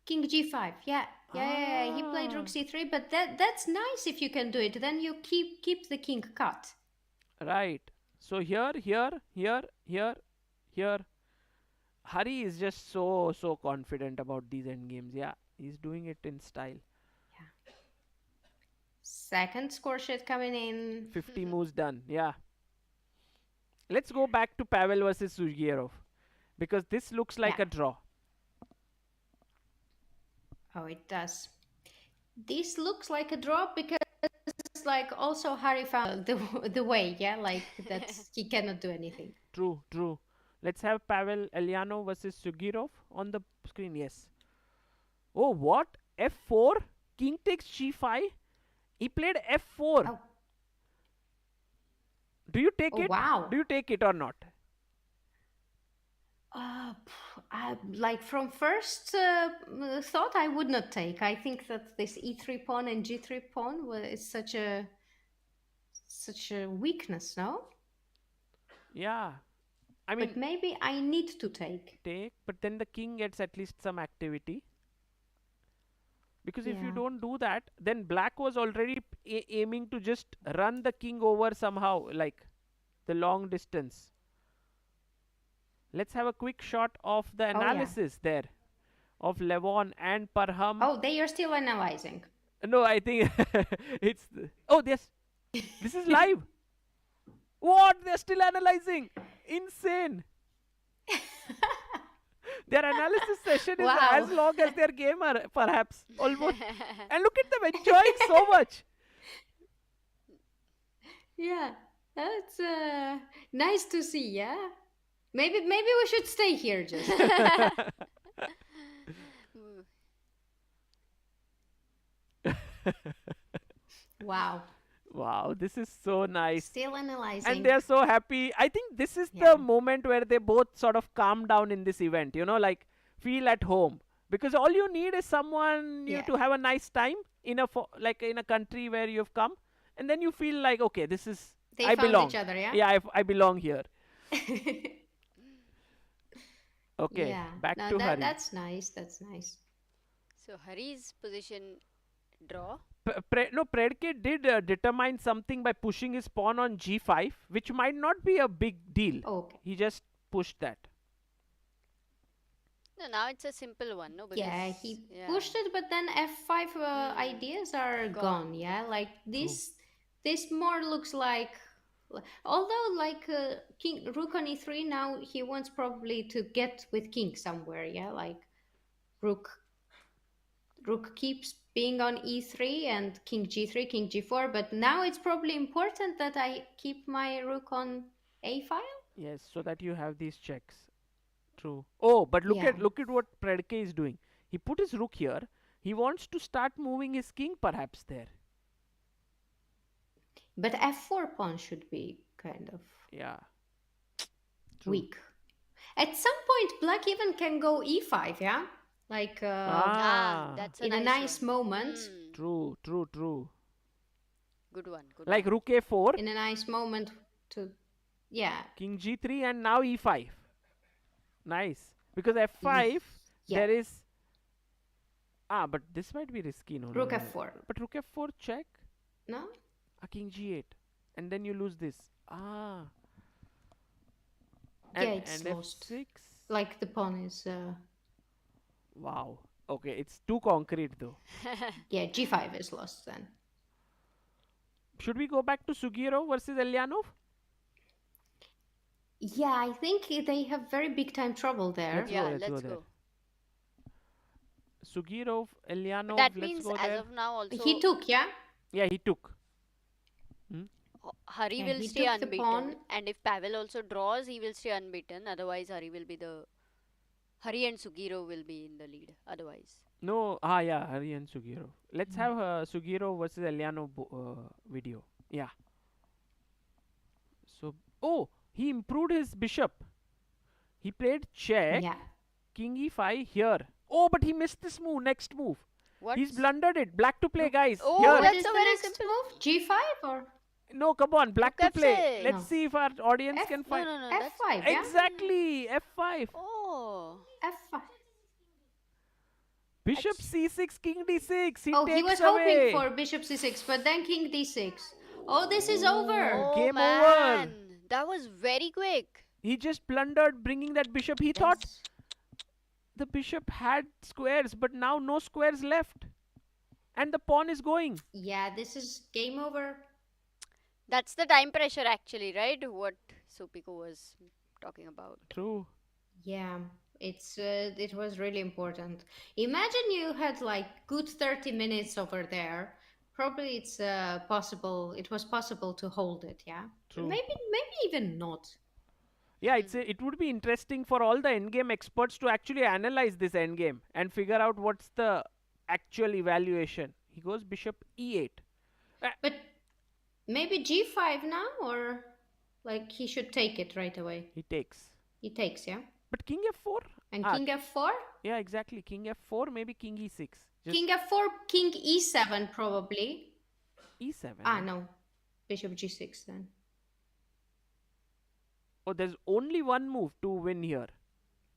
King g5, yeah. He played rook Ah. c3, but that's nice if you can do it. Then you keep the king cut. Right. So here. Hari is just so confident about these endgames. Yeah, he's doing it in style. Second score sheet coming in. 50 moves done. Yeah. Let's go back to Pavel versus Sjugirov, because this looks like Yeah. a draw. Oh, it does. This looks like a draw because like also Hari found the way, yeah, like that he cannot do anything. True. Let's have Pavel Eljanov versus Sjugirov on the screen. Yes. Oh, what? f4? King takes g5? He played f4. Oh. Do you take Oh, it? wow. Do you take it or not? Like from first thought, I would not take. I think that this e3 pawn and g3 pawn is such a weakness, no? Yeah. I mean, But maybe I need to take. but then the king gets at least some activity. Because if you Yeah. don't do that, then black was already aiming to just run the king over somehow, like the long distance. Let's have a quick shot of the yeah. analysis there of Levon and Parham. Oh, they are still analyzing. No, I think oh, this is live. What? They're still analyzing. Insane. Their analysis session is Wow. as long as their gamer, perhaps. Almost. And look at them enjoying so much. Yeah, that's nice to see. Yeah, maybe we should stay here just. Wow. Wow, this is so nice. Still And analyzing. they're so happy. I think this is Yeah. the moment where they both sort of calm down in this event, like feel at home. Because all you need is someone you Yeah. to have a nice time in like in a country where you've come, and then you feel like, okay, this is They I found belong. each other, yeah? Yeah, I belong here. Okay, Yeah. back No, to Hari. that's nice. That's nice. So Hari's position draw. No, Predke did determine something by pushing his pawn on g5, which might not be a big deal. Okay. He just pushed that. No, now it's a simple one, no? Because, Yeah, he yeah. pushed it, but then f5 ideas are gone. Yeah, like this more looks like, although like king rook on e3, now he wants probably to get with king somewhere. Yeah, like rook keeps being on e3 and king g3, king g4, but now it's probably important that I keep my rook on a file. Yes, so that you have these checks. True. Oh, but look Yeah. at what Predke is doing. He put his rook here. He wants to start moving his king perhaps there. But f4 pawn should be kind of Yeah. True. weak. At some point, black even can go e5, yeah? Like That's in a nice one. moment. True. Good one. Good Like one. rook a4, In a nice moment to, yeah. king g3, and now e5. Nice. Because f5, Yeah. there is... but this might be risky. No, Rook no, no. f4. But rook f4 check. No? King g8. And then you lose this. Yeah, And, it's and lost. f6. Like the pawn is, Wow. Okay, it's too concrete though. yeah, g5 is lost then. Should we go back to Sjugirov versus Eljanov? Yeah, I think they have very big time trouble there. Let's go Let's there. go. Sjugirov, Eljanov, That let's means go as there. of now also He took, yeah? Yeah, he took. Hari Yeah, will he stay took the unbeaten. pawn. And if Pavel also draws, he will stay unbeaten. Otherwise, Hari and Sjugirov will be in the lead. Otherwise. No, yeah, Hari and Sjugirov. Let's have Sjugirov versus Eljanov video. Yeah. So, he improved his bishop. He played check, Yeah. king e5 here. Oh, but he missed this move, next move. What? He's blundered it. Black to play, guys. Oh, Here. What that's is a the very next simple move? G5 or No, come on, black to Look, play. F6. Let's No. see if our audience F- can No, find. no, no. That's F5, yeah? Exactly, f5. Oh. F5. Bishop c6, king d6. He Oh, takes he was away. hoping for bishop c6, but then king d6. Oh, this is over. Oh, Game over. man. That was very quick. He just blundered bringing that bishop. He thought the bishop had squares, but now no squares left. And the pawn is going. Yeah, this is game over. That's the time pressure actually, right? What Sopiko was talking about. True. Yeah, it was really important. Imagine you had like good 30 minutes over there. Probably it's possible. It was possible to hold it. Yeah. True. Maybe even not. Yeah, it would be interesting for all the endgame experts to actually analyze this endgame and figure out what's the actual evaluation. He goes bishop e8. But maybe g5 now, or like he should take it right away. He takes. He takes, yeah. But king f4? And king f4? Yeah, exactly. King f4, maybe king e6. Just King f4, king e7 probably. e7. No. Bishop g6 then. Oh, there's only one move to win here.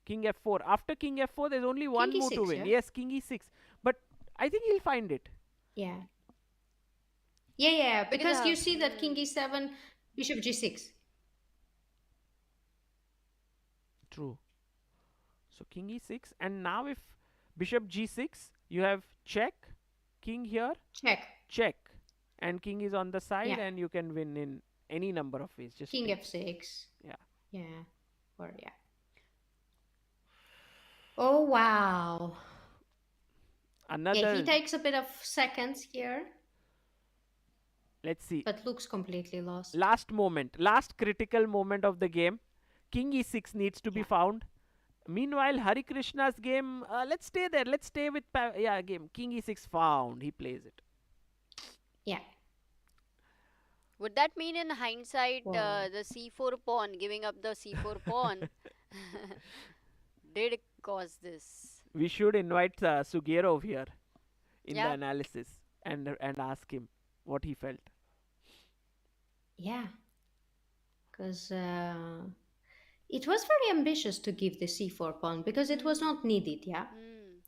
King f4. After king f4, there's only one move to e6, win. yeah? Yes, king e6. But I think he'll find it. Yeah. Yeah, because you Because, see that king e7, bishop g6. True. So king e6. And now if bishop g6, you have check. King here, Check. check. And king is on the side Yeah. and you can win in any number of ways. Just King take. f6. Yeah. Yeah. Or yeah. Oh wow. Yeah, he Another, takes a bit of seconds here, let's see, but looks completely lost. last moment, last critical moment of the game. King e6 needs to be Yeah. found. Meanwhile, Harikrishna's game, let's stay there. Let's stay with yeah, game. King e6 found. He plays it. Yeah. Would that mean in hindsight Whoa. the c4 pawn, giving up the c4 pawn, did cause this? We should invite Sjugirov here in the Yeah. analysis and ask him what he felt. Yeah. Because it was very ambitious to give the c4 pawn because it was not needed, yeah. Hmm.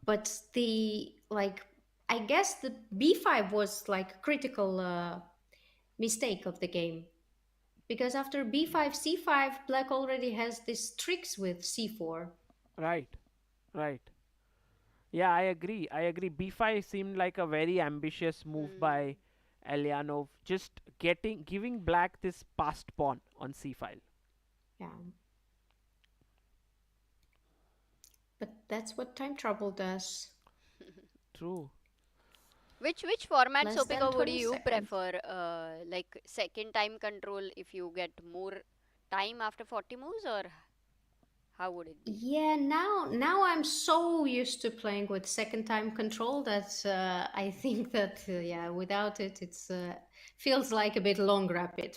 But the like, I guess the b5 was like critical mistake of the game, because after b5 c5 black already has these tricks with c4. Right, right. Yeah, I agree. I agree. B5 seemed like a very ambitious move Hmm. by Eljanov, just giving black this passed pawn on c file. Yeah. But that's what time trouble does. True. Which format, Less than Sopiko, would 20 you seconds. prefer? Like second time control if you get more time after 40 moves, or how would it be? Yeah, now I'm so used to playing with second time control that I think that yeah, without it, it's feels like a bit long rapid.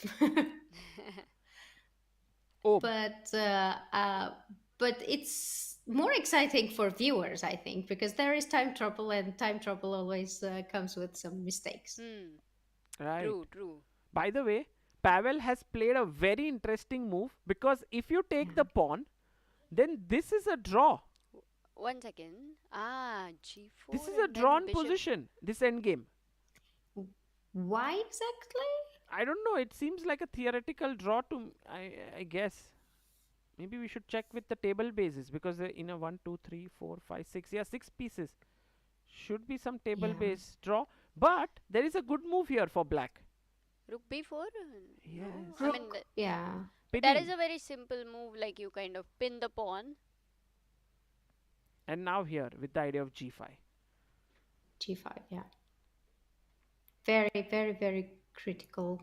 Oh, but it's more exciting for viewers, I think, because there is time trouble, and time trouble always comes with some mistakes. Hmm. right. True, true. By the way, Pavel has played a very interesting move because if you take Yeah. the pawn, then this is a draw. 1 second. Ah, This g4 is a and then drawn bishop. position, this endgame. Why exactly? I don't know, it seems like a theoretical draw to I guess. Maybe we should check with the table bases because in a 1, 2, 3, 4, 5, 6, yeah, 6 pieces. Should be some table Yeah. base draw. But there is a good move here for black. Rook b4? No. Yes. I mean, Rook. Yeah. but that is Pinning. a very simple move, like you kind of pin the pawn. And now here with the idea of g5. G5. Yeah. Very, very, very critical.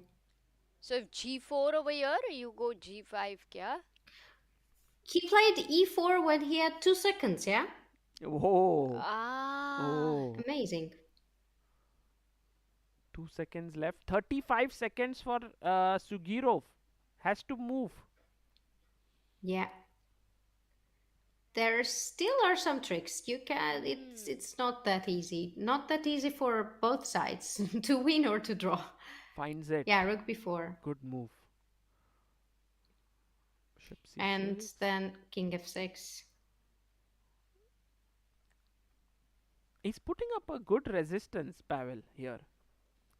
So if g4 over here, you go g5, kya? He played e4 when he had 2 seconds, yeah? Oh. Ah. Oh. Amazing. 2 seconds left. 35 seconds for Sjugirov. Has to move. Yeah. There still are some tricks. You can it's not that easy. Not that easy for both sides to win or to draw. Finds it. Yeah, rook b4. Good move. Bishop c6. And then king f6. He's putting up a good resistance, Pavel, here.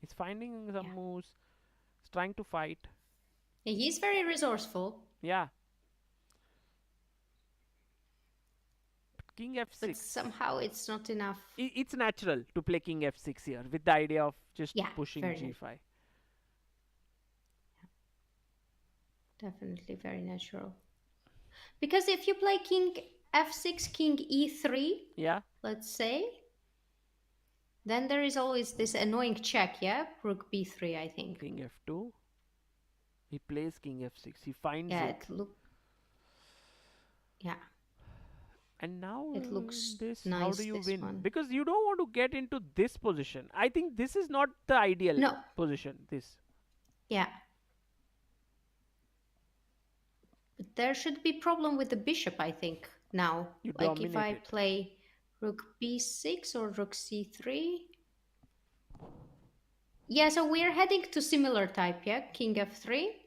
He's finding some Yeah. moves. He's trying to fight. He's very resourceful, Yeah. But king but f6. somehow it's not enough. It's natural to play king f6 here with the idea of just Yeah, pushing very g5. Definitely very natural. Because if you play king f6, king e3, Yeah. let's say, then there is always this annoying check, yeah? Rook b3, I think. King f2. He plays king f6. He finds Yeah, it. Yeah. And now It looks this, nice, how do you this win? one. Because you don't want to get into this position. I think this is not the ideal No. position. This. Yeah. But there should be problem with the bishop, I think, now. You Like if I dominate it. play rook b6 or rook c3. Yeah, so we're heading to similar type, yeah? King f3.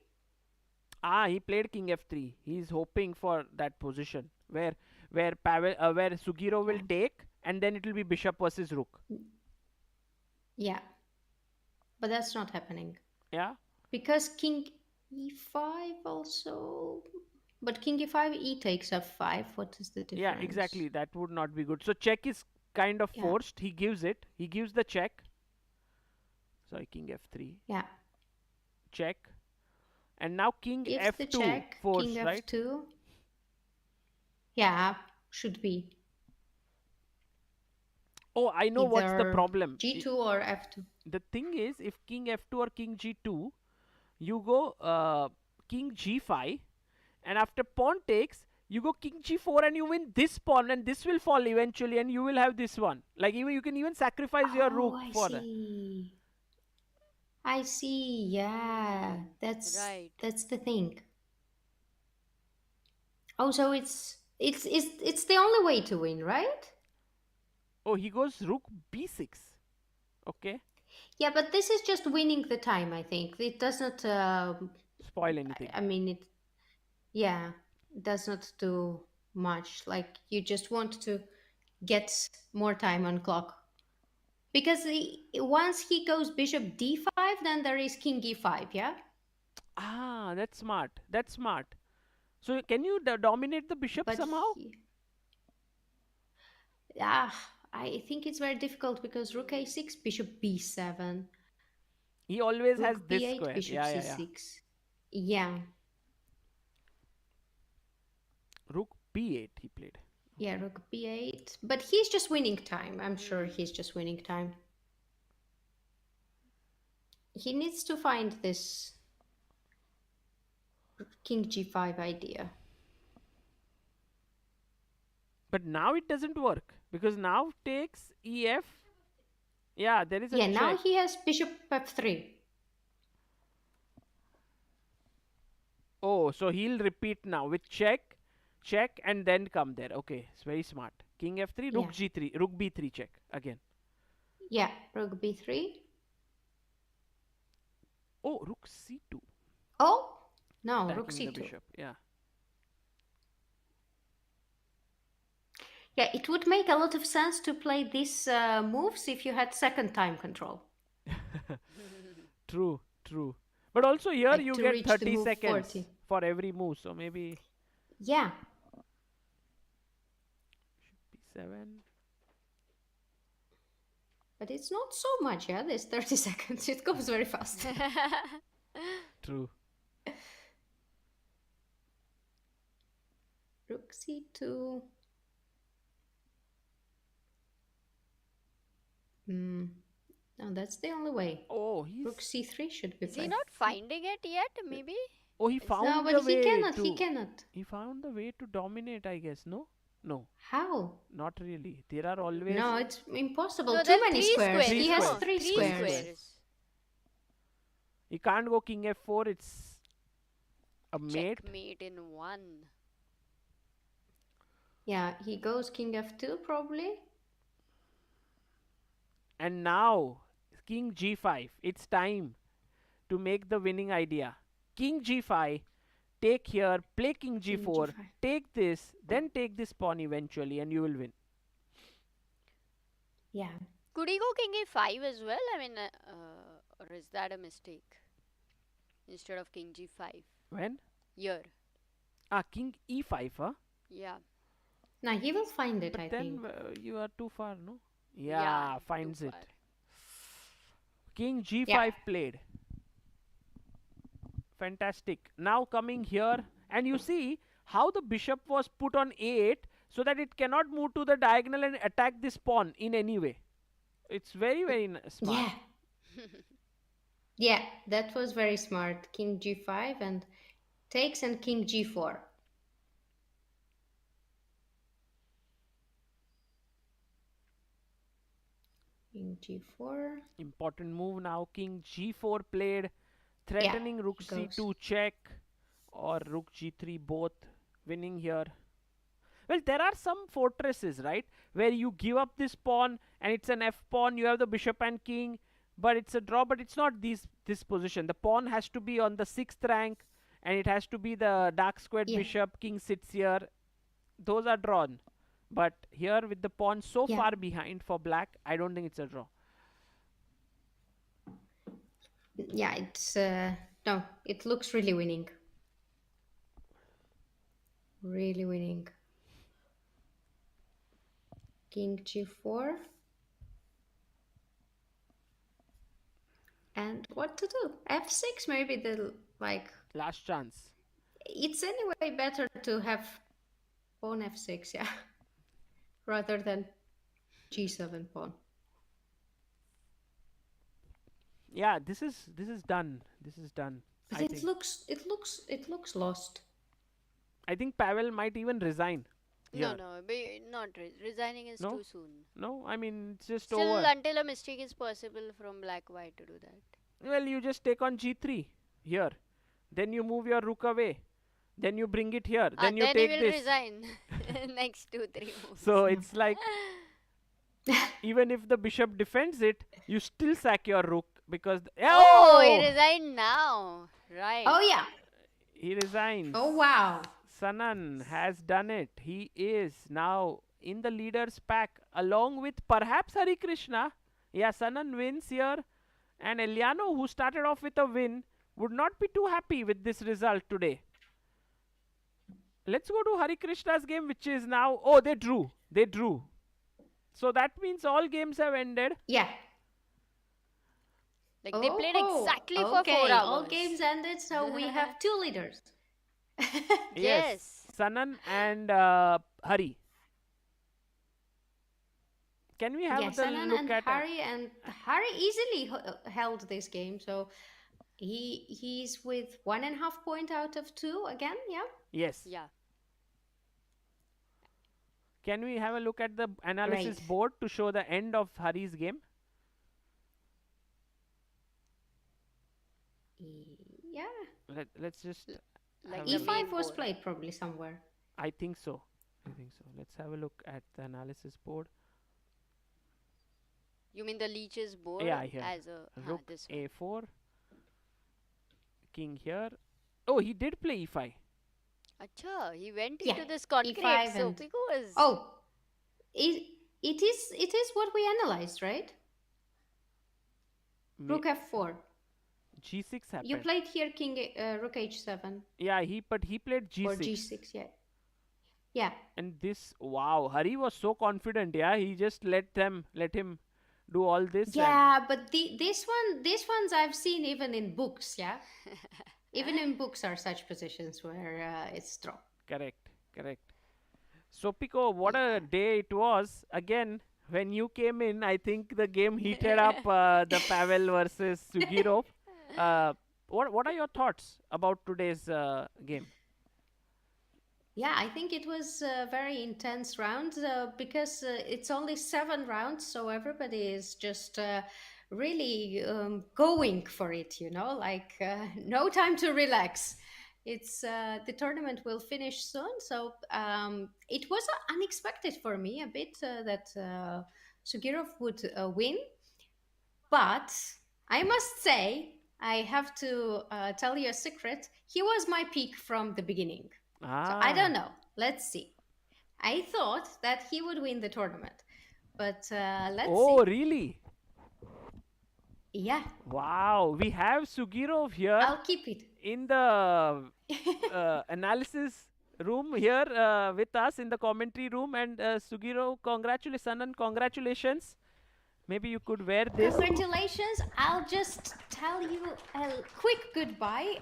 Ah, he played king f3. He's hoping for that position where where Sjugirov will take, and then it will be bishop versus rook. Yeah. But that's not happening. Yeah. Because king e5 also. But king e5, e takes f5. What is the difference? Yeah, exactly. That would not be good. So check is kind of Yeah. forced. He gives it. He gives the check. Sorry, king f3. Yeah. Check. And now king Gives the f2 check. force, King right? f2. Yeah, should be Oh, I know what's the either problem. g2 or f2. The thing is, if king f2 or king g2, you go king g5, and after pawn takes, you go king g4 and you win this pawn, and this will fall eventually, and you will have this one. Like, even you can even sacrifice your Oh, rook I for that. see. I see. Yeah, Right. that's the thing. Oh, so it's the only way to win, right? Oh, he goes rook b6. Okay, Yeah, but this is just winning the time, I think. It does not spoil anything. I mean it yeah, it does not do much. Like you just want to get more time on clock. Because once he goes bishop d5, then there is king e5, yeah? Ah, that's smart. That's smart. So can you dominate the bishop But somehow? yeah, I think it's very difficult because rook a6, bishop b7, He always has rook this b8, square. bishop Yeah, yeah, yeah. c6. Yeah, Rook b8 he played. yeah, rook b8. But he's just winning time. I'm sure he's just winning time. He needs to find this king g5 idea. But now it doesn't work because now takes ef. Yeah, there is a Yeah, check. now he has bishop f3. Oh, so he'll repeat now with check, check, and then come there. Okay, it's very smart. King f3, rook Yeah. g3, rook b3 check again. Yeah, rook b3. Oh, rook c2. Oh, no, rook Attacking the c2. bishop. Yeah. Yeah, it would make a lot of sense to play these moves if you had second time control. True, true. But also here Like you to get reach the 30 move seconds 40. for every move. So maybe Yeah, b7. but it's not so much, yeah, this 30 seconds. It goes very fast. True. Rook c2. No, that's the only way. Oh, Rook c3 should be Is he played. not finding it yet? Maybe? Oh, he found No, the but way he cannot. to. He cannot. He found the way to dominate, I guess. No, no, How? not really. There are always. No, it's impossible. No, Too then many three squares. squares. He has No, three three squares. squares. He can't go king f4. It's a mate. Checkmate in one. Yeah, he goes king f2 probably. And now king g5. It's time to make the winning idea. King g5. Take here. Play king King g4. g5. Take this. Then take this pawn eventually, and you will win. Yeah. Could he go king a5 as well? I mean, or is that a mistake? Instead of king g5. When? Here. Ah, king e5, huh? Yeah. Now he will find it, But I then think. you are too far, no? Yeah, too finds it. far. King g5 Yeah. played. Fantastic. Now coming here, and you see how the bishop was put on a8 so that it cannot move to the diagonal and attack this pawn in any way. It's very, very smart. Yeah. Yeah, that was very smart. King g5 and takes and king g4. King g4. Important move now. King g4 played, threatening rook he goes. c2 check or rook g3 both, winning here. Well, there are some fortresses, right, where you give up this pawn and it's an f pawn. You have the bishop and king, but it's a draw. But it's not this position. The pawn has to be on the 6th rank, and it has to be the dark squared Yeah. bishop. King sits here. Those are drawn. But here with the pawn so Yeah. far behind for black, I don't think it's a draw. Yeah, it's no, it looks really winning. Really winning. King g4. And what to do? F6 maybe the Last chance. It's anyway better to have pawn F6, yeah, rather than G7 pawn. Yeah, this is done. This is done. But it looks lost. I think Pavel might even resign. No, Yeah. no, not resigning is No? too soon. No, I mean it's just Still, over. until a mistake is possible from black-white to do that. Well, you just take on G3 here. Then you move your rook away. Then you bring it here. Then you Then take he will this. resign next 2-3 moves. So it's like even if the bishop defends it, you still sack your rook because Oh, he resigned now. Right. Oh yeah. he resigns. Oh wow. Sanan has done it. He is now in the leaders pack along with perhaps Harikrishna. Yeah, Sanan wins here. And Eljanov, who started off with a win, would not be too happy with this result today. Let's go to Harikrishna's game, which is now... Oh, they drew. They drew. So that means all games have ended. Yeah. Like they played exactly for 4 Okay, hours. all games ended, so we have 2 leaders. Yes. Sanan and Hari. Can we have the Sanan look and at Harry, and Harry easily held this game, so he's with 1.5 point out of 2 again, yeah? Yes. Yeah. Can we have a look at the analysis Great. board to show the end of Hari's game? Yeah. Let's just Like have the a main E5 was board. played probably somewhere. I think so. Let's have a look at the analysis board. You mean the leeches board? Yeah, here. As a Rook this one. A4. King here. Oh, he did play E5. Acha, he went Yeah, into this concrete. E5 and- Sopiko was. Oh, it is what we analyzed, right? Rook F4. G6 happened. You played here King Rook H7 Yeah, but he played G6. or G6, yeah. Yeah. And this, wow, Hari was so confident. Yeah, he just let him do all this. Yeah, but these ones I've seen even in books, yeah. Even in books are such positions where it's draw. Correct. Sopiko, what a day it was. Again, when you came in, I think the game heated up the Pavel versus Sjugirov. What are your thoughts about today's game? Yeah, I think it was a very intense round because it's only 7 rounds, so everybody is just really going for it, like no time to relax. It's the tournament will finish soon, so it was unexpected for me a bit that Sjugirov would win, but I must say, I have to tell you a secret. He was my pick from the beginning. So I don't know. Let's see. I thought that he would win the tournament, but let's see. Oh, really? Yeah. Wow, we have Sjugirov here I'll keep it. in the analysis room here with us in the commentary room. And Sjugirov, congratulations, Sanan, congratulations. Maybe you could wear this. Congratulations. I'll just tell you a quick goodbye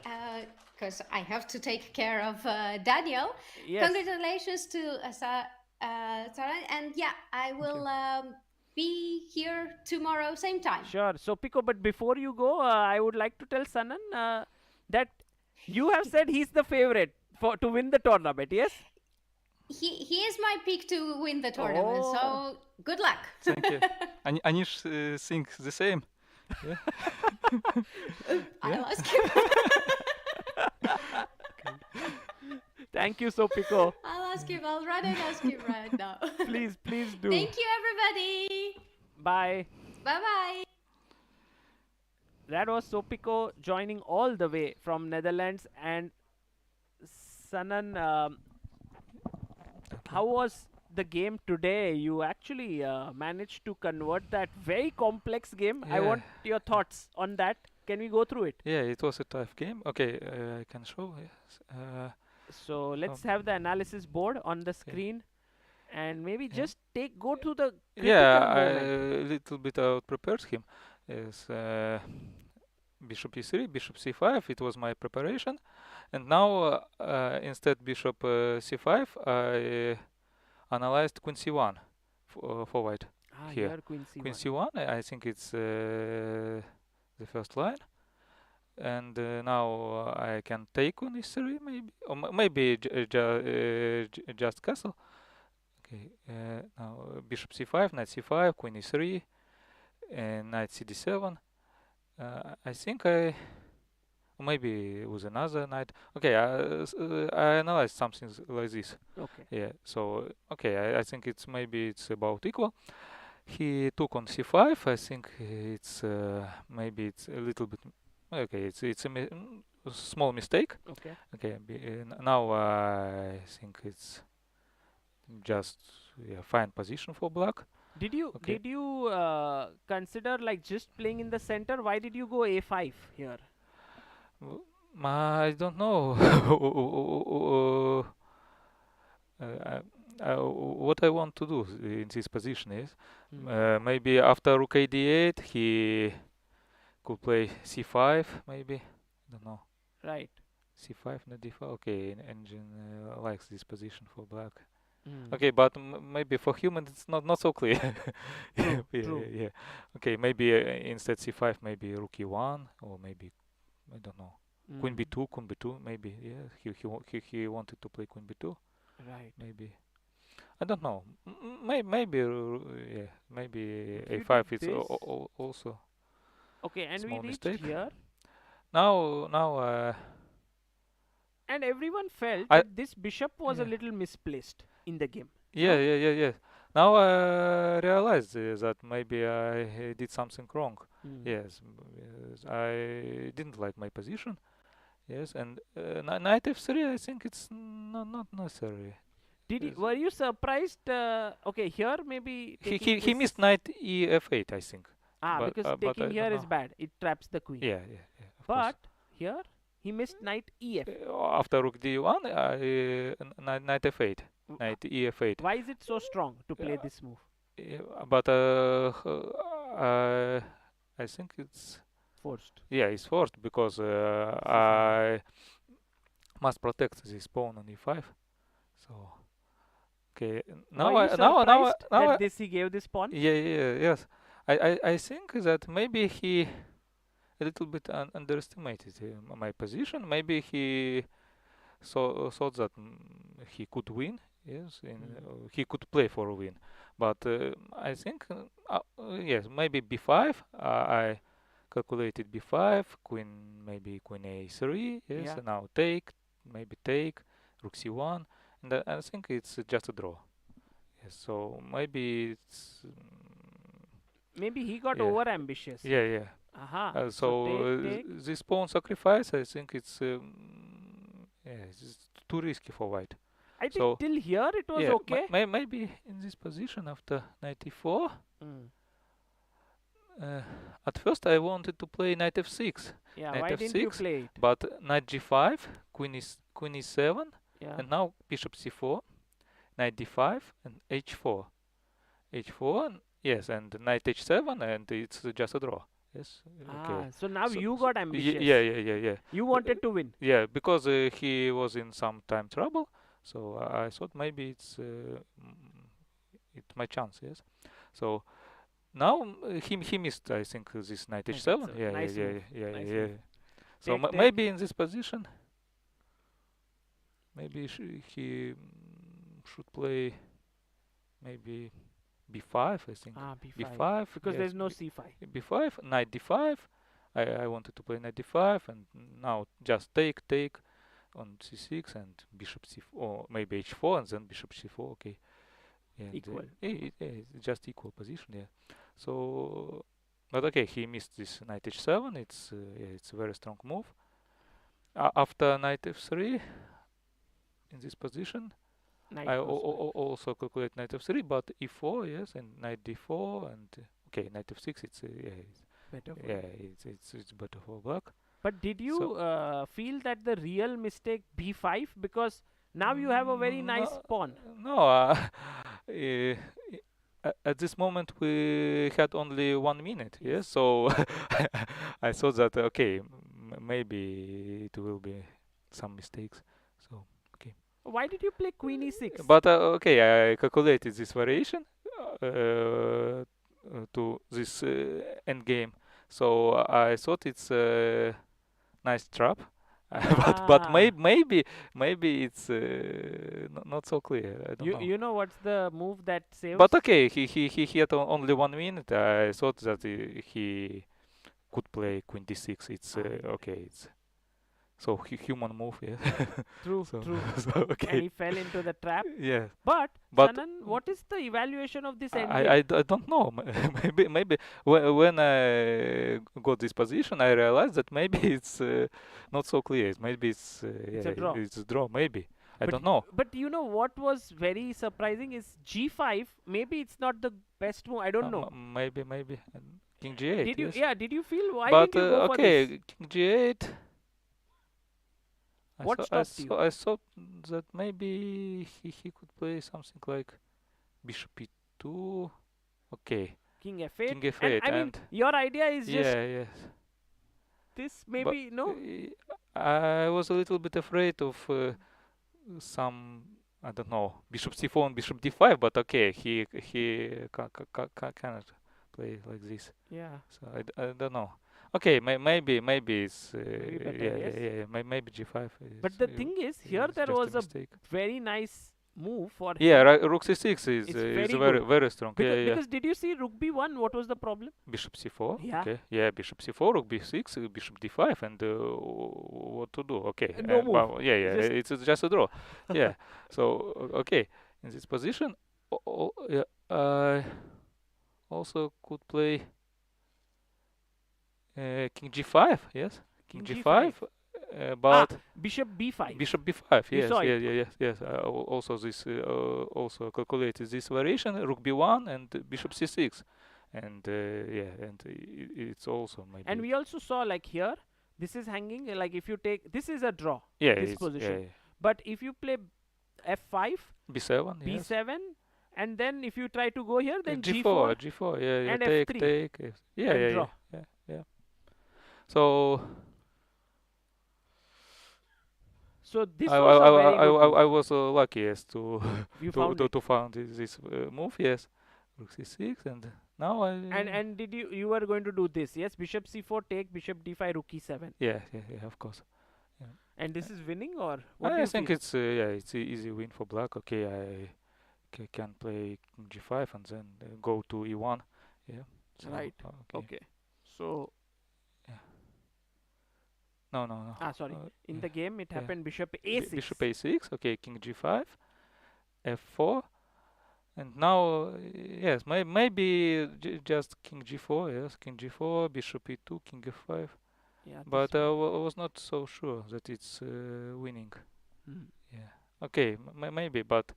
because I have to take care of Daniel. Yes. Congratulations to Sarah. And yeah, I will be here tomorrow, same time. Sure. So, Pico, but before you go, I would like to tell Sanan that you have said he's the favorite to win the tournament, yes? He is my pick to win the tournament, so good luck. Thank you. Anish thinks the same. Yeah. I'll ask him. Thank you, Sopiko. I'll ask him. I'll run and ask him right now. Please do. Thank you, everybody. Bye. Bye-bye. That was Sopiko joining all the way from Netherlands. And Sanan, how was the game today? You actually managed to convert that very complex game. I want your thoughts on that. Can we go through it? Yeah, it was a tough game. Okay, I can show. Yes. So let's have the analysis board on the screen, and maybe just go to the critical I moment. a little bit out prepared him. Yes. bishop e3, bishop c5. It was my preparation, and now instead bishop c5, I analyzed queen c1 for white. Ah, Here. here queen c1. Queen c1. I think it's the first line, and now I can take on e3 maybe, or maybe just castle. Okay. Now bishop c5, knight c5, queen e3, and knight cd7. I think maybe with another knight. Okay, I analyzed something like this. Okay. Yeah. So okay, I think maybe it's about equal. He took on c5. I think it's maybe it's a little bit. Okay, it's a small mistake. Okay. Okay. Now I think it's just fine position for black. Did you Okay. consider like just playing in the center? Why did you go a5 here? I don't know. What I want to do in this position is maybe after rook a d8 he could play c5 maybe. I don't know. Right. c5 and d5. Okay, engine likes this position for black. Mm. Okay, but maybe for human it's not so clear. True, yeah, true. yeah. Okay, maybe instead c5 maybe rook e1 or maybe I don't know. Queen b2, queen b2, maybe. Yeah, he wanted to play queen b2. Right. Maybe. I don't know. Maybe yeah. Maybe If you a5 did is this- also Okay, and we small reached mistake. here, Now and everyone felt I- that this bishop was a Yeah. little misplaced in the game. yeah. Now I realized that maybe I did something wrong. Yes, I didn't like my position. Yes, and knight f3. I think it's not necessary. Were you surprised? Okay, here maybe He taking he missed this- knight e f8. I think. because but taking I here don't is know. bad. It traps the queen. Yeah. Of course. But here he missed knight ef. After rook d1, knight f8, W- knight e f8. Why is it so strong to play Yeah. this move? But I think it's Forced. it's forced because I must protect this pawn on e5. So okay, now Were you now surprised now that he gave this pawn? yes. I think that maybe he a little bit underestimated my position. Maybe he thought that he could win. Yes, he could play for a win. But I think yes, maybe b5. I calculated b5, queen maybe queen a3. Yes, Yeah. and now take, maybe take, rook c1, and I think it's just a draw. Yes, so maybe it's Maybe he got Yeah. over ambitious. yeah. Aha. So take. this pawn sacrifice, I think it's it's too risky for white. I think so- till here it was yeah, okay. maybe in this position after knight e4. At first I wanted to play knight f6, Yeah. knight Why didn't you f6, play it? but knight g5, queen e7, Yeah. and now bishop c4, knight d5, and h4, and yes, and knight h7, and it's just a draw. Yes. Okay. So now So- you got ambitious. Yeah. You wanted to win. Yeah, because he was in some time trouble, so I thought maybe it's my chance. Yes. So now he missed, I think, this knight Knight h7. h7. Yeah, Nice yeah, move. yeah. Nice move. So Take. maybe in this position, maybe he should play maybe b5. I think b5. b5 Because yes, there's no c5. b5, knight d5. I wanted to play knight d5, and now just take on c6 and bishop c4, or maybe h4 and then bishop c4. Okay, and, Equal. it's just equal position. Yeah. So, but okay, he missed this knight h7. It's a very strong move. After knight f3, in this position, Knight I goes back. also calculate knight f3, but e4, yes, and knight d4, and okay, knight f6. It's Better for yeah, you. it's better for black. But did you So- feel that the real mistake b5, because now you have a very nice No, pawn? No, at this moment we had only 1 minute. Yes, so I thought that okay, maybe it will be some mistakes. So okay. Why did you play queen e6? But okay, I calculated this variation to this endgame. So I thought it's a nice trap. But Ah. maybe it's not so clear. I don't know. You know what's the move that saves? But okay, he had only 1 minute. I thought that he could play queen d6. It's okay. It's so human move, yeah. True, so, true. so And okay, he fell into the trap. yeah. But But Sanan, what is the evaluation of this endgame? I don't know. Maybe when I got this position, I realized that maybe it's not so clear. Maybe it's It's a draw. It's a draw. Maybe I But don't know. But you know what was very surprising is g5. Maybe it's not the best move. I don't know. Maybe king g8. Did you? Yes. Yeah. Did you feel? Why But did you go for this? okay, king g8. What stopped you? I thought that maybe he could play something like bishop e2. Okay, King f8. king f8, And I mean, your idea is just yes. this. But Maybe no. I was a little bit afraid of some, I don't know, bishop c4 and bishop d5. But okay, he cannot play like this. Yeah. So I don't know. Okay, maybe it's Maybe better, yes? maybe g5. But the thing is, here there just was a mistake. very nice move for Yeah, him. rook c6 is It's is very very strong. Because, Yeah. because did you see rook b1? What was the problem? Bishop c4. Yeah. Okay. Yeah, bishop c4, rook b6, bishop d5, and what to do? Okay. No move. Well, yeah. Just- It's just a draw. Yeah. So okay, in this position, yeah, I also could play king g5. Yes, king King g5. G5. But Bishop b5. bishop b5. You Yes, saw it. yes. Also this also calculated this variation, rook b1 and bishop c6, and it's also maybe. And we also saw like here, this is hanging. Like if you take, this is a draw. yeah, this it's, position. yeah. But if you play f5, b7, yes. b7, and then if you try to go here, then g4, g4. yeah, and take, f3, yes. Yeah, and yeah, draw. yeah. So So this I, was I, a very I, good I, move. I was lucky, yes, to You found it. to find this move, yes, rook c6, and now I And did you were going to do this? Yes, bishop c4 take, bishop d5, rook e7. yeah, of course. And this is winning, or what do I you think feel? it's it's an easy win for black. Okay, I can play king g5 and then go to e1. Yeah. So, Right. Okay. So No. sorry. In yeah, the game, it yeah. happened bishop a6. Bishop a6. Okay, king g5, f4, and now yes, maybe just king g4. Yes, king g4, bishop e2, king f5. Yeah. But this I one. was not so sure that it's winning. Hmm. Yeah. Okay, maybe, but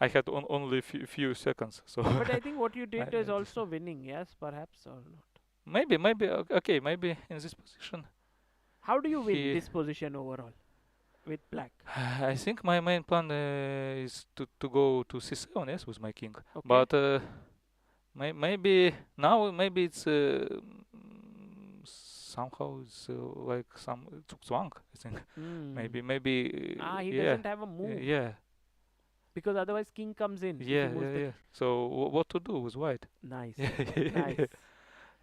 I had only few seconds. So. But I think what you did I is just- also winning. Yes, perhaps or not. Maybe. Okay, maybe in this position. How do you win He- this position overall with black? I think my main plan is to go to c7, yes, with my king. Okay. But maybe now maybe it's somehow it's like some zugzwang. I think Hmm. maybe he yeah, doesn't have a move yeah, because otherwise king comes in. if he yeah. moves the- So what to do with white? Nice. Yeah. Nice.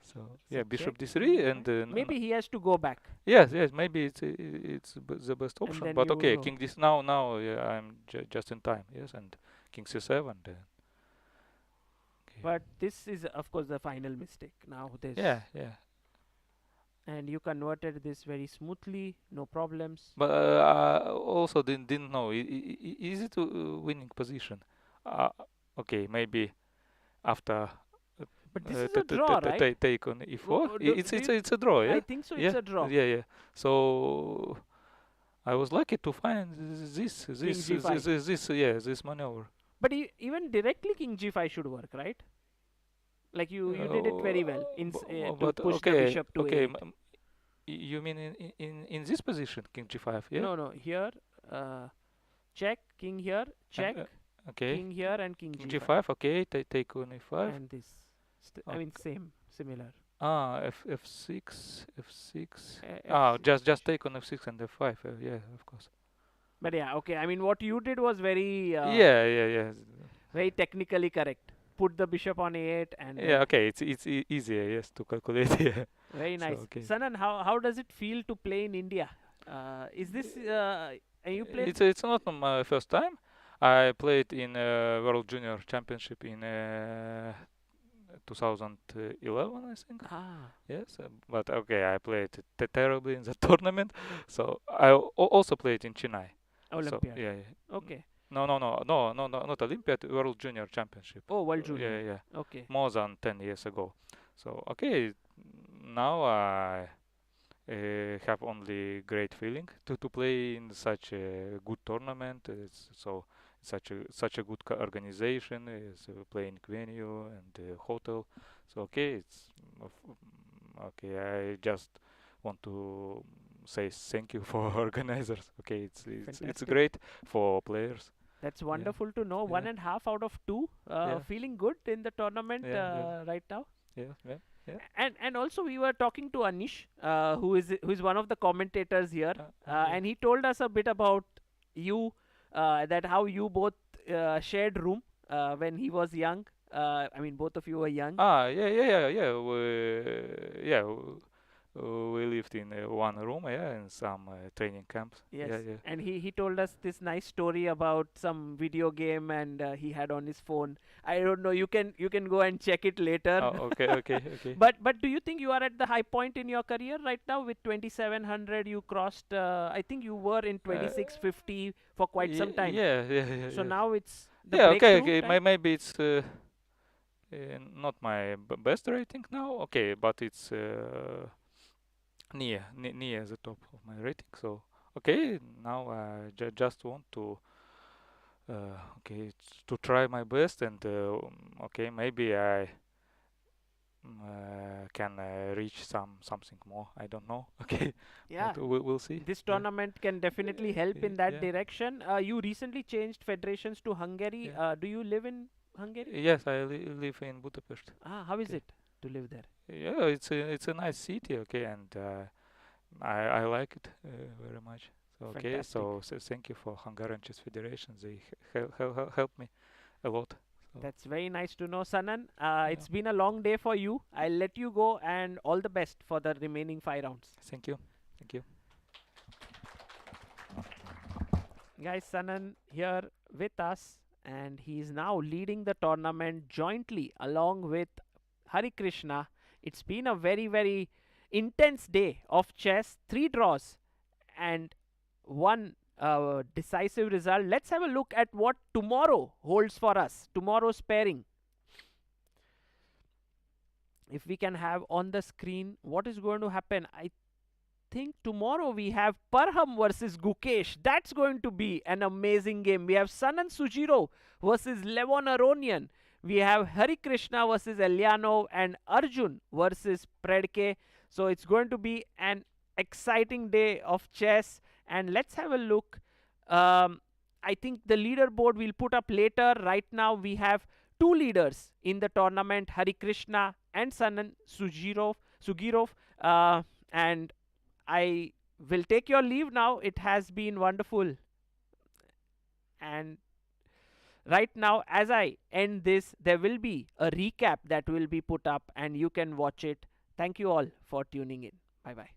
So yeah, So bishop check, d3 king and d5. Maybe he has to go back. yes, maybe it's the best option. then But you okay, will king this now yeah, I'm just in time. Yes, and king c7. Okay. But this is of course the final mistake. Now this. Yeah. And you converted this very smoothly, no problems. But I also didn't know. Is it a winning position? Okay, maybe after But this is a draw, right? take on e4. Wo- do- It's do it's you- it's a draw, yeah. I think so. It's a draw. Yeah. So I was lucky to find this G5. this maneuver. But even directly king g5 should work, right? Like you did it very well to But push okay, the bishop to okay. a8. You mean in this position, king g5? Yeah. No, here check king here, check, Okay. King here and king King g5. g5. Okay. Take on e5. And this. I mean, same, similar. F6. F6. F6. Just take on f6 and f5. Yeah, of course. But yeah, okay. I mean, what you did was very, Yeah. very technically correct. Put the bishop on a8 and. Yeah. Okay. It's easier, yes, to calculate. Yeah. Very nice. So, okay. Sanan, how does it feel to play in India? Is this you played? It's not my first time. I played in World Junior Championship in 2011, I think. Yes, but okay, I played terribly in the tournament. So I also played in Chennai. Olympiad. So, yeah. Okay. No, not Olympiad. World Junior Championship. Oh, World Junior. Yeah. Okay. More than 10 years ago. So okay, now I have only great feeling to play in such a good tournament. It's such a good organization. It's playing venue and hotel. So okay, okay. I just want to say thank you for organizers. Okay, it's Fantastic. great for players. That's wonderful to know. Yeah. 1.5 out of 2. Yeah. Feeling good in the tournament Yeah. right now. Yeah. And also we were talking to Anish, who is one of the commentators here, and he told us a bit about you, that how you both shared room when he was young. I mean, both of you were young. Yeah. We lived in one room, in some training camps. Yes. Yeah. And he told us this nice story about some video game and he had on his phone. I don't know. You can go and check it later. Oh, okay. But do you think you are at the high point in your career right now with 2700? You crossed. I think you were in 2650 for quite some time. Yeah. So now it's the okay. breakthrough time? Maybe it's not my best rating now. Okay, but it's near the top of my rating. So okay, now I just want to to try my best, and okay, maybe I can reach something more. I don't know. Okay. Yeah. But we'll see. This tournament can definitely help in that direction. You recently changed federations to Hungary. Do you live in Hungary? Yes, I live in Budapest. How is it to live there? Yeah, it's a nice city. Okay, and I like it very much. So okay, so thank you for Hungarian Chess Federation. They help me a lot. So. That's very nice to know, Sanan. It's been a long day for you. I'll let you go, and all the best for the remaining 5 rounds. Thank you. Guys, Sanan here with us, and he's now leading the tournament jointly along with Harikrishna. It's been a very, very intense day of chess. 3 draws and 1 decisive result. Let's have a look at what tomorrow holds for us. Tomorrow's pairing. If we can have on the screen what is going to happen. I think tomorrow we have Parham versus Gukesh. That's going to be an amazing game. We have Sanan Sjugirov versus Levon Aronian. We have Harikrishna versus Eljanov and Arjun versus Predke. So it's going to be an exciting day of chess. And let's have a look. I think the leaderboard we'll put up later. Right now we have 2 leaders in the tournament, Harikrishna and Sanan Sjugirov. And I will take your leave now. It has been wonderful. And right now, as I end this, there will be a recap that will be put up and you can watch it. Thank you all for tuning in. Bye-bye.